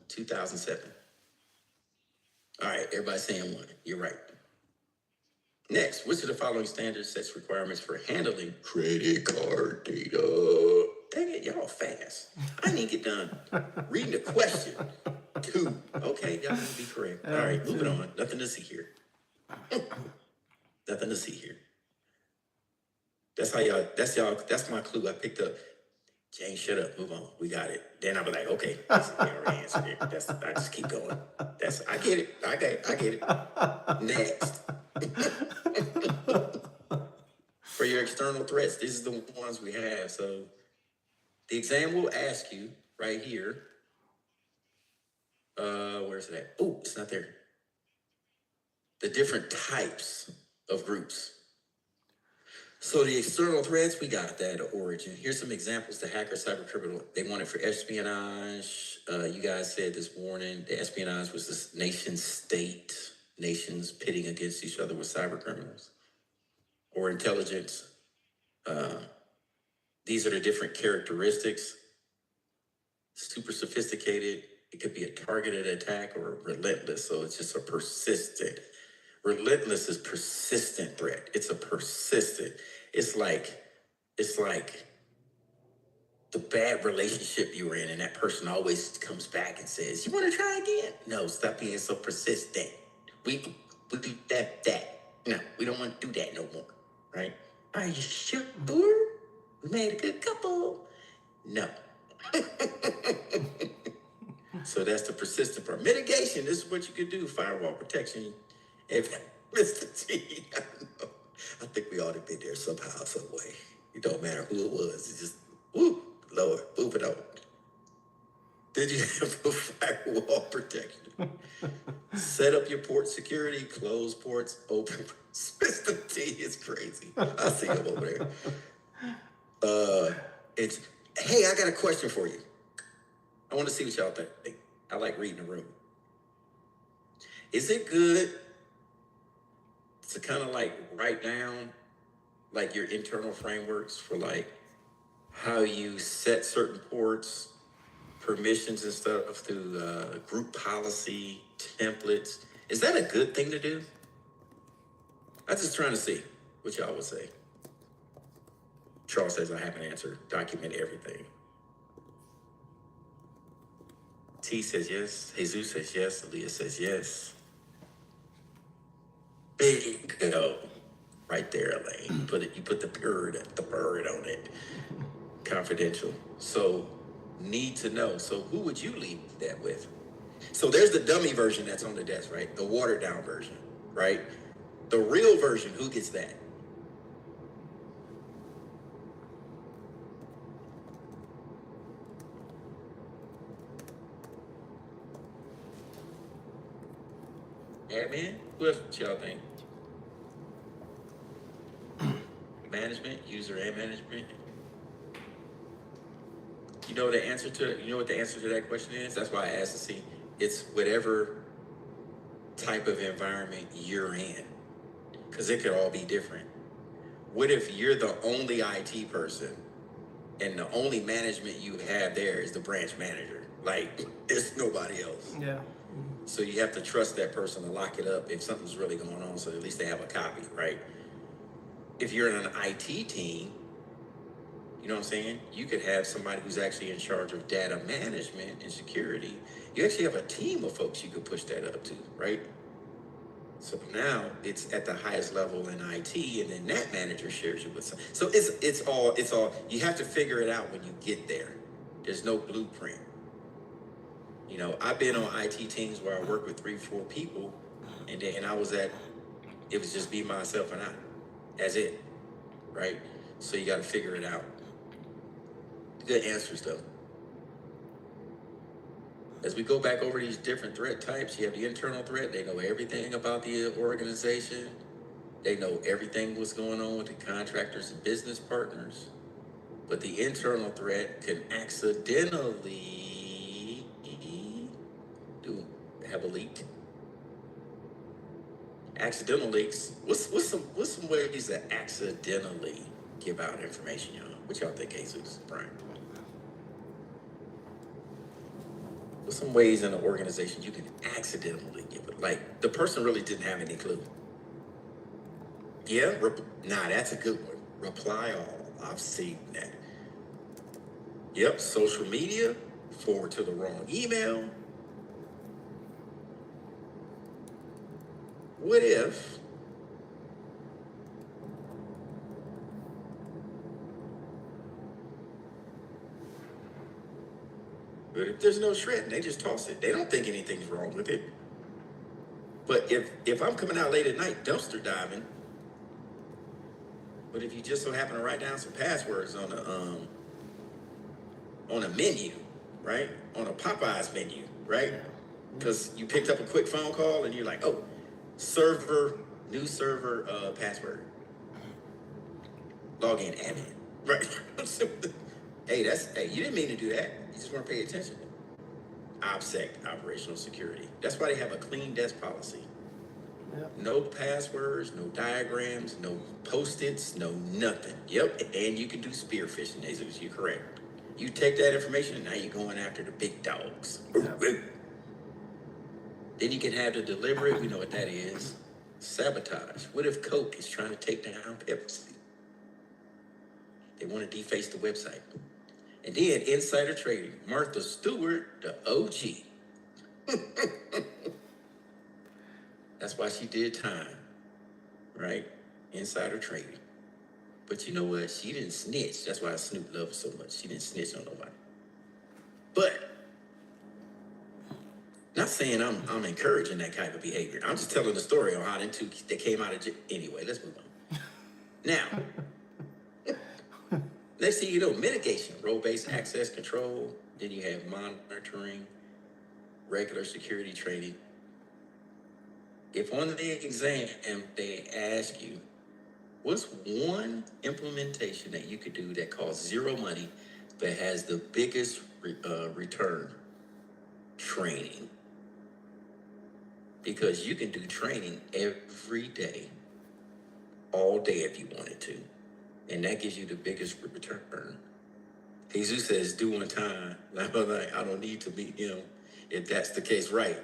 2007. All right, everybody saying one. You're right. Next, which of the following standards sets requirements for handling credit card data? Dang it, y'all fast. I didn't get done reading the question. 2. Okay, y'all need to be correct. All right, moving on. Nothing to see here. Nothing to see here. That's my clue I picked up. James, shut up, move on. We got it. Then I'll be like, okay, this is the already answered it. I just keep going. I get it. I get it. Next. For your external threats, these are the ones we have. So the exam will ask you right here. Where's it at? Oh, it's not there. The different types of groups. So the external threats, we got that origin. Here's some examples. The hacker, cyber criminal, they want it for espionage. You guys said this morning, the espionage was this nations pitting against each other with cyber criminals. Or intelligence. These are the different characteristics. Super sophisticated. It could be a targeted attack or relentless. So it's just a persistent. Relentless is persistent threat. It's like the bad relationship you were in, and that person always comes back and says, "You want to try again?" No, stop being so persistent. We do that. No, we don't want to do that no more. Right? Are you sure? We made a good couple. No. So that's the persistent part. Mitigation, this is what you could do. Firewall protection. If Mr. T, I think we ought to be there somehow, some way. It don't matter who it was. It's just, woo, Lord, move it on. Did you have a firewall protection? Set up your port security, close ports, open. Mr. T is crazy. I see him over there. Hey, I got a question for you. I want to see what y'all think. I like reading the room. Is it good to kind of like write down like your internal frameworks for like how you set certain ports, permissions and stuff through group policy, templates? Is that a good thing to do? I'm just trying to see what y'all would say. Charles says I have an answer. Document everything. T says yes. Jesus says yes. Aaliyah says yes. Bingo. Right there, Elaine. You put the bird on it. Confidential. So need to know. So who would you leave that with? So there's the dummy version that's on the desk, right? The watered down version, right? The real version, who gets that? Admin? Who else y'all think? Management, user and management. You know what the answer to that question is? That's why I asked to see. It's whatever type of environment you're in. Because it could all be different. What if you're the only IT person and the only management you have there is the branch manager? Like, there's nobody else. Yeah. So you have to trust that person to lock it up if something's really going on, so at least they have a copy, right? If you're in an IT team, You know what I'm saying? You could have somebody who's actually in charge of data management and security. You actually have a team of folks you could push that up to, right? So now it's at the highest level in IT, and then that manager shares it with some. So it's all you have to figure it out when you get there. There's no blueprint. You know, I've been on IT teams where I work with 3-4 people, and then it was just be myself and I. That's it, right? So you got to figure it out. Good answers though. As we go back over these different threat types, you have the internal threat. They know everything about the organization. They know everything what's going on with the contractors and business partners. But the internal threat can accidentally have a leak. Accidental leaks. What's some ways that accidentally give out information, y'all? What y'all think, Jesus, Brian? What's some ways in an organization you can accidentally give it? Like the person really didn't have any clue. Yeah, that's a good one. Reply all. I've seen that. Yep, social media, forward to the wrong email. What if there's no shredding? They just toss it. They don't think anything's wrong with it. But if I'm coming out late at night dumpster diving, but if you just so happen to write down some passwords on a menu, right? On a Popeyes menu, right? Because you picked up a quick phone call and you're like, oh, new server password. Log in, admin. Right. Hey, you didn't mean to do that. You just weren't paying attention. OPSEC, operational security. That's why they have a clean desk policy. Yep. No passwords, no diagrams, no post-its, no nothing. Yep, and you can do spear phishing, Jesus, you're correct. You take that information and now you're going after the big dogs. Yep. Then you can have to deliver it. We know what that is. Sabotage. What if Coke is trying to take down Pepsi? They want to deface the website. And then insider trading. Martha Stewart, the OG. That's why she did time, right? Insider trading. But you know what? She didn't snitch. That's why Snoop loved her so much. She didn't snitch on nobody. But not saying I'm encouraging that type of behavior. I'm just telling the story on how they came out of jail. Anyway, let's move on. Now, next thing you know, mitigation, role-based access control. Then you have monitoring, regular security training. If on the exam they ask you, what's one implementation that you could do that costs zero money but has the biggest return? Training. Because you can do training every day, all day if you wanted to. And that gives you the biggest return. Jesus says, do on time. Like, I don't need to be, if that's the case, right.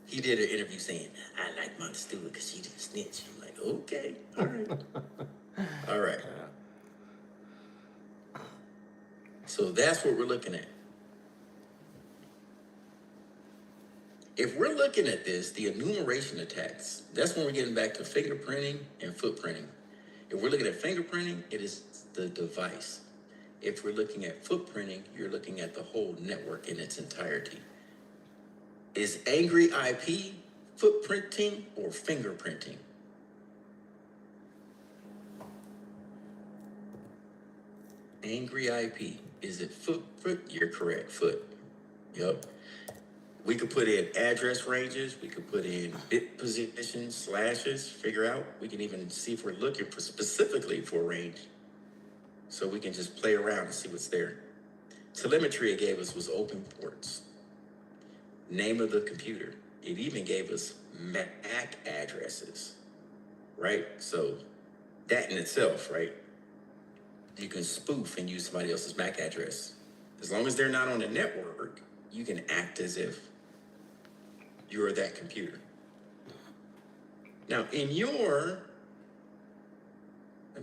He did an interview saying, I like Martha Stewart because she didn't snitch. I'm like, okay, all right. All right. So that's what we're looking at. If we're looking at this, the enumeration attacks, that's when we're getting back to fingerprinting and footprinting. If we're looking at fingerprinting, it is the device. If we're looking at footprinting, you're looking at the whole network in its entirety. Is Angry IP footprinting or fingerprinting? Angry IP. Is it footprint? You're correct. Foot. Yep. We could put in address ranges. We could put in bit positions, slashes, figure out. We can even see if we're looking for specifically for range. So we can just play around and see what's there. Telemetry it gave us was open ports. Name of the computer. It even gave us MAC addresses, right? So that in itself, right? You can spoof and use somebody else's MAC address. As long as they're not on the network, you can act as if you're that computer. Now, let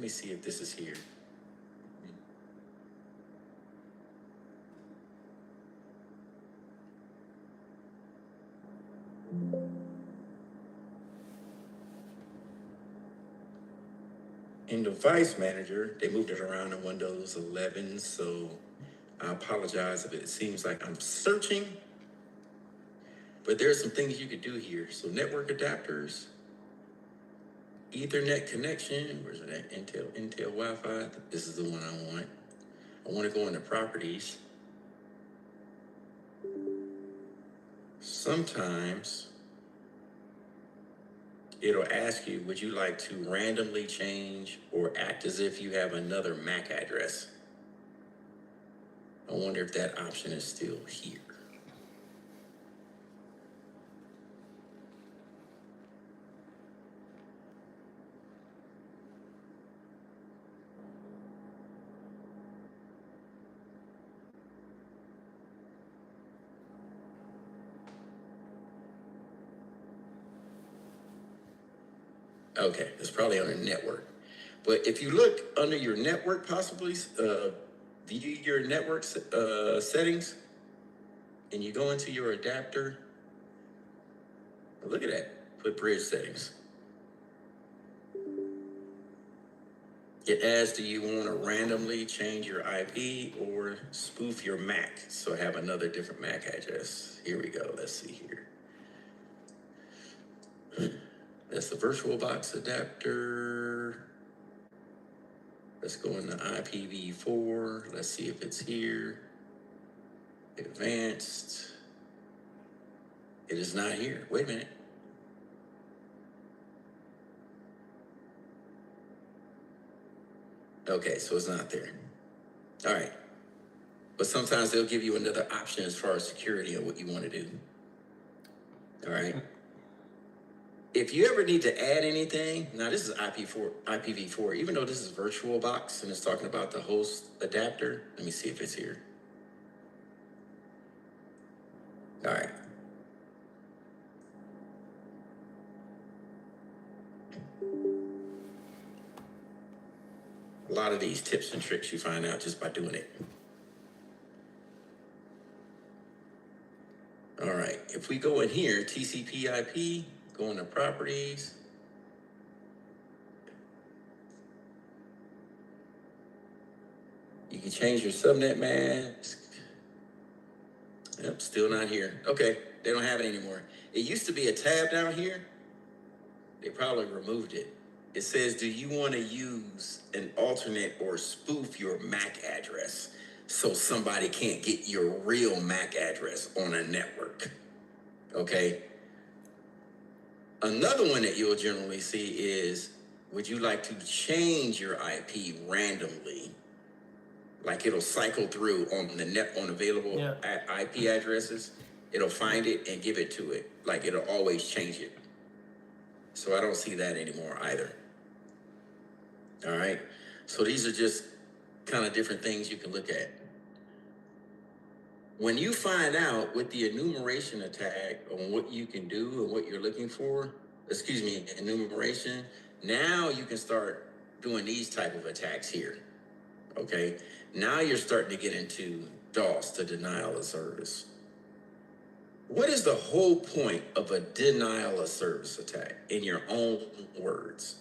me see if this is here. in Device Manager, they moved it around in Windows 11, so I apologize if it seems like I'm searching, but there's some things you could do here. So network adapters, Ethernet connection, where's it at? Intel Wi-Fi. This is the one I want. I want to go into properties. Sometimes it'll ask you, would you like to randomly change or act as if you have another MAC address? I wonder if that option is still here. Okay, it's probably on a network. But if you look under your network, possibly view your network settings, and you go into your adapter, look at that, put bridge settings. It asks, do you want to randomly change your IP or spoof your MAC? So have another different MAC address. Here we go, let's see here. That's the VirtualBox adapter. Let's go into IPv4. Let's see if it's here. Advanced. It is not here. Wait a minute. Okay, so it's not there. All right. But sometimes they'll give you another option as far as security and what you want to do. All right. If you ever need to add anything, now this is IPv4, even though this is VirtualBox and it's talking about the host adapter. Let me see if it's here. All right. A lot of these tips and tricks you find out just by doing it. All right, if we go in here, TCP IP, go into properties. You can change your subnet mask. Yep, still not here. Okay, they don't have it anymore. It used to be a tab down here. They probably removed it. It says, do you want to use an alternate or spoof your MAC address so somebody can't get your real MAC address on a network? Okay. Another one that you'll generally see is, would you like to change your IP randomly? Like it'll cycle through on available IP addresses. It'll find it and give it to it. Like it'll always change it. So I don't see that anymore either. All right. So these are just kind of different things you can look at. When you find out with the enumeration attack on what you can do and what you're looking for, enumeration, now you can start doing these type of attacks here. Okay. Now you're starting to get into DOS, the denial of service. What is the whole point of a denial of service attack in your own words?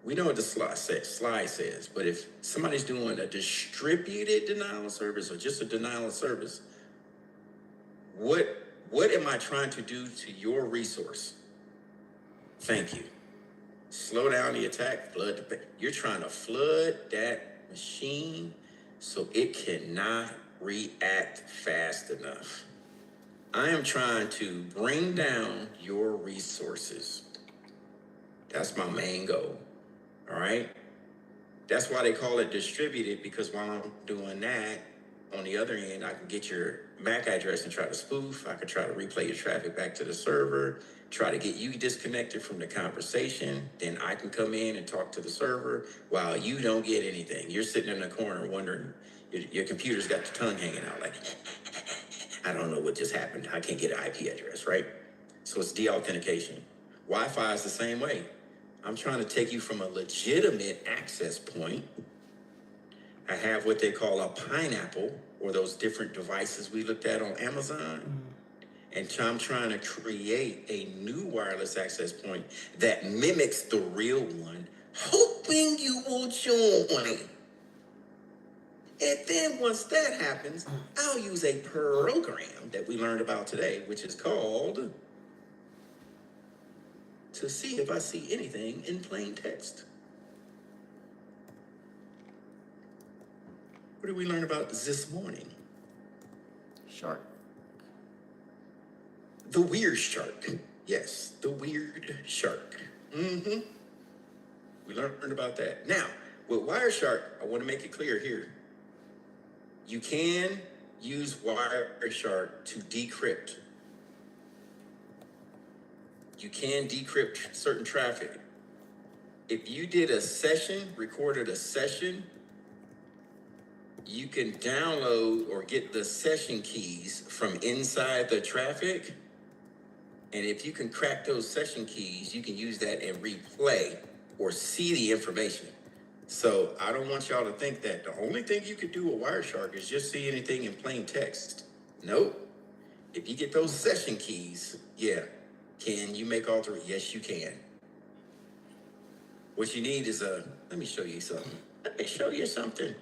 We know what the slide says, but if somebody's doing a distributed denial of service or just a denial of service, what am I trying to do to your resource? Thank you. Slow down the attack, you're trying to flood that machine so it cannot react fast enough. I am trying to bring down your resources. That's my main goal. All right. That's why they call it distributed, because while I'm doing that, on the other end, I can get your MAC address and try to spoof. I could try to replay your traffic back to the server, try to get you disconnected from the conversation. Then I can come in and talk to the server while you don't get anything. You're sitting in the corner wondering, your computer's got the tongue hanging out like, I don't know what just happened. I can't get an IP address, right? So it's de-authentication. Wi-Fi is the same way. I'm trying to take you from a legitimate access point. I have what they call a pineapple, or those different devices we looked at on Amazon. And I'm trying to create a new wireless access point that mimics the real one. hoping you will join. And then once that happens, I'll use a program that we learned about today, which is called to see if I see anything in plain text. What did we learn about this morning? Shark. The weird shark. Yes, the weird shark. Mm-hmm. We learned about that. Now, with Wireshark, I want to make it clear here. You can use Wireshark to decrypt. You can decrypt certain traffic. If you did a session, recorded a session, you can download or get the session keys from inside the traffic. And if you can crack those session keys, you can use that and replay or see the information. So I don't want y'all to think that the only thing you could do with Wireshark is just see anything in plain text. Nope. If you get those session keys, yeah. Can you make alter? Yes, you can. What you need is let me show you something. Let me show you something.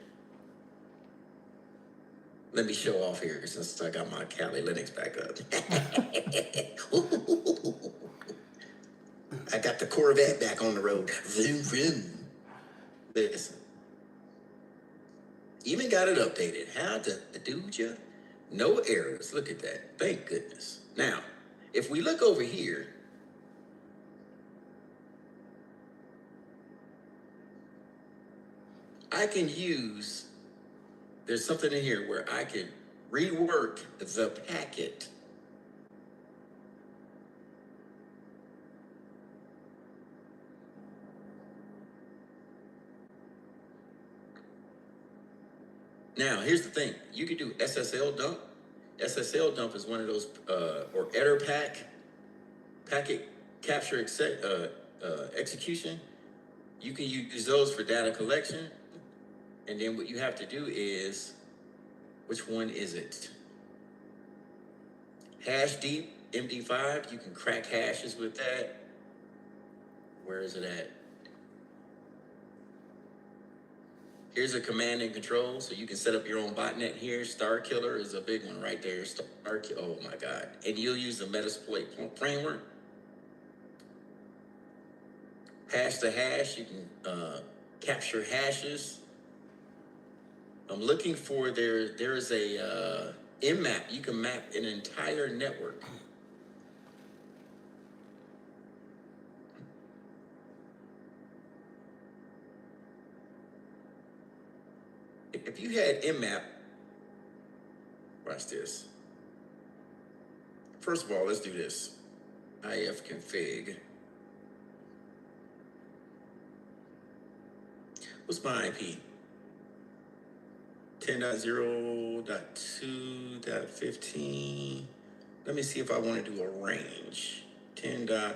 Let me show off here since I got my Kali Linux back up. I got the Corvette back on the road. Vroom, vroom. Listen. Even got it updated. How to do ya? No errors. Look at that. Thank goodness. Now, if we look over here, I can use, there's something in here where I can rework the packet. Now, here's the thing. You could do SSL dump. SSL dump is one of those, or EtterPack, packet capture execution. You can use those for data collection. And then what you have to do is, which one is it? Hash deep, MD5, you can crack hashes with that. Where is it at? Here's a command and control, so you can set up your own botnet here. Star Killer is a big one right there. Oh my God. And you'll use the Metasploit framework. Hash to hash, you can capture hashes. I'm looking for, there's a map. You can map an entire network. If you had mmap, watch this. First of all, let's do this. ifconfig. What's my IP? 10.0.2.15. Let me see if I want to do a range. 10.mmap,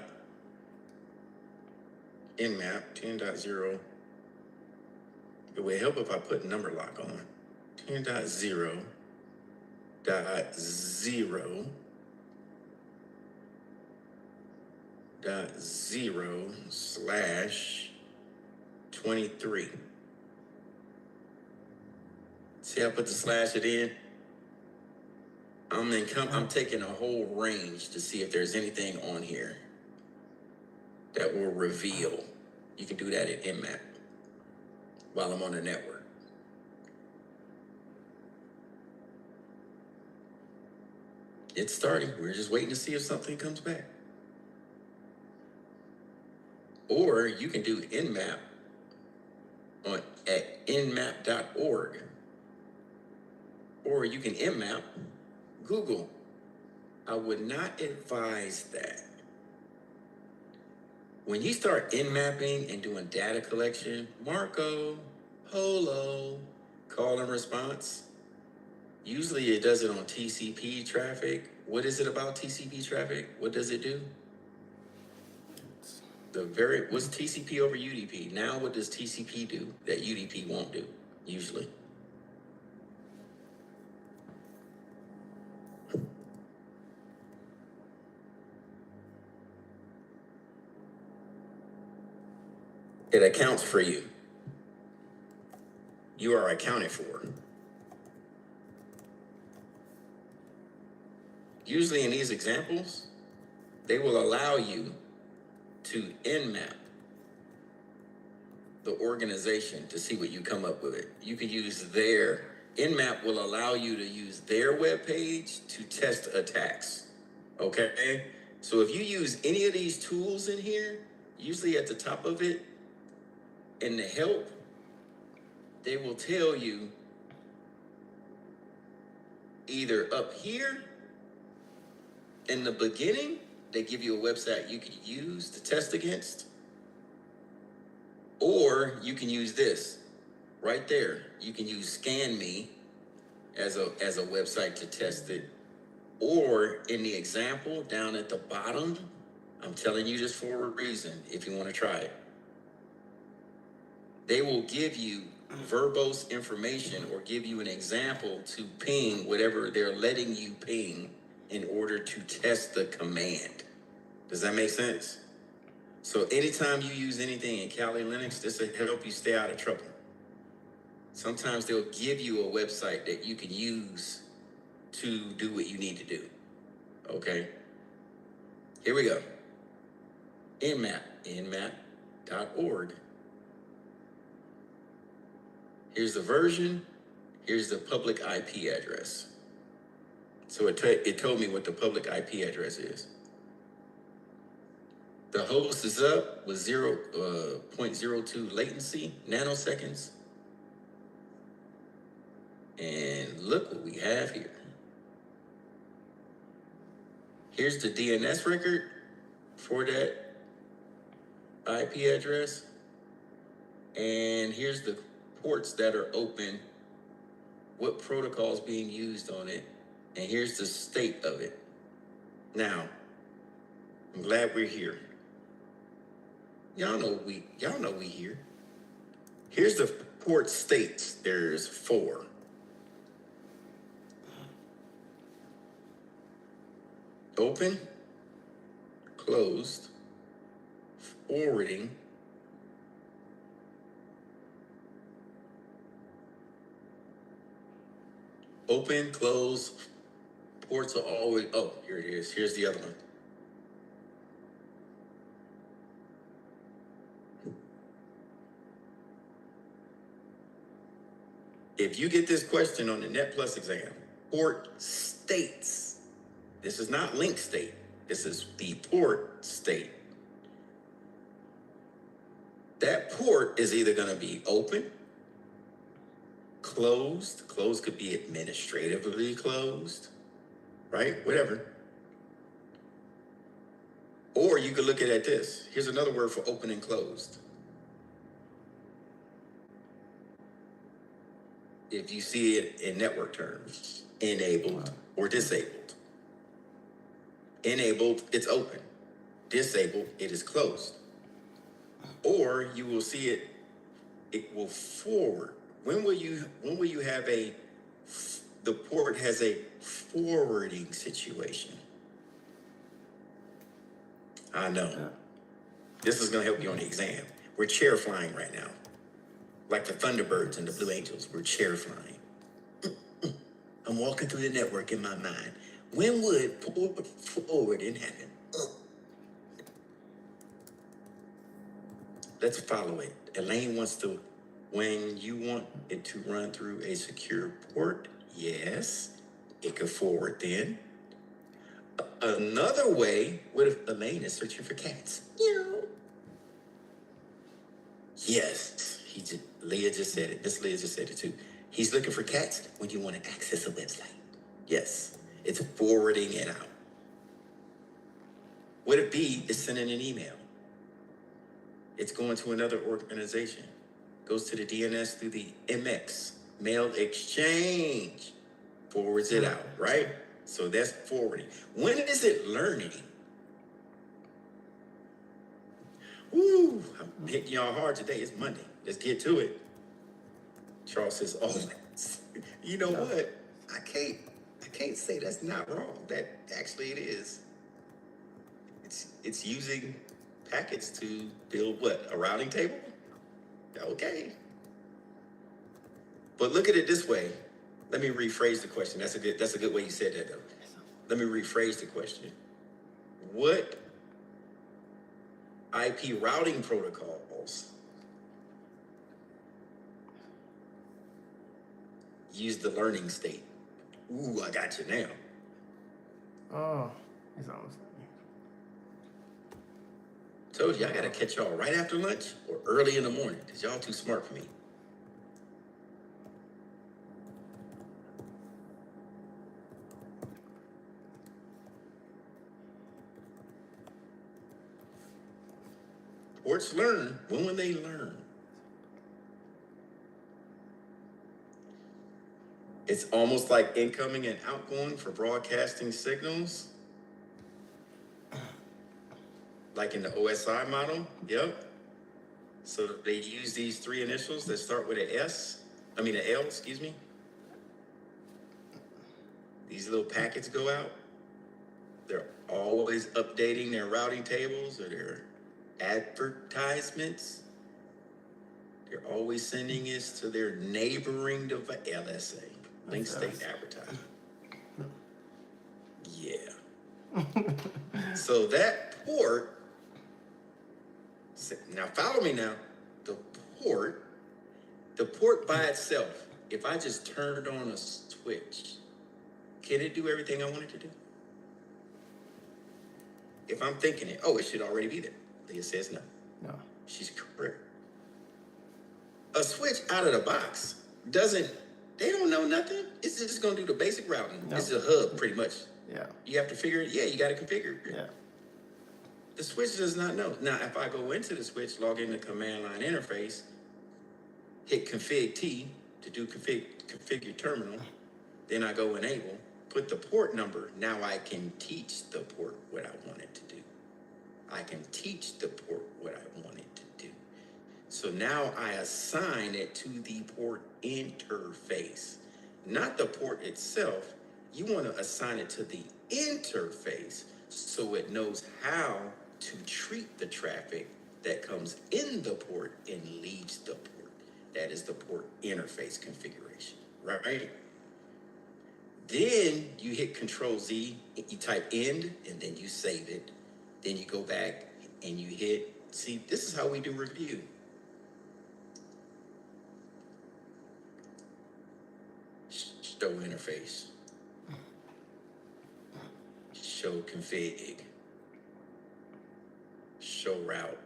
10.0. It would help if I put number lock on. 10.0.0/23. See, I put the slash it in. I'm taking a whole range to see if there's anything on here that will reveal. You can do that in mmap while I'm on the network. It's starting. We're just waiting to see if something comes back. Or you can do nmap at nmap.org. Or you can mmap Google. I would not advise that. When you start nmapping and doing data collection, Marco, Polo, call and response, usually it does it on TCP traffic. What is it about TCP traffic? What does it do? What's TCP over UDP? Now what does TCP do that UDP won't do, usually? It accounts for you. You are accounted for. Usually in these examples, they will allow you to Nmap the organization to see what you come up with. You can use their Nmap will allow you to use their web page to test attacks. Okay? So if you use any of these tools in here, usually at the top of it, in the help, they will tell you either up here in the beginning, they give you a website you could use to test against, or you can use this right there. You can use ScanMe as a website to test it, or in the example down at the bottom, I'm telling you this for a reason if you want to try it. They will give you verbose information or give you an example to ping whatever they're letting you ping in order to test the command. Does that make sense? So anytime you use anything in Kali Linux, this will help you stay out of trouble. Sometimes they'll give you a website that you can use to do what you need to do. Okay? Here we go. Nmap, nmap.org. Here's the version. Here's the public IP address. So it told me what the public IP address is. The host is up with 0.02 latency, nanoseconds. And look what we have here. Here's the DNS record for that IP address. And here's the ports that are open, what protocols being used on it, and here's the state of it. Now, I'm glad we're here. Y'all know we here. Here's the port states. There's 4. Open, closed, forwarding, open, close, ports are always, oh, here it is. Here's the other one. If you get this question on the Net Plus exam, port states. This is not link state. This is the port state. That port is either going to be open, closed. Closed could be administratively closed, right? Whatever. Or you could look at it this. Here's another word for open and closed. If you see it in network terms, enabled or disabled. Enabled, it's open. Disabled, it is closed. Or you will see it will forward. When will you have the port has a forwarding situation? I know. Yeah. This is going to help you on the exam. We're chair flying right now. Like the Thunderbirds and the Blue Angels, we're chair flying. I'm walking through the network in my mind. When would port forwarding happen? Let's follow it. Elaine wants to, when you want it to run through a secure port, yes, it could forward then. Another way, what if Elaine is searching for cats? Yes, Leah just said it. Miss Leah just said it too. He's looking for cats when you want to access a website. Yes, it's forwarding it out. What if B is sending an email? It's going to another organization. Goes to the DNS through the MX, mail exchange, forwards it out, right? So that's forwarding. When is it learning? Woo, I'm hitting y'all hard today. It's Monday. Let's get to it. Charles says, always. You know what? I can't say that's not wrong. That actually it is. It's using packets to build what? A routing table? Okay. But look at it this way. Let me rephrase the question. That's a good way you said that though. Let me rephrase the question. What IP routing protocols use the learning state? Ooh, I got you now. Oh, it's almost like Told you I gotta catch y'all right after lunch or early in the morning, because y'all too smart for me. Ports learn. When will they learn? It's almost like incoming and outgoing for broadcasting signals. Like in the OSI model. Yep. So they use these three initials that start with an L, excuse me. These little packets go out. They're always updating their routing tables or their advertisements. They're always sending this to their neighboring device, LSA, link state advertisement. Yeah. So that port, now follow me now, the port by itself, if I just turned on a switch, can it do everything I want it to do? If I'm thinking it, it should already be there. Leah says no. No. She's correct. A switch out of the box they don't know nothing. It's just gonna do the basic routing. No. It's a hub pretty much. Yeah. You have to figure it, you gotta configure it. Yeah. The switch does not know. Now, if I go into the switch, log in the command line interface, hit config T to do configure terminal, then I go enable, put the port number. Now I can teach the port what I want it to do. I can teach the port what I want it to do. So now I assign it to the port interface, not the port itself. You want to assign it to the interface so it knows how to treat the traffic that comes in the port and leaves the port. That is the port interface configuration, right? Then you hit Control Z, you type end, and then you save it. Then you go back and you hit, see, this is how we do review. Show interface. Show config. Show route.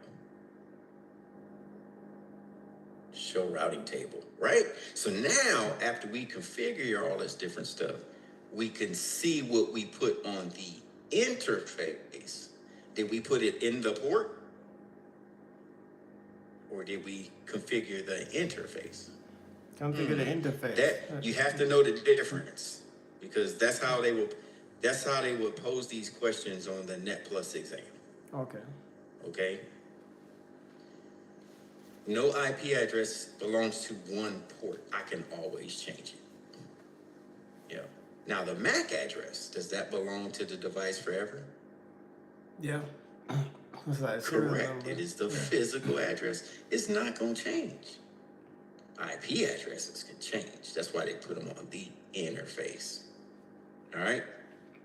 Show routing table, right? So now, after we configure all this different stuff, we can see what we put on the interface. Did we put it in the port? Or did we configure the interface? Configure the interface. That you have to know the difference, because that's how they will pose these questions on the Net Plus exam. Okay. No IP address belongs to one port. I can always change it. Yeah. Now the MAC address, does that belong to the device forever? Yeah. Correct. It is the physical address. It's not going to change. IP addresses can change. That's why they put them on the interface. All right.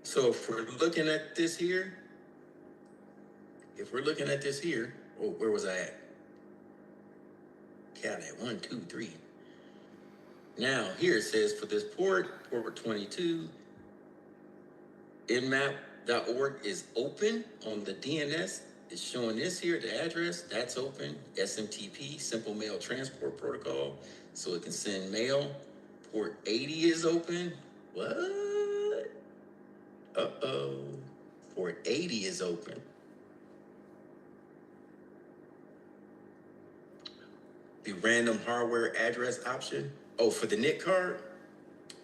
So if we're looking at this here, where was I at? Count at 1, 2, 3. Now here it says for this port 22, nmap.org is open on the DNS. It's showing this here, the address, that's open. SMTP, Simple Mail Transport Protocol, so it can send mail. Port 80 is open. What? Port 80 is open. The random hardware address option. For the NIC card,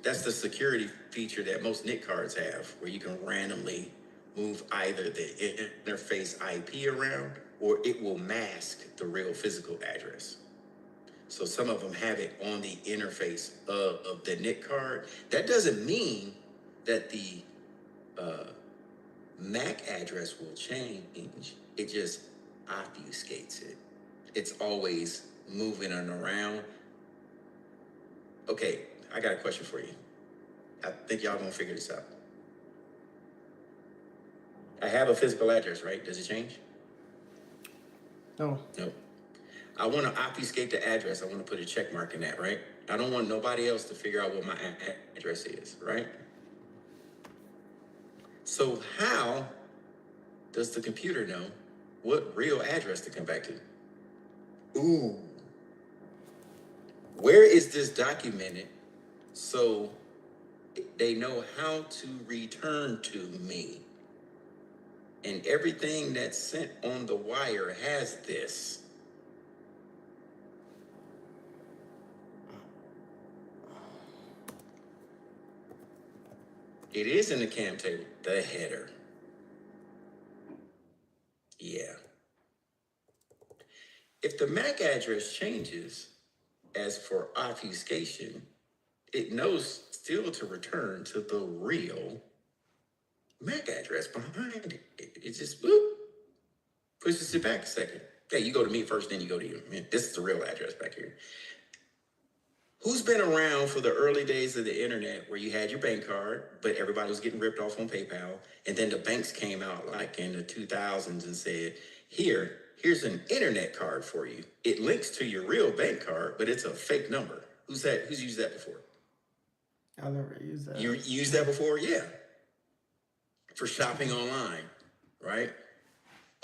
that's the security feature that most NIC cards have, where you can randomly move either the interface IP around or it will mask the real physical address. So some of them have it on the interface of the NIC card. That doesn't mean that the MAC address will change. It just obfuscates it. It's always moving it around. Okay, I got a question for you. I think y'all gonna figure this out. I have a physical address, right? Does it change? No. No. I want to obfuscate the address. I want to put a check mark in that, right? I don't want nobody else to figure out what my address is, right? So how does the computer know what real address to come back to? Ooh. Where is this documented so they know how to return to me? And everything that's sent on the wire has this. It is in the cam table, the header. Yeah. If the MAC address changes, as for obfuscation, it knows still to return to the real MAC address behind it. It just whoop, pushes it back a second. Okay, you go to me first, then you go to you. Man, this is the real address back here. Who's been around for the early days of the internet where you had your bank card, but everybody was getting ripped off on PayPal, and then the banks came out like in the 2000s and said, here's an internet card for you. It links to your real bank card, but it's a fake number. Who's used that before? I'll never use that. You used that before? Yeah. For shopping online, right?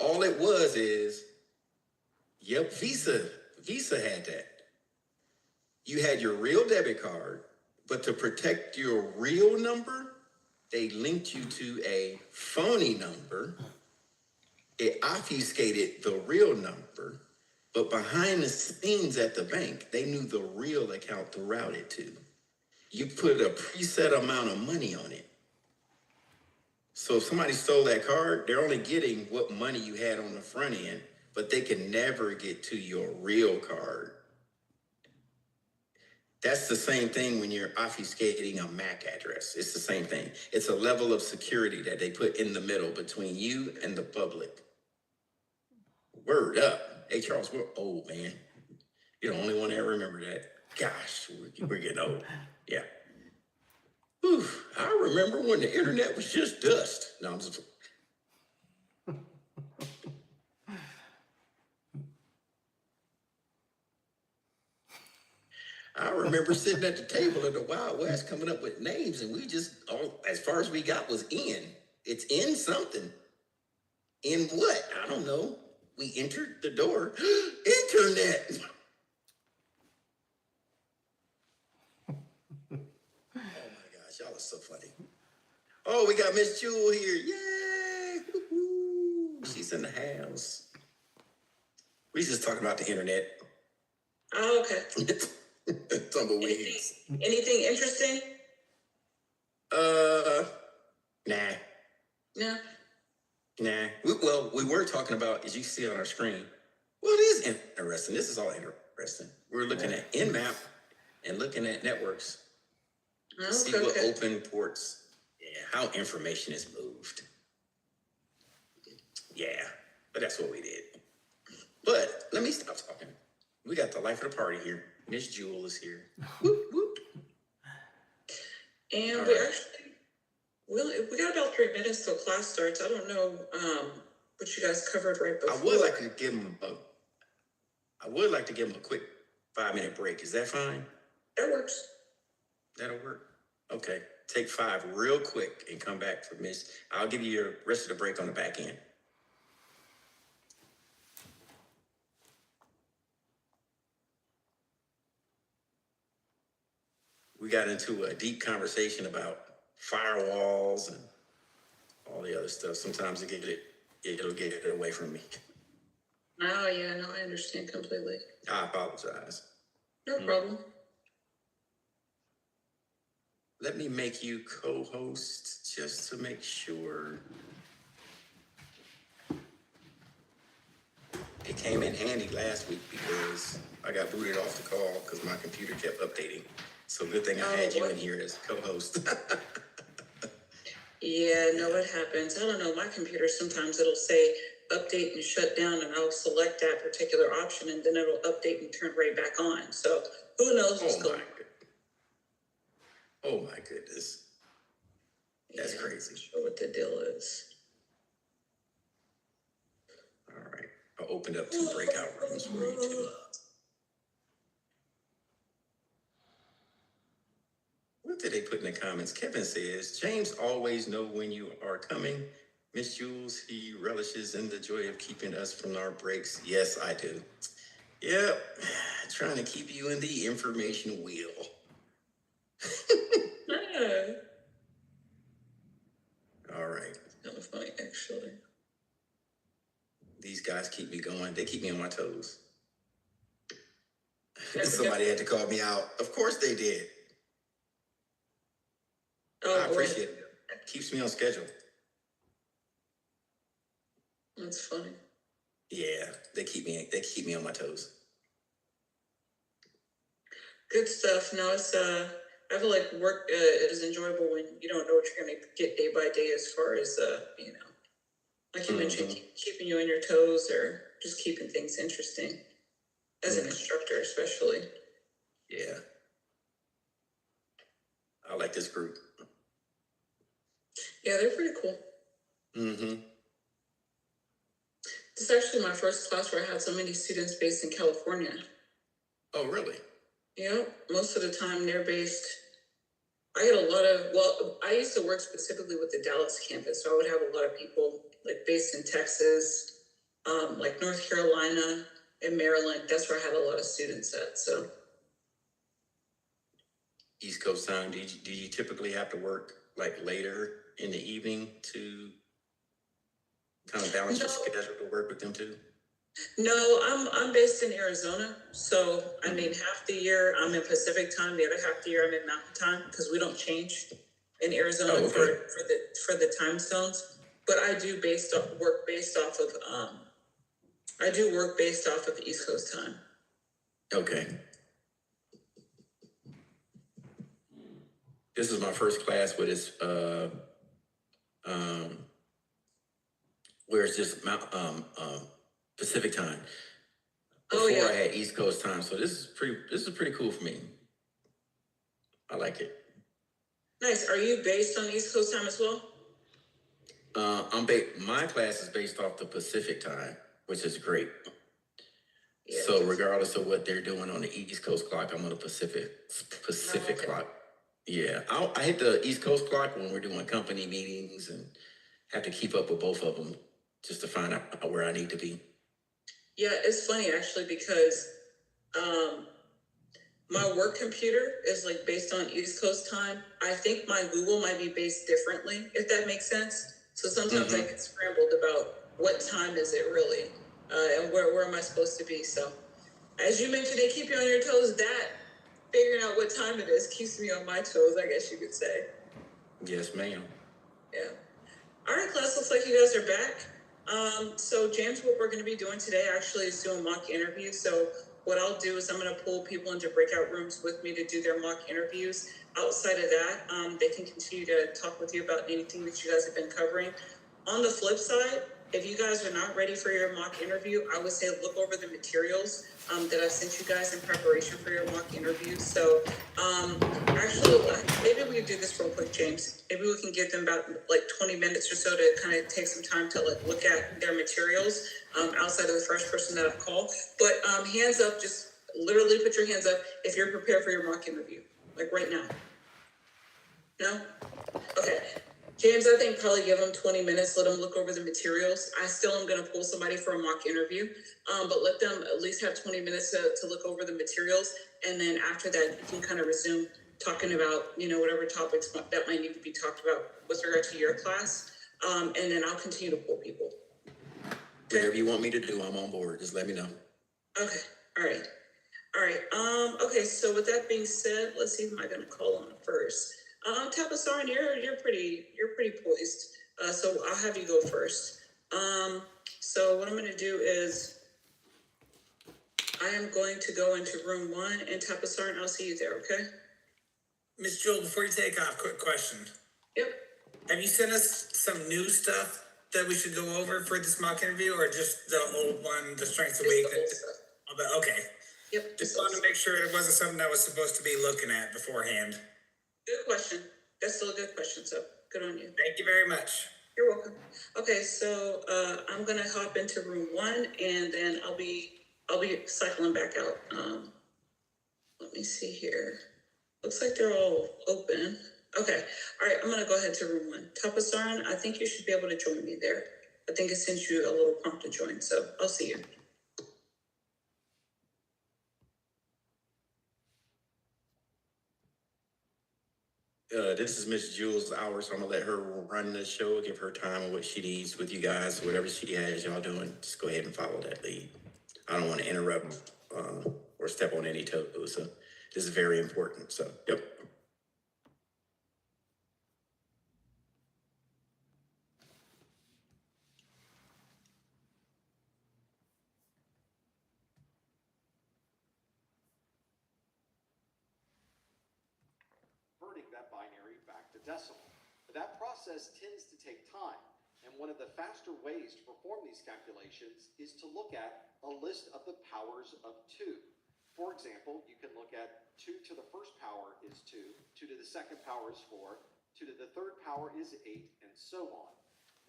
All it was is, yep, Visa had that. You had your real debit card, but to protect your real number, they linked you to a phony number. It obfuscated the real number, but behind the scenes at the bank, they knew the real account to route it to. You put a preset amount of money on it. So if somebody stole that card, they're only getting what money you had on the front end, but they can never get to your real card. That's the same thing when you're obfuscating a MAC address. It's the same thing. It's a level of security that they put in the middle between you and the public. Word up. Hey, Charles, we're old, man. You're the only one that remember that. Gosh, we're getting old. Yeah. Whew, I remember when the internet was just dust. No, I'm just... I remember sitting at the table in the Wild West coming up with names, and we just, all as far as we got was in. It's in something. In what? I don't know. We entered the door. Internet. Oh my gosh, y'all are so funny. Oh, we got Miss Jewel here. Yay! Woo-hoo. She's in the house. We just talking about the internet. Oh, okay. Tumbleweeds. Anything interesting? Nah. No. Nah. We were talking about, as you see on our screen, well, it is interesting. This is all interesting. We're looking at Nmap and looking at networks to see what open ports, how information is moved. Yeah, but that's what we did. But let me stop talking. We got the life of the party here. Miss Jewel is here. Whoop, whoop. And all we right. actually, we got about 3 minutes till class starts. I don't know what you guys covered right before. I would like to give them a quick 5-minute break. Is that fine? That works. That'll work. Okay. Take 5 real quick and come back for Miss. I'll give you your rest of the break on the back end. We got into a deep conversation about firewalls and all the other stuff. Sometimes it'll get it away from me. Oh, yeah, no, I understand completely. I apologize. No problem. Let me make you co-host just to make sure. It came in handy last week because I got booted off the call because my computer kept updating. So good thing I had you in here as co-host. Yeah, no, it happens. I don't know. My computer, sometimes it'll say update and shut down, and I'll select that particular option, and then it'll update and turn right back on. So who knows what's going on? Oh my goodness. That's crazy. Not sure what the deal is. All right. I opened up 2 breakout rooms for you too. What did they put in the comments? Kevin says, James always know when you are coming. Miss Jules, he relishes in the joy of keeping us from our breaks. Yes, I do. Yep. Trying to keep you in the information wheel. All right. Kind of funny, actually. These guys keep me going. They keep me on my toes. Somebody had to call me out. Of course they did. I appreciate it. Keeps me on schedule. That's funny. Yeah, they keep me on my toes. Good stuff. No, it's I feel like work is enjoyable when you don't know what you're going to get day by day, as far as like you mentioned, keeping you on your toes, or just keeping things interesting as an instructor, especially. Yeah, I like this group. Yeah, they're pretty cool. This is actually my first class where I had so many students based in California. Oh, really? Yeah, most of the time they're based. I had a lot of, I used to work specifically with the Dallas campus, so I would have a lot of people like based in Texas, like North Carolina and Maryland. That's where I had a lot of students at. So East Coast time. Do you typically have to work like later in the evening to kind of balance your schedule to work with them too? No, I'm based in Arizona, so I mean half the year I'm in Pacific time, the other half of the year I'm in Mountain time, because we don't change in Arizona for the time zones. But I do work based off of East Coast time. Okay. This is my first class where it's where it's just Pacific time. Before I had East Coast time, so this is pretty cool for me. I like it. Nice. Are you based on East Coast time as well? My class is based off the Pacific time, which is great. Yeah, so regardless of what they're doing on the East Coast clock, I'm on the Pacific clock. Yeah, I hit the East Coast clock when we're doing company meetings and have to keep up with both of them just to find out where I need to be. Yeah, it's funny actually because my work computer is like based on East Coast time. I think my Google might be based differently, if that makes sense. So sometimes I get scrambled about what time is it really, and where am I supposed to be. So as you mentioned, they keep you on your toes. That figuring out what time it is keeps me on my toes, I guess you could say. Yes, ma'am. Yeah. All right, class, looks like you guys are back. So James, what we're going to be doing today actually is doing mock interviews. So what I'll do is I'm going to pull people into breakout rooms with me to do their mock interviews. Outside of that, they can continue to talk with you about anything that you guys have been covering. On the flip side, if you guys are not ready for your mock interview, I would say look over the materials that I've sent you guys in preparation for your mock interview. So actually, maybe we could do this real quick, James. Maybe we can give them about like 20 minutes or so to kind of take some time to like look at their materials outside of the first person that I call. But hands up, just literally put your hands up if you're prepared for your mock interview, like right now. No? Okay. James, I think probably give them 20 minutes, let them look over the materials. I still am going to pull somebody for a mock interview, but let them at least have 20 minutes to look over the materials. And then after that, you can kind of resume talking about, whatever topics that might need to be talked about with regard to your class. And then I'll continue to pull people. Whatever you want me to do, I'm on board. Just let me know. Okay. All right. Okay. So with that being said, let's see who am I going to call on first. Tapasaran, you're pretty poised. So I'll have you go first. So what I'm going to do is I am going to go into room 1 and Tapasaran, I'll see you there. Okay. Miss Jewel, before you take off, quick question. Yep. Have you sent us some new stuff that we should go over for this mock interview, or just the old one, the strengths of Just the weakness? old stuff. Okay. Yep. Just wanted to make sure it wasn't something I was supposed to be looking at beforehand. Good question. That's still a good question, so good on you. Thank you very much. You're welcome. Okay, so I'm gonna hop into room 1, and then I'll be cycling back out. Let me see here. Looks like they're all open. Okay, all right, I'm gonna go ahead to room 1. Tapasaran, I think you should be able to join me there. I think it sent you a little prompt to join, so I'll see you. This is Miss Jules Hour, so I'm gonna let her run the show, give her time and what she needs with you guys. Whatever she has y'all doing, just go ahead and follow that lead. I don't want to interrupt or step on any toes. So this is very important. So, yep. Converting that binary back to decimal. But that process tends to take time, and one of the faster ways to perform these calculations is to look at a list of the powers of 2. For example, you can look at 2 to the first power is 2, 2 to the second power is 4, 2 to the third power is 8, and so on.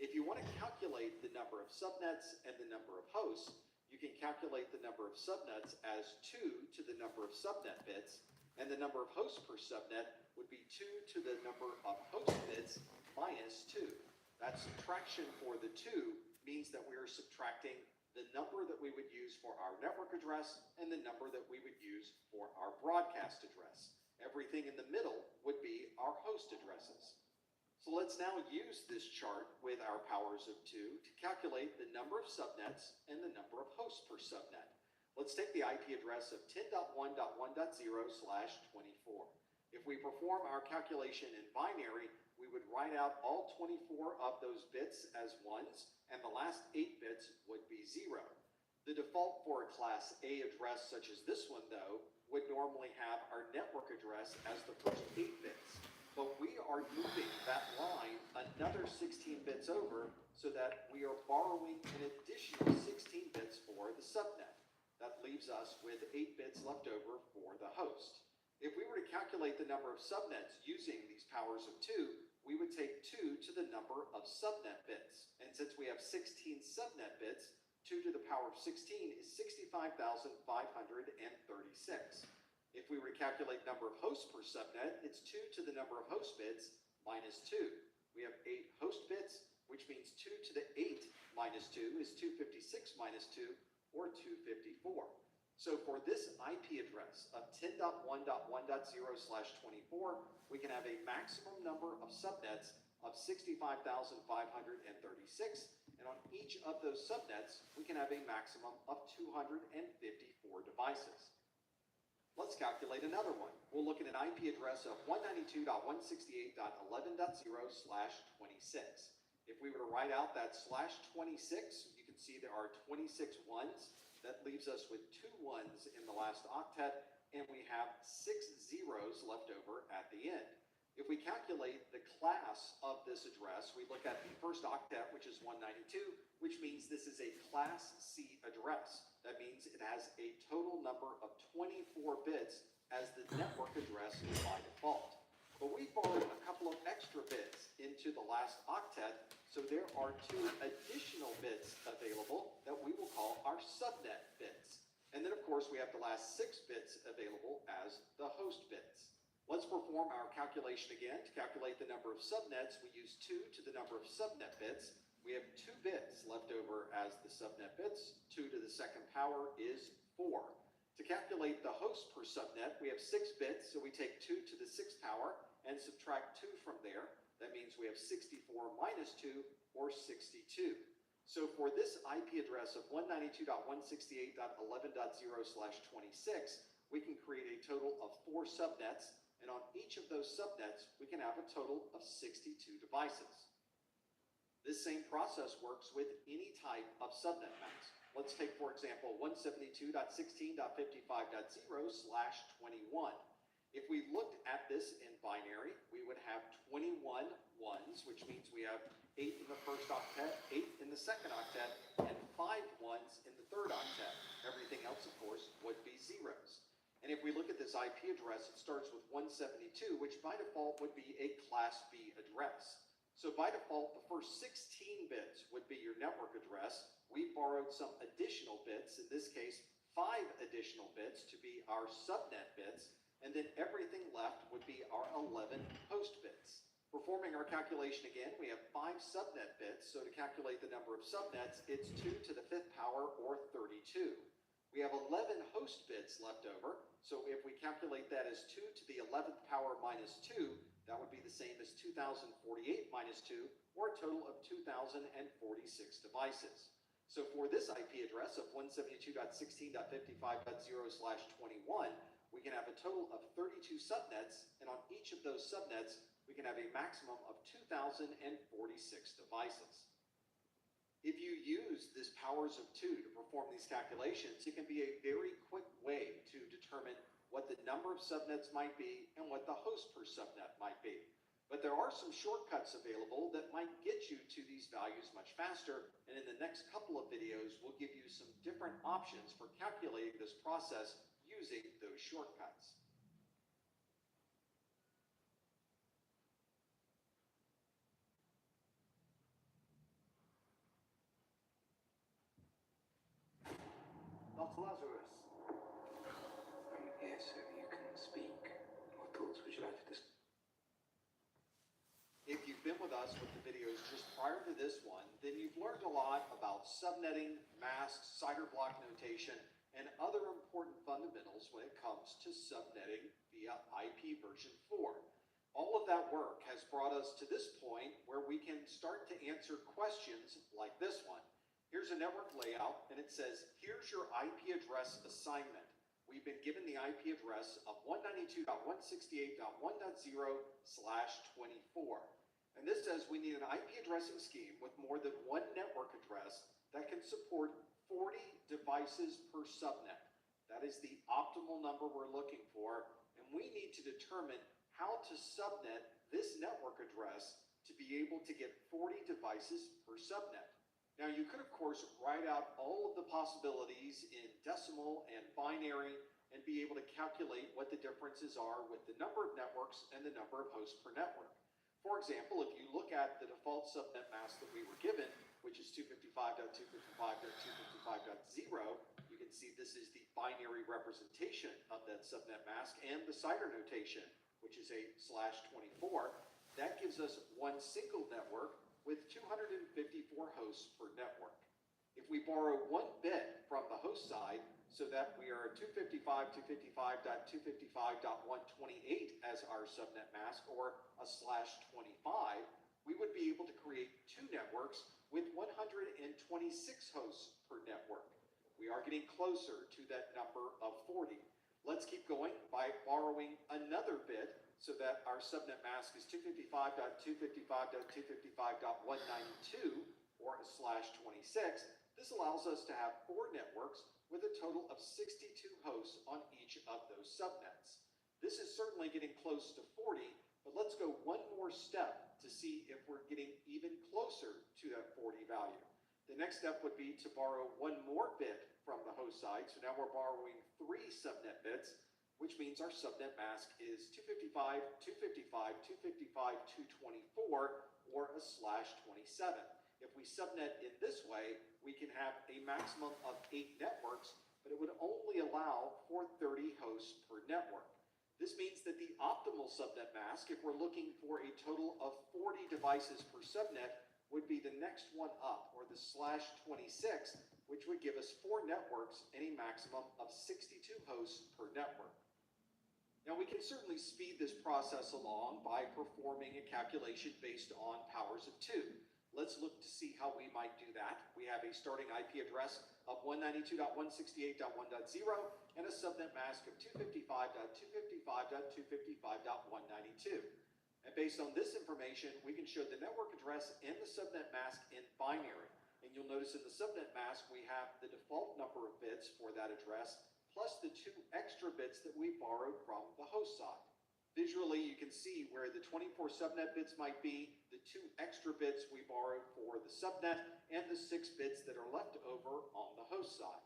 If you want to calculate the number of subnets and the number of hosts, you can calculate the number of subnets as 2 to the number of subnet bits, and the number of hosts per subnet would be 2 to the number of host bits minus 2. That subtraction for the 2 means that we are subtracting the number that we would use for our network address and the number that we would use for our broadcast address. Everything in the middle would be our host addresses. So let's now use this chart with our powers of 2 to calculate the number of subnets and the number of hosts per subnet. Let's take the IP address of 10.1.1.0/24. If we perform our calculation in binary, we would write out all 24 of those bits as 1s, and the last 8 bits would be 0. The default for a class A address such as this one, though, would normally have our network address as the first 8 bits. But we are moving that line another 16 bits over so that we are borrowing an additional 16 bits for the subnet. That leaves us with 8 bits left over for the host. If we were to calculate the number of subnets using these powers of 2, we would take 2 to the number of subnet bits. And since we have 16 subnet bits, 2 to the power of 16 is 65,536. If we were to calculate number of hosts per subnet, it's 2 to the number of host bits minus 2. We have 8 host bits, which means 2 to the 8 minus 2 is 256 minus 2, or 254. So for this IP address of 10.1.1.0/24, we can have a maximum number of subnets of 65,536, and on each of those subnets, we can have a maximum of 254 devices. Let's calculate another one. We'll look at an IP address of 192.168.11.0/26. If we were to write out that /26, you can see there are 26 ones. That leaves us with 2 ones in the last octet, and we have 6 zeros left over at the end. If we calculate the class of this address, we look at the first octet, which is 192, which means this is a class C address. That means it has a total number of 24 bits as the network address by default. But we borrowed a couple of extra bits into the last octet, so there are 2 additional bits available that we will call our subnet bits. And then, of course, we have the last 6 bits available as the host bits. Let's perform our calculation again. To calculate the number of subnets, we use 2 to the number of subnet bits. We have 2 bits left over as the subnet bits. 2 to the second power is 4. To calculate the host per subnet, we have 6 bits, so we take 2 to the 6th power and subtract 2 from there. That means we have 64 minus 2, or 62. So for this IP address of 192.168.11.0/26, we can create a total of 4 subnets, and on each of those subnets, we can have a total of 62 devices. This same process works with any type of subnet mask. Let's take, for example, 172.16.55.0/21. If we looked at this in binary, we would have 21 ones, which means we have 8 in the first octet, 8 in the second octet, and 5 ones in the third octet. Everything else, of course, would be zeros. And if we look at this IP address, it starts with 172, which by default would be a Class B address. So by default, the first 16 bits would be your network address. We borrowed some additional bits, in this case, 5 additional bits to be our subnet bits, and then everything left would be our 11 host bits. Performing our calculation again, we have 5 subnet bits, so to calculate the number of subnets, it's 2 to the 5th power, or 32. We have 11 host bits left over, so if we calculate that as 2 to the 11th power minus 2, that would be the same as 2048 minus 2, or a total of 2046 devices. So for this IP address of 172.16.55.0/21, we can have a total of 32 subnets, and on each of those subnets, we can have a maximum of 2046 devices. If you use this powers of 2 to perform these calculations, it can be a very quick way to determine what the number of subnets might be and what the host per subnet might be. But there are some shortcuts available that might get you to these values much faster, and in the next couple of videos, we'll give you some different options for calculating this process using those shortcuts. Dr. Lazarus. I'm here so you can speak. What thoughts would you like to discuss? If you've been with us with the videos just prior to this one, then you've learned a lot about subnetting, masks, CIDR block notation, and other important fundamentals when it comes to subnetting via IP version 4. All of that work has brought us to this point where we can start to answer questions like this one. Here's a network layout, and it says, here's your IP address assignment. We've been given the IP address of 192.168.1.0/24. And this says we need an IP addressing scheme with more than one network address that can support 40 devices per subnet. That is the optimal number we're looking for, and we need to determine how to subnet this network address to be able to get 40 devices per subnet. Now, you could, of course, write out all of the possibilities in decimal and binary and be able to calculate what the differences are with the number of networks and the number of hosts per network. For example, if you look at the default subnet mask that we were given, which is 255.255.255.0, you can see this is the binary representation of that subnet mask and the CIDR notation, which is a /24. That gives us one single network with 254 hosts per network. If we borrow 1 bit from the host side, so that we are 255.255.255.128 as our subnet mask, or a /25, we would be able to create 2 networks with 126 hosts per network. We are getting closer to that number of 40. Let's keep going by borrowing another bit so that our subnet mask is 255.255.255.192, or a /26. This allows us to have 4 networks with a total of 62 hosts on each of those subnets. This is certainly getting close to 40, but let's go one more step to see if we're getting even closer to that 40 value. The next step would be to borrow 1 more bit from the host side. So now we're borrowing 3 subnet bits, which means our subnet mask is 255.255.255.224, or a /27. If we subnet in this way, we can have a maximum of 8 networks, but it would only allow for 30 hosts per network. This means that the optimal subnet mask, if we're looking for a total of 40 devices per subnet, would be the next one up, or the /26, which would give us 4 networks and a maximum of 62 hosts per network. Now, we can certainly speed this process along by performing a calculation based on powers of 2. Let's look to see how we might do that. We have a starting IP address of 192.168.1.0 and a subnet mask of 255.255.255.192. And based on this information, we can show the network address and the subnet mask in binary. And you'll notice in the subnet mask, we have the default number of bits for that address, plus the 2 extra bits that we borrowed from the host side. Visually, you can see where the 24 subnet bits might be, the 2 extra bits we borrowed for the subnet, and the 6 bits that are left over on the host side.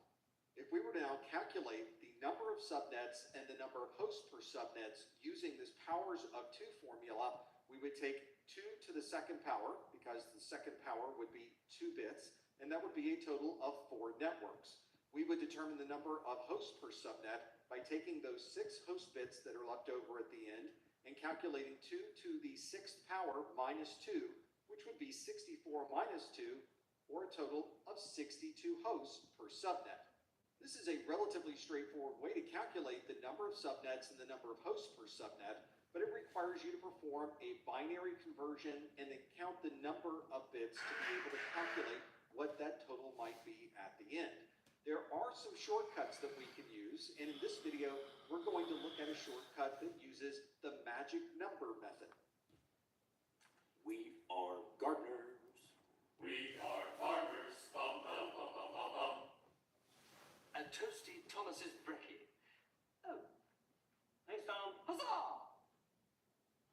If we were to now calculate the number of subnets and the number of hosts per subnets using this powers of 2 formula, we would take 2 to the second power, because the second power would be 2 bits, and that would be a total of 4 networks. We would determine the number of hosts per subnet by taking those 6 host bits that are left over at the end and calculating 2 to the 6th power minus 2, which would be 64 minus 2, or a total of 62 hosts per subnet. This is a relatively straightforward way to calculate the number of subnets and the number of hosts per subnet, but it requires you to perform a binary conversion and then count the number of bits to be able to calculate what that total might be at the end. There are some shortcuts that we can use, and in this video, we're going to look at a shortcut that uses the magic number method. We are gardeners. We are farmers. Bum, bum, bum, bum, bum, bum. And Toasty Thomas's brekkie. Oh. Thanks, Tom. Huzzah!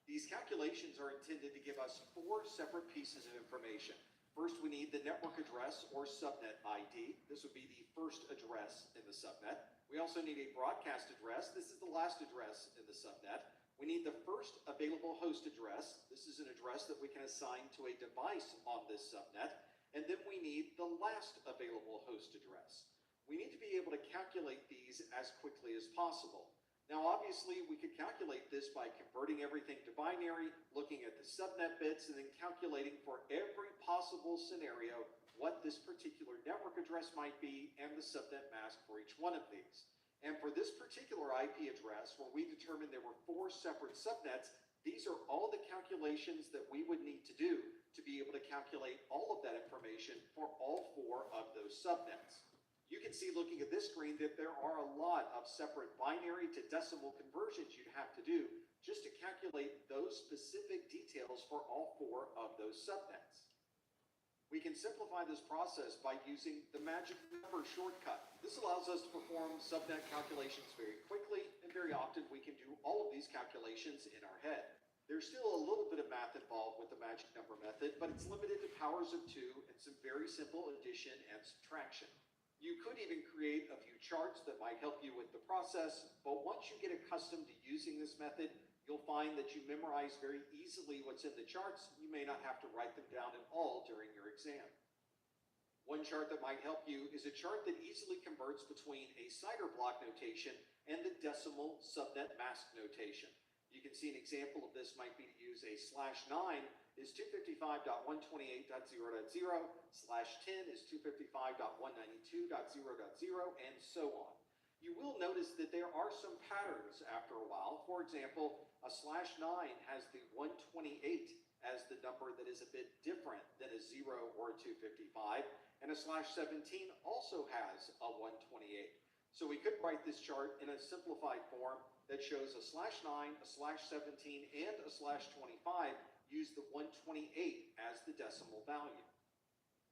These calculations are intended to give us 4 separate pieces of information. First, we need the network address or subnet ID. This would be the first address in the subnet. We also need a broadcast address. This is the last address in the subnet. We need the first available host address. This is an address that we can assign to a device on this subnet. And then we need the last available host address. We need to be able to calculate these as quickly as possible. Now, obviously, we could calculate this by converting everything to binary, looking at the subnet bits, and then calculating for every possible scenario what this particular network address might be and the subnet mask for each one of these. And for this particular IP address, where we determined there were 4 separate subnets, these are all the calculations that we would need to do to be able to calculate all of that information for all 4 of those subnets. You can see looking at this screen that there are a lot of separate binary to decimal conversions you'd have to do just to calculate those specific details for all 4 of those subnets. We can simplify this process by using the magic number shortcut. This allows us to perform subnet calculations very quickly, and very often we can do all of these calculations in our head. There's still a little bit of math involved with the magic number method, but it's limited to powers of 2 and some very simple addition and subtraction. You could even create a few charts that might help you with the process, but once you get accustomed to using this method, you'll find that you memorize very easily what's in the charts. You may not have to write them down at all during your exam. One chart that might help you is a chart that easily converts between a CIDR block notation and the decimal subnet mask notation. You can see an example of this might be to use a /9 is 255.128.0.0, /10 is 255.192.0.0, and so on. You will notice that there are some patterns after a while. For example, a /9 has the 128 as the number that is a bit different than a 0 or a 255, and a /17 also has a 128. So we could write this chart in a simplified form that shows a /9, a /17, and a /25 use the 128 as the decimal value.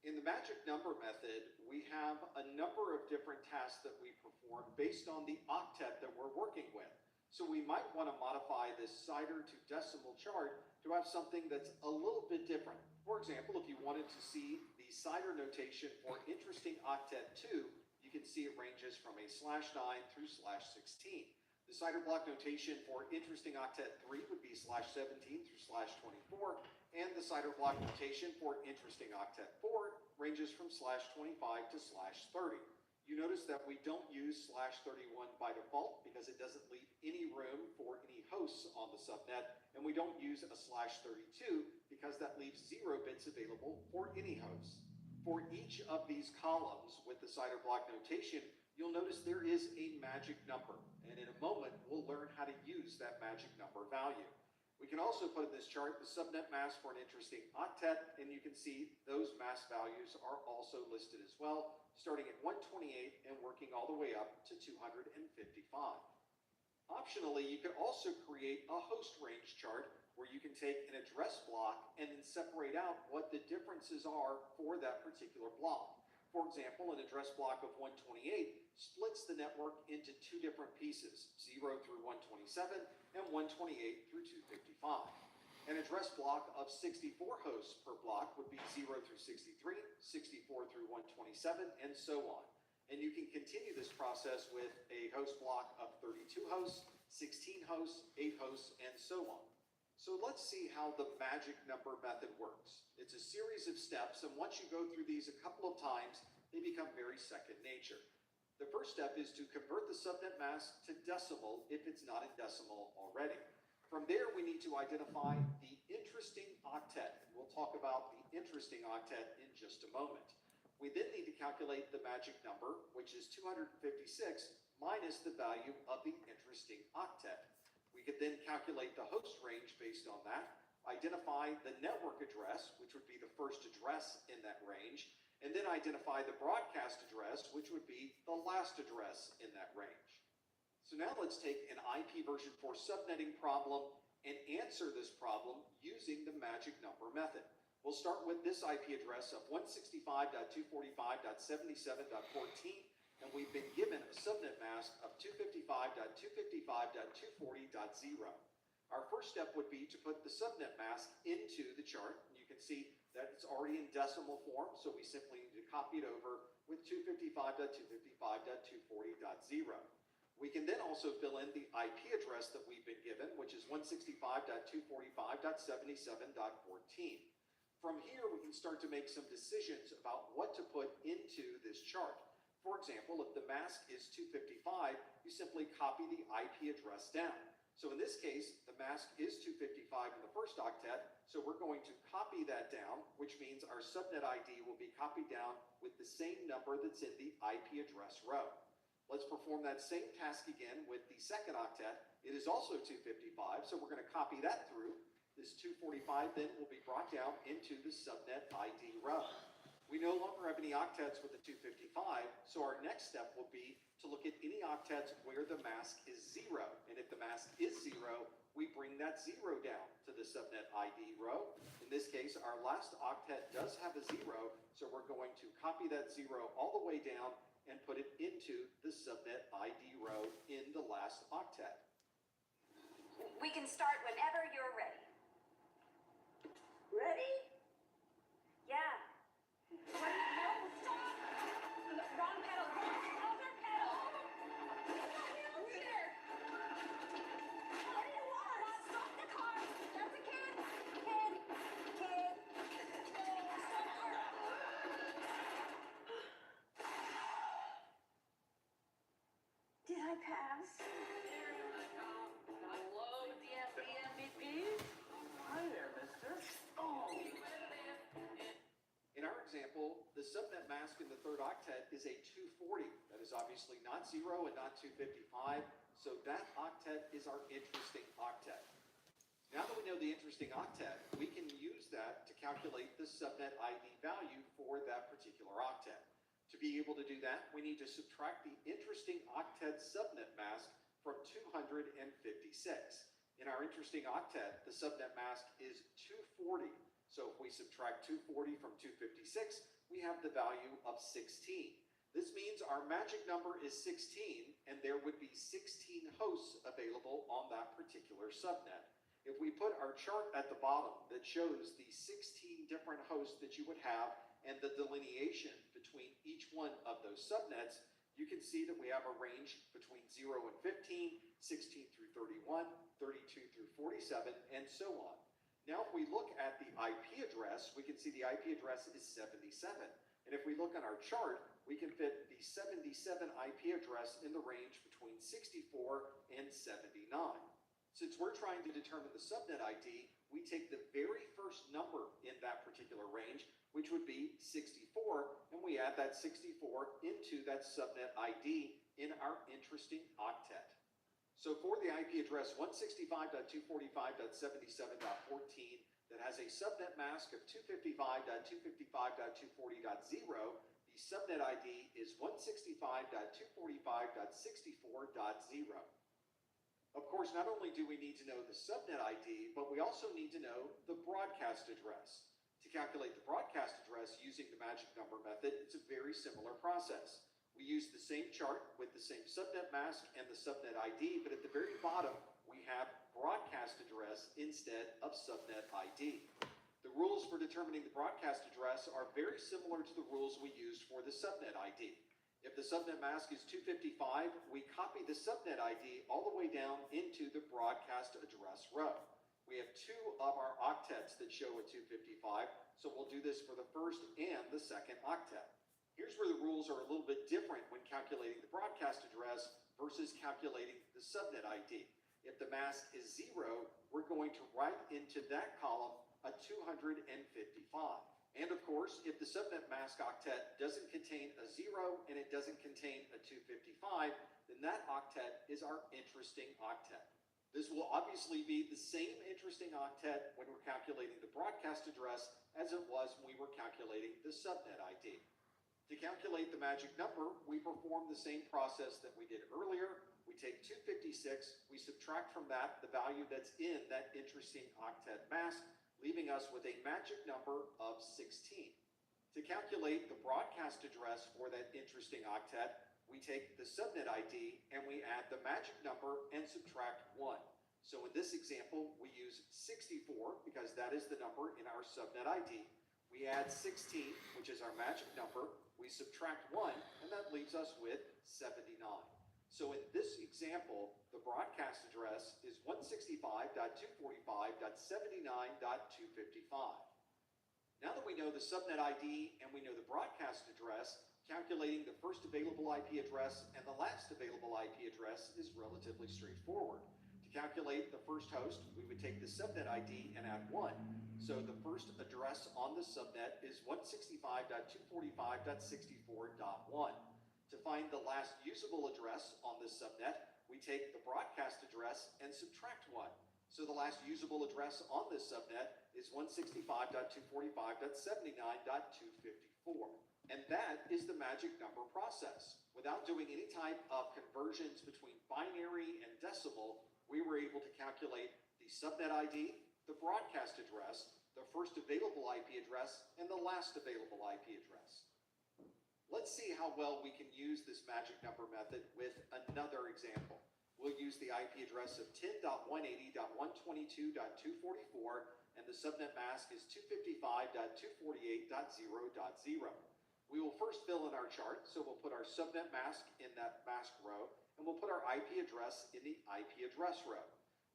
In the magic number method, we have a number of different tasks that we perform based on the octet that we're working with. So we might want to modify this CIDR to decimal chart to have something that's a little bit different. For example, if you wanted to see the CIDR notation for interesting octet 2, you can see it ranges from a /9 through /16. The CIDR block notation for interesting octet 3 would be /17 through /24, and the CIDR block notation for interesting octet 4 ranges from /25 to /30. You notice that we don't use /31 by default because it doesn't leave any room for any hosts on the subnet, and we don't use a /32 because that leaves 0 bits available for any hosts. For each of these columns with the CIDR block notation, you'll notice there is a magic number, and in a moment, we'll learn how to use that magic number value. We can also put in this chart the subnet mask for an interesting octet, and you can see those mask values are also listed as well, starting at 128 and working all the way up to 255. Optionally, you can also create a host range chart where you can take an address block and then separate out what the differences are for that particular block. For example, an address block of 128 splits the network into two different pieces, 0 through 127 and 128 through 255. An address block of 64 hosts per block would be 0 through 63, 64 through 127, and so on. And you can continue this process with a host block of 32 hosts, 16 hosts, 8 hosts, and so on. So let's see how the magic number method works. It's a series of steps, and once you go through these a couple of times, they become very second nature. The first step is to convert the subnet mask to decimal if it's not in decimal already. From there, we need to identify the interesting octet. We'll talk about the interesting octet in just a moment. We then need to calculate the magic number, which is 256 minus the value of the interesting octet. We could then calculate the host range based on that, identify the network address, which would be the first address in that range, and then identify the broadcast address, which would be the last address in that range. So now let's take an IP version 4 subnetting problem and answer this problem using the magic number method. We'll start with this IP address of 165.245.77.14, and we've been given a subnet mask of 255.255.240.0. Our first step would be to put the subnet mask into the chart. You can see that it's already in decimal form, so we simply need to copy it over with 255.255.240.0. We can then also fill in the IP address that we've been given, which is 165.245.77.14. From here, we can start to make some decisions about what to put into this chart. For example, if the mask is 255, you simply copy the IP address down. So in this case, the mask is 255 in the first octet, so we're going to copy that down, which means our subnet ID will be copied down with the same number that's in the IP address row. Let's perform that same task again with the second octet. It is also 255, so we're going to copy that through. This 245 then will be brought down into the subnet ID row. We no longer have any octets with the 255, so our next step will be to look at any octets where the mask is 0. And if the mask is 0, we bring that 0 down to the subnet ID row. In this case, our last octet does have a 0, so we're going to copy that 0 all the way down and put it into the subnet ID row in the last octet. We can start whenever you're ready. Ready? Yeah. No, stop! Wrong pedal, other pedal! Here! What do you want? Stop the car! There's a kid! Kid! Did I pass? Hello, the MVP? Hi there, mister. Oh. In our example, the subnet mask in the third octet is a 240. That is obviously not 0 and not 255, so that octet is our interesting octet. Now that we know the interesting octet, we can use that to calculate the subnet ID value for that particular octet. To be able to do that, we need to subtract the interesting octet subnet mask from 256. In our interesting octet, the subnet mask is 240. So if we subtract 240 from 256, we have the value of 16. This means our magic number is 16, and there would be 16 hosts available on that particular subnet. If we put our chart at the bottom that shows the 16 different hosts that you would have and the delineation between each one of those subnets, you can see that we have a range between 0 and 15, 16 through 31, 32 through 47, and so on. Now, if we look at the IP address, we can see the IP address is 77. And if we look on our chart, we can fit the 77 IP address in the range between 64 and 79. Since we're trying to determine the subnet ID, we take the very first number in that particular range, which would be 64, and we add that 64 into that subnet ID in our interesting octet. So for the IP address 165.245.77.14 that has a subnet mask of 255.255.240.0, the subnet ID is 165.245.64.0. Of course, not only do we need to know the subnet ID, but we also need to know the broadcast address. To calculate the broadcast address using the magic number method, it's a very similar process. We use the same chart with the same subnet mask and the subnet ID, but at the very bottom, we have broadcast address instead of subnet ID. The rules for determining the broadcast address are very similar to the rules we used for the subnet ID. If the subnet mask is 255, we copy the subnet ID all the way down into the broadcast address row. We have two of our octets that show a 255, so we'll do this for the first and the second octet. Here's where the rules are a little bit different when calculating the broadcast address versus calculating the subnet ID. If the mask is 0, we're going to write into that column a 255. And of course, if the subnet mask octet doesn't contain a 0 and it doesn't contain a 255, then that octet is our interesting octet. This will obviously be the same interesting octet when we're calculating the broadcast address as it was when we were calculating the subnet ID. To calculate the magic number, we perform the same process that we did earlier. We take 256, we subtract from that the value that's in that interesting octet mask, leaving us with a magic number of 16. To calculate the broadcast address for that interesting octet, we take the subnet ID and we add the magic number and subtract 1. So in this example, we use 64 because that is the number in our subnet ID. We add 16, which is our magic number. We subtract 1, and that leaves us with 79. So in this example, the broadcast address is 165.245.79.255. Now that we know the subnet ID and we know the broadcast address, calculating the first available IP address and the last available IP address is relatively straightforward. To calculate the first host, we would take the subnet ID and add 1. So the first address on the subnet is 165.245.64.1. To find the last usable address on this subnet, we take the broadcast address and subtract 1. So the last usable address on this subnet is 165.245.79.254. And that is the magic number process. Without doing any type of conversions between binary and decimal, we were able to calculate the subnet ID, the broadcast address, the first available IP address, and the last available IP address. Let's see how well we can use this magic number method with another example. We'll use the IP address of 10.180.122.244, and the subnet mask is 255.248.0.0. We will first fill in our chart, so we'll put our subnet mask in that mask row, and we'll put our IP address in the IP address row.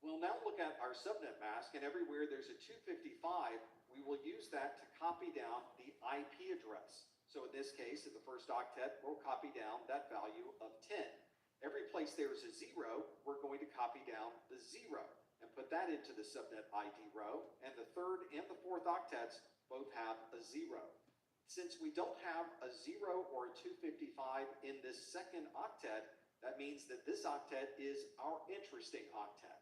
We'll now look at our subnet mask, and everywhere there's a 255, we will use that to copy down the IP address. So in this case, in the first octet, we'll copy down that value of 10. Every place there is a 0, we're going to copy down the 0 and put that into the subnet ID row, and the third and the fourth octets both have a 0. Since we don't have a 0 or a 255 in this second octet, that means that this octet is our interesting octet.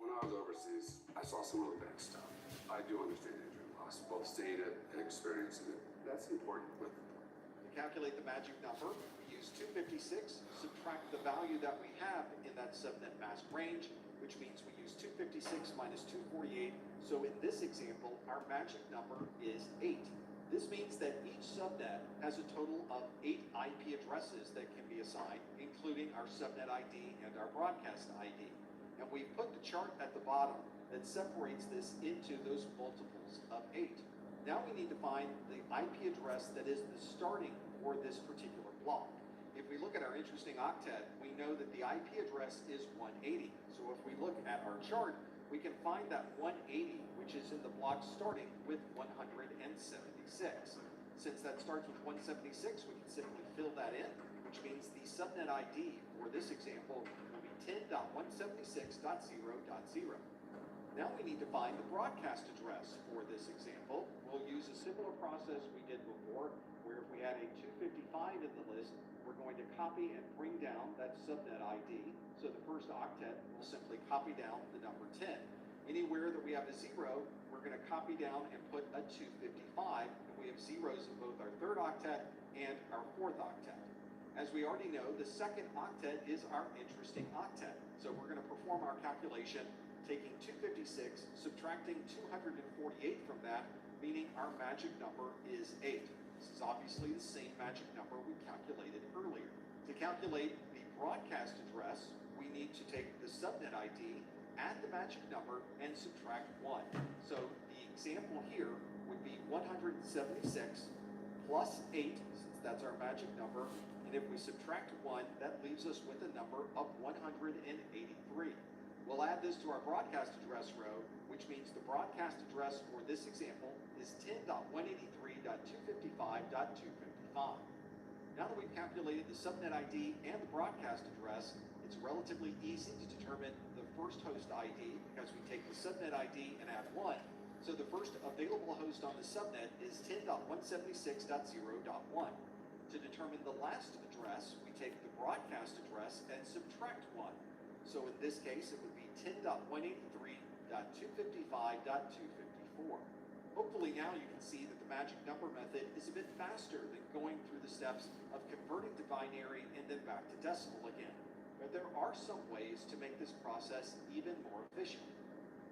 When I was overseas, I saw some really bad stuff. I do understand injury loss, both seeing it and experiencing it. That's important. But to calculate the magic number, we use 256, subtract the value that we have in that subnet mask range, which means we use 256 minus 248. So in this example, our magic number is 8. This means that each subnet has a total of 8 IP addresses that can be assigned, including our subnet ID and our broadcast ID. And we've put the chart at the bottom that separates this into those multiples of 8. Now we need to find the IP address that is the starting for this particular block. If we look at our interesting octet, we know that the IP address is 180. So if we look at our chart, we can find that 180, which is in the block starting with 176. Since that starts with 176, we can simply fill that in, which means the subnet ID for this example will be 10.176.0.0. Now we need to find the broadcast address for this example. We'll use a similar process we did before, where if we had a 255 in the list, we're going to copy and bring down that subnet ID. So the first octet will simply copy down the number 10. Anywhere that we have a 0, we're going to copy down and put a 255, and we have zeros in both our third octet and our fourth octet. As we already know, the second octet is our interesting octet. So we're going to perform our calculation taking 256, subtracting 248 from that, meaning our magic number is 8. This is obviously the same magic number we calculated earlier. To calculate the broadcast address, we need to take the subnet ID, add the magic number, and subtract 1. So the example here would be 176 plus 8, since that's our magic number, and if we subtract 1, that leaves us with a number of 183. We'll add this to our broadcast address row, which means the broadcast address for this example is 10.183.255.255. Now that we've calculated the subnet ID and the broadcast address, it's relatively easy to determine the first host ID because we take the subnet ID and add 1. So the first available host on the subnet is 10.176.0.1. To determine the last address, we take the broadcast address and subtract 1. So in this case, it would be 10.183.255.254. Hopefully now you can see that the magic number method is a bit faster than going through the steps of converting to binary and then back to decimal again. But there are some ways to make this process even more efficient.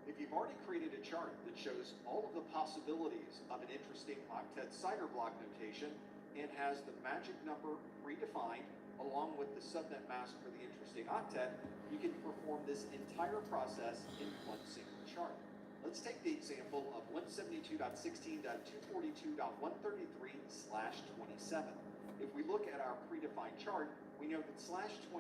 If you've already created a chart that shows all of the possibilities of an interesting octet cider block notation and has the magic number predefined along with the subnet mask for the interesting octet, you can perform this entire process in one single chart. Let's take the example of 172.16.242.133/27. If we look at our predefined chart, we know that /27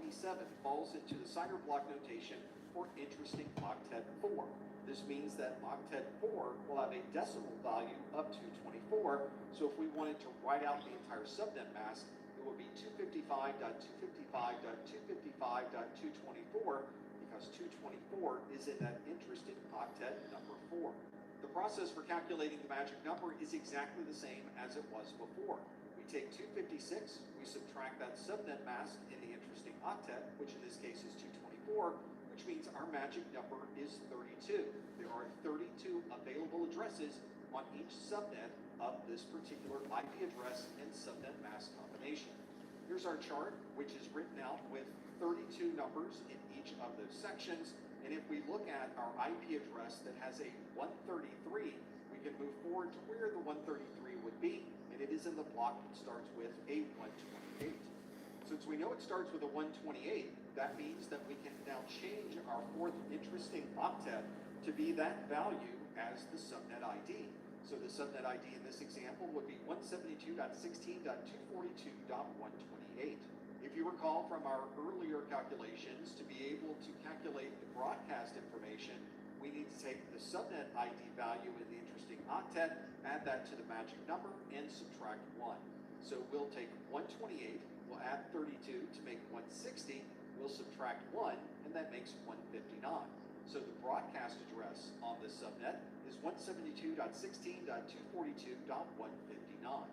falls into the cider block notation for interesting octet 4. This means that octet 4 will have a decimal value up to 24, so if we wanted to write out the entire subnet mask, it would be 255.255.255.224, because 224 is in that interesting octet number 4. The process for calculating the magic number is exactly the same as it was before. We take 256, we subtract that subnet mask in the interesting octet, which in this case is 224, which means our magic number is 32. There are 32 available addresses on each subnet of this particular IP address and subnet mask combination. Here's our chart, which is written out with 32 numbers in each of those sections. And if we look at our IP address that has a 133, we can move forward to where the 133 would be, and it is in the block that starts with a 128. Since we know it starts with a 128, that means that we can now change our fourth interesting octet to be that value as the subnet ID. So the subnet ID in this example would be 172.16.242.128. If you recall from our earlier calculations, to be able to calculate the broadcast information, we need to take the subnet ID value in the interesting octet, add that to the magic number, and subtract 1. So we'll take 128, we'll add 32 to make 160, we'll subtract 1, and that makes 159. So the broadcast address on this subnet is 172.16.242.159.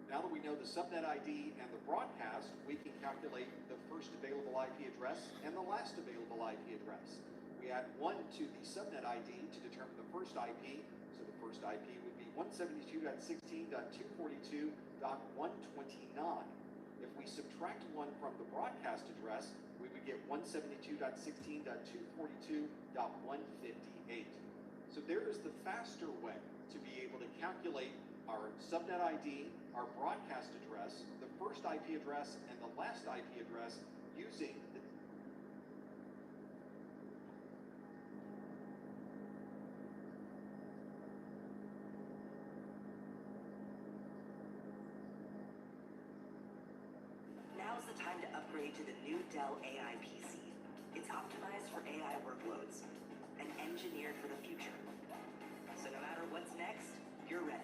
Now that we know the subnet ID and the broadcast, we can calculate the first available IP address and the last available IP address. We add 1 to the subnet ID to determine the first IP, so the first IP would be 172.16.242.129. If we subtract 1 from the broadcast address, we would get 172.16.242.158. So there is the faster way to be able to calculate our subnet ID, our broadcast address, the first IP address, and the last IP address using the Now's the time to upgrade to the new Dell AI PC. It's optimized for AI workloads and engineered for the future. So no matter what's next, you're ready.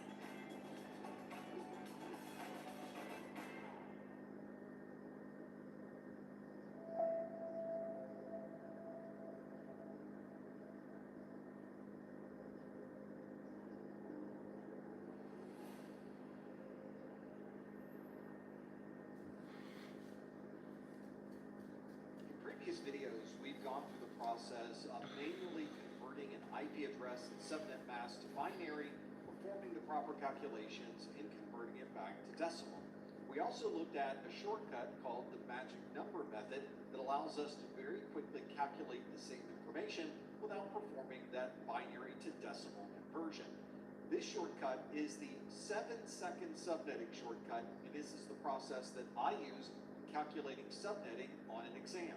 previous videos, we've gone through the process of manually converting an IP address and subnet mask to binary, performing the proper calculations, and converting it back to decimal. We also looked at a shortcut called the magic number method that allows us to very quickly calculate the same information without performing that binary to decimal conversion. This shortcut is the 7-second subnetting shortcut, and this is the process that I use in calculating subnetting on an exam.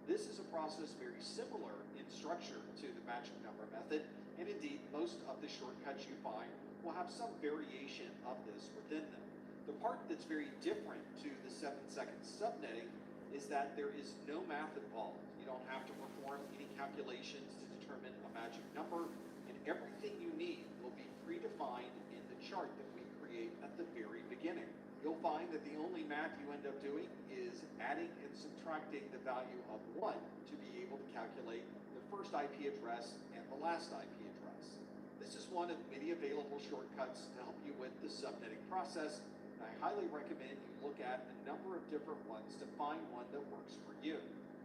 This is a process very similar in structure to the magic number method, and indeed most of the shortcuts you find will have some variation of this within them. The part that's very different to the 7-second subnetting is that there is no math involved. You don't have to perform any calculations to determine a magic number, and everything you need will be predefined in the chart that we create at the very beginning. You'll find that the only math you end up doing is adding and subtracting the value of 1 to be able to calculate the first IP address and the last IP address. This is one of many available shortcuts to help you with the subnetting process, and I highly recommend you look at a number of different ones to find one that works for you.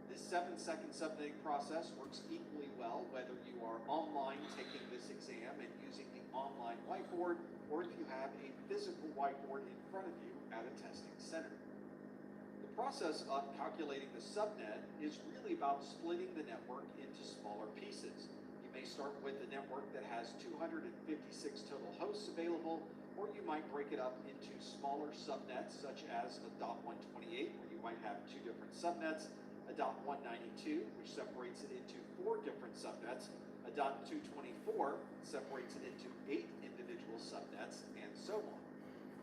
This 7-second subnetting process works equally well whether you are online taking this exam and using the online whiteboard, or if you have a physical whiteboard in front of you at a testing center. The process of calculating the subnet is really about splitting the network into smaller pieces. You may start with a network that has 256 total hosts available, or you might break it up into smaller subnets such as a .128, where you might have 2 different subnets, a .192, which separates it into 4 different subnets, a .224 separates it into 8 individual subnets, and so on.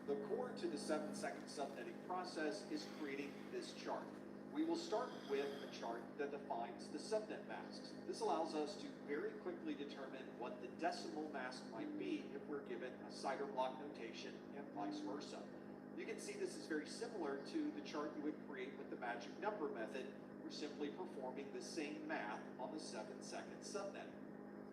The core to the 7-second subnetting process is creating this chart. We will start with a chart that defines the subnet masks. This allows us to very quickly determine what the decimal mask might be if we're given a CIDR block notation and vice versa. You can see this is very similar to the chart you would create with the magic number method. We're simply performing the same math on the 7-second subnet.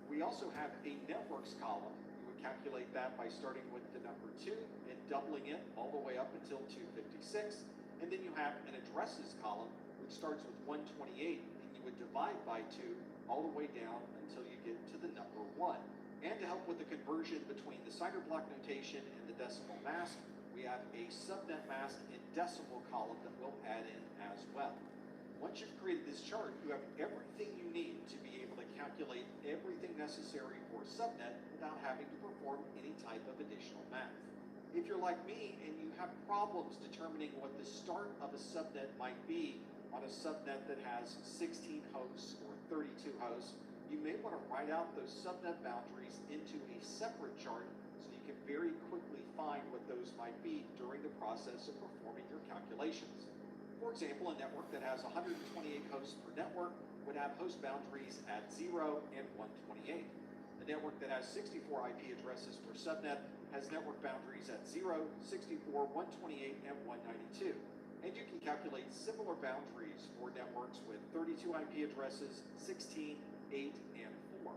We also have a networks column. You would calculate that by starting with the number 2 and doubling it all the way up until 256. And then you have an addresses column, which starts with 128, and you would divide by 2 all the way down until you get to the number 1. And to help with the conversion between the CIDR block notation and the decimal mask, we have a subnet mask and decimal column that we'll add in as well. Once you've created this chart, you have everything you need to be able to calculate everything necessary for a subnet without having to perform any type of additional math. If you're like me and you have problems determining what the start of a subnet might be on a subnet that has 16 hosts or 32 hosts, you may want to write out those subnet boundaries into a separate chart so you can very quickly find what those might be during the process of performing your calculations. For example, a network that has 128 hosts per network would have host boundaries at 0 and 128. A network that has 64 IP addresses per subnet has network boundaries at 0, 64, 128, and 192. And you can calculate similar boundaries for networks with 32 IP addresses, 16, 8, and 4.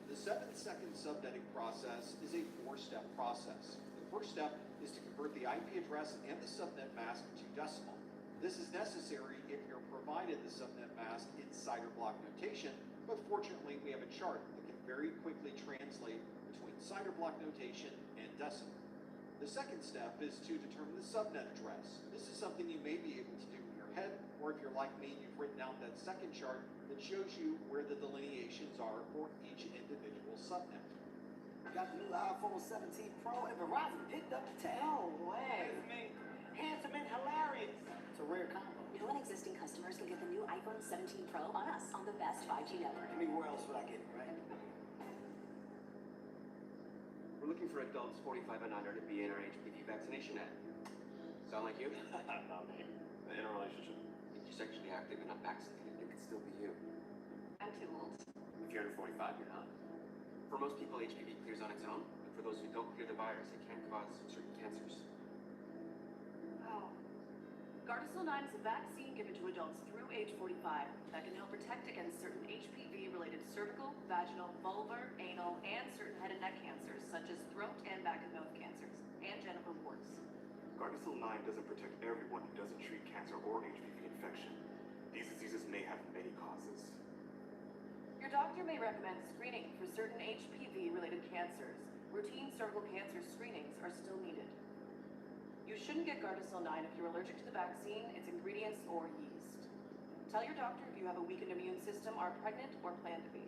The 7-second subnetting process is a 4-step process. The first step is to convert the IP address and the subnet mask to decimal. This is necessary if you're provided the subnet mask in CIDR block notation, but fortunately we have a chart that can very quickly translate between CIDR block notation and decimal. The second step is to determine the subnet address. This is something you may be able to do in your head, or if you're like me, you've written out that second chart that shows you where the delineations are for each individual subnet. Got the new iPhone 17 Pro and Verizon picked up the tab. No way. Handsome and hilarious. It's a rare combo. New and existing customers can get the new iPhone 17 Pro on us on the best 5G network. I mean, where else would I get it, right? We're looking for adults 45 and under to be in our HPV vaccination ad. Sound like you? Not me. In a relationship. If you're sexually active and not vaccinated, it could still be you. I'm too old. If you're under 45, you're not. For most people, HPV clears on its own, but for those who don't clear the virus, it can cause certain cancers. Wow. Gardasil 9 is a vaccine given to adults through age 45 that can help protect against certain HPV-related cervical, vaginal, vulvar, anal, and certain head and neck cancers, such as throat and back and mouth cancers, and genital warts. Gardasil 9 doesn't protect everyone who doesn't treat cancer or HPV infection. These diseases may have many causes. Your doctor may recommend screening for certain HPV-related cancers. Routine cervical cancer screenings are still needed. You shouldn't get Gardasil 9 if you're allergic to the vaccine, its ingredients, or yeast. Tell your doctor if you have a weakened immune system, are pregnant, or plan to be.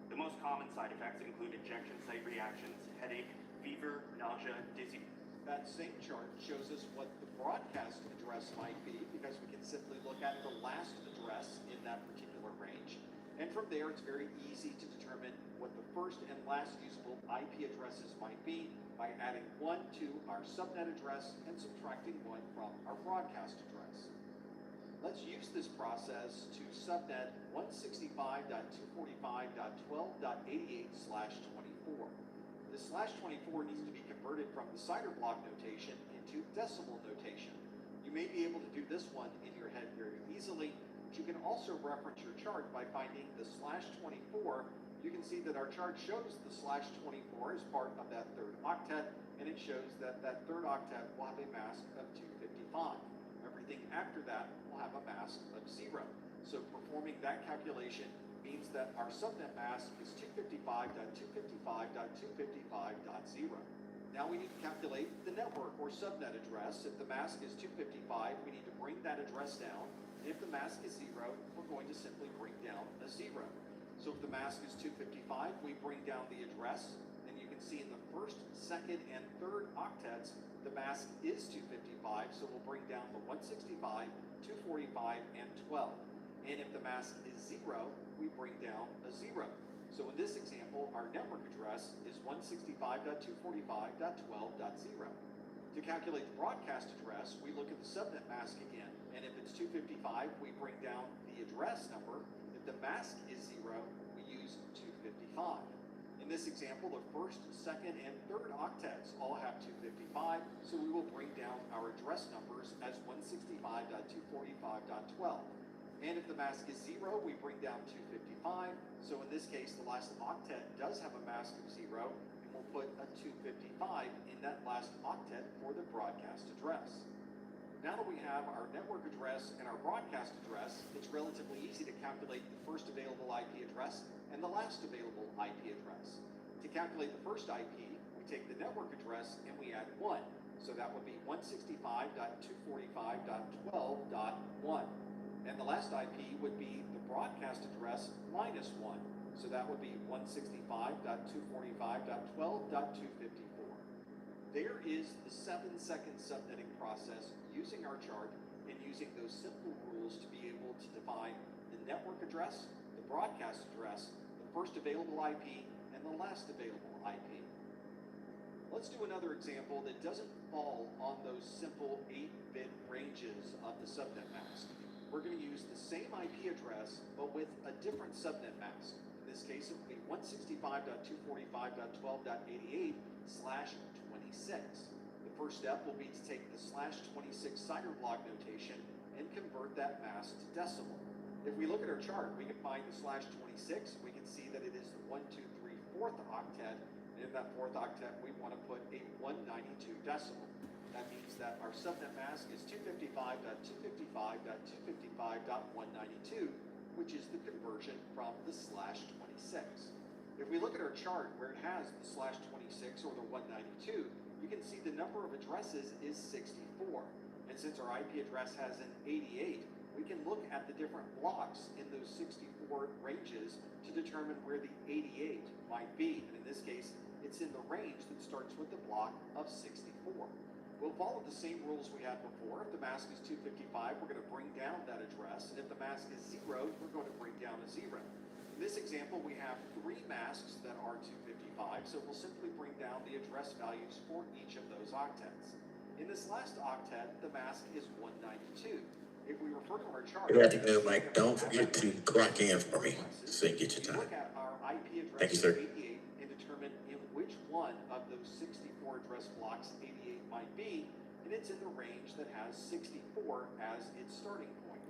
The most common side effects include injection site reactions, headache, fever, nausea, dizziness. That same chart shows us what the broadcast address might be, because we can simply look at the last address in that particular range. And from there, it's very easy to determine what the first and last usable IP addresses might be by adding 1 to our subnet address and subtracting 1 from our broadcast address. Let's use this process to subnet 165.245.12.88/24. The /24 needs to be converted from the CIDR block notation into decimal notation. You may be able to do this one in your head very easily, but you can also reference your chart by finding the /24. You can see that our chart shows the /24 as part of that third octet, and it shows that that third octet will have a mask of 255. Everything after that will have a mask of 0. So performing that calculation means that our subnet mask is 255.255.255.0. Now we need to calculate the network or subnet address. If the mask is 255, we need to bring that address down. And if the mask is 0, we're going to simply bring down a 0. So if the mask is 255, we bring down the address. And you can see in the first, second, and third octets, the mask is 255, so we'll bring down the 165, 245, and 12. And if the mask is 0, we bring down a 0. So in this example, our network address is 165.245.12.0. To calculate the broadcast address, we look at the subnet mask again, and if it's 255, we bring down the address number. If the mask is 0, we use 255. In this example, the first, second, and third octets all have 255, so we will bring down our address numbers as 165.245.12. And if the mask is 0, we bring down 255. So in this case, the last octet does have a mask of 0, and we'll put a 255 in that last octet for the broadcast address. Now that we have our network address and our broadcast address, it's relatively easy to calculate the first available IP address and the last available IP address. To calculate the first IP, we take the network address and we add 1. So that would be 165.245.12.1. And the last IP would be the broadcast address minus 1. So that would be 165.245.12.254. There is the 7-second subnetting process using our chart and using those simple rules to be able to define the network address, the broadcast address, the first available IP, and the last available IP. Let's do another example that doesn't fall on those simple 8-bit ranges of the subnet mask. We're going to use the same IP address, but with a different subnet mask. In this case, it will be 165.245.12.88/26. The first step will be to take the /26 CIDR block notation and convert that mask to decimal. If we look at our chart, we can find the /26. We can see that it is the 1, 2, 3, 4th octet. And in that 4th octet, we want to put a 192 decimal. That means that our subnet mask is 255.255.255.192, which is the conversion from the /26. If we look at our chart where it has the /26 or the 192, you can see the number of addresses is 64. And since our IP address has an 88, we can look at the different blocks in those 64 ranges to determine where the 88 might be. And in this case, it's in the range that starts with the block of 64. We'll follow the same rules we had before. If the mask is 255, we're going to bring down that address. And if the mask is 0, we're going to bring down a 0. In this example, we have 3 masks that are 255, so we'll simply bring down the address values for each of those octets. In this last octet, the mask is 192. If we refer to our chart... You're ready to go, Mike. Don't forget to clock in for me so you get your time. Look at our IP address Thank you, sir. 88 and determine in which one of those 64 address blocks 88 might be, and it's in the range that has 64 as its starting point.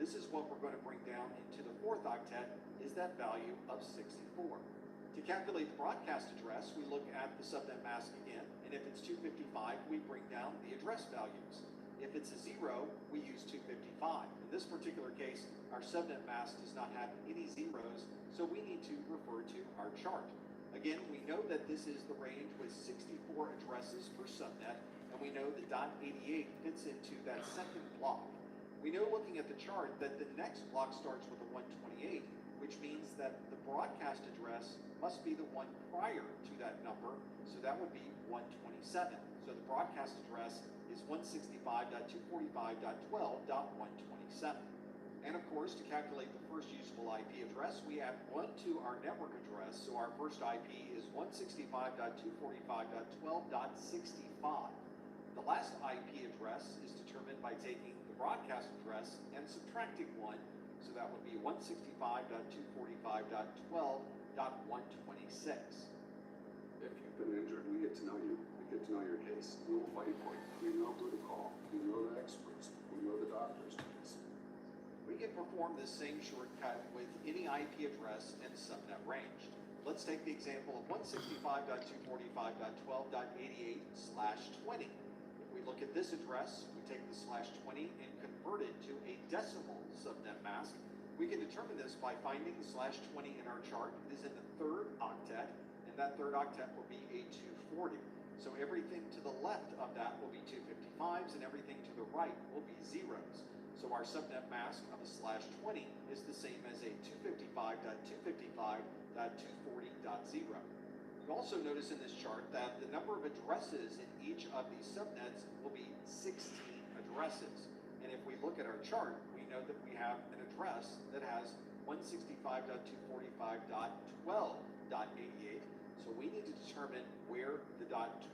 This is what we're going to bring down into the 4th octet, is that value of 64. To calculate the broadcast address, we look at the subnet mask again, and if it's 255, we bring down the address values. If it's a 0, we use 255. In this particular case, our subnet mask does not have any zeros, so we need to refer to our chart. Again, we know that this is the range with 64 addresses per subnet, and we know the .88 fits into that second block. We know looking at the chart that the next block starts with a 128, which means that the broadcast address must be the one prior to that number, so that would be 127. So the broadcast address is 165.245.12.127. And of course, to calculate the first usable IP address, we add 1 to our network address, so our first IP is 165.245.12.65. The last IP address is determined by taking the broadcast address and subtracting 1, so that would be 165.245.12.126. If you've been injured, we get to know you. We get to know your case. We will fight for you. We know who to call. We know the experts. We know the doctors. We can perform this same shortcut with any IP address and subnet range. Let's take the example of 165.245.12.88/20. If we look at this address, we take the /20 and convert it to a decimal subnet mask. We can determine this by finding the /20 in our chart. It is in the third octet, and that third octet will be a 240. So everything to the left of that will be 255s, and everything to the right will be zeros. So our subnet mask of a /20 is the same as a 255.255.240.0. You also notice in this chart that the number of addresses in each of these subnets will be 16 addresses. And if we look at our chart, we know that we have an address that has 165.245.12.88. So we need to determine where the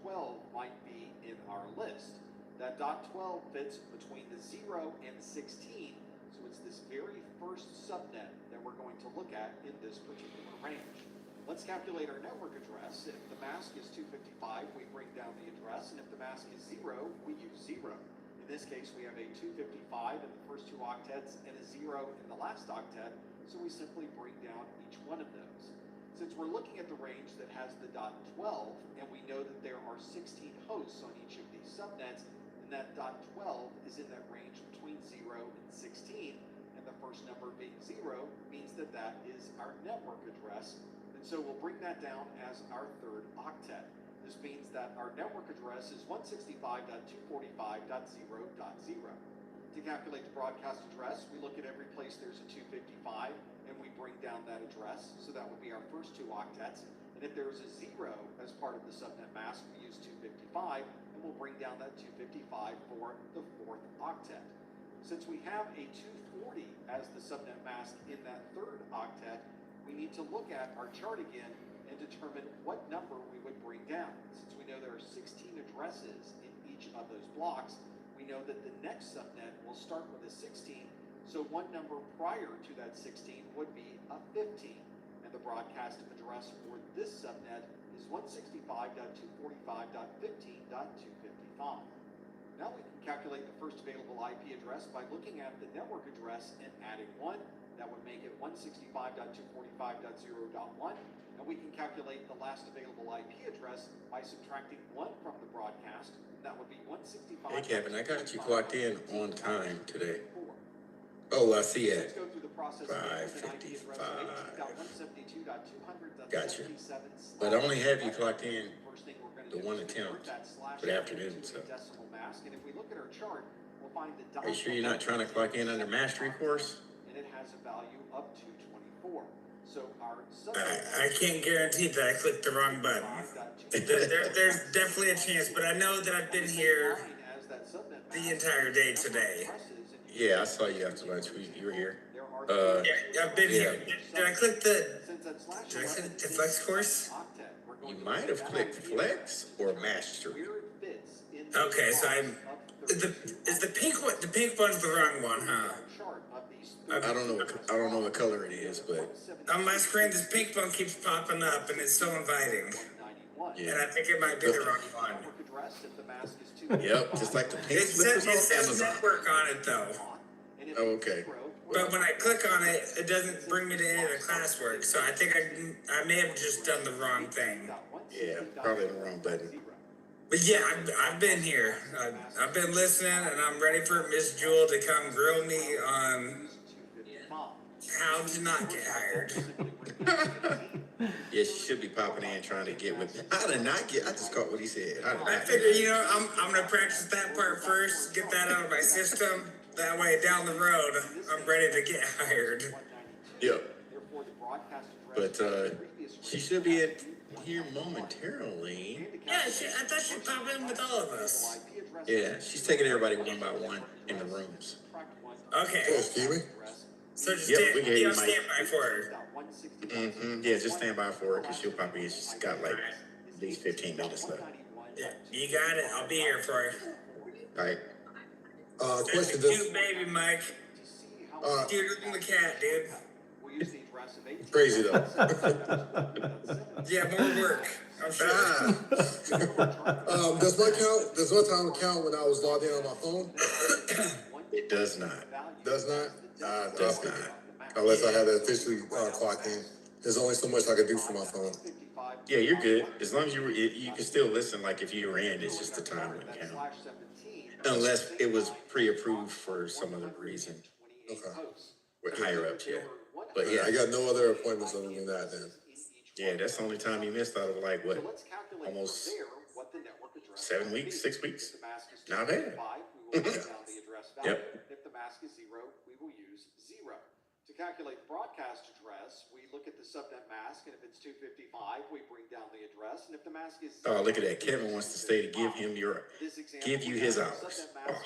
.12 might be in our list. That .12 fits between the 0 and 16, so it's this very first subnet that we're going to look at in this particular range. Let's calculate our network address. If the mask is 255, we bring down the address, and if the mask is 0, we use 0. In this case, we have a 255 in the first two octets and a 0 in the last octet, so we simply bring down each one of those. Since we're looking at the range that has the .12, and we know that there are 16 hosts on each of these subnets, and that .12 is in that range between 0 and 16, and the first number being 0 means that that is our network address, and so we'll bring that down as our third octet. This means that our network address is 165.245.0.0. To calculate the broadcast address, we look at every place there's a 255, and we bring down that address, so that would be our first two octets. And if there's a 0 as part of the subnet mask, we use 255, and we'll bring down that 255 for the fourth octet. Since we have a 240 as the subnet mask in that third octet, we need to look at our chart again and determine what number we would bring down. Since we know there are 16 addresses in each of those blocks, we know that the next subnet will start with a 16, so one number prior to that 16 would be a 15. And the broadcast address for this subnet is 165.245.15.255. Now we can calculate the first available IP address by looking at the network address and adding 1. That would make it 165.245.0.1. And we can calculate the last available IP address by subtracting 1 from the broadcast. That would be 165. Hey, Kevin, I got you clocked in on time today. Oh, I see it. 5:55. Gotcha. But I only have you clocked in the one attempt for the afternoon, so. Are you sure you're not trying to clock in under mastery course? And it has a value up to 24. So our I can't guarantee that I clicked the wrong button. There's definitely a chance, but I know that I've been here the entire day today. Yeah, I saw you after lunch. You were here. Yeah, I've been here. Did I click the flex course? You might have clicked flex or mastery. Okay, so is the pink one? The pink one's the wrong one, huh? I don't know what color it is, but on my screen this pink one keeps popping up and it's so inviting. Yeah. And I think it might be the wrong one. Yep, just like the pink It says network on it though. Oh, okay. But when I click on it, it doesn't bring me to any of the classwork. So I think I may have just done the wrong thing. Yeah, probably the wrong button. But yeah, I've been here. I've been listening, and I'm ready for Miss Jewel to come grill me on how to not get hired. Yeah, she should be popping in trying to get with me. How to not get? I just caught what he said. I figure, I'm gonna practice that part first, get that out of my system, That way, down the road, I'm ready to get hired. Yep. But she should be here momentarily. Yeah, I thought she'd pop in with all of us. Yeah, she's taking everybody one by one in the rooms. Okay. Oh, excuse me? So just we can hear be you, on Mike. standby for her. Yeah, just stand by for her because she'll probably she's got like at least 15 minutes left. Yeah, you got it. I'll be here for you. All right. Question. Cute baby, Mike. Cuter than the cat, dude. Crazy though. Yeah, more work. I'm sure. Does my time count when I was logged in on my phone? It does not. Does not? Does not. Unless I had it officially clocked in. There's only so much I can do for my phone. Yeah, you're good. As long as you can still listen. Like if you were in, it's just the time wouldn't count. Unless it was pre-approved for some other reason. Okay. With higher ups, yeah. But yeah, I got no other appointments other than that then. Yeah, that's the only time you missed out of like what? Almost 7 weeks, 6 weeks? Not bad. Yep. If the mask is 0, we will use 0. To calculate the broadcast address, we look at the subnet mask, and if it's 255, we bring down the address. And if the mask is Oh, look at that. Kevin wants to stay to give you his hours. Oh,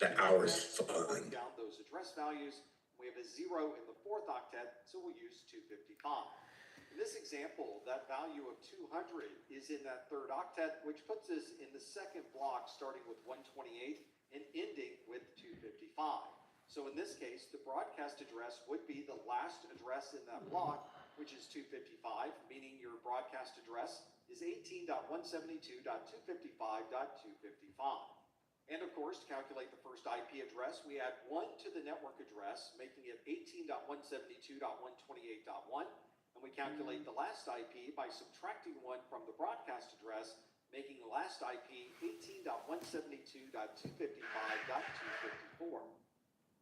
the hours fun. Down those address values. We have a 0 in the 4th octet, so we'll use 255. In this example, that value of 200 is in that 3rd octet, which puts us in the 2nd block, starting with 128 and ending with 255. So in this case, the broadcast address would be the last address in that block, which is 255, meaning your broadcast address is 18.172.255.255. And of course, to calculate the first IP address, we add 1 to the network address, making it 18.172.128.1. And we calculate the last IP by subtracting 1 from the broadcast address, making the last IP 18.172.255.254.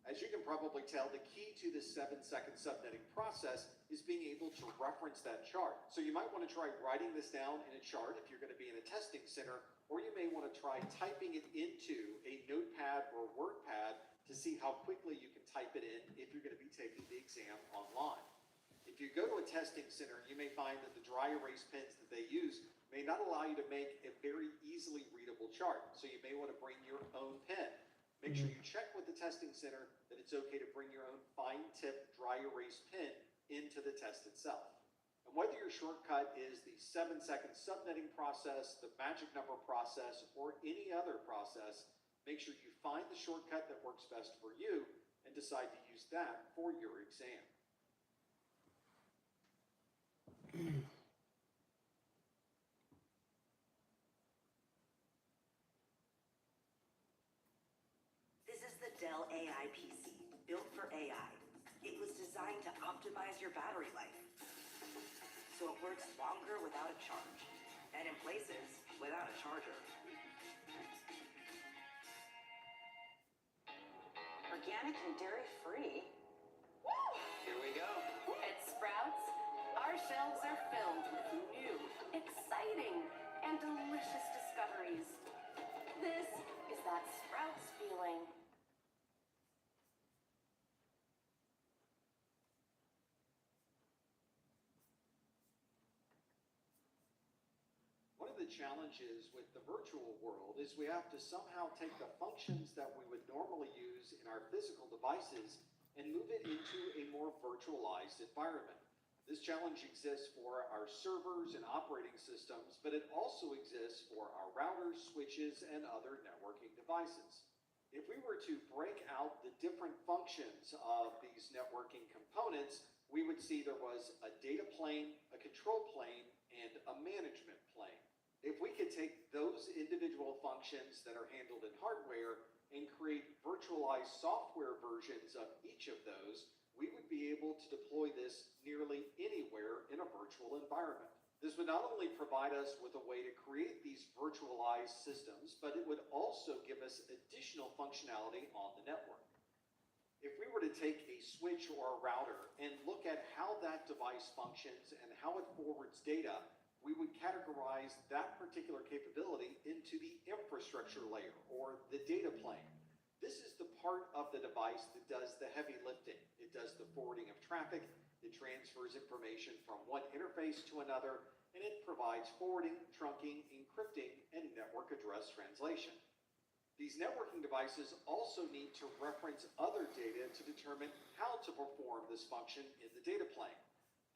As you can probably tell, the key to this 7-second subnetting process is being able to reference that chart. So you might want to try writing this down in a chart if you're going to be in a testing center, or you may want to try typing it into a notepad or WordPad to see how quickly you can type it in if you're going to be taking the exam online. If you go to a testing center, you may find that the dry erase pens that they use may not allow you to make a very easily readable chart. So you may want to bring your own pen. Make sure you check with the testing center that it's okay to bring your own fine tip dry erase pen into the test itself. And whether your shortcut is the 7-second subnetting process, the magic number process, or any other process, make sure you find the shortcut that works best for you and decide to use that for your exam. Dell AI PC, built for AI. It was designed to optimize your battery life, so it works longer without a charge, and in places without a charger. Organic and dairy-free. Here we go. At Sprouts, our shelves are filled with new, exciting, and delicious discoveries. This is that Sprouts feeling. One of the challenges with the virtual world is we have to somehow take the functions that we would normally use in our physical devices and move it into a more virtualized environment. This challenge exists for our servers and operating systems, but it also exists for our routers, switches, and other networking devices. If we were to break out the different functions of these networking components, we would see there was a data plane, a control plane, and a management plane. If we could take those individual functions that are handled in hardware and create virtualized software versions of each of those, we would be able to deploy this nearly anywhere in a virtual environment. This would not only provide us with a way to create these virtualized systems, but it would also give us additional functionality on the network. If we were to take a switch or a router and look at how that device functions and how it forwards data, we would categorize that particular capability into the infrastructure layer or the data plane. This is the part of the device that does the heavy lifting. It does the forwarding of traffic, it transfers information from one interface to another, and it provides forwarding, trunking, encrypting, and network address translation. These networking devices also need to reference other data to determine how to perform this function in the data plane.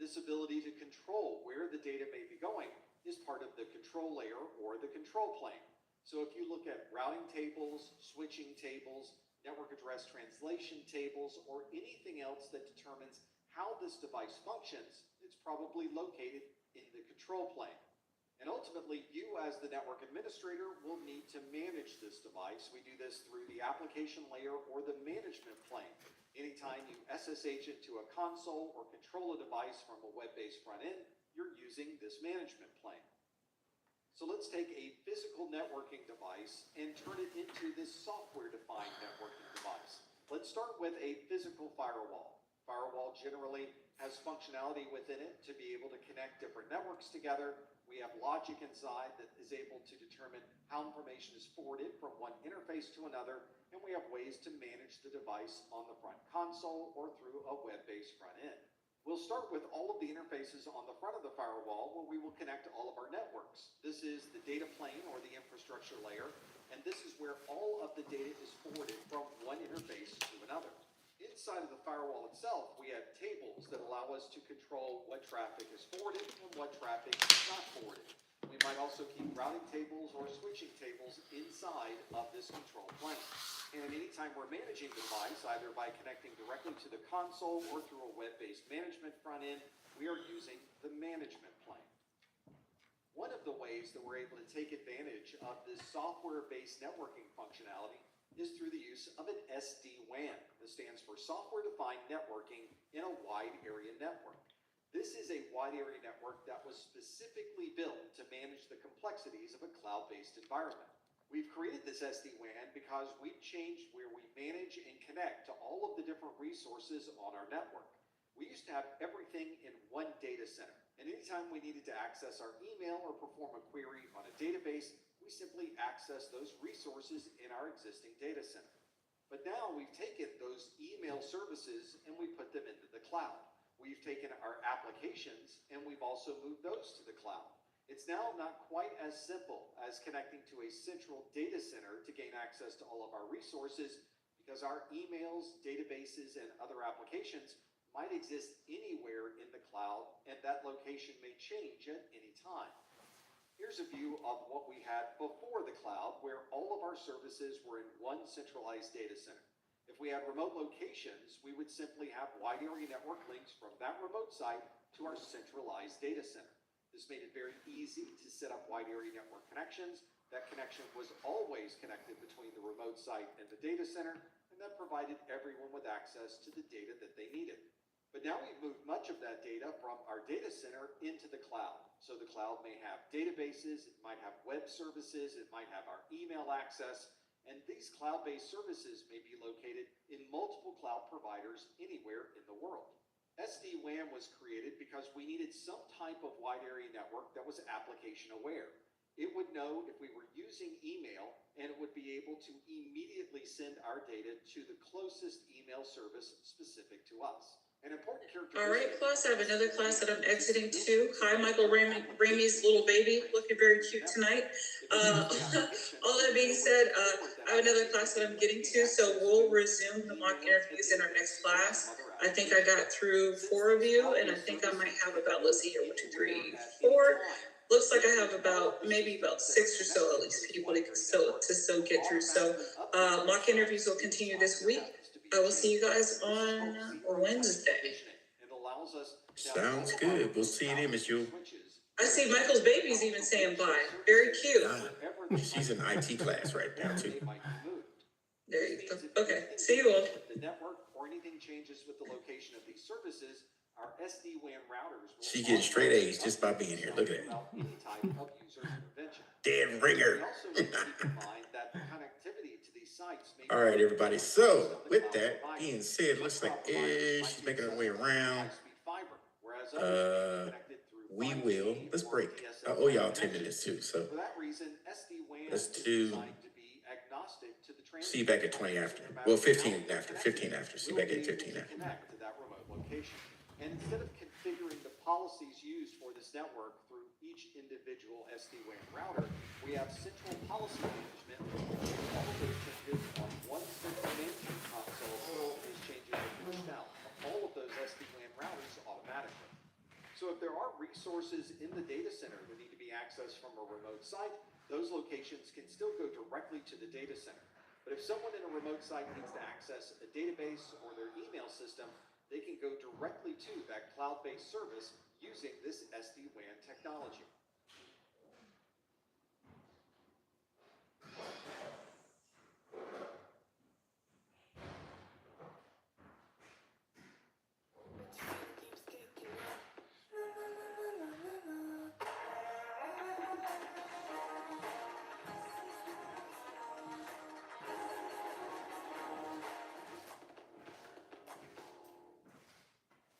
This ability to control where the data may be going is part of the control layer or the control plane. So if you look at routing tables, switching tables, network address translation tables, or anything else that determines how this device functions, it's probably located in the control plane. And ultimately, you as the network administrator will need to manage this device. We do this through the application layer or the management plane. Anytime you SSH it to a console or control a device from a web-based front end, you're using this management plane. So let's take a physical networking device and turn it into this software-defined networking device. Let's start with a physical firewall. Firewall generally has functionality within it to be able to connect different networks together. We have logic inside that is able to determine how information is forwarded from one interface to another, and we have ways to manage the device on the front console or through a web-based front end. We'll start with all of the interfaces on the front of the firewall where we will connect all of our networks. This is the data plane or the infrastructure layer, and this is where all of the data is forwarded from one interface to another. Inside of the firewall itself, we have tables that allow us to control what traffic is forwarded and what traffic is not forwarded. We might also keep routing tables or switching tables inside of this control plane. And anytime we're managing the device, either by connecting directly to the console or through a web-based management front end, we are using the management plane. One of the ways that we're able to take advantage of this software-based networking functionality is through the use of an SD-WAN. This stands for Software-Defined Networking in a Wide Area Network. This is a wide area network that was specifically built to manage the complexities of a cloud-based environment. We've created this SD-WAN because we've changed where we manage and connect to all of the different resources on our network. We used to have everything in one data center, and anytime we needed to access our email or perform a query on a database, we simply access those resources in our existing data center. But now we've taken those email services and we put them into the cloud. We've taken our applications and we've also moved those to the cloud. It's now not quite as simple as connecting to a central data center to gain access to all of our resources, because our emails, databases, and other applications might exist anywhere in the cloud, and that location may change at any time. Here's a view of what we had before the cloud, where all of our services were in one centralized data center. If we had remote locations, we would simply have wide area network links from that remote site to our centralized data center. This made it very easy to set up wide area network connections. That connection was always connected between the remote site and the data center, and that provided everyone with access to the data that they needed. But now we've moved much of that data from our data center into the cloud. So the cloud may have databases, it might have web services, it might have our email access, and these cloud-based services may be located in multiple cloud providers anywhere in the world. SD-WAN was created because we needed some type of wide area network that was application aware. It would know if we were using email, and it would be able to immediately send our data to the closest email service specific to us. An important characteristic. All right, class, I have another class that I'm exiting too. Hi, Michael Ramey's little baby, looking very cute tonight. All that being said, I have another class that I'm getting to, so we'll resume the mock interviews in our next class. I think I got through 4 of you, and I think I might have about, let's see here, 1, 2, 3, 4. Looks like I have maybe about 6 or so at least people to still get through. So mock interviews will continue this week. I will see you guys on Wednesday. Sounds good. We'll see you then, Miss Jewel. I see Michael's baby's even saying bye. Very cute. She's in IT class right now too. There you go. Okay, see you all. The network or anything changes with the location of these services, our SD-WAN routers will She getting straight A's just by being here. Look at that. any type of user intervention. Dead ringer. We also need to keep in mind that the connectivity to these sites may be All right, everybody. So with that being said, looks like she's making her way around. We will. Let's break. I owe y'all 10 minutes too. So for that reason, SD-WAN let's is do designed to be agnostic to the See you back at 20 after. Well, 15 after. 15 after. See you back at 15 after. Connect to that remote location. And instead of configuring the policies used for this network through each individual SD-WAN router, we have central policy management, which makes all of those changes on one central management console, so these changes are pushed out of all of those SD-WAN routers automatically. So if there are resources in the data center that need to be accessed from a remote site, those locations can still go directly to the data center. But if someone in a remote site needs to access a database or their email system, they can go directly to that cloud-based service using this SD-WAN technology.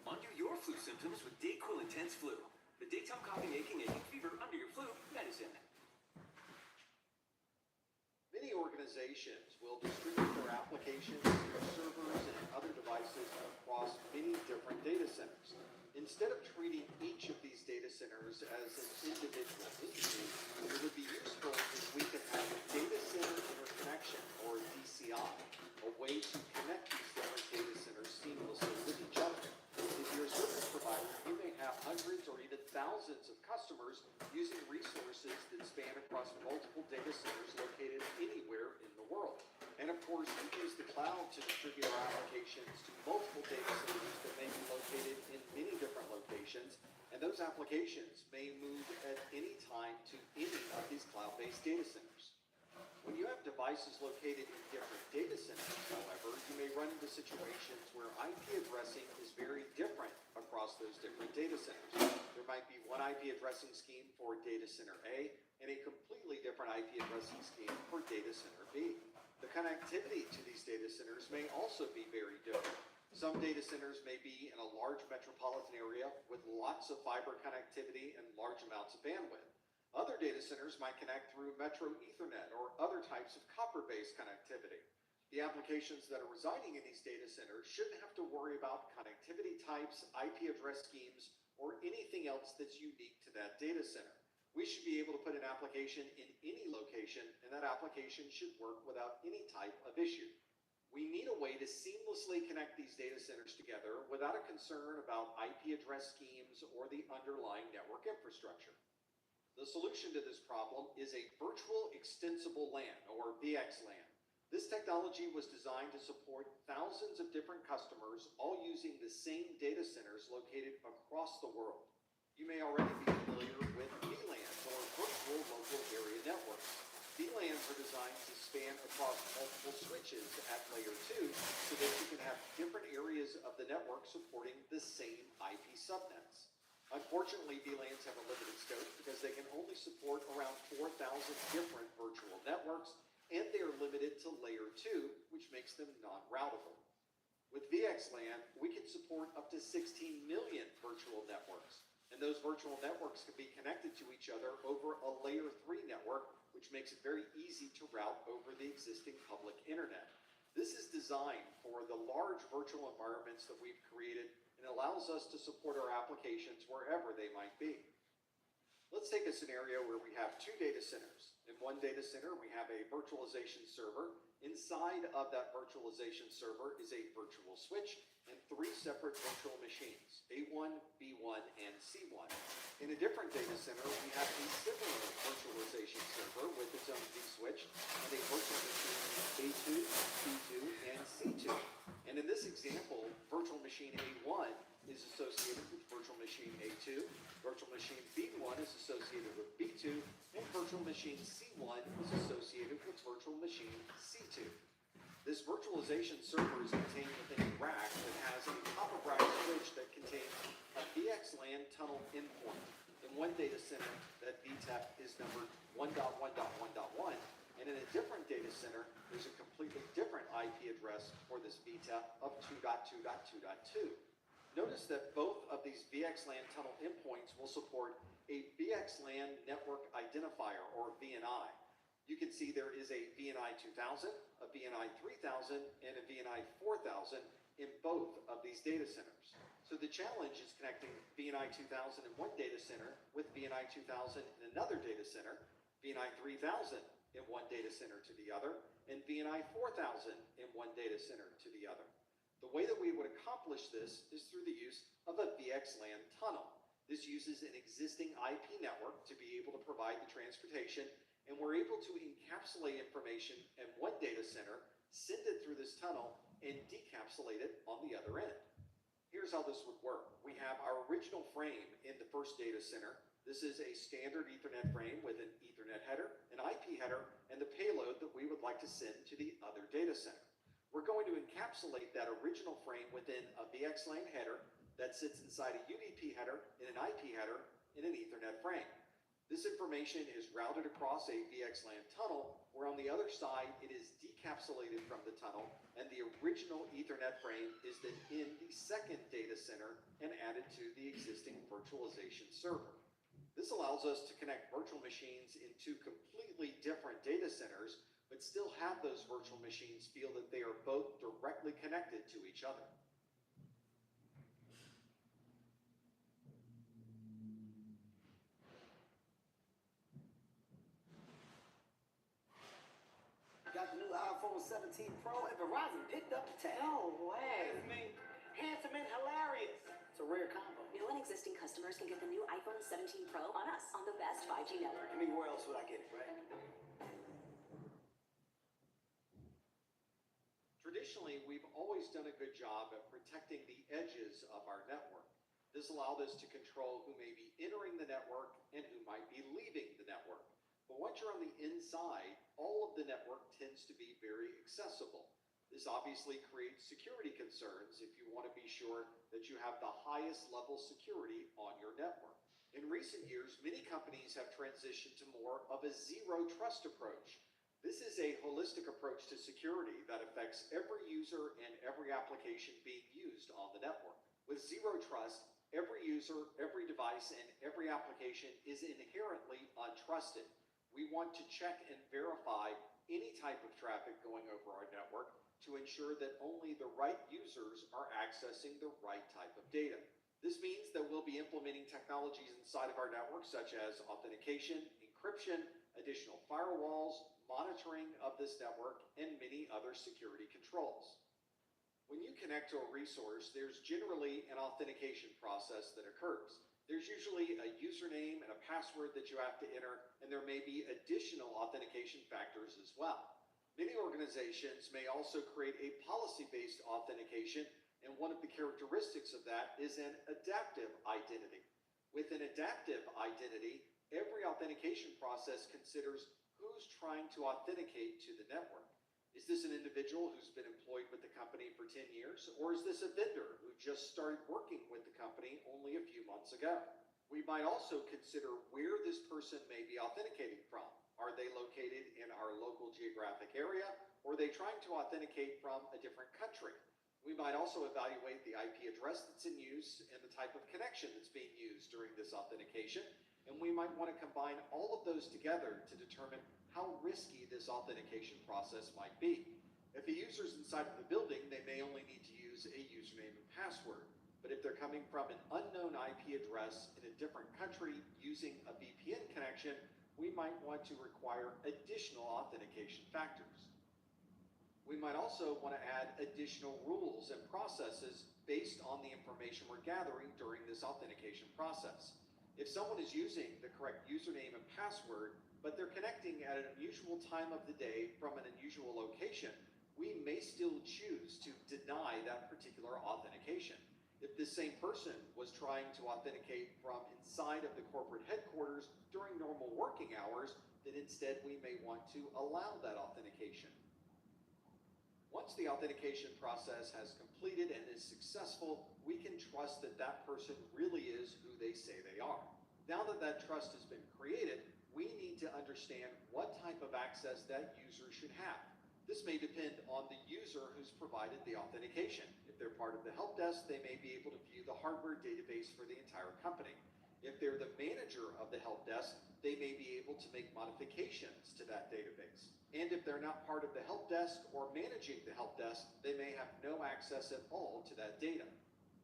Undo your flu symptoms with Dayquil Intense Flu. The daytime coughing, aching fever under your flu medicine. Many organizations will distribute their applications, servers, and other devices across many different data centers. Instead of treating each of these data centers as an individual entity, it would be useful if we could have a data center interconnection, or DCI, a way to connect these different data centers seamlessly with each other. If you're a service provider, you may have hundreds or even thousands of customers using resources that span across multiple data centers located anywhere in the world. And of course, we use the cloud to distribute our applications to multiple data centers that may be located in many different locations, and those applications may move at any time to any of these cloud-based data centers. When you have devices located in different data centers, however, you may run into situations where IP addressing is very different across those different data centers. There might be one IP addressing scheme for data center A and a completely different IP addressing scheme for data center B. The connectivity to these data centers may also be very different. Some data centers may be in a large metropolitan area with lots of fiber connectivity and large amounts of bandwidth. Other data centers might connect through Metro Ethernet or other types of copper-based connectivity. The applications that are residing in these data centers shouldn't have to worry about connectivity types, IP address schemes, or anything else that's unique to that data center. We should be able to put an application in any location, and that application should work without any type of issue. We need a way to seamlessly connect these data centers together without a concern about IP address schemes or the underlying network infrastructure. The solution to this problem is a virtual extensible LAN, or VXLAN. This technology was designed to support thousands of different customers, all using the same data centers located across the world. You may already be familiar with VLANs, or virtual local area networks. VLANs are designed to span across multiple switches at layer 2 so that you can have different areas of the network supporting the same IP subnets. Unfortunately, VLANs have a limited scope because they can only support around 4,000 different virtual networks, and they are limited to layer 2, which makes them non-routable. With VXLAN, we can support up to 16 million virtual networks, and those virtual networks can be connected to each other over a layer 3 network, which makes it very easy to route over the existing public internet. This is designed for the large virtual environments that we've created and allows us to support our applications wherever they might be. Let's take a scenario where we have two data centers. In one data center, we have a virtualization server. Inside of that virtualization server is a virtual switch and 3 separate virtual machines, A1, B1, and C1. In a different data center, we have a similar virtualization server with its own vSwitch and a virtual machine A2, B2, and C2. And in this example, virtual machine A1 is associated with virtual machine A2, virtual machine B1 is associated with B2, and virtual machine C1 is associated with virtual machine C2. This virtualization server is contained within a rack that has a top-of-rack switch that contains a VXLAN tunnel endpoint. In one data center, that VTEP is numbered 1.1.1.1, and in a different data center, there's a completely different IP address for this VTEP of 2.2.2.2. Notice that both of these VXLAN tunnel endpoints will support a VXLAN network identifier, or VNI. You can see there is a VNI 2000, a VNI 3000, and a VNI 4000 in both of these data centers. So the challenge is connecting VNI 2000 in one data center with VNI 2000 in another data center, VNI 3000 in one data center to the other, and VNI 4000 in one data center to the other. The way that we would accomplish this is through the use of a VXLAN tunnel. This uses an existing IP network to be able to provide the transportation, and we're able to encapsulate information in one data center, send it through this tunnel, and decapsulate it on the other end. Here's how this would work. We have our original frame in the first data center. This is a standard Ethernet frame with an Ethernet header, an IP header, and the payload that we would like to send to the other data center. We're going to encapsulate that original frame within a VXLAN header that sits inside a UDP header, and an IP header, and an Ethernet frame. This information is routed across a VXLAN tunnel, where on the other side it is decapsulated from the tunnel, and the original Ethernet frame is then in the second data center and added to the existing virtualization server. This allows us to connect virtual machines in two completely different data centers, but still have those virtual machines feel that they are both directly connected to each other. Got the new iPhone 17 Pro and Verizon picked up the tab. No way. That's me. Handsome and hilarious. It's a rare combo. New and existing customers can get the new iPhone 17 Pro on us on the best 5G network. I mean, where else would I get it, right? Traditionally, we've always done a good job at protecting the edges of our network. This allowed us to control who may be entering the network and who might be leaving the network. But once you're on the inside, all of the network tends to be very accessible. This obviously creates security concerns if you want to be sure that you have the highest level security on your network. In recent years, many companies have transitioned to more of a zero trust approach. This is a holistic approach to security that affects every user and every application being used on the network. With zero trust, every user, every device, and every application is inherently untrusted. We want to check and verify any type of traffic going over our network to ensure that only the right users are accessing the right type of data. This means that we'll be implementing technologies inside of our network such as authentication, encryption, additional firewalls, monitoring of this network, and many other security controls. When you connect to a resource, there's generally an authentication process that occurs. There's usually a username and a password that you have to enter, and there may be additional authentication factors as well. Many organizations may also create a policy-based authentication, and one of the characteristics of that is an adaptive identity. With an adaptive identity, every authentication process considers who's trying to authenticate to the network. Is this an individual who's been employed with the company for 10 years, or is this a vendor who just started working with the company only a few months ago? We might also consider where this person may be authenticating from. Are they located in our local geographic area, or are they trying to authenticate from a different country? We might also evaluate the IP address that's in use and the type of connection that's being used during this authentication, and we might want to combine all of those together to determine how risky this authentication process might be. If a user's inside of the building, they may only need to use a username and password. But if they're coming from an unknown IP address in a different country using a VPN connection, we might want to require additional authentication factors. We might also want to add additional rules and processes based on the information we're gathering during this authentication process. If someone is using the correct username and password, but they're connecting at an unusual time of the day from an unusual location, we may still choose to deny that particular authentication. If this same person was trying to authenticate from inside of the corporate headquarters during normal working hours, then instead we may want to allow that authentication. Once the authentication process has completed and is successful, we can trust that that person really is who they say they are. Now that that trust has been created, we need to understand what type of access that user should have. This may depend on the user who's provided the authentication. If they're part of the help desk, they may be able to view the hardware database for the entire company. If they're the manager of the help desk, they may be able to make modifications to to that database. And if they're not part of the help desk or managing the help desk, they may have no access at all to that data.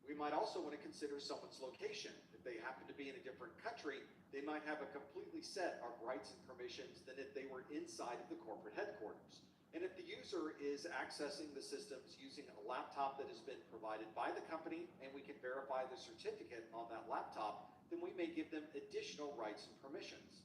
We might also want to consider someone's location. If they happen to be in a different country, they might have a completely set of rights and permissions than if they were inside of the corporate headquarters. And if the user is accessing the systems using a laptop that has been provided by the company and we can verify the certificate on that laptop, then we may give them additional rights and permissions.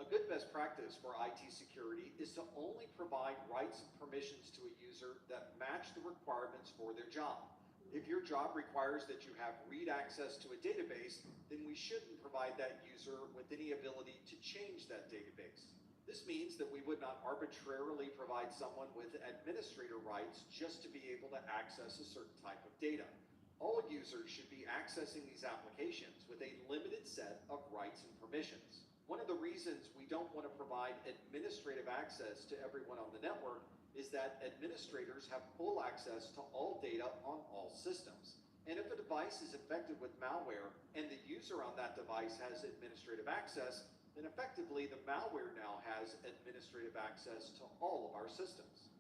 A good best practice for IT security is to only provide rights and permissions to a user that match the requirements for their job. If your job requires that you have read access to a database, then we shouldn't provide that user with any ability to change that database. This means that we would not arbitrarily provide someone with administrator rights just to be able to access a certain type of data. All users should be accessing these applications with a limited set of rights and permissions. One of the reasons we don't want to provide administrative access to everyone on the network is that administrators have full access to all data on all systems. And if a device is infected with malware and the user on that device has administrative access, then effectively the malware now has administrative access to all of our systems.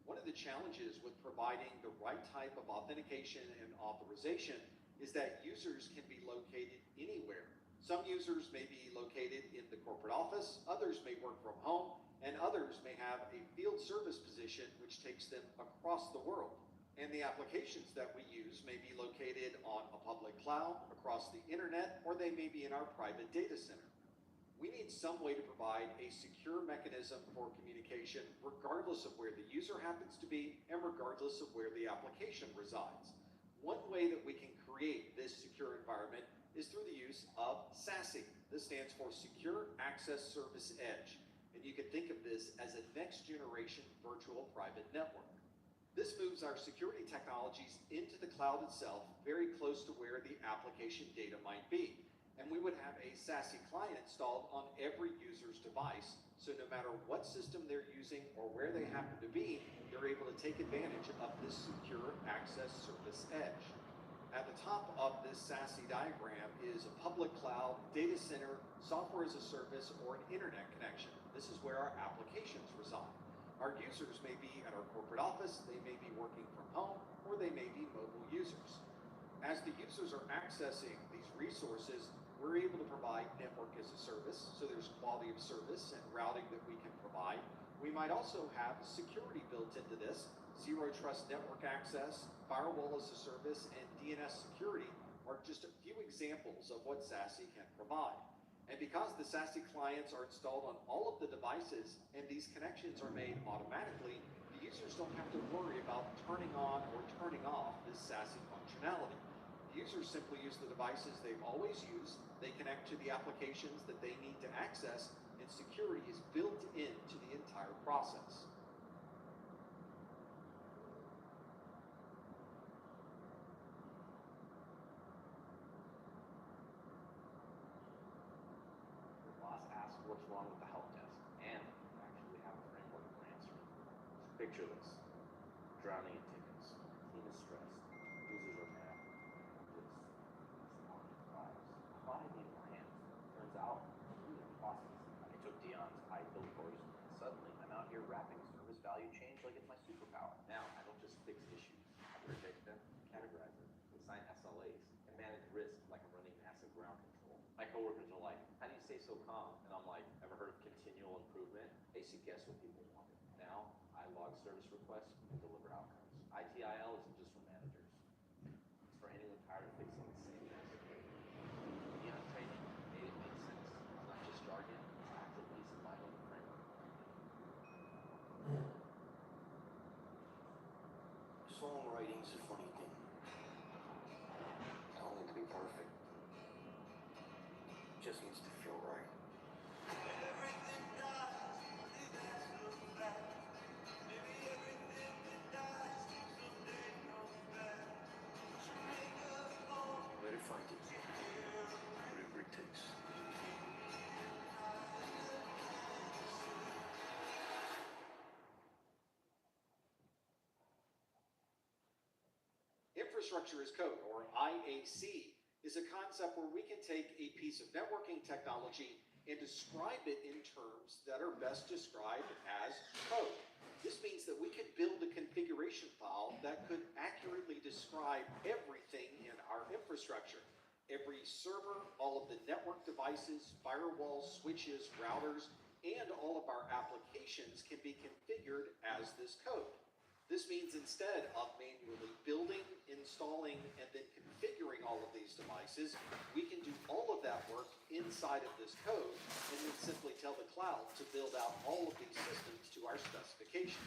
One of the challenges with providing the right type of authentication and authorization is that users can be located anywhere. Some users may be located in the corporate office, others may work from home, and others may have a field service position which takes them across the world. And the applications that we use may be located on a public cloud, across the internet, or they may be in our private data center. We need some way to provide a secure mechanism for communication regardless of where the user happens to be and regardless of where the application resides. One way that we can create this secure environment is through the use of SASE. This stands for Secure Access Service Edge. And you can think of this as a next generation virtual private network. This moves our security technologies into the cloud itself, very close to where the application data might be. And we would have a SASE client installed on every user's device, so no matter what system they're using or where they happen to be, they're able to take advantage of this Secure Access Service Edge. At the top of this SASE diagram is a public cloud, data center, software as a service, or an internet connection. This is where our applications reside. Our users may be at our corporate office, they may be working from home, or they may be mobile users. As the users are accessing these resources, we're able to provide network as a service, so there's quality of service and routing that we can provide. We might also have security built into this. Zero trust network access, firewall as a service, and DNS security are just a few examples of what SASE can provide. And because the SASE clients are installed on all of the devices and these connections are made automatically, the users don't have to worry about turning on or turning off this SASE functionality. Users simply use the devices they've always used, they connect to the applications that they need to access, and security is built into the entire process. Your boss asks what's wrong with the help desk, and you actually have a framework for answering. Picture this: drowning in tickets, team is stressed, users are mad. I thought I needed more hands. Turns out, process. I took Dion's high-field course, and suddenly I'm out here rapping service value change like it's my superpower. Now, I don't just fix issues. I predict them, categorize them, assign SLAs, and manage risk like I'm running NASA ground control. My coworkers are like, how do you stay so calm? And I'm like, ever heard of continual improvement? Basic guess what people want. Now, I log service requests and deliver outcomes. ITIL isn't just for managers. It's for anyone tired of fixing the same mess. Beyond training made it make sense. It's not just jargon, it's actively survival the framework. Songwriting's a funny thing. I don't need to be perfect. It just needs to feel right. Let it find it. Whatever it takes. Infrastructure as code, or IAC, is a concept where we can take a piece of networking technology and describe it in terms that are best described as code. This means that we could build a configuration file that could accurately describe everything in our infrastructure. Every server, all of the network devices, firewalls, switches, routers, and all of our applications can be configured as this code. This means instead of manually building, installing, and then configuring all of these devices, we can do all of that work inside of this code and then simply tell the cloud to build out all of these systems to our specification.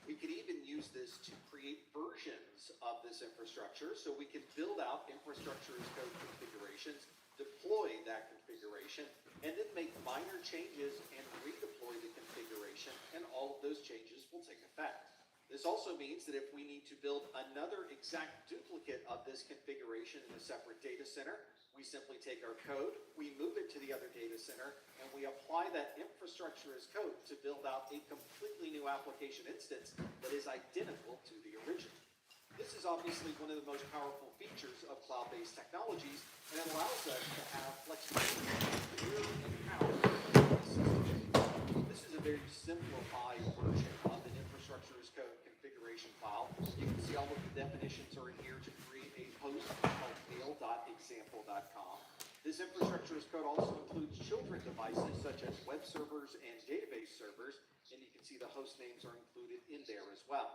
We could even use this to create versions of this infrastructure, so we can build out infrastructure as code configurations, deploy that configuration, and then make minor changes and redeploy the configuration, and all of those changes will take effect. This also means that if we need to build another exact duplicate of this configuration in a separate data center, we simply take our code, we move it to the other data center, and we apply that infrastructure as code to build out a completely new application instance that is identical to the original. This is obviously one of the most powerful features of cloud-based technologies, and it allows us to have flexibility where and how we build these systems. This is a very simplified version of an infrastructure as code configuration file. You can see all of the definitions are in here to create a host called mail.example.com. This infrastructure as code also includes children devices such as web servers and database servers, and you can see the host names are included in there as well.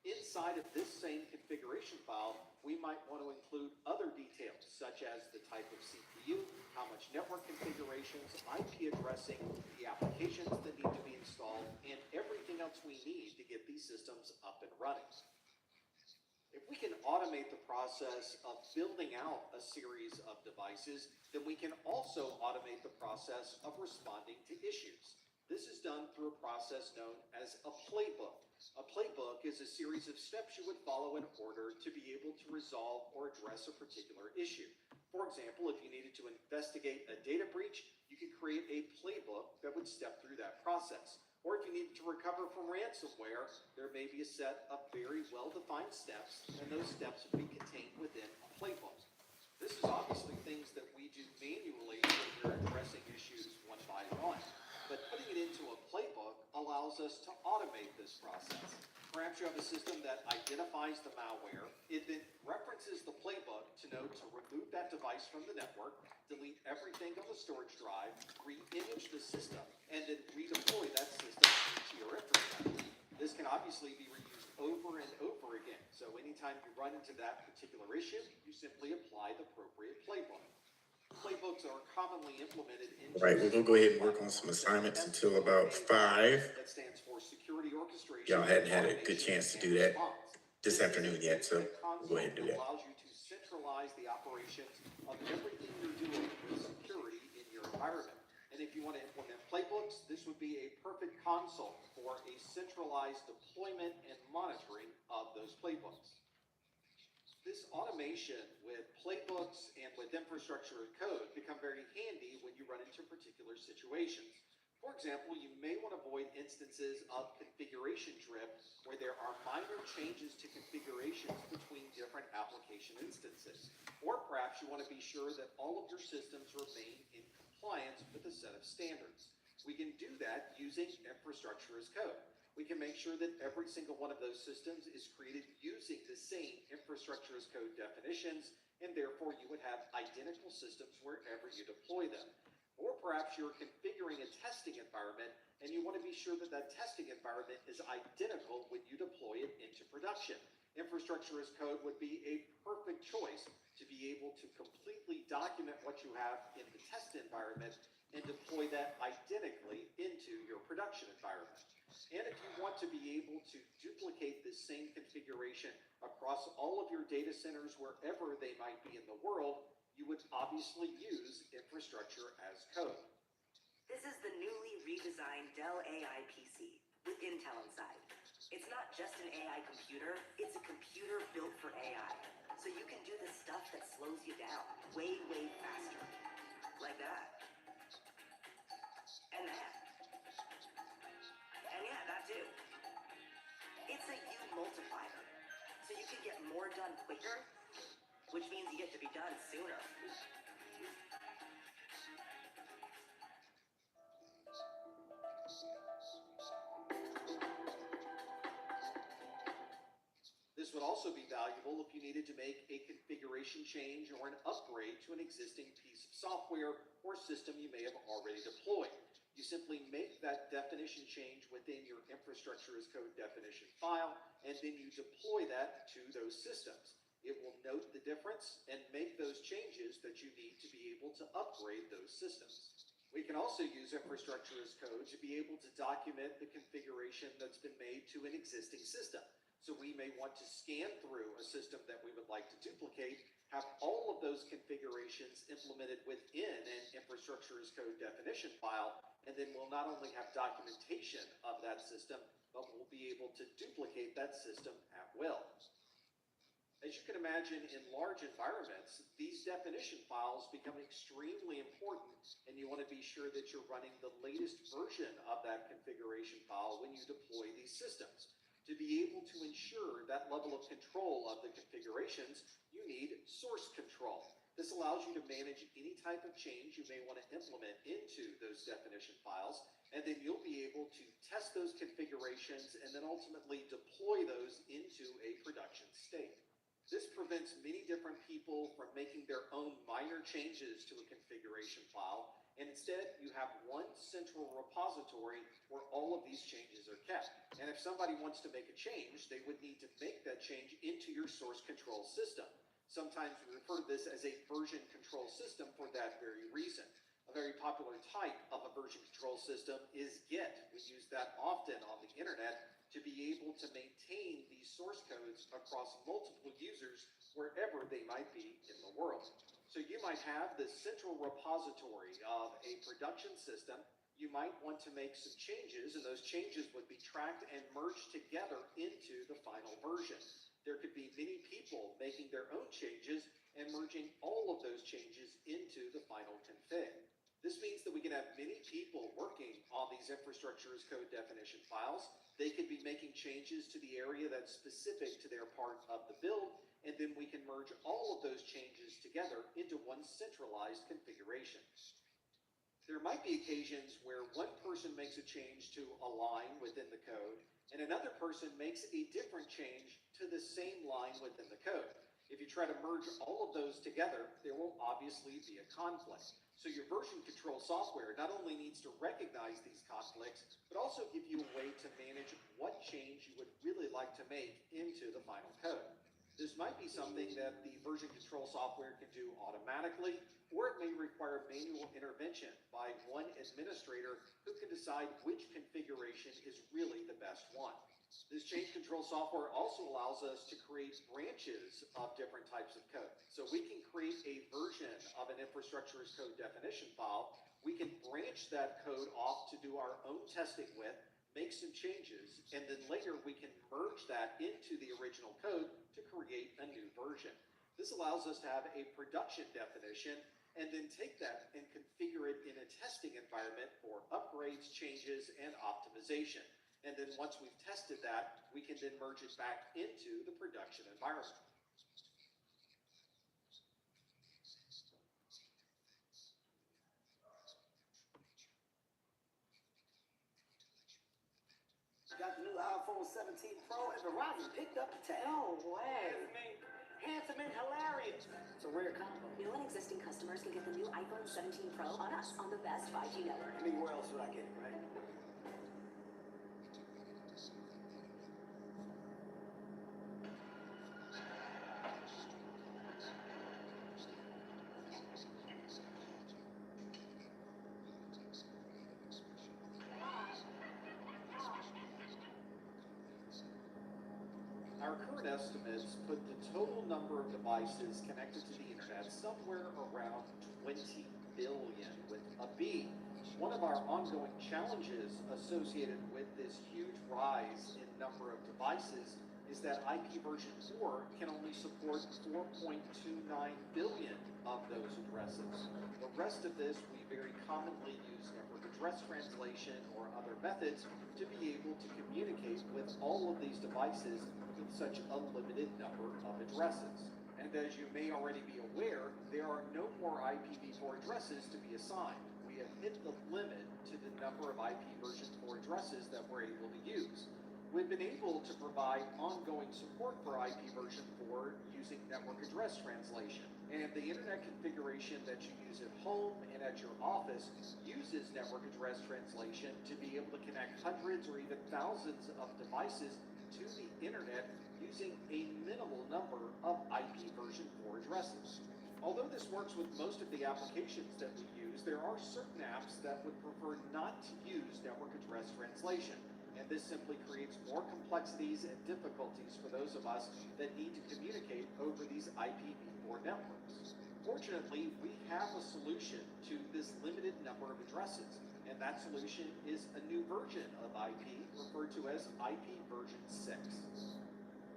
Inside of this same configuration file, we might want to include other details such as the type of CPU, how much network configurations, IP addressing, the applications that need to be installed, and everything else we need to get these systems up and running. If we can automate the process of building out a series of devices, then we can also automate the process of responding to issues. This is done through a process known as a playbook. A playbook is a series of steps you would follow in order to be able to resolve or address a particular issue. For example, if you needed to investigate a data breach, you could create a playbook that would step through that process. Or if you needed to recover from ransomware, there may be a set of very well-defined steps, and those steps would be contained within a playbook. This is obviously things that we do manually when we're addressing issues one by one. But putting it into a playbook allows us to automate this process. Perhaps you have a system that identifies the malware. It then references the playbook to know to remove that device from the network, delete everything on the storage drive, re-image the system, and then redeploy that system into your infrastructure. This can obviously be reused over and over again. So anytime you run into that particular issue, you simply apply the appropriate playbook. Playbooks are commonly implemented in. All right, we're gonna go ahead and work on some assignments until about 5. That stands for security orchestration. Y'all hadn't had a good chance to do that this afternoon yet, so we'll go ahead and do that. Allows you to centralize the operations of everything you're doing with security in your environment. And if you want to implement playbooks, this would be a perfect console for a centralized deployment and monitoring of those playbooks. This automation with playbooks and with infrastructure as code become very handy when you run into particular situations. For example, you may want to avoid instances of configuration drift where there are minor changes to configurations between different application instances. Or perhaps you want to be sure that all of your systems remain in compliance with a set of standards. We can do that using infrastructure as code. We can make sure that every single one of those systems is created using the same infrastructure as code definitions, and therefore you would have identical systems wherever you deploy them. Or perhaps you're configuring a testing environment and you want to be sure that that testing environment is identical when you deploy it into production. Infrastructure as code would be a perfect choice to be able to completely document what you have in the test environment and deploy that identically into your production environment. And if you want to be able to duplicate this same configuration across all of your data centers wherever they might be in the world, you would obviously use infrastructure as code. This is the newly redesigned Dell AI PC with Intel inside. It's not just an AI computer, it's a computer built for AI. So you can do the stuff that slows you down way, way faster. Like that. And that. And yeah, that too. It's a U multiplier. So you can get more done quicker, which means you get to be done sooner. would also be valuable if you needed to make a configuration change or an upgrade to an existing piece of software or system you may have already deployed. You simply make that definition change within your infrastructure as code definition file, and then you deploy that to those systems. It will note the difference and make those changes that you need to be able to upgrade those systems. We can also use infrastructure as code to be able to document the configuration that's been made to an existing system. So we may want to scan through a system that we would like to duplicate, have all of those configurations implemented within an infrastructure as code definition file, and then we'll not only have documentation of that system, but we'll be able to duplicate that system at will. As you can imagine, in large environments, these definition files become extremely important, and you want to be sure that you're running the latest version of that configuration file when you deploy these systems. To be able to ensure that level of control of the configurations, you need source control. This allows you to manage any type of change you may want to implement into those definition files, and then you'll be able to test those configurations and then ultimately deploy those into a production state. This prevents many different people from making their own minor changes to a configuration file, and instead you have one central repository where all of these changes are kept. And if somebody wants to make a change, they would need to make that change into your source control system. Sometimes we refer to this as a version control system for that very reason. A very popular type of a version control system is Git. We use that often on the internet to be able to maintain these source codes across multiple users wherever they might be in the world. So you might have this central repository of a production system. You might want to make some changes, and those changes would be tracked and merged together into the final version. There could be many people making their own changes and merging all of those changes into the final config. This means that we can have many people working on these infrastructure as code definition files. They could be making changes to the area that's specific to their part of the build, and then we can merge all of those changes together into one centralized configuration. There might be occasions where one person makes a change to a line within the code, and another person makes a different change to the same line within the code. If you try to merge all of those together, there will obviously be a conflict. So your version control software not only needs to recognize these conflicts, but also give you a way to manage what change you would really like to make into the final code. This might be something that the version control software can do automatically, or it may require manual intervention by one administrator who can decide which configuration is really the best one. This change control software also allows us to create branches of different types of code. So we can create a version of an infrastructure as code definition file. We can branch that code off to do our own testing with, make some changes, and then later we can merge that into the original code to create a new version. This allows us to have a production definition and then take that and configure it in a testing environment for upgrades, changes, and optimization. And then once we've tested that, we can then merge it back into the production environment. Got the new iPhone 17 Pro and Verizon picked up the tab. No way. Handsome and hilarious. It's a rare combo. New and existing customers can get the new iPhone 17 Pro on us on the best 5G network. I mean, where else would I get it, right? Our current estimates put the total number of devices connected to the internet somewhere around 20 billion with a B. One of our ongoing challenges associated with this huge rise in number of devices is that IP version 4 can only support 4.29 billion of those addresses. The rest of this we very commonly use network address translation or other methods to be able to communicate with all of these devices with such a limited number of addresses. And as you may already be aware, there are no more IPv4 addresses to be assigned. We have hit the limit to the number of IP version 4 addresses that we're able to use. We've been able to provide ongoing support for IP version 4 using network address translation. And the internet configuration that you use at home and at your office uses network address translation to be able to connect hundreds or even thousands of devices to the internet using a minimal number of IP version 4 addresses. Although this works with most of the applications that we use, there are certain apps that would prefer not to use network address translation. And this simply creates more complexities and difficulties for those of us that need to communicate over these IPv4 networks. Fortunately, we have a solution to this limited number of addresses, and that solution is a new version of IP referred to as IP version 6.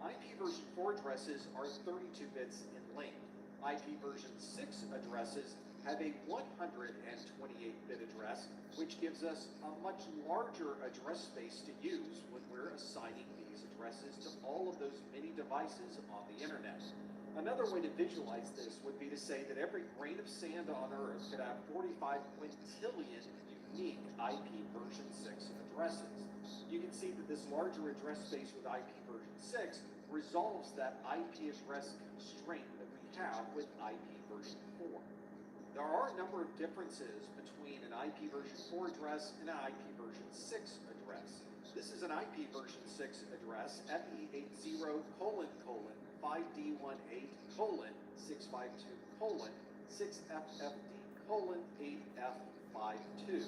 IP version 4 addresses are 32 bits in length. IP version 6 addresses have a 128-bit address, which gives us a much larger address space to use when we're assigning these addresses to all of those many devices on the internet. Another way to visualize this would be to say that every grain of sand on Earth could have 45 quintillion unique IP version 6 addresses. You can see that this larger address space with IP version 6 resolves that IP address constraint that we have with IP version 4. There are a number of differences between an IP version 4 address and an IP version 6 address. This is an IP version 6 address, FE80:5D18:652:6FFD:8F52.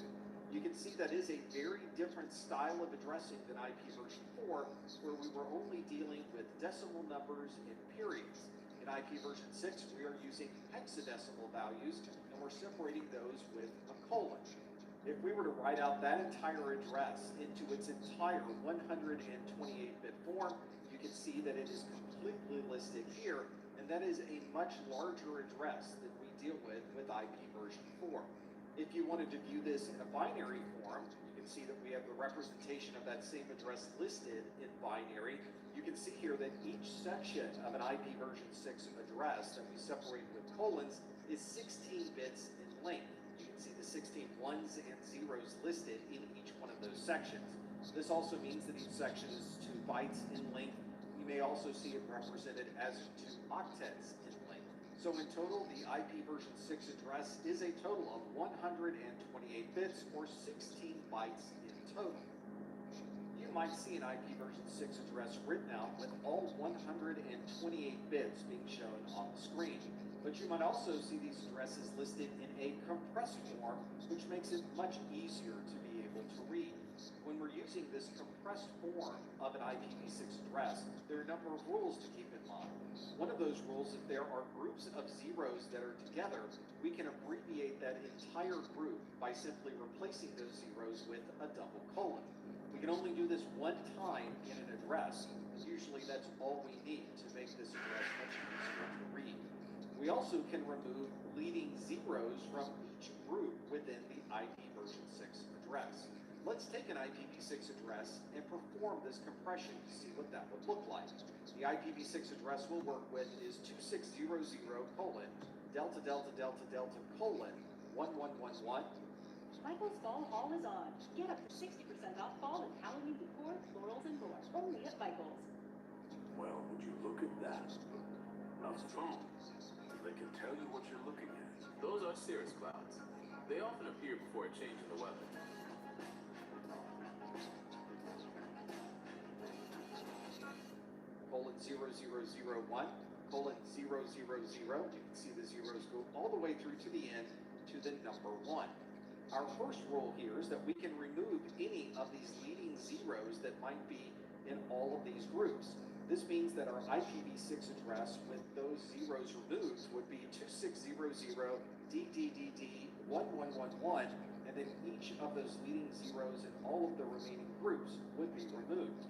You can see that is a very different style of addressing than IP version 4, where we were only dealing with decimal numbers and periods. In IP version 6, we are using hexadecimal values, and we're separating those with a colon. If we were to write out that entire address into its entire 128-bit form, you can see that it is completely listed here, and that is a much larger address than we deal with IP version 4. If you wanted to view this in a binary form, you can see that we have the representation of that same address listed in binary. You can see here that each section of an IP version 6 address that we separate with colons is 16 bits in length. You can see the 16 ones and zeros listed in each one of those sections. This also means that each section is 2 bytes in length. You may also see it represented as 2 octets in length. So in total, the IP version 6 address is a total of 128 bits or 16 bytes in total. You might see an IP version 6 address written out with all 128 bits being shown on the screen. But you might also see these addresses listed in a compressed form, which makes it much easier to be able to read. When we're using this compressed form of an IPv6 address, there are a number of rules to keep in mind. One of those rules, if there are groups of zeros that are together, we can abbreviate that entire group by simply replacing those zeros with a double colon. We can only do this one time in an address. Usually that's all we need to make this address much easier to read. We also can remove leading zeros from each group within the IP version 6 address. Let's take an IPv6 address and perform this compression to see what that would look like. The IPv6 address we'll work with is 2600:delta:1111:1111. Michael's Fall Haul is on. Get up to 60% off fall and Halloween decor, florals, and more. Only at Michael's. Well, would you look at that? Those phones. They can tell you what you're looking at. Those are cirrus clouds. They often appear before a change in the weather. :0001:000. You can see the zeros go all the way through to the end to the number 1. Our first rule here is that we can remove any of these leading zeros that might be in all of these groups. This means that our IPv6 address with those zeros removed would be 2600:DDDD:1111, and then each of those leading zeros in all of the remaining groups would be removed.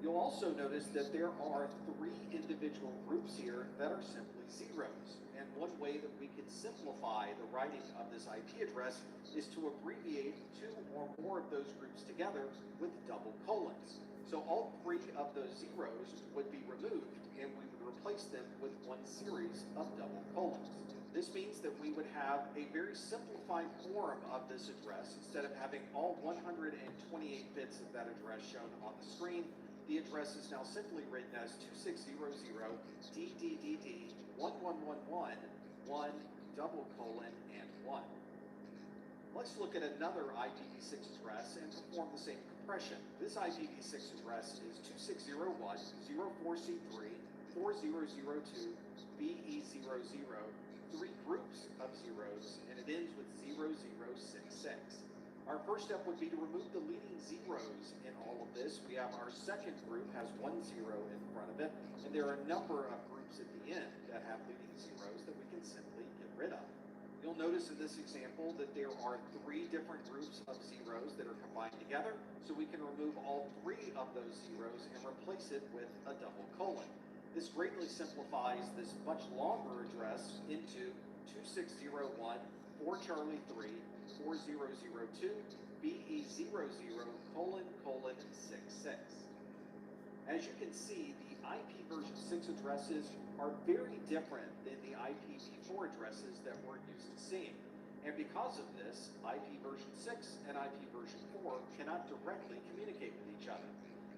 You'll also notice that there are 3 individual groups here that are simply zeros. And one way that we could simplify the writing of this IP address is to abbreviate 2 or more of those groups together with double colons. So all 3 of those zeros would be removed, and we would replace them with one series of double colons. This means that we would have a very simplified form of this address. Instead of having all 128 bits of that address shown on the screen, the address is now simply written as 2600DDDD1111 and 1. Let's look at another IPv6 address and perform the same compression. This IPv6 address is 2601.04C3.4002.BE00, 3 groups of zeros, and it ends with 0066. Our first step would be to remove the leading zeros in all of this. We have our second group has 1 0 in front of it, and there are a number of groups at the end that have leading zeros that we can simply get rid of. You'll notice in this example that there are 3 different groups of zeros that are combined together, so we can remove all 3 of those zeros and replace it with a double colon. This greatly simplifies this much longer address into 2601.4002.BE00::66. As you can see, the IP version 6 addresses are very different than the IPv4 addresses that we're used to seeing. And because of this, IP version 6 and IP version 4 cannot directly communicate with each other.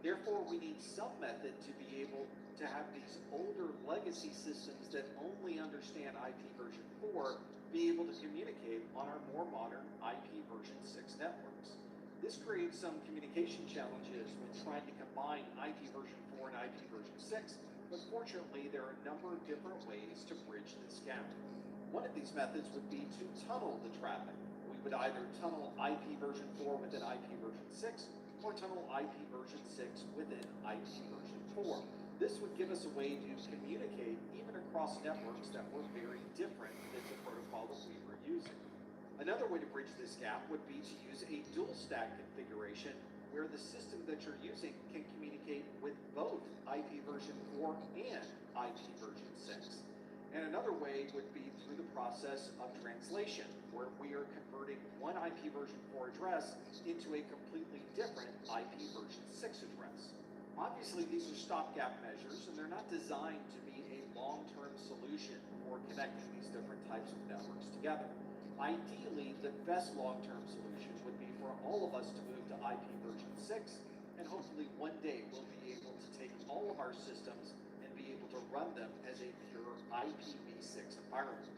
Therefore, we need some method to be able to have these older legacy systems that only understand IP version 4 be able to communicate on our more modern IP version 6 networks. This creates some communication challenges when trying to combine IP version 4 and IP version 6, but fortunately there are a number of different ways to bridge this gap. One of these methods would be to tunnel the traffic. We would either tunnel IP version 4 within IP version 6, or tunnel IP version 6 within IP version 4. This would give us a way to communicate even across networks that were very different than the protocol that we were using. Another way to bridge this gap would be to use a dual stack configuration where the system that you're using can communicate with both IP version 4 and IP version 6. And another way would be through the process of translation, where we are converting one IP version 4 address into a completely different IP version 6 address. Obviously, these are stopgap measures, and they're not designed to be a long-term solution for connecting these different types of networks together. Ideally, the best long-term solution would be for all of us to move to IP version 6, and hopefully one day we'll be able to take all of our systems and be able to run them as a pure IPv6 environment.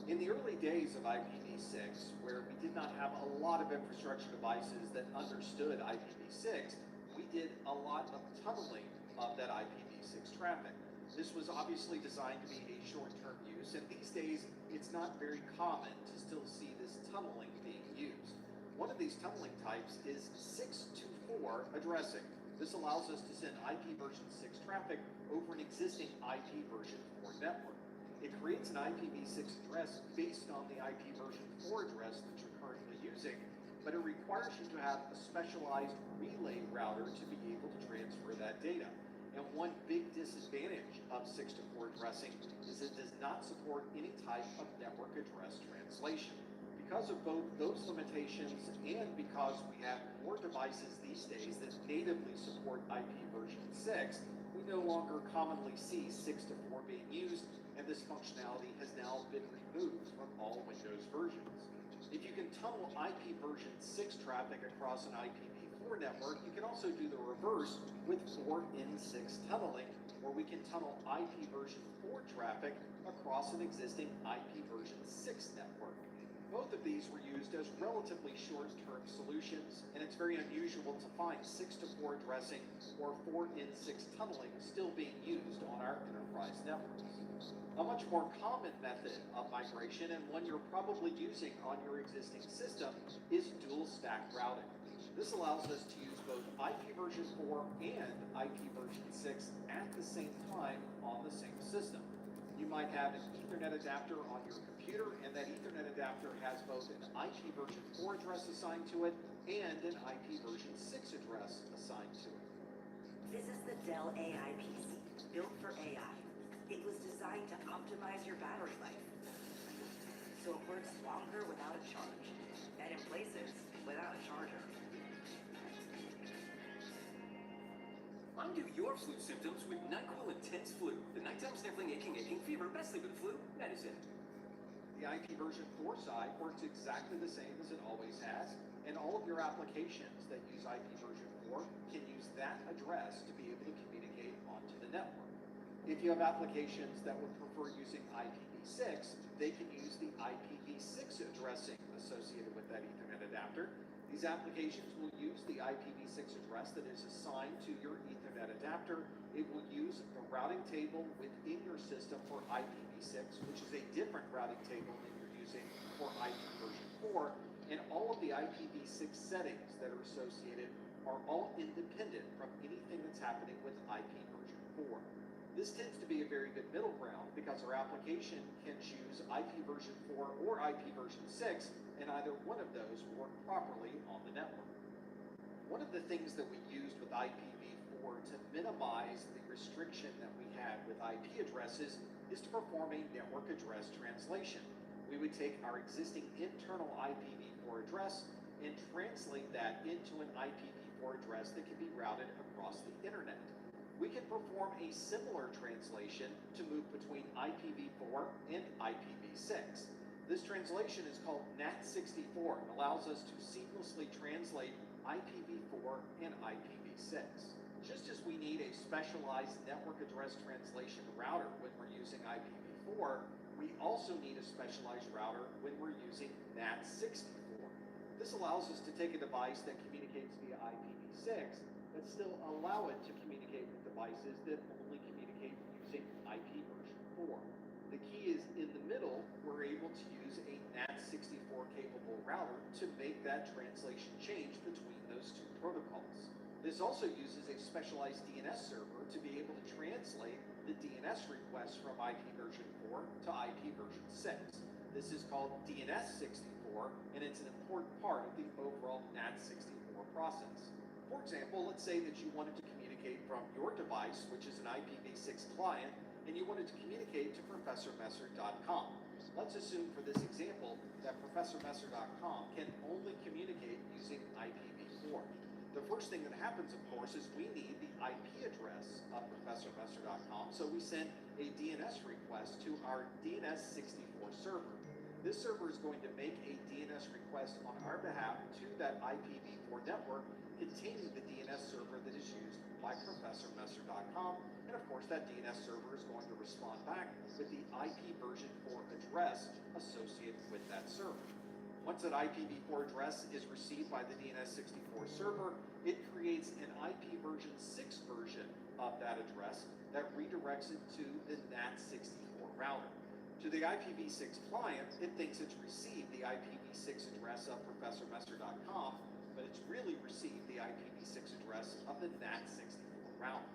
In the early days of IPv6, where we did not have a lot of infrastructure devices that understood IPv6, we did a lot of tunneling of that IPv6 traffic. This was obviously designed to be a short-term use, and these days it's not very common to still see this tunneling being used. One of these tunneling types is 6-to-4 addressing. This allows us to send IP version 6 traffic over an existing IP version 4 network. It creates an IPv6 address based on the IP version 4 address that you're currently using, but it requires you to have a specialized relay router to be able to transfer that data. And one big disadvantage of 6-to-4 addressing is it does not support any type of network address translation. Because of both those limitations and because we have more devices these days that natively support IP version 6, we no longer commonly see 6-to-4 being used, and this functionality has now been removed from all Windows versions. If you can tunnel IP version 6 traffic across an IPv4 network, you can also do the reverse with 4in6 tunneling, where we can tunnel IP version 4 traffic across an existing IP version 6 network. Both of these were used as relatively short-term solutions, and it's very unusual to find 6-to-4 addressing or 4in6 tunneling still being used on our enterprise networks. A much more common method of migration, and one you're probably using on your existing system, is dual stack routing. This allows us to use both IP version 4 and IP version 6 at the same time on the same system. You might have an Ethernet adapter on your computer, and that Ethernet adapter has both an IP version 4 address assigned to it and an IP version 6 address assigned to it. This is the Dell AI PC, built for AI. It was designed to optimize your battery life, so it works longer without a charge, and in places without a charger. Undo your flu symptoms with NyQuil Intense Flu. The nighttime sniffling, aching fever, best sleep with flu medicine. The IP version 4 side works exactly the same as it always has, and all of your applications that use IP version 4 can use that address to be able to communicate onto the network. If you have applications that would prefer using IPv6, they can use the IPv6 addressing associated with that Ethernet adapter. These applications will use the IPv6 address that is assigned to your Ethernet adapter. It will use the routing table within your system for IPv6, which is a different routing table than you're using for IP version 4. And all of the IPv6 settings that are associated are all independent from anything that's happening with IP version 4. This tends to be a very good middle ground because our application can choose IP version 4 or IP version 6, and either one of those will work properly on the network. One of the things that we used with IPv4 to minimize the restriction that we had with IP addresses is to perform a network address translation. We would take our existing internal IPv4 address and translate that into an IPv4 address that can be routed across the internet. We can perform a similar translation to move between IPv4 and IPv6. This translation is called NAT64 and allows us to seamlessly translate IPv4 and IPv6. Just as we need a specialized network address translation router when we're using IPv4, we also need a specialized router when we're using NAT64. This allows us to take a device that communicates via IPv6 but still allow it to communicate with devices that only communicate using IP version 4. The key is in the middle, we're able to use a NAT64 capable router to make that translation change between those two protocols. This also uses a specialized DNS server to be able to translate the DNS requests from IP version 4 to IP version 6. This is called DNS64, and it's an important part of the overall NAT64 process. For example, let's say that you wanted to communicate from your device, which is an IPv6 client, and you wanted to communicate to ProfessorMesser.com. Let's assume for this example that ProfessorMesser.com can only communicate using IPv4. The first thing that happens, of course, is we need the IP address of ProfessorMesser.com, so we send a DNS request to our DNS64 server. This server is going to make a DNS request on our behalf to that IPv4 network containing the DNS server that is used by ProfessorMesser.com, and of course that DNS server is going to respond back with the IP version 4 address associated with that server. Once that IPv4 address is received by the DNS64 server, it creates an IP version 6 version of that address that redirects it to the NAT64 router. To the IPv6 client, it thinks it's received the IPv6 address of ProfessorMesser.com, but it's really received the IPv6 address of the NAT64 router.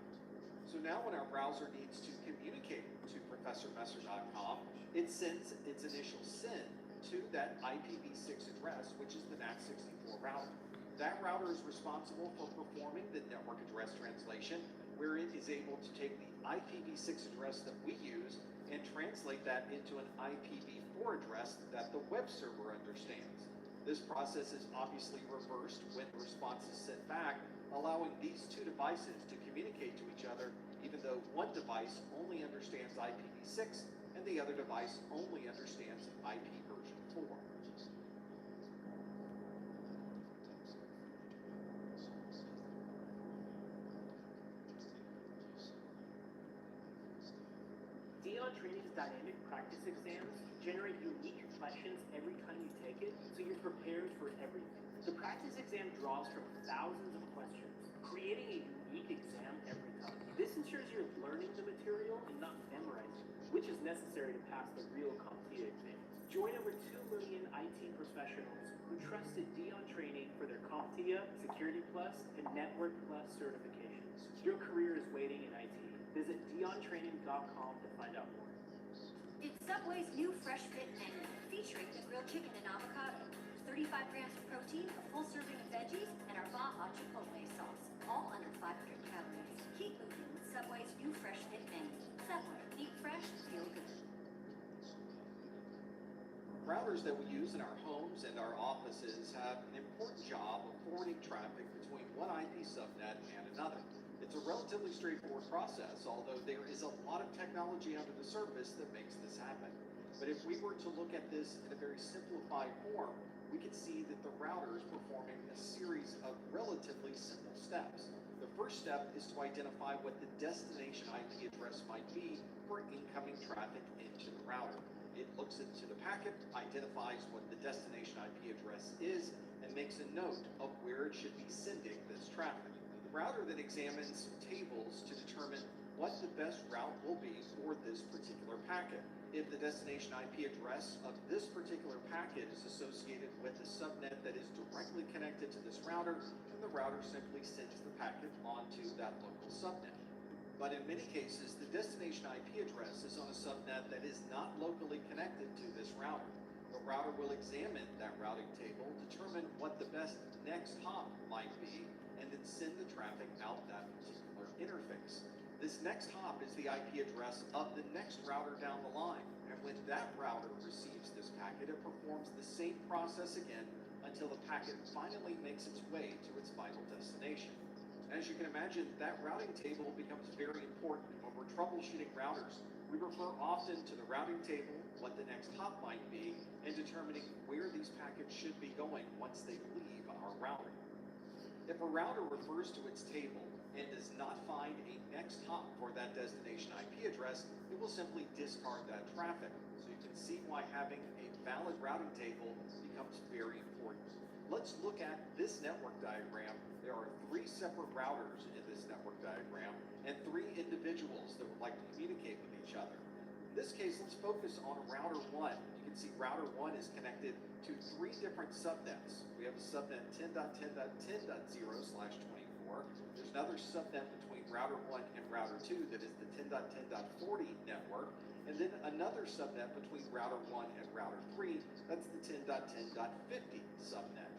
So now when our browser needs to communicate to ProfessorMesser.com, it sends its initial send to that IPv6 address, which is the NAT64 router. That router is responsible for performing the network address translation, where it is able to take the IPv6 address that we use and translate that into an IPv4 address that the web server understands. This process is obviously reversed when the response is sent back, allowing these two devices to communicate to each other, even though one device only understands IPv6 and the other device only understands IP version 4. Dion Training's dynamic practice exams generate unique questions every time you take it, so you're prepared for everything. The practice exam draws from thousands of questions, creating a unique exam every time. This ensures you're learning the material and not memorizing, which is necessary to pass the real CompTIA exam. Join over 2 million IT professionals who trusted Dion Training for their CompTIA, Security Plus, and Network Plus certifications. Your career is waiting in IT. Visit DionTraining.com to find out more. It's Subway's new Fresh Fit menu, featuring the grilled chicken and avocado, 35 grams of protein, a full serving of veggies, and our Baja Chipotle sauce, all under 500 calories. Keep moving with Subway's new Fresh Fit menu. Subway, eat fresh, feel good. Routers that we use in our homes and our offices have an important job of forwarding traffic between one IP subnet and another. It's a relatively straightforward process, although there is a lot of technology under the surface that makes this happen. But if we were to look at this in a very simplified form, we could see that the router is performing a series of relatively simple steps. The first step is to identify what the destination IP address might be for incoming traffic into the router. It looks into the packet, identifies what the destination IP address is, and makes a note of where it should be sending this traffic. The router then examines tables to determine what the best route will be for this particular packet. If the destination IP address of this particular packet is associated with a subnet that is directly connected to this router, then the router simply sends the packet onto that local subnet. But in many cases, the destination IP address is on a subnet that is not locally connected to this router. The router will examine that routing table, determine what the best next hop might be, and then send the traffic out that particular interface. This next hop is the IP address of the next router down the line. And when that router receives this packet, it performs the same process again until the packet finally makes its way to its final destination. As you can imagine, that routing table becomes very important. When we're troubleshooting routers, we refer often to the routing table, what the next hop might be, and determining where these packets should be going once they leave our router. If a router refers to its table and does not find a next hop for that destination IP address, it will simply discard that traffic. So you can see why having a valid routing table becomes very important. Let's look at this network diagram. There are 3 separate routers in this network diagram and 3 individuals that would like to communicate with each other. In this case, let's focus on router 1. You can see router 1 is connected to 3 different subnets. We have a subnet 10.10.10.0/24. There's another subnet between router 1 and router 2 that is the 10.10.40 network. And then another subnet between router 1 and router 3, that's the 10.10.50 subnet.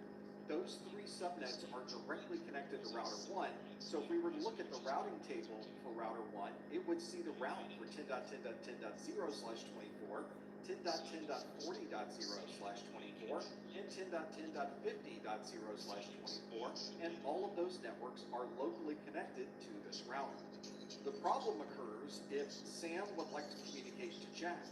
Those 3 subnets are directly connected to router 1, so if we were to look at the routing table for router 1, it would see the route for 10.10.10.0/24, 10.10.40.0/24, and 10.10.50.0/24, and all of those networks are locally connected to this router. The problem occurs if Sam would like to communicate to Jack.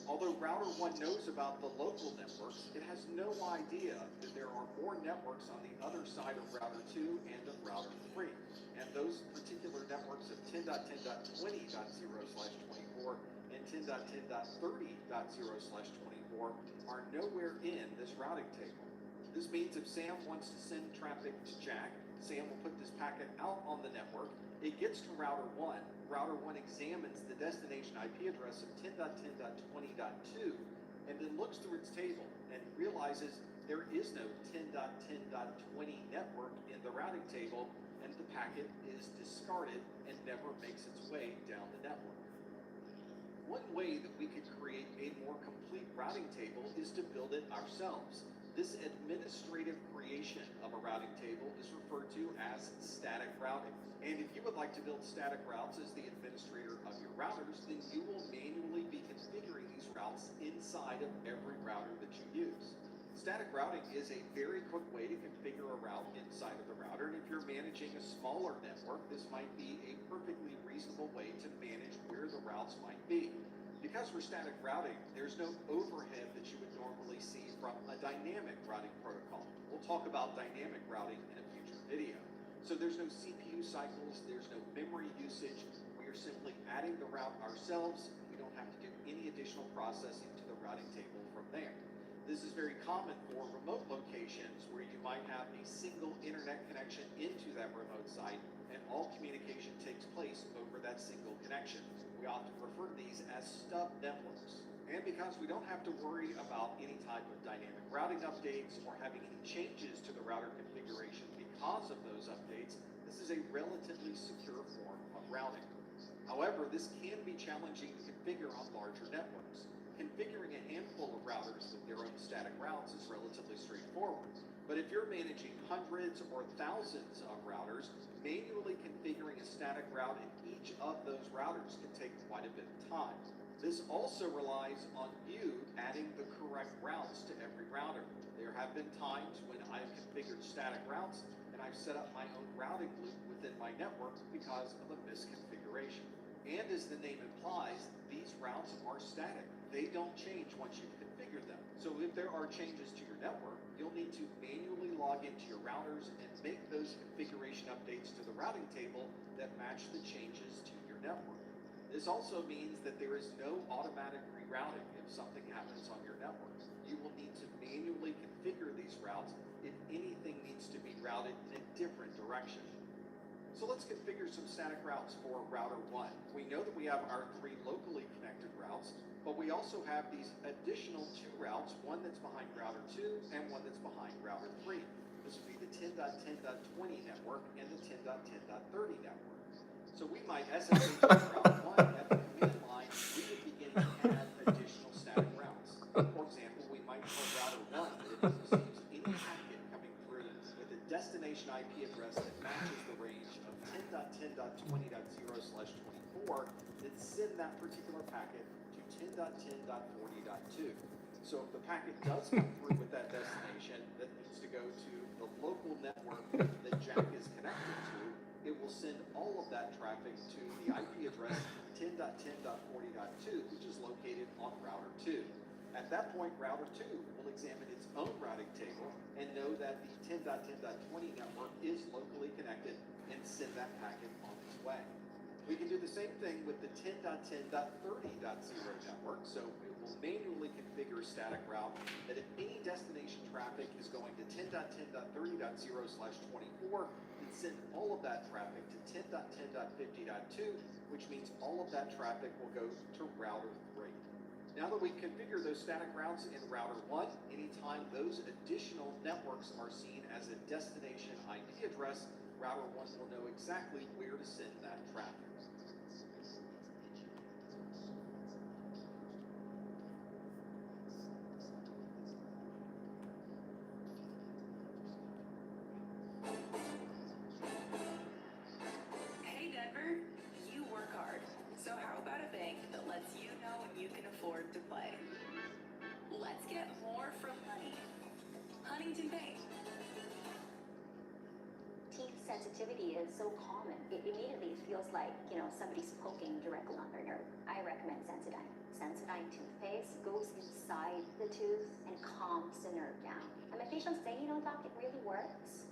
Although router 1 knows about the local networks, it has no idea that there are more networks on the other side of router 2 and of router 3. And those particular networks of 10.10.20.0/24 and 10.10.30.0/24 are nowhere in this routing table. This means if Sam wants to send traffic to Jack, Sam will put this packet out on the network. It gets to router 1. Router 1 examines the destination IP address of 10.10.20.2 and then looks through its table and realizes there is no 10.10.20 network in the routing table, and the packet is discarded and never makes its way down the network. One way that we could create a more complete routing table is to build it ourselves. This administrative creation of a routing table is referred to as static routing. And if you would like to build static routes as the administrator of your routers, then you will manually be configuring these routes inside of every router that you use. Static routing is a very quick way to configure a route inside of the router, and if you're managing a smaller network, this might be a perfectly reasonable way to manage where the routes might be. Because we're static routing, there's no overhead that you would normally see from a dynamic routing protocol. We'll talk about dynamic routing in a future video. So there's no CPU cycles, there's no memory usage. We are simply adding the route ourselves. We don't have to do any additional processing to the routing table from there. This is very common for remote locations where you might have a single internet connection into that remote site and all communication takes place over that single connection. We often refer to these as stub networks. And because we don't have to worry about any type of dynamic routing updates or having any changes to the router configuration because of those updates, this is a relatively secure form of routing. However, this can be challenging to configure on larger networks. Configuring a handful of routers with their own static routes is relatively straightforward. But if you're managing hundreds or thousands of routers, manually configuring a static route in each of those routers can take quite a bit of time. This also relies on you adding the correct routes to every router. There have been times when I've configured static routes and I've set up my own routing loop within my network because of a misconfiguration. And as the name implies, these routes are static. They don't change once you've configured them. So if there are changes to your network, you'll need to manually log into your routers and make those configuration updates to the routing table that match the changes to your network. This also means that there is no automatic rerouting if something happens on your network. You will need to manually configure these routes if anything needs to be routed in a different direction. So let's configure some static routes for router 1. We know that we have our 3 locally connected routes, but we also have these additional 2 routes, one that's behind router 2 and one that's behind router 3. This would be the 10.10.20 network and the 10.10.30 network. So we might SSH router 1 at the command line, we would begin to add additional static routes. For example, we might tell router 1 that if it receives any packet coming through with a destination IP address that matches the range of 10.10.20.0/24, then send that particular packet to 10.10.40.2. So if the packet does come through with that destination that needs to go to the local network that Jack is connected to, it will send all of that traffic to the IP address 10.10.40.2, which is located on router 2. At that point, router 2 will examine its own routing table and know that the 10.10.20 network is locally connected and send that packet on its way. We can do the same thing with the 10.10.30.0 network, so we will manually configure a static route that if any destination traffic is going to 10.10.30.0/24, then send all of that traffic to 10.10.50.2, which means all of that traffic will go to router 3. Now that we configure those static routes in router 1, anytime those additional networks are seen as a destination IP address, router 1 will know exactly where to send that traffic. Hey Denver, you work hard. So how about a bank that lets you know when you can afford to play? Let's get more from Honey. Huntington Bank. Teeth sensitivity is so common. It immediately feels like, somebody's poking directly on their nerve. I recommend Sensodyne. Sensodyne toothpaste goes inside the tooth and calms the nerve down. And my patients say, doc, it really works.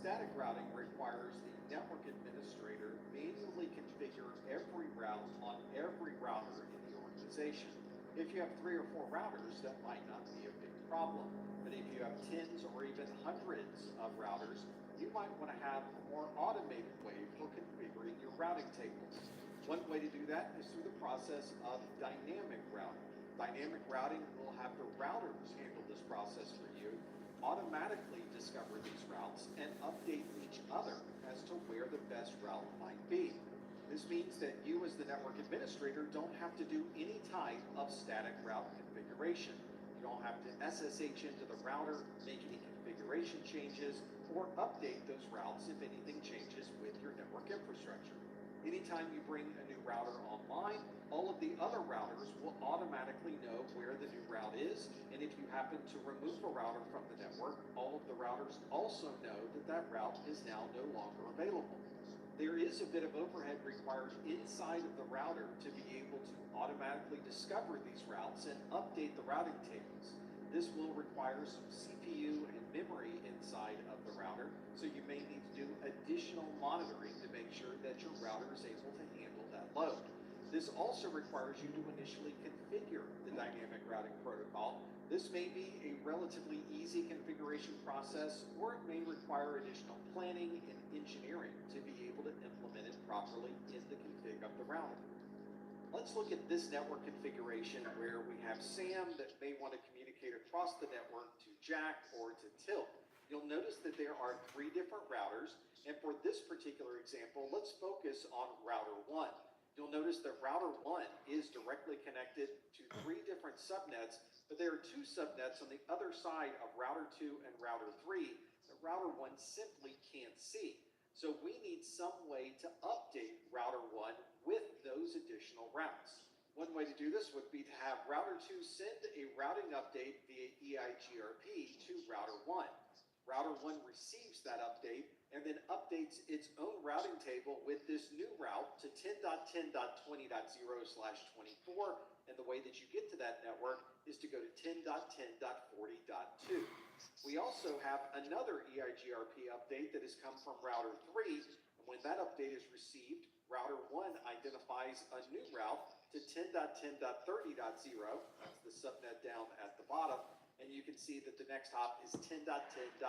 Static routing requires the network administrator manually configure every route on every router in the organization. If you have 3 or 4 routers, that might not be a big problem. But if you have tens or even hundreds of routers, you might want to have a more automated way for configuring your routing tables. One way to do that is through the process of dynamic routing. Dynamic routing will have the routers handle this process for you, automatically discover these routes, and update each other as to where the best route might be. This means that you as the network administrator don't have to do any type of static route configuration. You don't have to SSH into the router, make any configuration changes, or update those routes if anything changes with your network infrastructure. Anytime you bring a new router online, all of the other routers will automatically know where the new route is, and if you happen to remove a router from the network, all of the routers also know that that route is now no longer available. There is a bit of overhead required inside of the router to be able to automatically discover these routes and update the routing tables. This will require some CPU and memory inside of the router, so you may need to do additional monitoring to make sure that your router is able to handle that load. This also requires you to initially configure the dynamic routing protocol. This may be a relatively easy configuration process, or it may require additional planning and engineering to be able to implement it properly in the config of the router. Let's look at this network configuration where we have Sam that may want to communicate across the network to Jack or to Tilt. You'll notice that there are 3 different routers, and for this particular example, let's focus on router 1. You'll notice that router 1 is directly connected to 3 different subnets, but there are 2 subnets on the other side of router 2 and router 3 that router 1 simply can't see. So we need some way to update router 1 with those additional routes. One way to do this would be to have router 2 send a routing update via EIGRP to router 1. Router 1 receives that update and then updates its own routing table with this new route to 10.10.20.0/24. And the way that you get to that network is to go to 10.10.40.2. We also have another EIGRP update that has come from Router 3. And when that update is received, Router 1 identifies a new route to 10.10.30.0. That's the subnet down at the bottom. And you can see that the next hop is 10.10.50.2.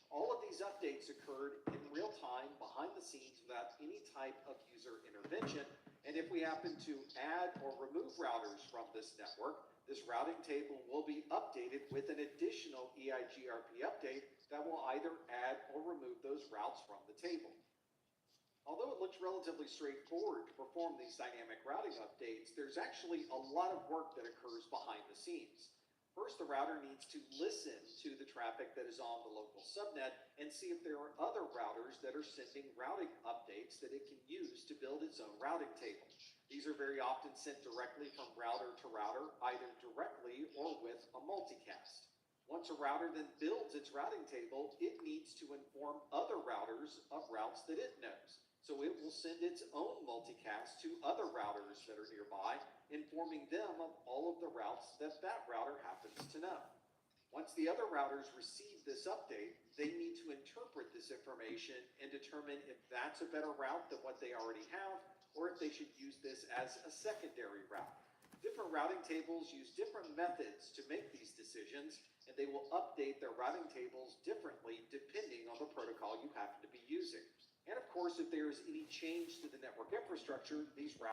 All of these updates occurred in real time behind the scenes without any type of user intervention. And if we happen to add or remove routers from this network, this routing table will be updated with an additional EIGRP update that will either add or remove those routes from the table. Although it looks relatively straightforward to perform these dynamic routing updates, there's actually a lot of work that occurs behind the scenes. First, the router needs to listen to the traffic that is on the local subnet and see if there are other routers that are sending routing updates that it can use to build its own routing table. These are very often sent directly from router to router, either directly or with a multicast. Once a router then builds its routing table, it needs to inform other routers of routes that it knows. So it will send its own multicast to other routers that are nearby, informing them of all of the routes that that router happens to know. Once the other routers receive this update, they need to interpret this information and determine if that's a better route than what they already have, or if they should use this as a secondary route. Different routing tables use different methods to make these decisions, and they will update their routing tables differently depending on the protocol you happen to be using. And of course, if there is any change to the network infrastructure, these routers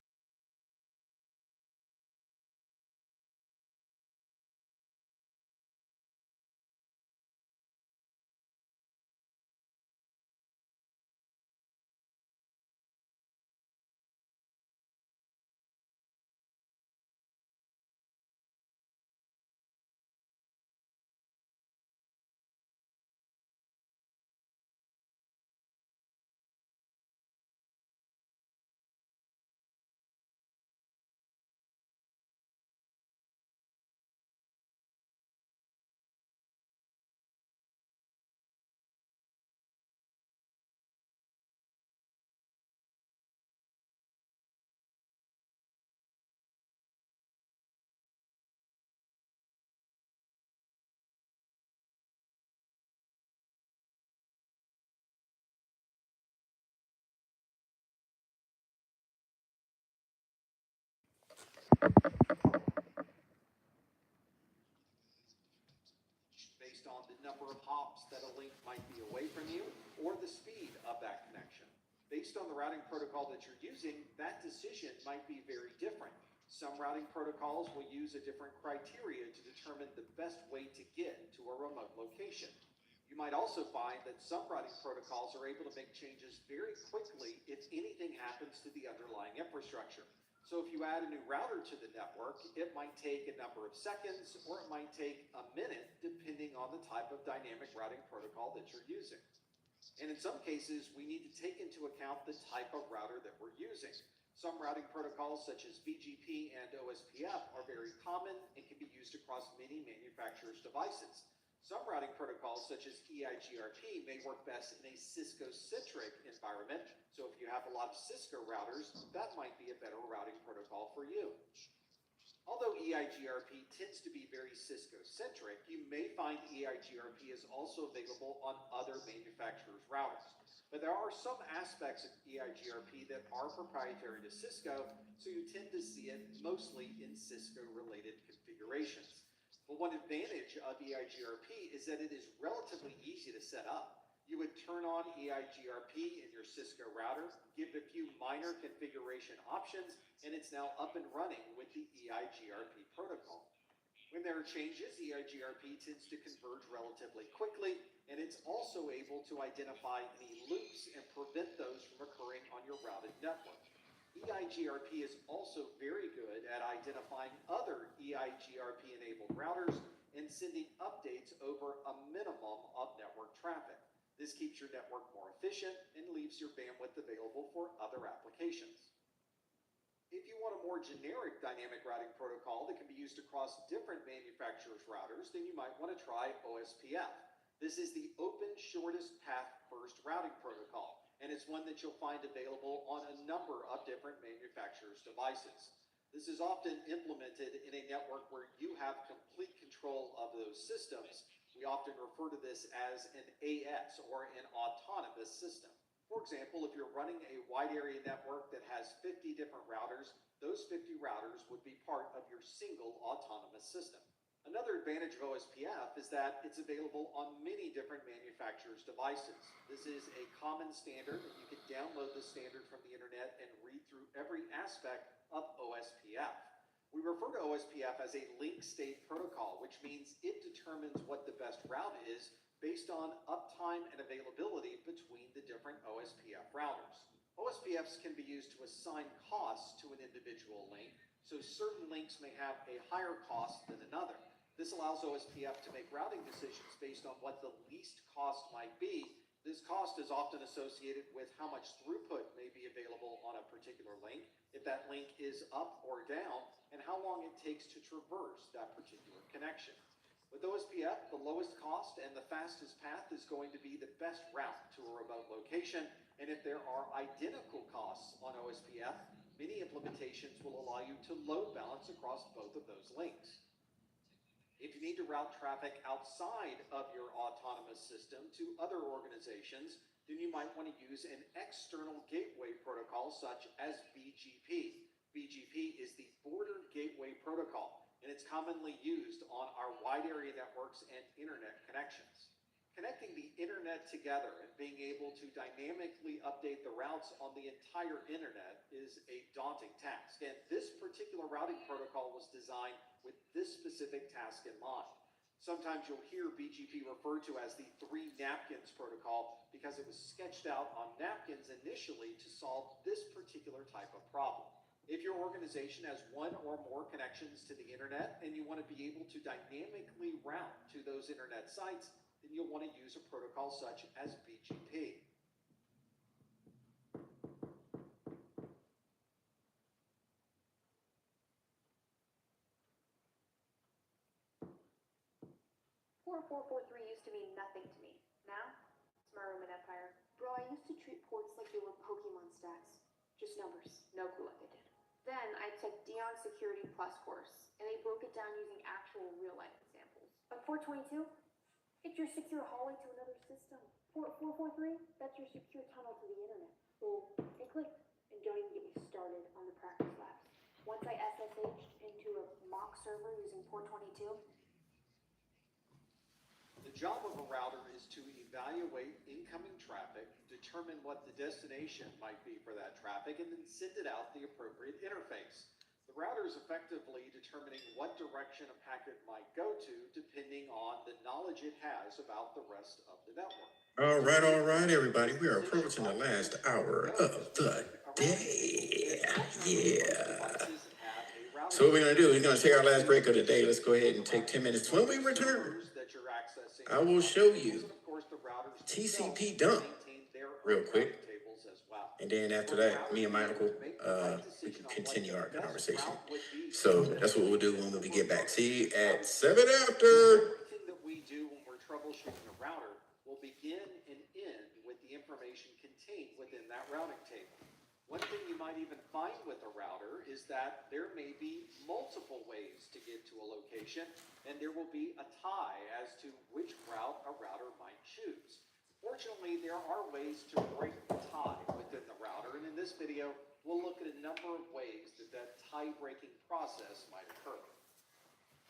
based on the number of hops that a link might be away from you or the speed of that connection. Based on the routing protocol that you're using, that decision might be very different. Some routing protocols will use a different criteria to determine the best way to get to a remote location. You might also find that some routing protocols are able to make changes very quickly if anything happens to the underlying infrastructure. So if you add a new router to the network, it might take a number of seconds or it might take a minute depending on the type of dynamic routing protocol that you're using. And in some cases, we need to take into account the type of router that we're using. Some routing protocols such as BGP and OSPF are very common and can be used across many manufacturers' devices. Some routing protocols such as EIGRP may work best in a Cisco-centric environment. So if you have a lot of Cisco routers, that might be a better routing protocol for you. Although EIGRP tends to be very Cisco-centric, you may find EIGRP is also available on other manufacturers' routers. But there are some aspects of EIGRP that are proprietary to Cisco, so you tend to see it mostly in Cisco-related configurations. But one advantage of EIGRP is that it is relatively easy to set up. You would turn on EIGRP in your Cisco router, give a few minor configuration options, and it's now up and running with the EIGRP protocol. When there are changes, EIGRP tends to converge relatively quickly, and it's also able to identify any loops and prevent those from occurring on your routed network. EIGRP is also very good at identifying other EIGRP-enabled routers and sending updates over a minimum of network traffic. This keeps your network more efficient and leaves your bandwidth available for other applications. If you want a more generic dynamic routing protocol that can be used across different manufacturers' routers, then you might want to try OSPF. This is the Open Shortest Path First Routing Protocol, and it's one that you'll find available on a number of different manufacturers' devices. This is often implemented in a network where you have complete control of those systems. We often refer to this as an AS, or an autonomous system. For example, if you're running a wide area network that has 50 different routers, those 50 routers would be part of your single autonomous system. Another advantage of OSPF is that it's available on many different manufacturers' devices. This is a common standard, and you can download the standard from the internet and read through every aspect of OSPF. We refer to OSPF as a link state protocol, which means it determines what the best route is based on uptime and availability between the different OSPF routers. OSPFs can be used to assign costs to an individual link, so certain links may have a higher cost than another. This allows OSPF to make routing decisions based on what the least cost might be. This cost is often associated with how much throughput may be available on a particular link, if that link is up or down, and how long it takes to traverse that particular connection. With OSPF, the lowest cost and the fastest path is going to be the best route to a remote location, and if there are identical costs on OSPF, many implementations will allow you to load balance across both of those links. If you need to route traffic outside of your autonomous system to other organizations, then you might want to use an external gateway protocol such as BGP. BGP is the Border Gateway Protocol, and it's commonly used on our wide area networks and internet connections. Connecting the internet together and being able to dynamically update the routes on the entire internet is a daunting task, and this particular routing protocol was designed with this specific task in mind. Sometimes you'll hear BGP referred to as the 3 napkins protocol because it was sketched out on napkins initially to solve this particular type of problem. If your organization has one or more connections to the internet and you want to be able to dynamically route to those internet sites, then you'll want to use a protocol such as BGP. Used to mean nothing to me. Now, it's my room in Empire. Bro, I used to treat ports like they were Pokemon stacks. Just numbers. No clue what they did. Then I took Dion's Security Plus course, and they broke it down using actual real-life examples. But 422? It's your secure hallway to another system. 443? That's your secure tunnel to the internet. Well, it clicked. And don't even get me started on the practice labs. Once I SSH'd into a mock server using 422, the job of a router is to evaluate incoming traffic, determine what the destination might be for that traffic, and then send it out the appropriate interface. The router is effectively determining what direction a packet might go to depending on the knowledge it has about the rest of the network. All right, everybody. We are approaching the last hour of the day. Yeah. So what we're going to do is we're going to take our last break of the day. Let's go ahead and take 10 minutes. When we return, I will show you TCP dump real quick. And then after that, me and my uncle, we can continue our conversation. So that's what we'll do when we get back. See you at 7 after. Everything that we do when we're troubleshooting a router will begin and end with the information contained within that routing table. One thing you might even find with a router is that there may be multiple ways to get to a location, and there will be a tie as to which route a router might choose. Fortunately, there are ways to break the tie within the router, and in this video, we'll look at a number of ways that that tie-breaking process might occur.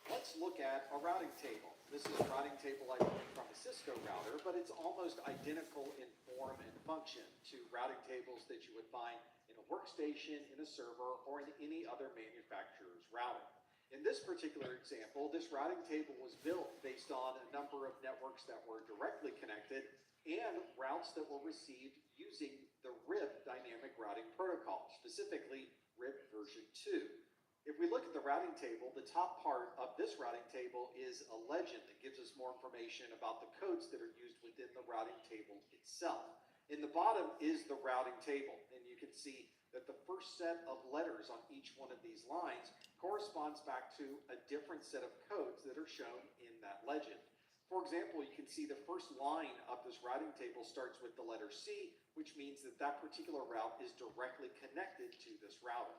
Let's look at a routing table. This is a routing table I learned from a Cisco router, but it's almost identical in form and function to routing tables that you would find in a workstation, in a server, or in any other manufacturer's routing. In this particular example, this routing table was built based on a number of networks that were directly connected and routes that were received using the RIP dynamic routing protocol, specifically RIP version 2. If we look at the routing table, the top part of this routing table is a legend that gives us more information about the codes that are used within the routing table itself. In the bottom is the routing table, and you can see that the first set of letters on each one of these lines corresponds back to a different set of codes that are shown in that legend. For example, you can see the first line of this routing table starts with the letter C, which means that that particular route is directly connected to this router.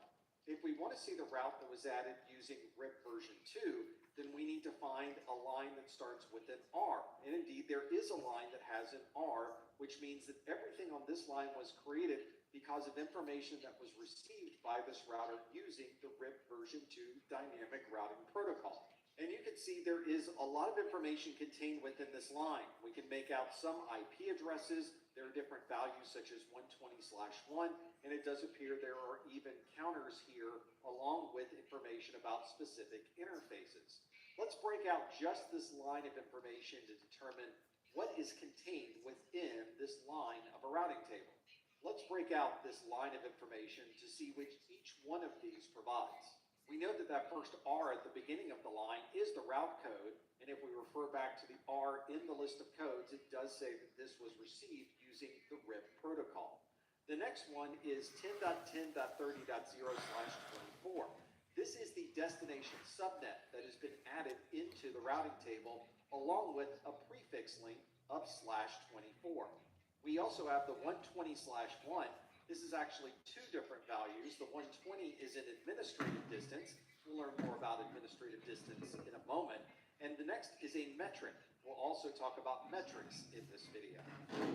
If we want to see the route that was added using RIP version 2, then we need to find a line that starts with an R. And indeed, there is a line that has an R, which means that everything on this line was created because of information that was received by this router using the RIP version 2 dynamic routing protocol. And you can see there is a lot of information contained within this line. We can make out some IP addresses. There are different values such as 120/1, and it does appear there are even counters here along with information about specific interfaces. Let's break out just this line of information to determine what is contained within this line of a routing table. Let's break out this line of information to see which each one of these provides. We know that that first R at the beginning of the line is the route code, and if we refer back to the R in the list of codes, it does say that this was received using the RIP protocol. The next one is 10.10.30.0/24. This is the destination subnet that has been added into the routing table along with a prefix link of /24. We also have the 120/1. This is actually two different values. The 120 is an administrative distance. We'll learn more about administrative distance in a moment. And the next is a metric. We'll also talk about metrics in this video.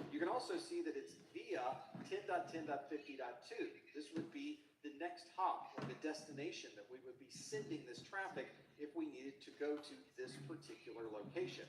You can also see that it's via 10.10.50.2. This would be the next hop or the destination that we would be sending this traffic if we needed to go to this particular location.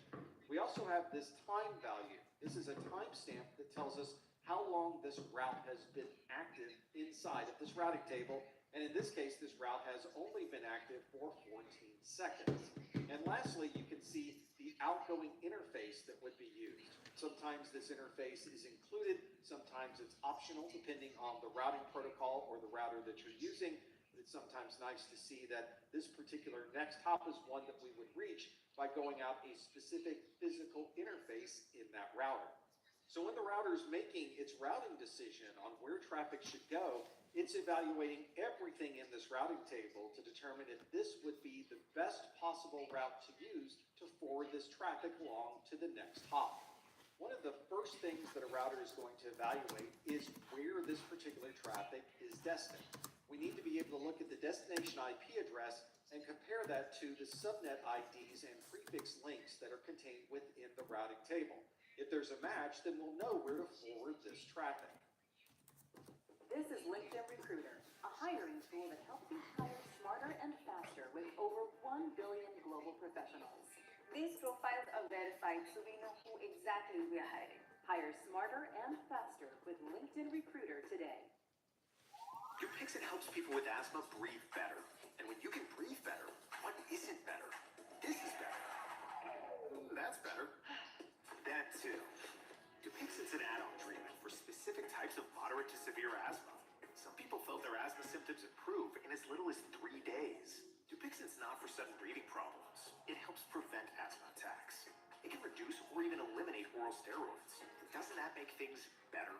We also have this time value. This is a timestamp that tells us how long this route has been active inside of this routing table. And in this case, this route has only been active for 14 seconds. And lastly, you can see the outgoing interface that would be used. Sometimes this interface is included, sometimes it's optional depending on the routing protocol or the router that you're using. But it's sometimes nice to see that this particular next hop is one that we would reach by going out a specific physical interface in that router. So when the router is making its routing decision on where traffic should go, it's evaluating everything in this routing table to determine if this would be the best possible route to use to forward this traffic along to the next hop. One of the first things that a router is going to evaluate is where this particular traffic is destined. We need to be able to look at the destination IP address and compare that to the subnet IDs and prefix links that are contained within the routing table. If there's a match, then we'll know where to forward this traffic. This is LinkedIn Recruiter, a hiring tool that helps you hire smarter and faster with over 1 billion global professionals. These profiles are verified so we know who exactly we are hiring. Hire smarter and faster with LinkedIn Recruiter today. Dupixent helps people with asthma breathe better. And when you can breathe better, what isn't better? This is better. That's better. That too. Dupixent's an add-on treatment for specific types of moderate to severe asthma. Some people felt their asthma symptoms improve in as little as 3 days. Dupixent's not for sudden breathing problems. It helps prevent asthma attacks. It can reduce or even eliminate oral steroids. Doesn't that make things better?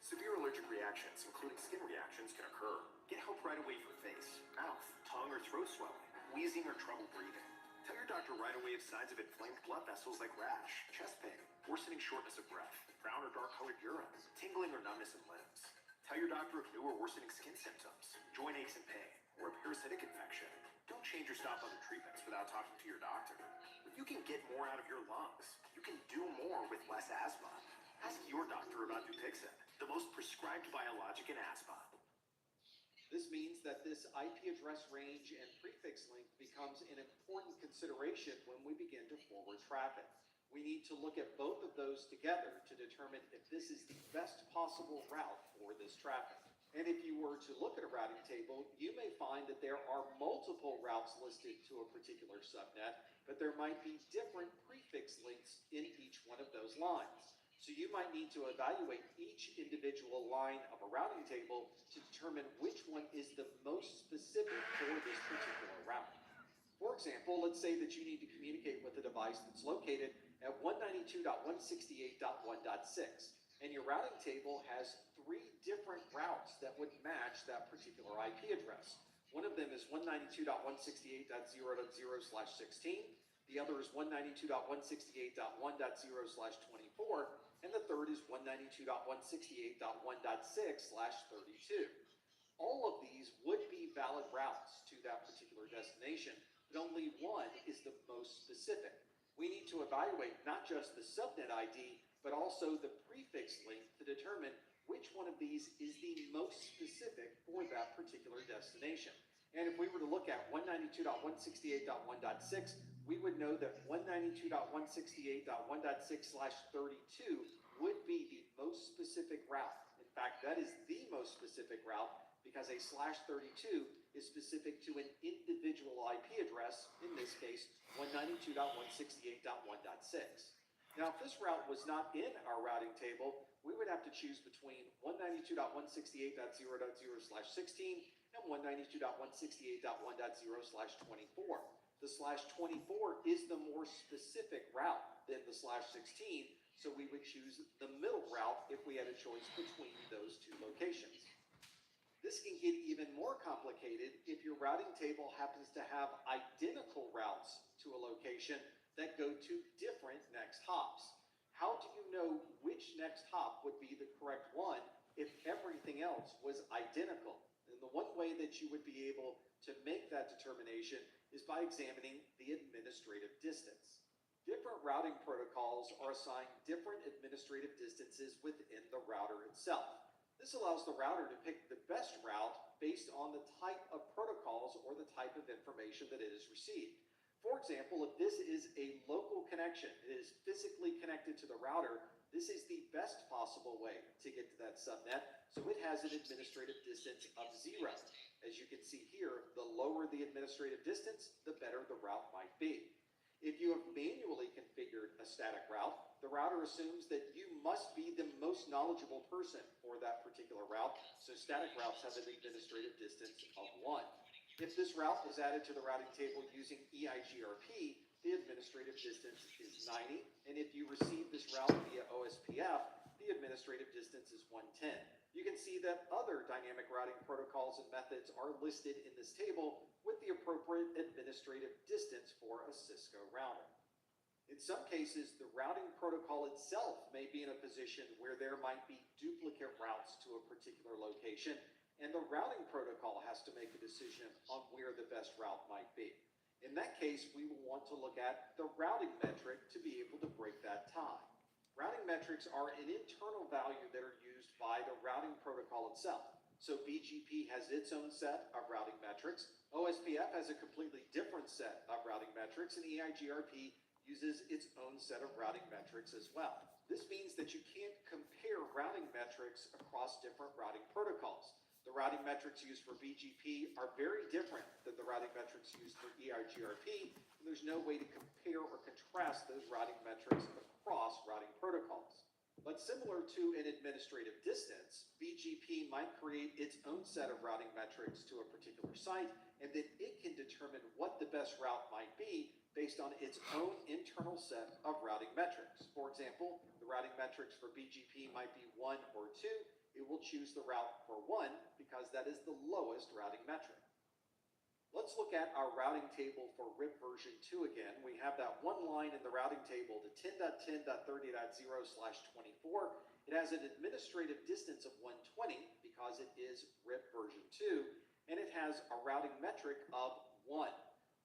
Severe allergic reactions, including skin reactions, can occur. Get help right away for face, mouth, tongue, or throat swelling, wheezing, or trouble breathing. Tell your doctor right away of signs of inflamed blood vessels like rash, chest pain, worsening shortness of breath, brown or dark colored urine, tingling or numbness in limbs. Tell your doctor of new or worsening skin symptoms, joint aches and pain, or a parasitic infection. Don't change or stop other treatments without talking to your doctor. If you can get more out of your lungs, you can do more with less asthma. Ask your doctor about Dupixent, the most prescribed biologic in asthma. This means that this IP address range and prefix link becomes an important consideration when we begin to forward traffic. We need to look at both of those together to determine if this is the best possible route for this traffic. And if you were to look at a routing table, you may find that there are multiple routes listed to a particular subnet, but there might be different prefix links in each one of those lines. So you might need to evaluate each individual line of a routing table to determine which one is the most specific for this particular route. For example, let's say that you need to communicate with a device that's located at 192.168.1.6. And your routing table has 3 different routes that would match that particular IP address. One of them is 192.168.0.0/16. The other is 192.168.1.0/24. And the third is 192.168.1.6/32. All of these would be valid routes to that particular destination, but only one is the most specific. We need to evaluate not just the subnet ID, but also the prefix length to determine which one of these is the most specific for that particular destination. And if we were to look at 192.168.1.6, we would know that 192.168.1.6/32 would be the most specific route. In fact, that is the most specific route because a /32 is specific to an individual IP address, in this case, 192.168.1.6. Now, if this route was not in our routing table, we would have to choose between 192.168.0.0/16 and 192.168.1.0/24. The /24 is the more specific route than the /16, so we would choose the middle route if we had a choice between those two locations. This can get even more complicated if your routing table happens to have identical routes to a location that go to different next hops. How do you know which next hop would be the correct one if everything else was identical? And the one way that you would be able to make that determination is by examining the administrative distance. Different routing protocols are assigned different administrative distances within the router itself. This allows the router to pick the best route based on the type of protocols or the type of information that it has received. For example, if this is a local connection, it is physically connected to the router, this is the best possible way to get to that subnet, so it has an administrative distance of 0. As you can see here, the lower the administrative distance, the better the route might be. If you have manually configured a static route, the router assumes that you must be the most knowledgeable person for that particular route, so static routes have an administrative distance of 1. If this route is added to the routing table using EIGRP, the administrative distance is 90, and if you receive this route via OSPF, the administrative distance is 110. You can see that other dynamic routing protocols and methods are listed in this table with the appropriate administrative distance for a Cisco router. In some cases, the routing protocol itself may be in a position where there might be duplicate routes to a particular location, and the routing protocol has to make a decision on where the best route might be. In that case, we will want to look at the routing metric to be able to break that tie. Routing metrics are an internal value that are used by the routing protocol itself. So BGP has its own set of routing metrics, OSPF has a completely different set of routing metrics, and EIGRP uses its own set of routing metrics as well. This means that you can't compare routing metrics across different routing protocols. The routing metrics used for BGP are very different than the routing metrics used for EIGRP, and there's no way to compare or contrast those routing metrics across routing protocols. But similar to an administrative distance, BGP might create its own set of routing metrics to a particular site, and then it can determine what the best route might be based on its own internal set of routing metrics. For example, the routing metrics for BGP might be 1 or 2. It will choose the route for 1 because that is the lowest routing metric. Let's look at our routing table for RIP version 2 again. We have that one line in the routing table, the 10.10.30.0/24. It has an administrative distance of 120 because it is RIP version 2, and it has a routing metric of 1.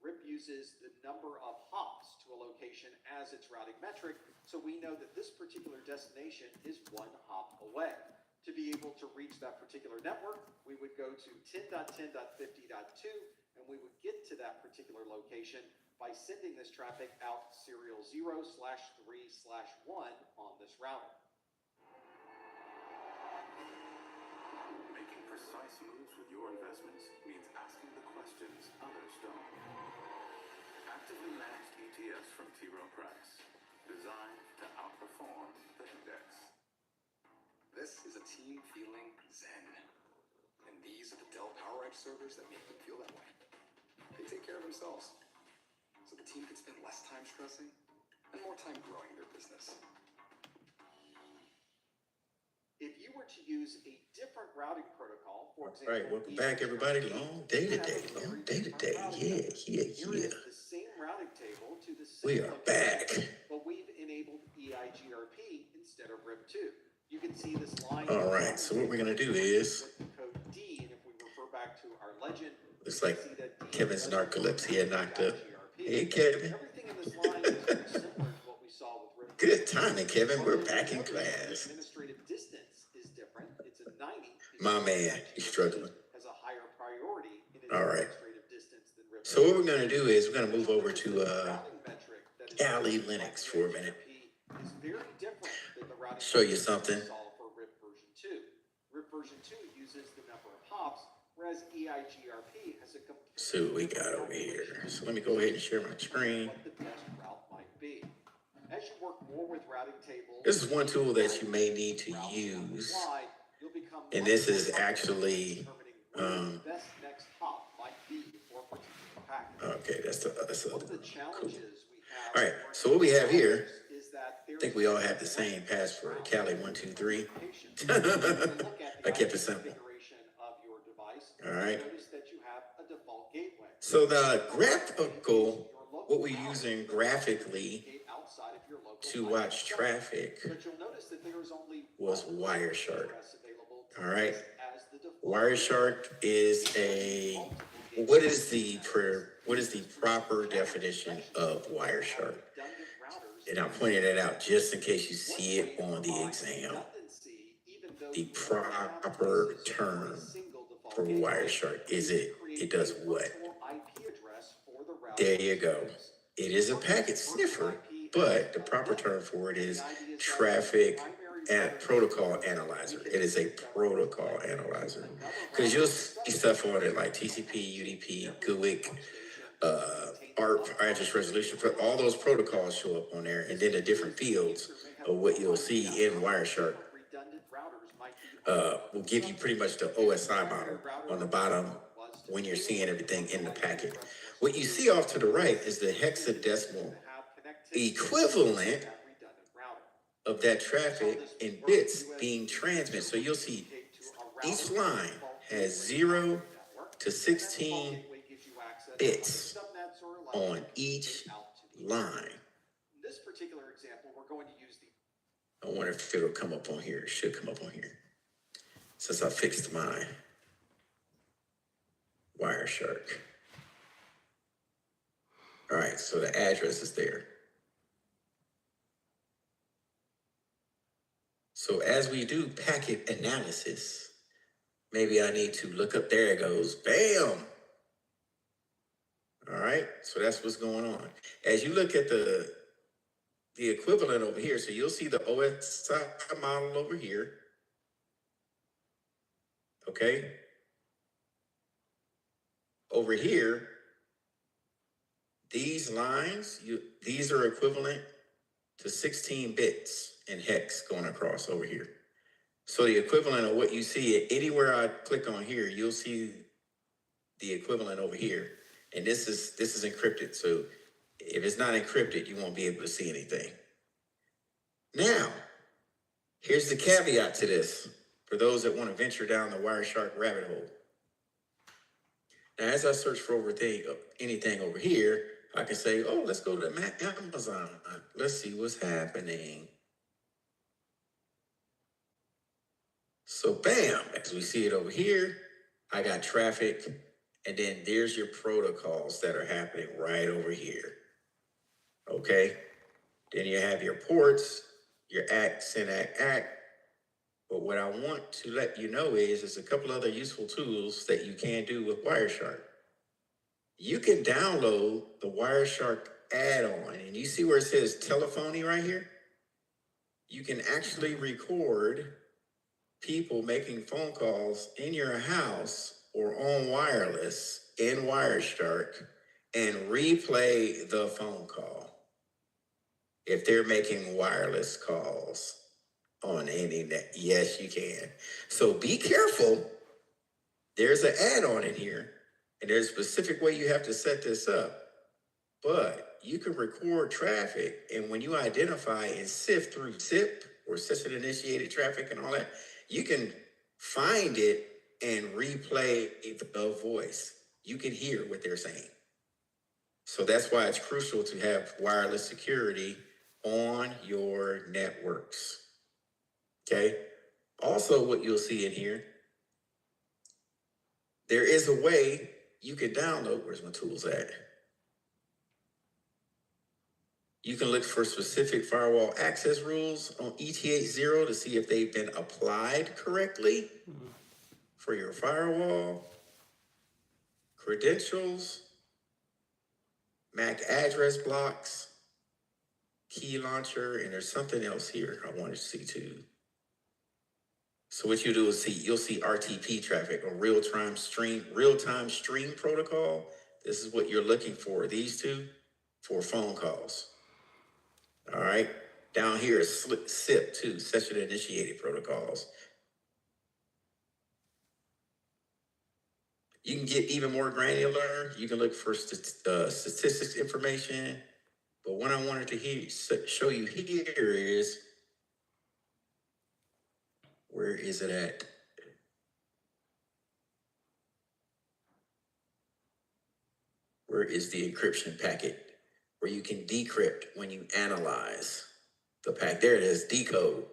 RIP uses the number of hops to a location as its routing metric, so we know that this particular destination is 1 hop away. To be able to reach that particular network, we would go to 10.10.50.2, and we would get to that particular location by sending this traffic out serial 0/3/1 on this router. Making precise moves with your investments means asking the questions others don't. Actively managed ETFs from T. Rowe Price, designed to outperform the index. This is a team feeling zen. And these are the Dell PowerEdge servers that make them feel that way. They take care of themselves, so the team can spend less time stressing and more time growing their business. you were to use a different routing protocol, for All example, right, welcome back, everybody. Long day today. Long day today. Yeah. Here is the same routing table to the same We are back. but we've enabled EIGRP instead of RIP2. You can see this line. All right, so what we're gonna do is, with the code D, and if we refer back to our legend, looks like see that D Kevin's does narcolepsy had knocked up. EIGRP. Hey, Kevin. Everything in this line is very similar to what we saw with RIP2. Good timing, Kevin. We're back in class. Administrative distance is different. It's a 90. My man, he's struggling. Has a higher priority in its All right. administrative distance than RIP2. So what we're gonna do is we're gonna move over to Kali Linux for a minute. Is very different than the routing Show you something. we saw for RIP version 2. RIP version 2 uses the number of hops, whereas EIGRP has a complete See what we got over here. So let me go ahead and share my screen. what the best route might be. As you work more with routing tables, This is one tool that you may need to use. you'll become And this is actually, the best next hop might be for a particular packet. okay, that's the One of the cool. challenges we have All right, so what we have here, is that I think we all have the same password, Cali123. I kept it simple. configuration of your device. All right. Notice that you have a default gateway. So the graphical, what we're using graphically Gate outside of your local to watch traffic But you'll notice that there is only was one Wireshark. address available to All right. us as the default. Wireshark is what is the proper definition of Wireshark? And I'm pointing it out just in case you see it on the exam. The proper term for Wireshark is it does what? There you go. It is a packet sniffer, but the proper term for it is traffic and protocol analyzer. It is a protocol analyzer. Because you'll see stuff on it like TCP, UDP, GUIC, ARP, address resolution, all those protocols show up on there, and then the different fields of what you'll see in Wireshark will give you pretty much the OSI model on the bottom when you're seeing everything in the packet. What you see off to the right is the hexadecimal equivalent of that traffic in bits being transmitted. So you'll see each line has 0 to 16 bits on each line. This particular example, we're going to use the I wonder if it'll come up on here. It should come up on here. Since I fixed my Wireshark. All right, so the address is there. So as we do packet analysis, maybe I need to look up, there it goes, bam! All right, so that's what's going on. As you look at the equivalent over here, so you'll see the OSI model over here, okay? Over here, these lines, these are equivalent to 16 bits in hex going across over here. So the equivalent of what you see, anywhere I click on here, you'll see the equivalent over here. And this is encrypted. So if it's not encrypted, you won't be able to see anything. Now, here's the caveat to this for those that want to venture down the Wireshark rabbit hole. Now, as I search for anything over here, I can say, oh, let's go to Amazon. Let's see what's happening. So bam, as we see it over here, I got traffic, and then there's your protocols that are happening right over here. Okay? Then you have your ports, your ACK, SYNAC, ACK. But what I want to let you know is there's a couple other useful tools that you can do with Wireshark. You can download the Wireshark add-on, and you see where it says telephony right here? You can actually record people making phone calls in your house or on wireless in Wireshark and replay the phone call if they're making wireless calls on any net. Yes, you can. So be careful. There's an add-on in here, and there's a specific way you have to set this up. But you can record traffic, and when you identify and sift through SIP or session-initiated traffic and all that, you can find it and replay the voice. You can hear what they're saying. So that's why it's crucial to have wireless security on your networks. Okay. Also, what you'll see in here, there is a way you can download. Where's my tools at? You can look for specific firewall access rules on ET80 to see if they've been applied correctly for your firewall, credentials, MAC address blocks, key launcher, and there's something else here I want to see too. So what you do is you'll see RTP traffic or real-time stream protocol. This is what you're looking for, these two, for phone calls. All right. Down here is SIP too, session initiated protocols. You can get even more granular. You can look for statistics information. But what I wanted to show you here is, where is it at? Where is the encryption packet where you can decrypt when you analyze the packet? There it is, decode.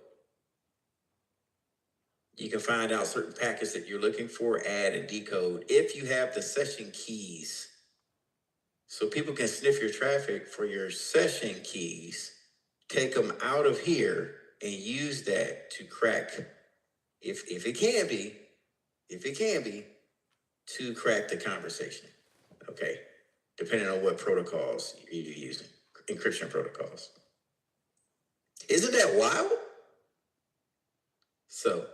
You can find out certain packets that you're looking for, add and decode if you have the session keys. So people can sniff your traffic for your session keys, take them out of here and use that to crack, if it can be, to crack the conversation. Okay. Depending on what protocols you're using, encryption protocols. Isn't that wild? So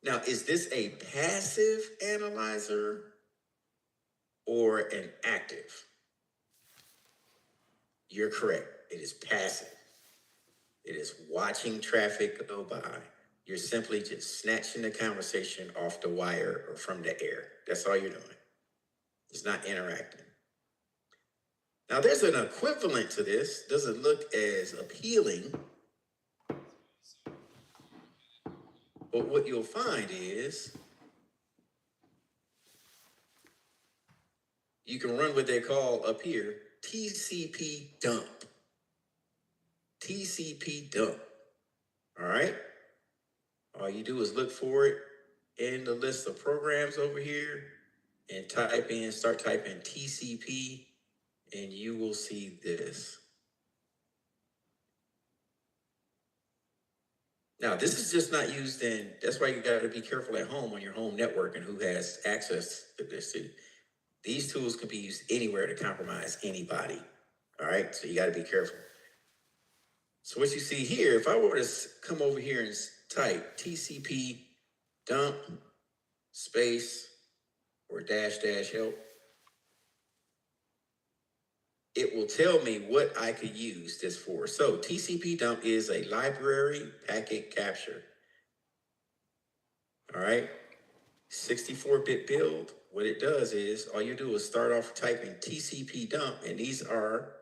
now, is this a passive analyzer or an active? You're correct. It is passive. It is watching traffic go by. You're simply just snatching the conversation off the wire or from the air. That's all you're doing. It's not interacting. Now, there's an equivalent to this. Doesn't look as appealing. But what you'll find is you can run what they call up here TCP dump. TCP dump. All right. All you do is look for it in the list of programs over here and start typing TCP, and you will see this. Now, this is just not used that's why you got to be careful at home on your home network and who has access to this too. These tools can be used anywhere to compromise anybody. All right, so you got to be careful. So what you see here, if I were to come over here and type TCP dump space or -- help, it will tell me what I could use this for. So TCP dump is a library packet capture. All right, 64-bit build. What it does is all you do is start off typing TCP dump, and these are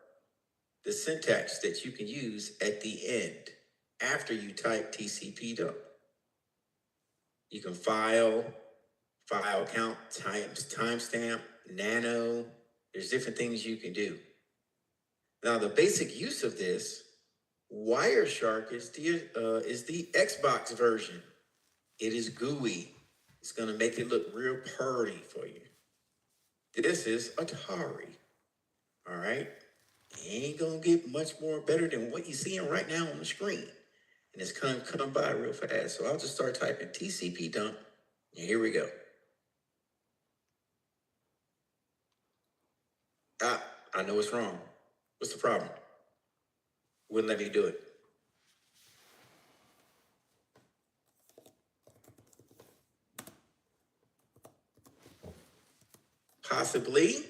the syntax that you can use at the end after you type TCP dump. You can file count, timestamp, nano. There's different things you can do. Now, the basic use of this, Wireshark is the Xbox version. It is GUI. It's going to make it look real purty for you. This is Atari. All right? Ain't going to get much more better than what you're seeing right now on the screen. And it's going to come by real fast. So I'll just start typing TCP dump. And here we go. I know it's wrong. What's the problem? Wouldn't let me do it. Possibly.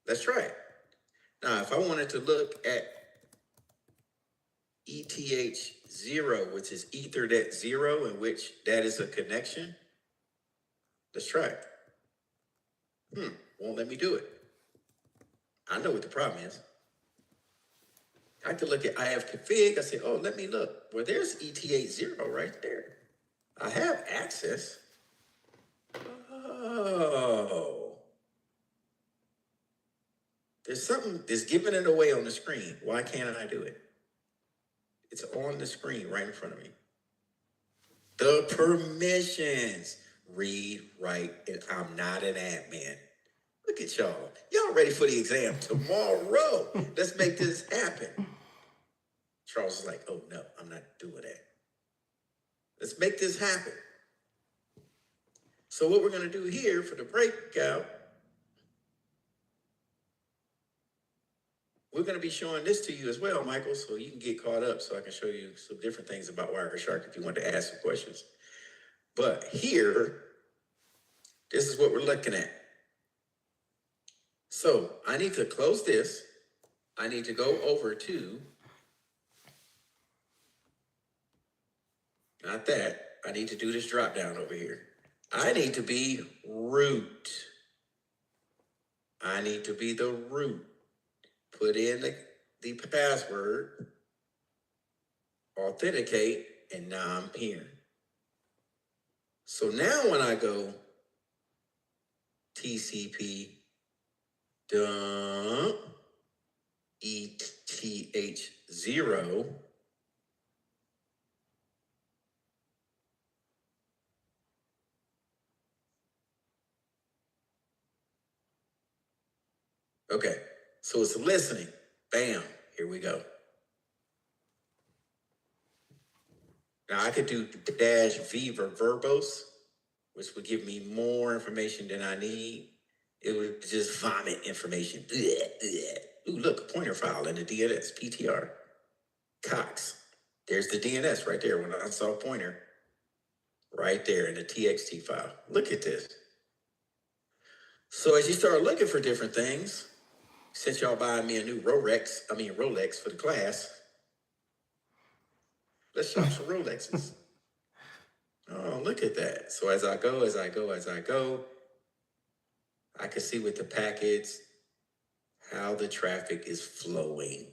Let's try it. Now, if I wanted to look at ETH0, which is Ethernet 0, in which that is a connection, let's try it. Won't let me do it. I know what the problem is. I could look at ifconfig. I say, oh, let me look. Well, there's ETH0 right there. I have access. Oh. There's something that's giving it away on the screen. Why can't I do it? It's on the screen right in front of me. The permissions. Read, write, and I'm not an admin. Look at y'all. Y'all ready for the exam tomorrow. Let's make this happen. Charles is like, oh no, I'm not doing that. Let's make this happen. So what we're going to do here for the breakout, we're going to be showing this to you as well, Michael, so you can get caught up so I can show you some different things about Wireshark if you want to ask some questions. But here, this is what we're looking at. So I need to close this. I need to go over to, not that, I need to do this drop down over here. I need to be root. I need to be the root. Put in the password, authenticate, and now I'm here. So now when I go TCP dump ETH0, okay, so it's listening. Bam, here we go. Now I could do -v verbose, which would give me more information than I need. It would just vomit information. Ooh, look, a pointer file in the DNS, PTR. Cox. There's the DNS right there when I saw pointer. Right there in the TXT file. Look at this. So as you start looking for different things, since y'all buying me a new Rolex for the class, let's shop some Rolexes. Oh, look at that. So as I go, I can see with the packets how the traffic is flowing.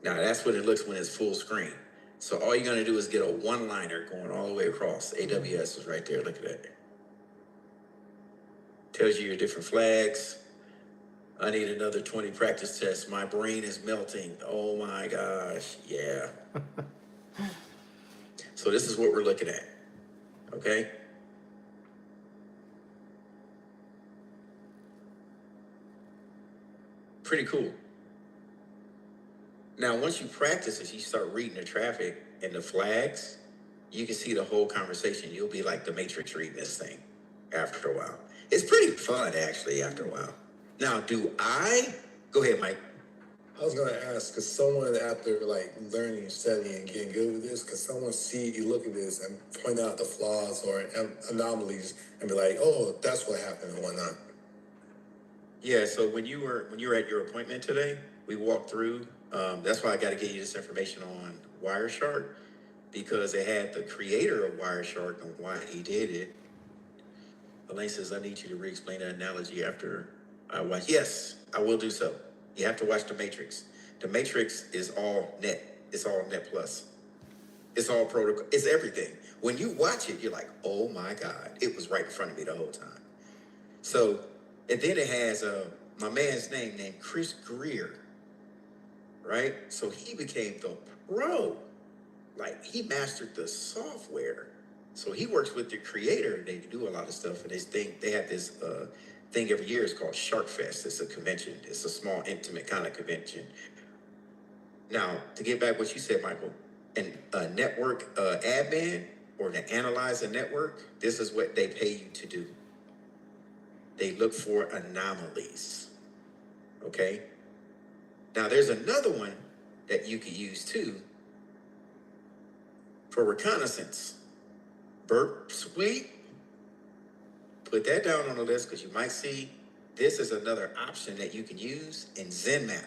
Now that's what it looks when it's full screen. So all you're gonna do is get a one-liner going all the way across. AWS is right there, look at that. Tells you your different flags. I need another 20 practice tests. My brain is melting. Oh my gosh, yeah. So this is what we're looking at, okay? Pretty cool. Now, once you practice this, you start reading the traffic and the flags, you can see the whole conversation. You'll be like the Matrix reading this thing after a while. It's pretty fun, actually, after a while. Now, go ahead, Mike. I was gonna ask, cause someone after like learning, studying, and getting good with this, cause someone see you look at this and point out the flaws or anomalies and be like, oh, that's what happened and whatnot. Yeah, so when you were at your appointment today, we walked through. That's why I got to get you this information on Wireshark, because it had the creator of Wireshark and why he did it. Elaine says, I need you to re-explain that analogy after I watch. Yes, I will do so. You have to watch The Matrix. The Matrix is all net. It's all net plus. It's all protocol. It's everything. When you watch it, you're like, oh my God, it was right in front of me the whole time. So, and then it has my man's name named Chris Greer, right? So he became the pro. Like, he mastered the software. So he works with the creator. They do a lot of stuff. And they have this thing every year. It's called Shark Fest. It's a convention. It's a small, intimate kind of convention. Now, to get back what you said, Michael, and a network admin or to analyze a network, this is what they pay you to do. They look for anomalies. Okay? Now, there's another one that you could use too for reconnaissance. Burp Suite. Put that down on the list because you might see this is another option that you can use in ZenMap.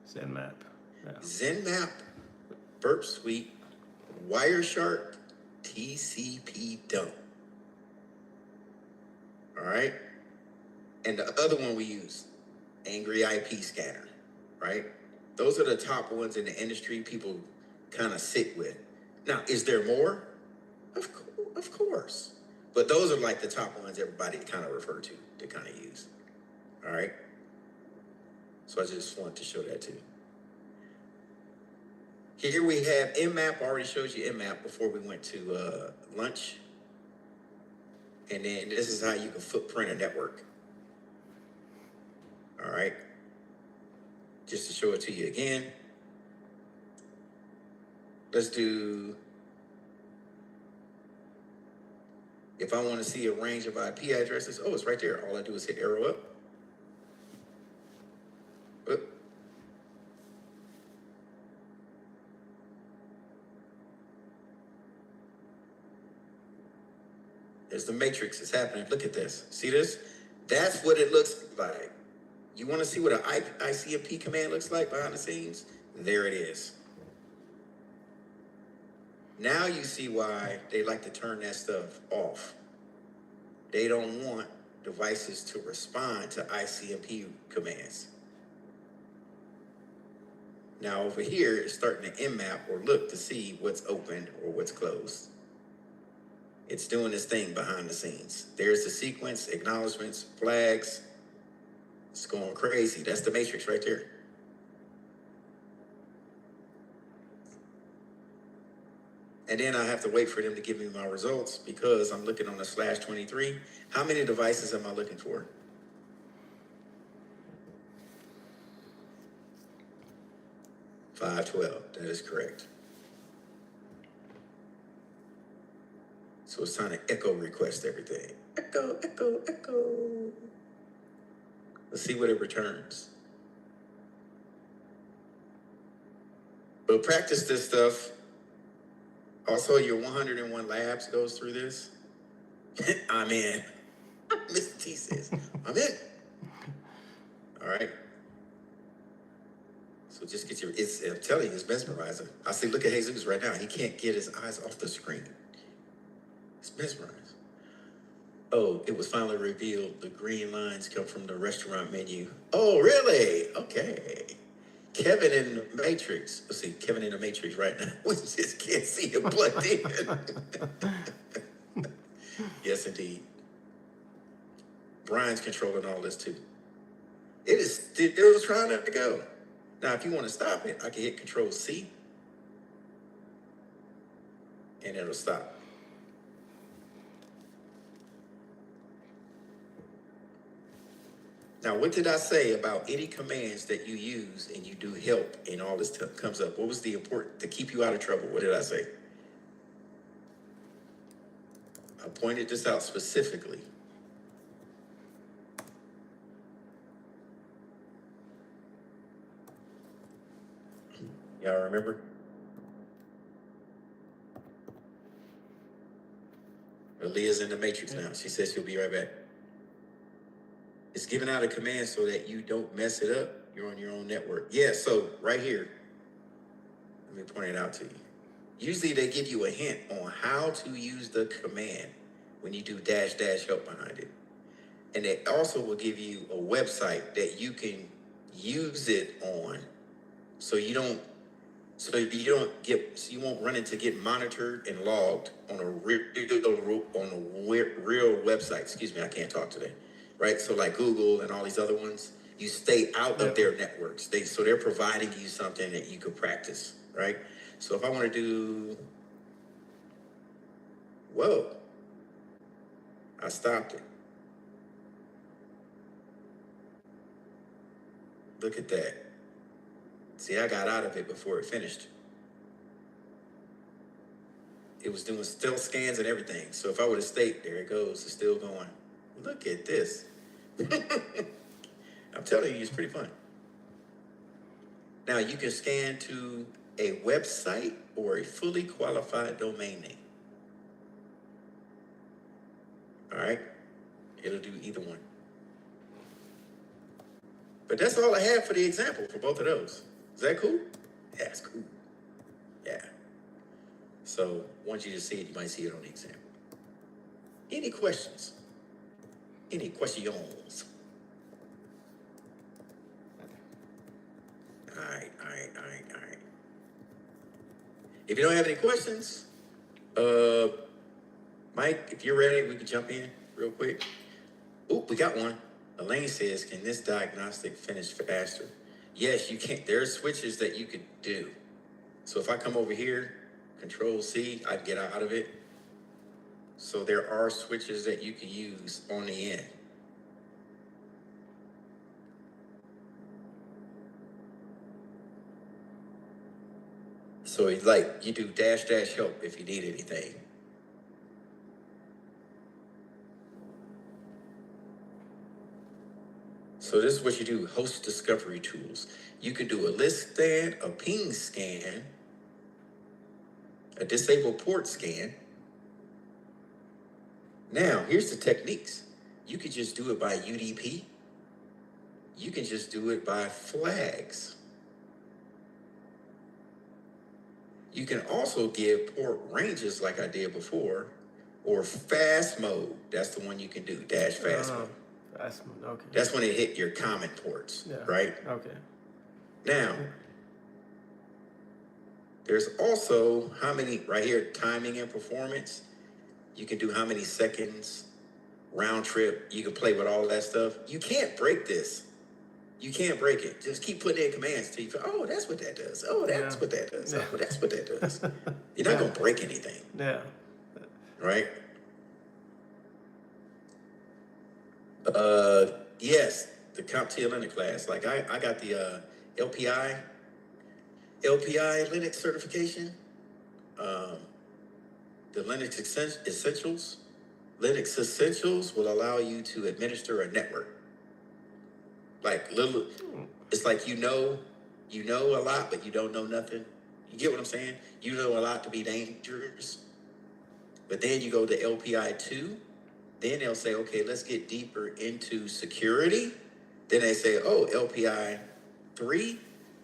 ZenMap. Yeah. ZenMap, Burp Suite, Wireshark, TCP dump. All right? And the other one we use, Angry IP Scanner, right? Those are the top ones in the industry people kind of sit with. Now, is there more? Of course. But those are like the top ones everybody kind of refer to kind of use. All right? So I just wanted to show that to you. Here we have Mmap. I already showed you Mmap before we went to lunch. And then this is how you can footprint a network. All right? Just to show it to you again. Let's do, if I want to see a range of IP addresses, oh, it's right there. All I do is hit arrow up. Oop. There's the matrix. It's happening. Look at this. See this? That's what it looks like. You want to see what an ICMP command looks like behind the scenes? There it is. Now you see why they like to turn that stuff off. They don't want devices to respond to ICMP commands. Now over here, it's starting to Mmap or look to see what's open or what's closed. It's doing this thing behind the scenes. There's the sequence, acknowledgements, flags. It's going crazy. That's the matrix right there. And then I have to wait for them to give me my results because I'm looking on the /23. How many devices am I looking for? $512. That is correct. So it's trying to echo request everything. Echo, echo, echo. Let's see what it returns. But practice this stuff. Also, your 101 labs goes through this. I'm in. Mr. T says, I'm in. All right. So just get your, I'm telling you, it's mesmerizing. I see, look at Jesus right now. He can't get his eyes off the screen. It's mesmerizing. Oh, it was finally revealed the green lines come from the restaurant menu. Oh, really? Okay. Kevin in the Matrix. Let's see, Kevin in the Matrix right now. We just can't see him plugged in. Yes, indeed. Brian's controlling all this too. It is still trying to go. Now, if you want to stop it, I can hit Control C and it'll stop. Now, what did I say about any commands that you use and you do help and all this comes up? What was the important to keep you out of trouble? What did I say? I pointed this out specifically. Y'all remember? Leah's in the Matrix now. She says she'll be right back. It's giving out a command so that you don't mess it up. You're on your own network. Yeah, so right here, let me point it out to you. Usually they give you a hint on how to use the command when you do -- help behind it. And they also will give you a website that you can use it on so you won't run into get monitored and logged on a real website. Excuse me, I can't talk today. Right? So like Google and all these other ones, you stay out of their networks. They're providing you something that you could practice, right? So if I want to do, whoa, I stopped it. Look at that. See, I got out of it before it finished. It was doing stealth scans and everything. So if I would have stayed, there it goes. It's still going. Look at this. I'm telling you, it's pretty fun. Now, you can scan to a website or a fully qualified domain name. All right? It'll do either one. But that's all I have for the example for both of those. Is that cool? Yeah, it's cool. Yeah. So once you just see it, you might see it on the example. Any questions? Any questions? All right. If you don't have any questions, Mike, if you're ready, we can jump in real quick. Oh, we got one. Elaine says, can this diagnostic finish faster? Yes, you can. There are switches that you could do. So if I come over here, Control C, I get out of it. So there are switches that you can use on the end. So it's like you do -- help if you need anything. So this is what you do, host discovery tools. You can do a list scan, a ping scan, a disabled port scan. Now, here's the techniques. You can just do it by UDP. You can just do it by flags. You can also give port ranges like I did before, or fast mode. That's the one you can do, fast mode. Fast mode, okay. That's when it hit your common ports, right? Okay. Now, there's also how many, right here, timing and performance. You can do how many seconds, round trip. You can play with all that stuff. You can't break this. You can't break it. Just keep putting in commands till you feel, oh, that's what that does. Oh, that's what that does. Oh, that's what that does. You're not going to break anything. Yeah. Right? Yes, the CompTIA Linux class. Like I got the LPI Linux certification. The Linux Essentials. Linux Essentials will allow you to administer a network. Like it's like you know a lot, but you don't know nothing. You get what I'm saying? You know a lot to be dangerous. But then you go to LPI 2, then they'll say, okay, let's get deeper into security. Then they say, oh, LPI 3,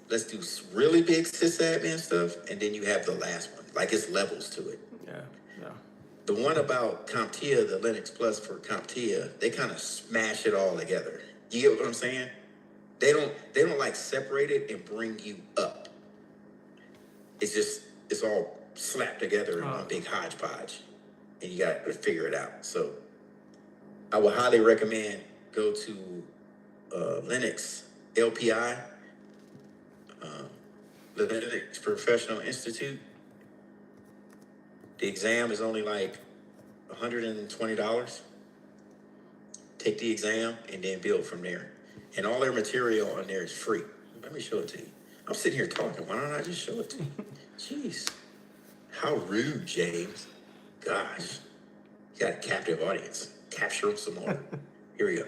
let's do really big sysadmin stuff. And then you have the last one. Like it's levels to it. Yeah. The one about CompTIA, the Linux Plus for CompTIA, they kind of smash it all together. You get what I'm saying? They don't like separate it and bring you up. It's all slapped together in one big hodgepodge, and you got to figure it out. So I would highly recommend go to Linux LPI, the Linux Professional Institute. The exam is only like $120. Take the exam and then build from there. And all their material on there is free. Let me show it to you. I'm sitting here talking. Why don't I just show it to you? Jeez. How rude, James. Gosh. You got a captive audience. Capture them some more. Here we go.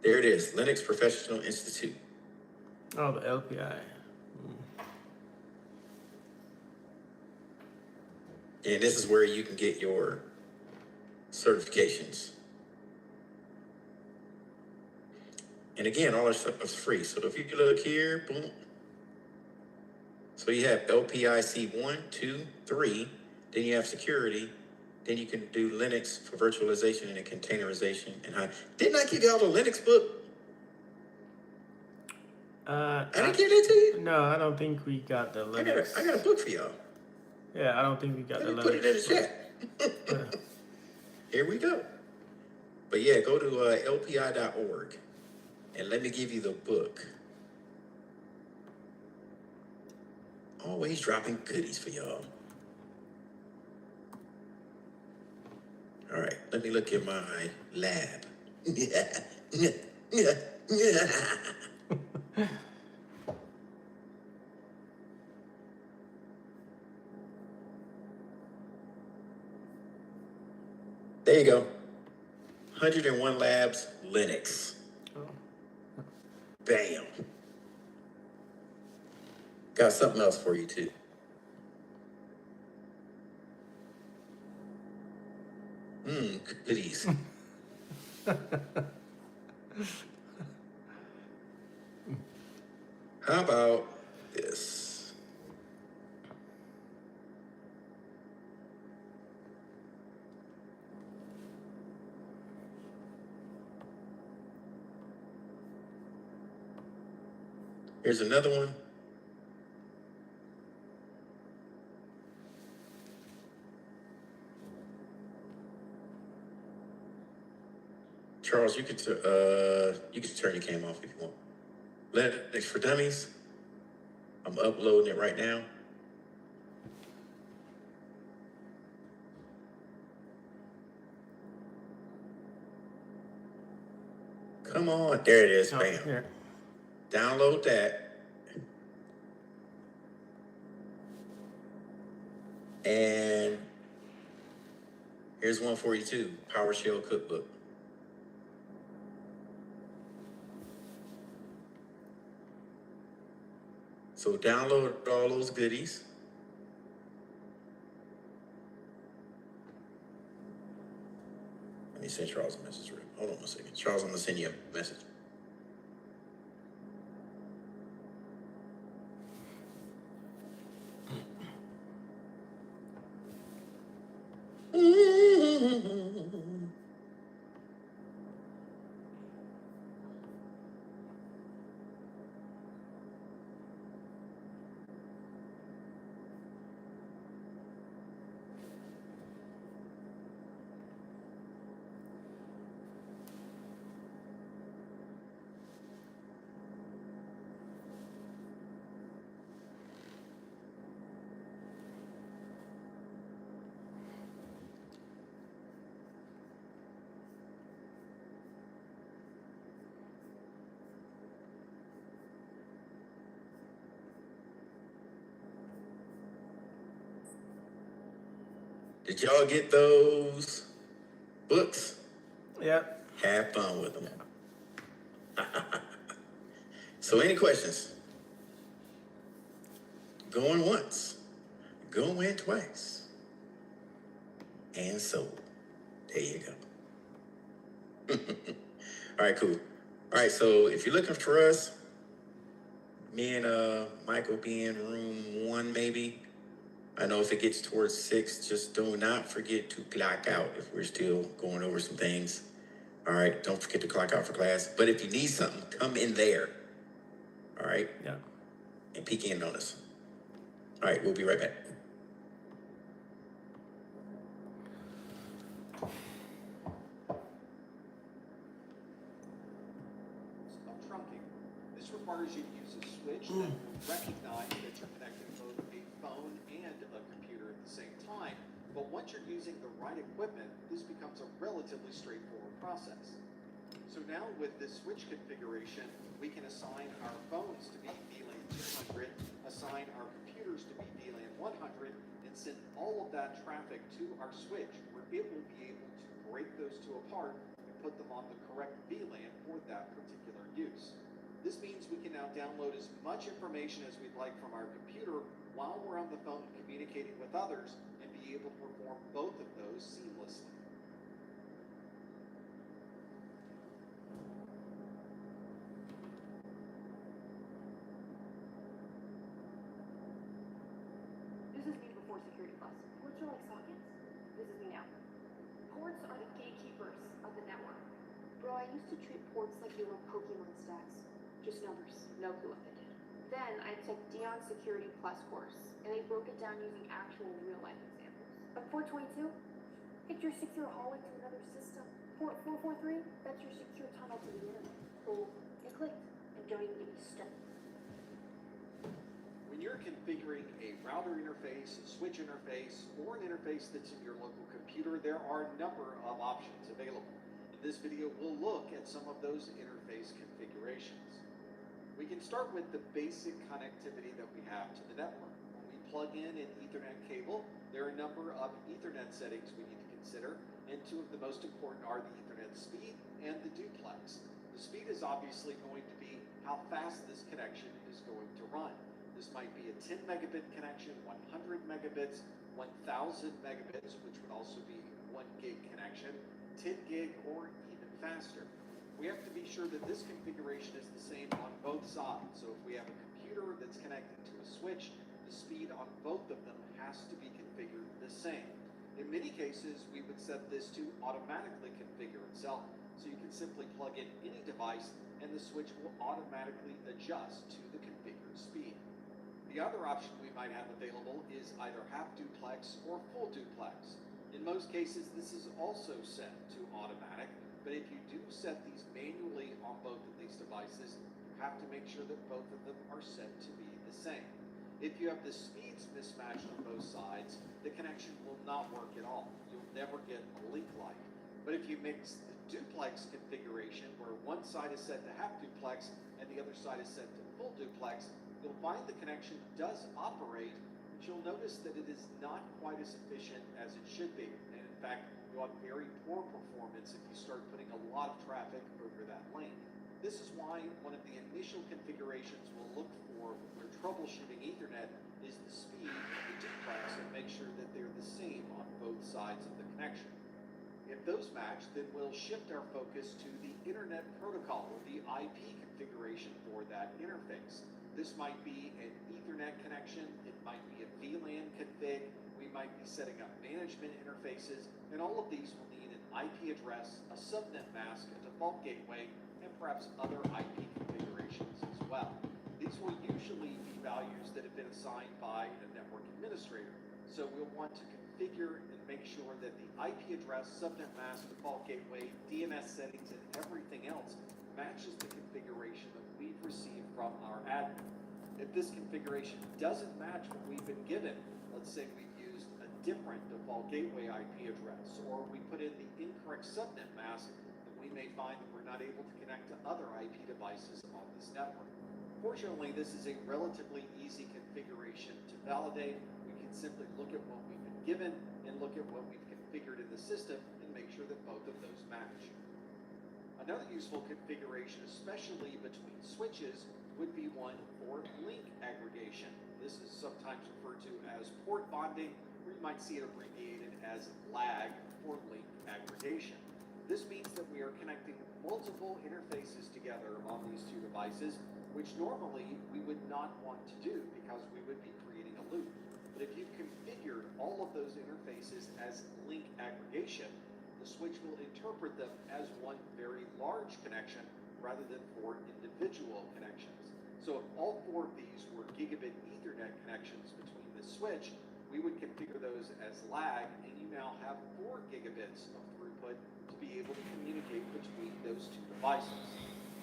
There it is. Linux Professional Institute. Oh, the LPI. And this is where you can get your certifications. And again, all our stuff is free. So if you look here, boom. So you have LPIC 1, 2, 3. Then you have security. Then you can do Linux for virtualization and containerization. And didn't I give y'all the Linux book? I didn't give that to you? No, I don't think we got the Linux. I got a book for y'all. Yeah, I don't think we got the Linux. Put it in the chat. Here we go. But yeah, go to lpi.org and let me give you the book. Always dropping goodies for y'all. All right, let me look at my lab. There you go. 101 Labs Linux. Bam. Got something else for you too. Goodies. How about this? Here's another one. Charles, you could turn your cam off if you want. Linux for Dummies. I'm uploading it right now. Come on, there it is, bam. Here. Download that. And here's one for you too, PowerShell Cookbook. So download all those goodies. Let me send Charles a message. Hold on a second. Charles, I'm gonna send you a message. Did y'all get those books? Yep. Have fun with them. So any questions? Going once, going twice, and so there you go. All right, cool. All right, so if you're looking for us, me and Mike will be in room 1 maybe. I know if it gets towards 6, just do not forget to clock out if we're still going over some things. All right, don't forget to clock out for class. But if you need something, come in there. All right? Yeah. And peek in on us. All right, we'll be right back. Trunking. This requires you to use a switch that will recognize that you're connecting both a phone and a computer at the same time. But once you're using the right equipment, this becomes a relatively straightforward process. So now with this switch configuration, we can assign our phones to be VLAN 200, assign our computers to be VLAN 100, and send all of that traffic to our switch, where it will be able to break those two apart and put them on the correct VLAN for that particular use. This means we can now download as much information as we'd like from our computer while we're on the phone communicating with others and be able to perform both of those seamlessly. This is me before security class. Ports are like sockets? This is me now. Ports are the gatekeepers of the network. Bro, I used to treat ports like they were Pokemon stacks. Just numbers. No clue what they did. Then I took Dion's Security Plus course, and they broke it down using actual real-life examples. But port 22? It's your secure hallway to another system. Port 443? That's your secure tunnel to the internet. Cool. It clicked. And don't even get me started. When you're configuring a router interface, a switch interface, or an interface that's in your local computer, there are a number of options available. In this video, we'll look at some of those interface configurations. We can start with the basic connectivity that we have to the network. When we plug in an Ethernet cable, there are a number of Ethernet settings we need to consider, and two of the most important are the Ethernet speed and the duplex. The speed is obviously going to be how fast this connection is going to run. This might be a 10 megabit connection, 100 megabits, 1000 megabits, which would also be 1 gig connection, 10 gig, or even faster. We have to be sure that this configuration is the same on both sides. So if we have a computer that's connected to a switch, the speed on both of them has to be configured the same. In many cases, we would set this to automatically configure itself. So you can simply plug in any device and the switch will automatically adjust to the configuration speed. The other option we might have available is either half duplex or full duplex. In most cases, this is also set to automatic, but if you do set these manually on both of these devices, you have to make sure that both of them are set to be the same. If you have the speeds mismatched on both sides, the connection will not work at all. You'll never get a link light. But if you mix the duplex configuration, where one side is set to half duplex and the other side is set to full duplex, you'll find the connection does operate, but you'll notice that it is not quite as efficient as it should be. And in fact, you'll have very poor performance if you start putting a lot of traffic over that lane. This is why one of the initial configurations we'll look for when we're troubleshooting Ethernet is the speed of the duplex and make sure that they're the same on both sides of the connection. If those match, then we'll shift our focus to the Internet Protocol, or the IP configuration for that interface. This might be an Ethernet connection, it might be a VLAN config, we might be setting up management interfaces, and all of these will need an IP address, a subnet mask, a default gateway, and perhaps other IP configurations as well. These will usually be values that have been assigned by a network administrator. So we'll want to configure and make sure that the IP address, subnet mask, default gateway, DNS settings, and everything else matches the configuration that we've received from our admin. If this configuration doesn't match what we've been given, let's say we've used a different default gateway IP address, or we put in the incorrect subnet mask, then we may find that we're not able to connect to other IP devices on this network. Fortunately, this is a relatively easy configuration to validate. We can simply look at what we've been given and look at what we've configured in the system and make sure that both of those match. Another useful configuration, especially between switches, would be one for link aggregation. This is sometimes referred to as port bonding, or you might see it abbreviated as LAG for link aggregation. This means that we are connecting multiple interfaces together on these two devices, which normally we would not want to do because we would be creating a loop. But if you've configured all of those interfaces as link aggregation, the switch will interpret them as one very large connection rather than 4 individual connections. So if all 4 of these were gigabit Ethernet connections between the switch, we would configure those as lag, and you now have 4 gigabits of throughput to be able to communicate between those two devices.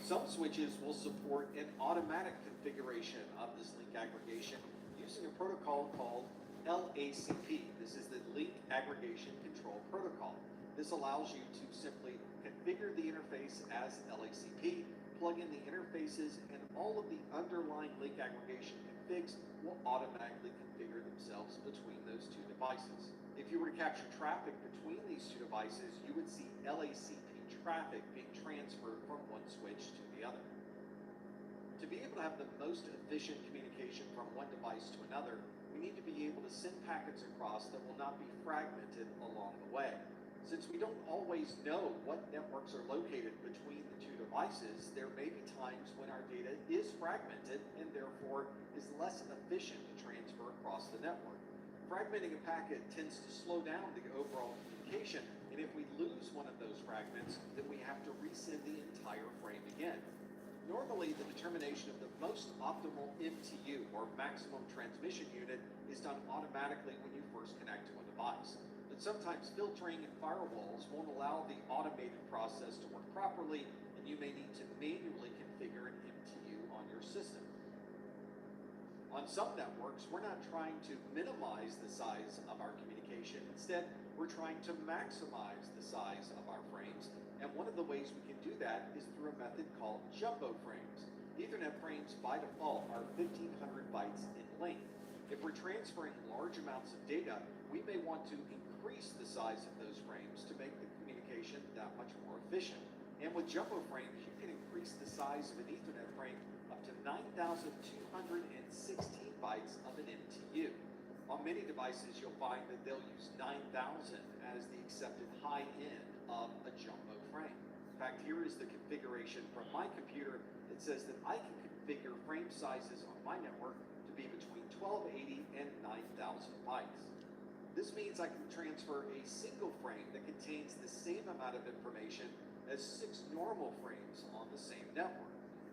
Some switches will support an automatic configuration of this link aggregation using a protocol called LACP. This is the Link Aggregation Control Protocol. This allows you to simply configure the interface as LACP, plug in the interfaces, and all of the underlying link aggregation configs will automatically configure themselves between those two devices. If you were to capture traffic between these two devices, you would see LACP traffic being transferred from one switch to the other. To be able to have the most efficient communication from one device to another, we need to be able to send packets across that will not be fragmented along the way. Since we don't always know what networks are located between the two devices, there may be times when our data is fragmented and therefore is less efficient to transfer across the network. Fragmenting a packet tends to slow down the overall communication, and if we lose one of those fragments, then we have to resend the entire frame again. Normally, the determination of the most optimal MTU, or maximum transmission unit, is done automatically when you first connect to a device. But sometimes filtering and firewalls won't allow the automated process to work properly, and you may need to manually configure an MTU on your system. On some networks, we're not trying to minimize the size of our communication. Instead, we're trying to maximize the size of our frames. And one of the ways we can do that is through a method called jumbo frames. Ethernet frames by default are 1,500 bytes in length. If we're transferring large amounts of data, we may want to increase the size of those frames to make the communication that much more efficient. And with jumbo frames, you can increase the size of an Ethernet frame up to 9,216 bytes of an MTU. On many devices, you'll find that they'll use 9,000 as the accepted high end of a jumbo frame. In fact, here is the configuration from my computer. It says that I can configure frame sizes on my network to be between 1280 and 9,000 bytes. This means I can transfer a single frame that contains the same amount of information as 6 normal frames on the same network.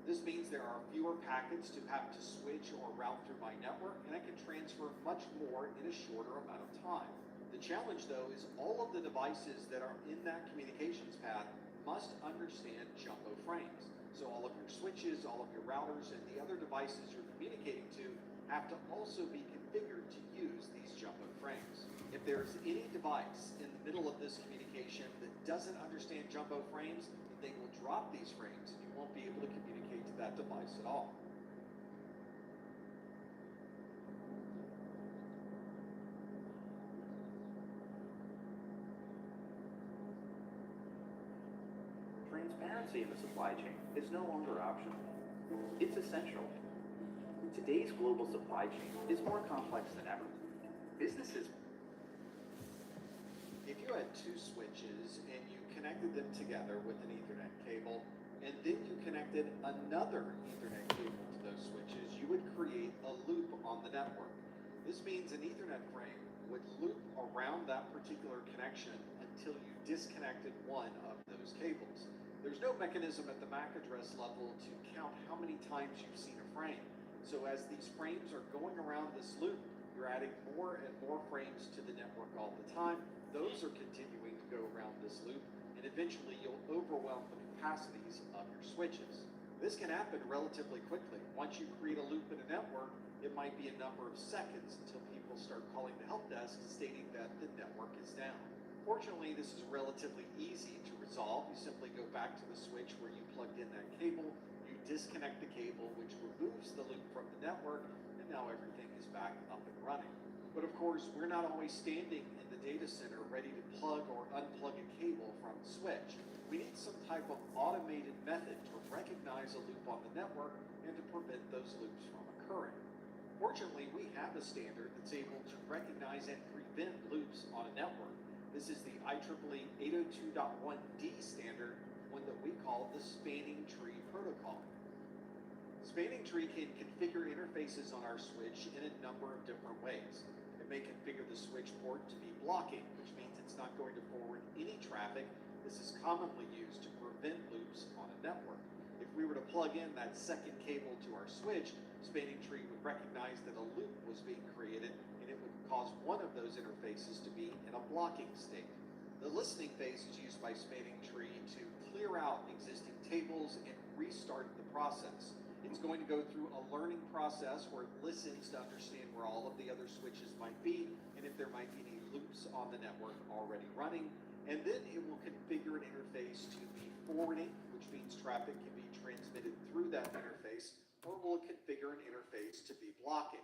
This means there are fewer packets to have to switch or route through my network, and I can transfer much more in a shorter amount of time. The challenge, though, is all of the devices that are in that communications path must understand jumbo frames. So all of your switches, all of your routers, and the other devices you're communicating to have to also be configured to use these jumbo frames. If there's any device in the middle of this communication that doesn't understand jumbo frames, they will drop these frames and you won't be able to communicate to that device at all. Transparency in the supply chain is no longer optional. It's essential. Today's global supply chain is more complex than ever. Businesses. If you had two switches and you connected them together with an Ethernet cable, and then you connected another Ethernet cable to those switches, you would create a loop on the network. This means an Ethernet frame would loop around that particular connection until you disconnected one of those cables. There's no mechanism at the MAC address level to count how many times you've seen a frame. So as these frames are going around this loop, you're adding more and more frames to the network all the time. Those are continuing to go around this loop, and eventually you'll overwhelm the capacities of your switches. This can happen relatively quickly. Once you create a loop in a network, it might be a number of seconds until people start calling the help desk stating that the network is down. Fortunately, this is relatively easy to resolve. You simply go back to the switch where you plugged in that cable, you disconnect the cable, which removes the loop from the network, and now everything is back up and running. But of course, we're not always standing in the data center ready to plug or unplug a cable from the switch. We need some type of automated method to recognize a loop on the network and to prevent those loops from occurring. Fortunately, we have a standard that's able to recognize and prevent loops on a network. This is the IEEE 802.1d standard, one that we call the spanning tree protocol. Spanning tree can configure interfaces on our switch in a number of different ways. It may configure the switch port to be blocking, which means it's not going to forward any traffic. This is commonly used to prevent loops on a network. If we were to plug in that second cable to our switch, Spanning Tree would recognize that a loop was being created, and it would cause one of those interfaces to be in a blocking state. The listening phase is used by Spanning Tree to clear out existing tables and restart the process. It's going to go through a learning process where it listens to understand where all of the other switches might be and if there might be any loops on the network already running. And then it will configure an interface to be forwarding, which means traffic can be transmitted through that interface, or will configure an interface to be blocking.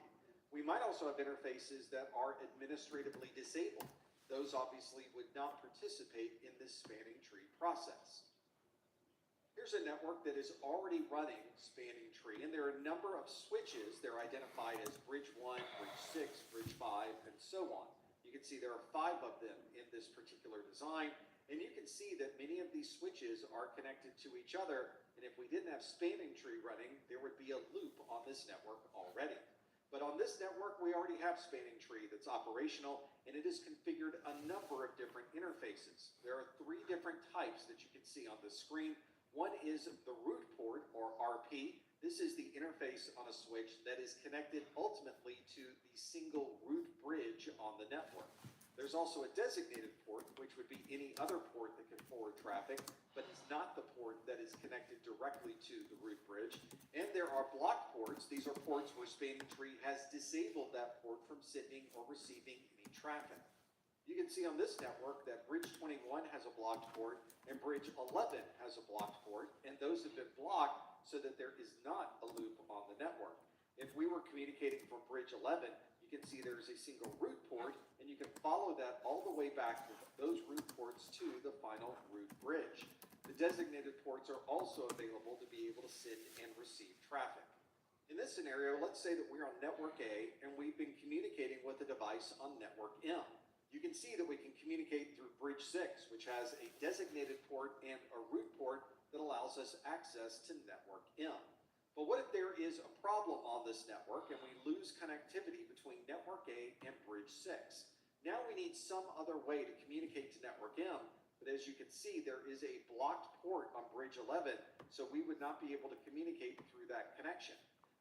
We might also have interfaces that are administratively disabled. Those obviously would not participate in this spanning tree process. Here's a network that is already running spanning tree, and there are a number of switches. They're identified as bridge 1, bridge 6, bridge 5, and so on. You can see there are 5 of them in this particular design, and you can see that many of these switches are connected to each other, and if we didn't have spanning tree running, there would be a loop on this network already. But on this network, we already have spanning tree that's operational, and it has configured a number of different interfaces. There are 3 different types that you can see on this screen. One is the root port, or RP. This is the interface on a switch that is connected ultimately to the single root bridge on the network. There's also a designated port, which would be any other port that can forward traffic, but it's not the port that is connected directly to the root bridge. And there are blocked ports. These are ports where Spanning Tree has disabled that port from sending or receiving any traffic. You can see on this network that bridge 21 has a blocked port and bridge 11 has a blocked port, and those have been blocked so that there is not a loop on the network. If we were communicating from bridge 11, you can see there's a single root port, and you can follow that all the way back with those root ports to the final root bridge. The designated ports are also available to be able to send and receive traffic. In this scenario, let's say that we're on network A and we've been communicating with a device on network M. You can see that we can communicate through bridge 6, which has a designated port and a root port that allows us access to network M. But what if there is a problem on this network and we lose connectivity between network A and bridge 6? Now we need some other way to communicate to network M, But as you can see, there is a blocked port on bridge 11, so we would not be able to communicate through that connection.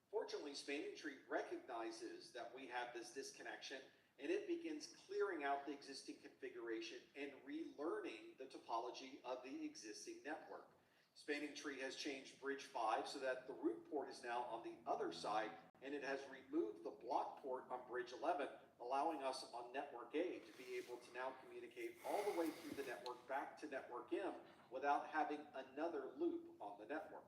Fortunately, Spanning Tree recognizes that we have this disconnection, and it begins clearing out the existing configuration and relearning the topology of the existing network. Spanning Tree has changed bridge 5 so that the root port is now on the other side, and it has removed the block port on bridge 11, allowing us on network A to be able to now communicate all the way through the network back to network M without having another loop on the network.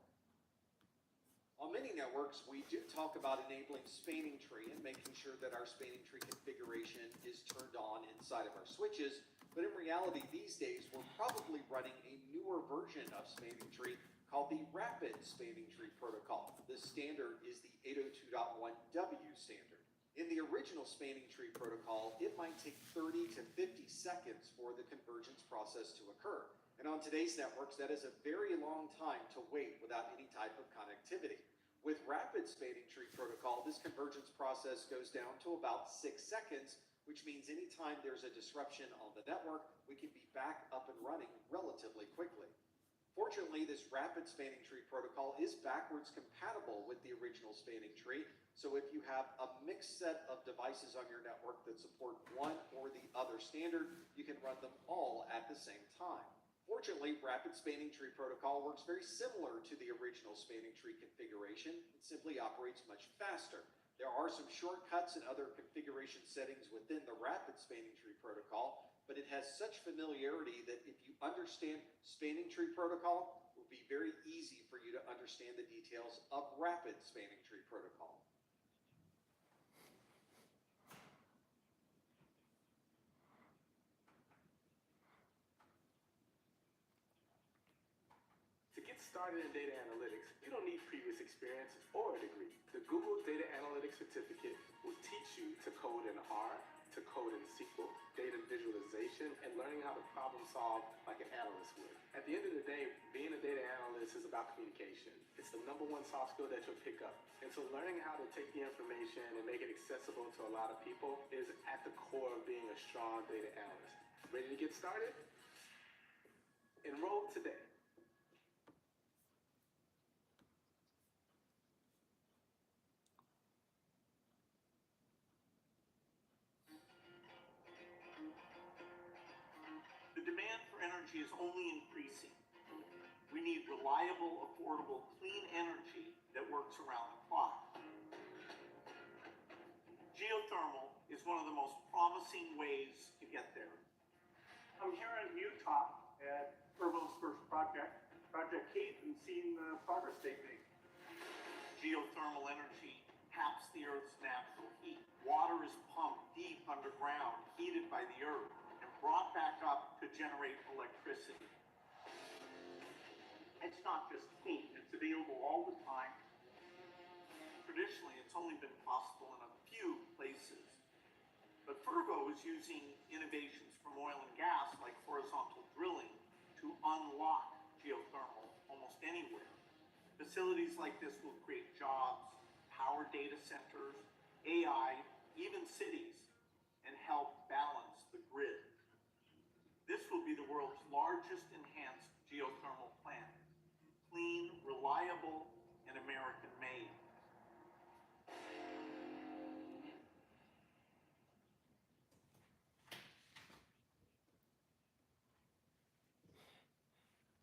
On many networks, we do talk about enabling Spanning Tree and making sure that our Spanning Tree configuration is turned on inside of our switches, but in reality these days we're probably running a newer version of Spanning Tree called the Rapid Spanning Tree Protocol. This standard is the 802.1W standard. In the original Spanning Tree Protocol, it might take 30 to 50 seconds for the convergence process to occur. And on today's networks, that is a very long time to wait without any type of connectivity. With Rapid Spanning Tree Protocol, this convergence process goes down to about 6 seconds, which means anytime there's a disruption on the network, we can be back up and running relatively quickly. Fortunately, this Rapid Spanning Tree Protocol is backwards compatible with the original Spanning Tree, so if you have a mixed set of devices on your network that support one or the other standard, you can run them all at the same time. Fortunately, Rapid Spanning Tree Protocol works very similar to the original Spanning Tree configuration. It simply operates much faster. There are some shortcuts and other configuration settings within the Rapid Spanning Tree Protocol, but it has such familiarity that if you understand Spanning Tree Protocol, it will be very easy for you to understand the details of Rapid Spanning Tree Protocol. To get started in data analytics, you don't need previous experience or a degree. The Google Data Analytics Certificate will teach you to code in R, to code in SQL, data visualization, and learning how to problem solve like an analyst would. At the end of the day, being a data analyst is about communication. It's the #1 soft skill that you'll pick up. And so learning how to take the information and make it accessible to a lot of people is at the core of being a strong data analyst. Ready to get started? Enroll today. The demand for energy is only increasing. We need reliable, affordable, clean energy that works around the clock. Geothermal is one of the most promising ways to get there. I'm here in Utah at Fervo's first project, Project Keith, and seeing the progress they've made. Geothermal energy taps the Earth's natural heat. Water is pumped deep underground, heated by the Earth, and brought back up to generate electricity. It's not just clean, it's available all the time. Traditionally, it's only been possible in a few places. But Fervo is using innovations from oil and gas, like horizontal drilling, to unlock geothermal almost anywhere. Facilities like this will create jobs, power data centers, AI, even cities, and help balance the grid. This will be the world's largest enhanced geothermal plant. Clean, reliable, and American-made.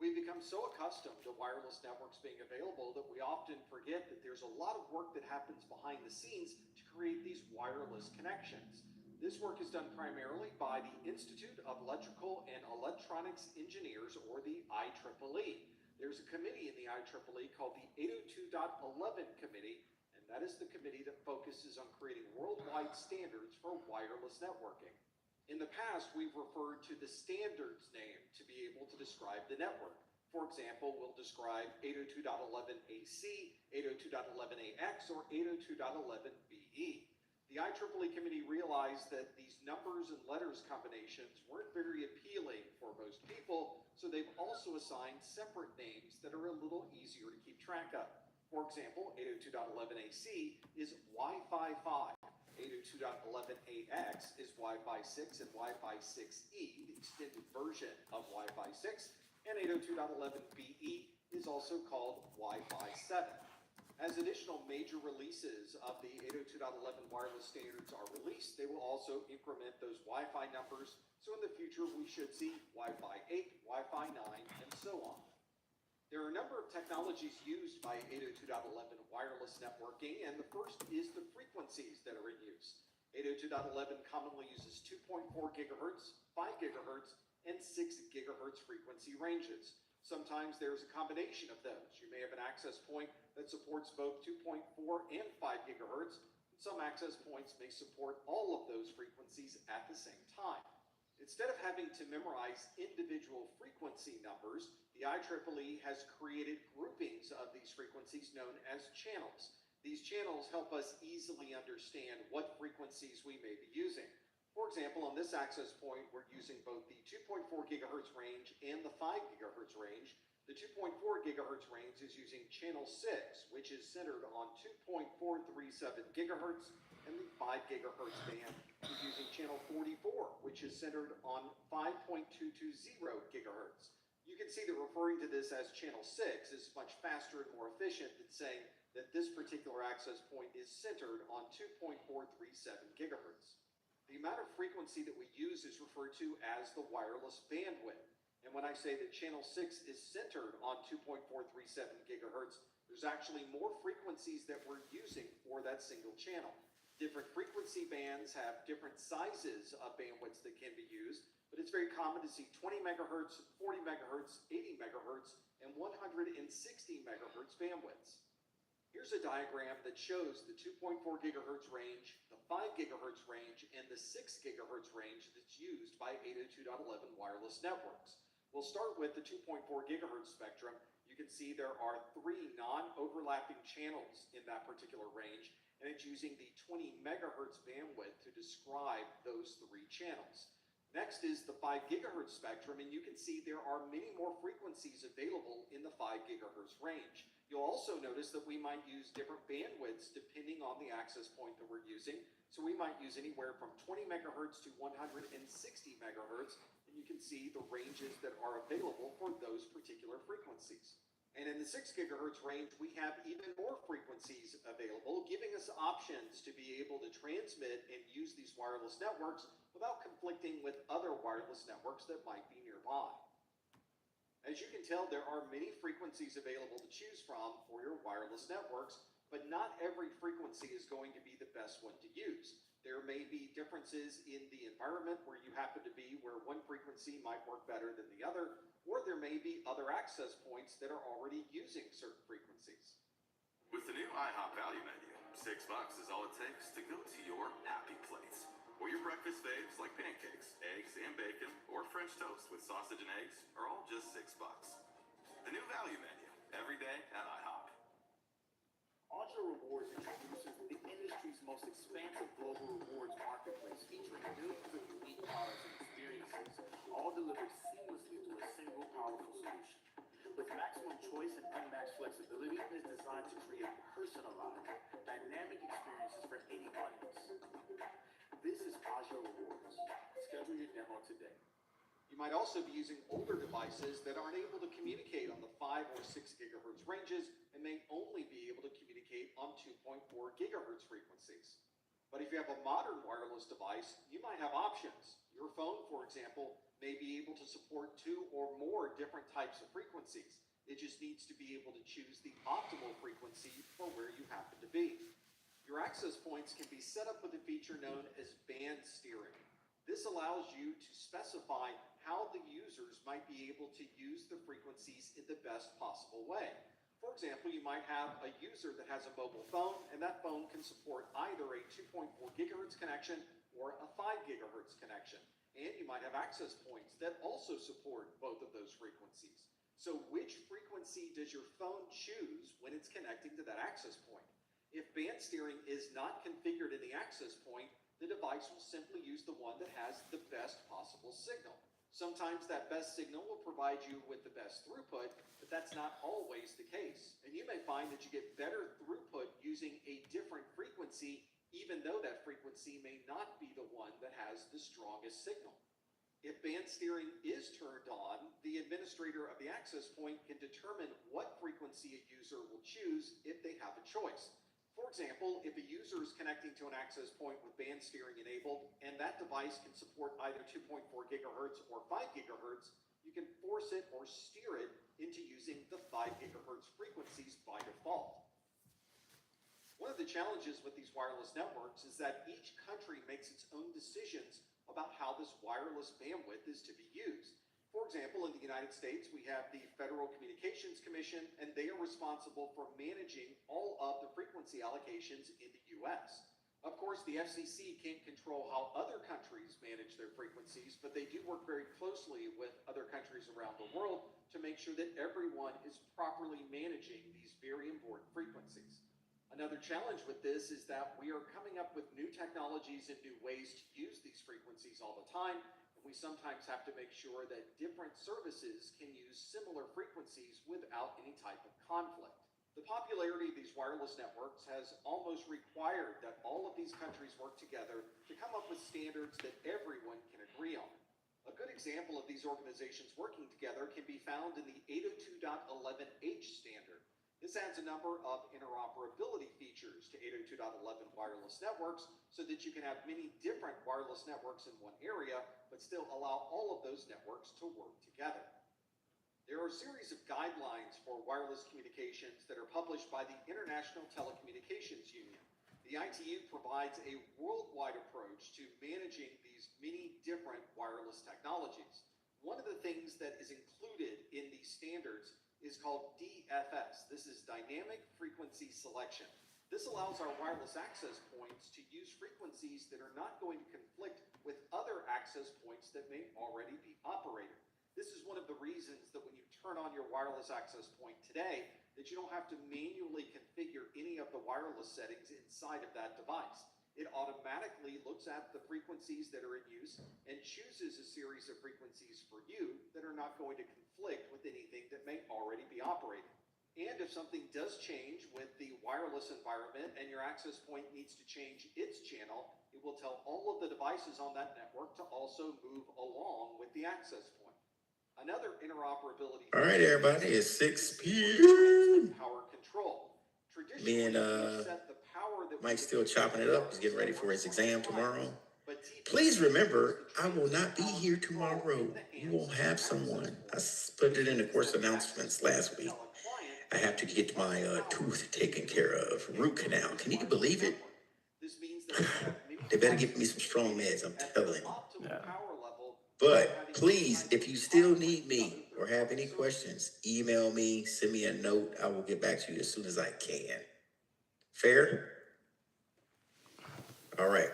We've become so accustomed to wireless networks being available that we often forget that there's a lot of work that happens behind the scenes to create these wireless connections. This work is done primarily by the Institute of Electrical and Electronics Engineers, or the IEEE. There's a committee in the IEEE called the 802.11 Committee, and that is the committee that focuses on creating worldwide standards for wireless networking. In the past, we've referred to the standards name to be able to describe the network. For example, we'll describe 802.11ac, 802.11ax, or 802.11be. The IEEE committee realized that these numbers and letters combinations weren't very appealing for most people, so they've also assigned separate names that are a little easier to keep track of. For example, 802.11ac is Wi-Fi 5. 802.11ax is Wi-Fi 6 and Wi-Fi 6E, the extended version of Wi-Fi 6, and 802.11be is also called Wi-Fi 7. As additional major releases of the 802.11 wireless standards are released, they will also increment those Wi-Fi numbers, so in the future we should see Wi-Fi 8, Wi-Fi 9, and so on. There are a number of technologies used by 802.11 wireless networking, and the first is the frequencies that are in use. 802.11 commonly uses 2.4 gigahertz, 5 gigahertz, and 6 gigahertz frequency ranges. Sometimes there's a combination of those. You may have an access point that supports both 2.4 and 5 gigahertz. Some access points may support all of those frequencies at the same time. Instead of having to memorize individual frequency numbers, the IEEE has created groupings of these frequencies known as channels. These channels help us easily understand what frequencies we may be using. For example, on this access point, we're using both the 2.4 gigahertz range and the 5 gigahertz range. The 2.4 gigahertz range is using channel 6, which is centered on 2.437 gigahertz, and the 5 gigahertz band is using channel 44, which is centered on 5.220 gigahertz. You can see that referring to this as channel 6 is much faster and more efficient than saying that this particular access point is centered on 2.437 gigahertz. The amount of frequency that we use is referred to as the wireless bandwidth. And when I say that channel 6 is centered on 2.437 gigahertz, there's actually more frequencies that we're using for that single channel. Different frequency bands have different sizes of bandwidths that can be used, but it's very common to see 20 megahertz, 40 megahertz, 80 megahertz, and 160 megahertz bandwidths. Here's a diagram that shows the 2.4 gigahertz range, the 5 gigahertz range, and the 6 gigahertz range that's used by 802.11 wireless networks. We'll start with the 2.4 gigahertz spectrum. You can see there are 3 non-overlapping channels in that particular range, and it's using the 20 megahertz bandwidth to describe those 3 channels. Next is the 5 gigahertz spectrum, and you can see there are many more frequencies available in the 5 gigahertz range. You'll also notice that we might use different bandwidths depending on the access point that we're using. So we might use anywhere from 20 megahertz to 160 megahertz, and you can see the ranges that are available for those particular frequencies. And in the 6 gigahertz range, we have even more frequencies available, giving us options to be able to transmit and use these wireless networks without conflicting with other wireless networks that might be nearby. As you can tell, there are many frequencies available to choose from for your wireless networks, but not every frequency is going to be the best one to use. There may be differences in the environment where you happen to be, where one frequency might work better than the other, or there may be other access points that are already using certain frequencies. With the new IHOP value menu, $6 is all it takes to go to your happy place. Or your breakfast faves like pancakes, eggs, and bacon, or French toast with sausage and eggs are all just $6. The new value menu, every day at IHOP. Aja Rewards introduces the industry's most expansive global rewards marketplace featuring millions of unique products and experiences, all delivered seamlessly through a single powerful solution. With maximum choice and unmatched flexibility, it is designed to create personalized, dynamic experiences for any audience. This is Aja Rewards. Schedule your demo today. You might also be using older devices that aren't able to communicate on the 5 or 6 gigahertz ranges and may only be able to communicate on 2.4 gigahertz frequencies. But if you have a modern wireless device, you might have options. Your phone, for example, may be able to support 2 or more different types of frequencies. It just needs to be able to choose the optimal frequency for where you happen to be. Your access points can be set up with a feature known as band steering. This allows you to specify how the users might be able to use the frequencies in the best possible way. For example, you might have a user that has a mobile phone, and that phone can support either a 2.4 gigahertz connection or a 5 gigahertz connection. And you might have access points that also support both of those frequencies. So which frequency does your phone choose when it's connecting to that access point? If band steering is not configured in the access point, the device will simply use the one that has the best possible signal. Sometimes that best signal will provide you with the best throughput, but that's not always the case. And you may find that you get better throughput using a different frequency, even though that frequency may not be the one that has the strongest signal. If band steering is turned on, the administrator of the access point can determine what frequency a user will choose if they have a choice. For example, if a user is connecting to an access point with band steering enabled, and that device can support either 2.4 gigahertz or 5 gigahertz, you can force it or steer it into using the 5 gigahertz frequencies by default. One of the challenges with these wireless networks is that each country makes its own decisions about how this wireless bandwidth is to be used. For example, in the United States, we have the Federal Communications Commission, and they are responsible for managing all of the frequency allocations in the US. Of course, the FCC can't control how other countries manage their frequencies, but they do work very closely with other countries around the world to make sure that everyone is properly managing these very important frequencies. Another challenge with this is that we are coming up with new technologies and new ways to use these frequencies all the time, and we sometimes have to make sure that different services can use similar frequencies without any type of conflict. The popularity of these wireless networks has almost required that all of these countries work together to come up with standards that everyone can agree on. A good example of these organizations working together can be found in the 802.11h standard. This adds a number of interoperability features to 802.11 wireless networks so that you can have many different wireless networks in one area, but still allow all of those networks to work together. There are a series of guidelines for wireless communications that are published by the International Telecommunications Union. The ITU provides a worldwide approach to managing these many different wireless technologies. One of the things that is included in these standards is called DFS. This is Dynamic Frequency Selection. This allows our wireless access points to use frequencies that are not going to conflict with other access points that may already be operated. This is one of the reasons that when you turn on your wireless access point today, that you don't have to manually configure any of the wireless settings inside of that device. It automatically looks at the frequencies that are in use and chooses a series of frequencies for you that are not going to conflict with anything that may already be operating. And if something does change with the wireless environment and your access point needs to change its channel, it will tell all of the devices on that network to also move along with the access point. Another interoperability. All right, everybody, it's 6 p.m. Power control. Me and Mike's still chopping it up. He's getting ready for his exam tomorrow. Please remember, I will not be here tomorrow. You will have someone. I put it in the course announcements last week. I have to get my tooth taken care of. Root canal. Can you believe it? They better give me some strong meds, I'm telling you. Yeah. But please, if you still need me or have any questions, email me, send me a note. I will get back to you as soon as I can. Fair? All right.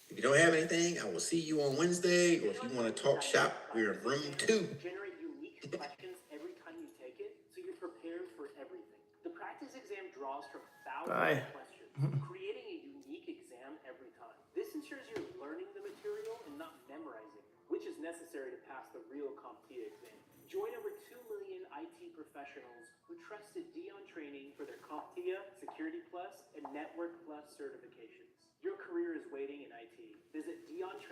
If you don't have anything, I will see you on Wednesday, or if you want to talk shop, we're in room 2. Generate unique questions every time you take it, so you're prepared for everything. The practice exam draws from thousands of questions, creating a unique exam every time. This ensures you're learning the material and not memorizing, which is necessary to pass the real CompTIA exam. Join over 2 million IT professionals who trusted Dion Training for their CompTIA, Security Plus, and Network Plus certifications. Your career is waiting in IT. Visit Dion Training.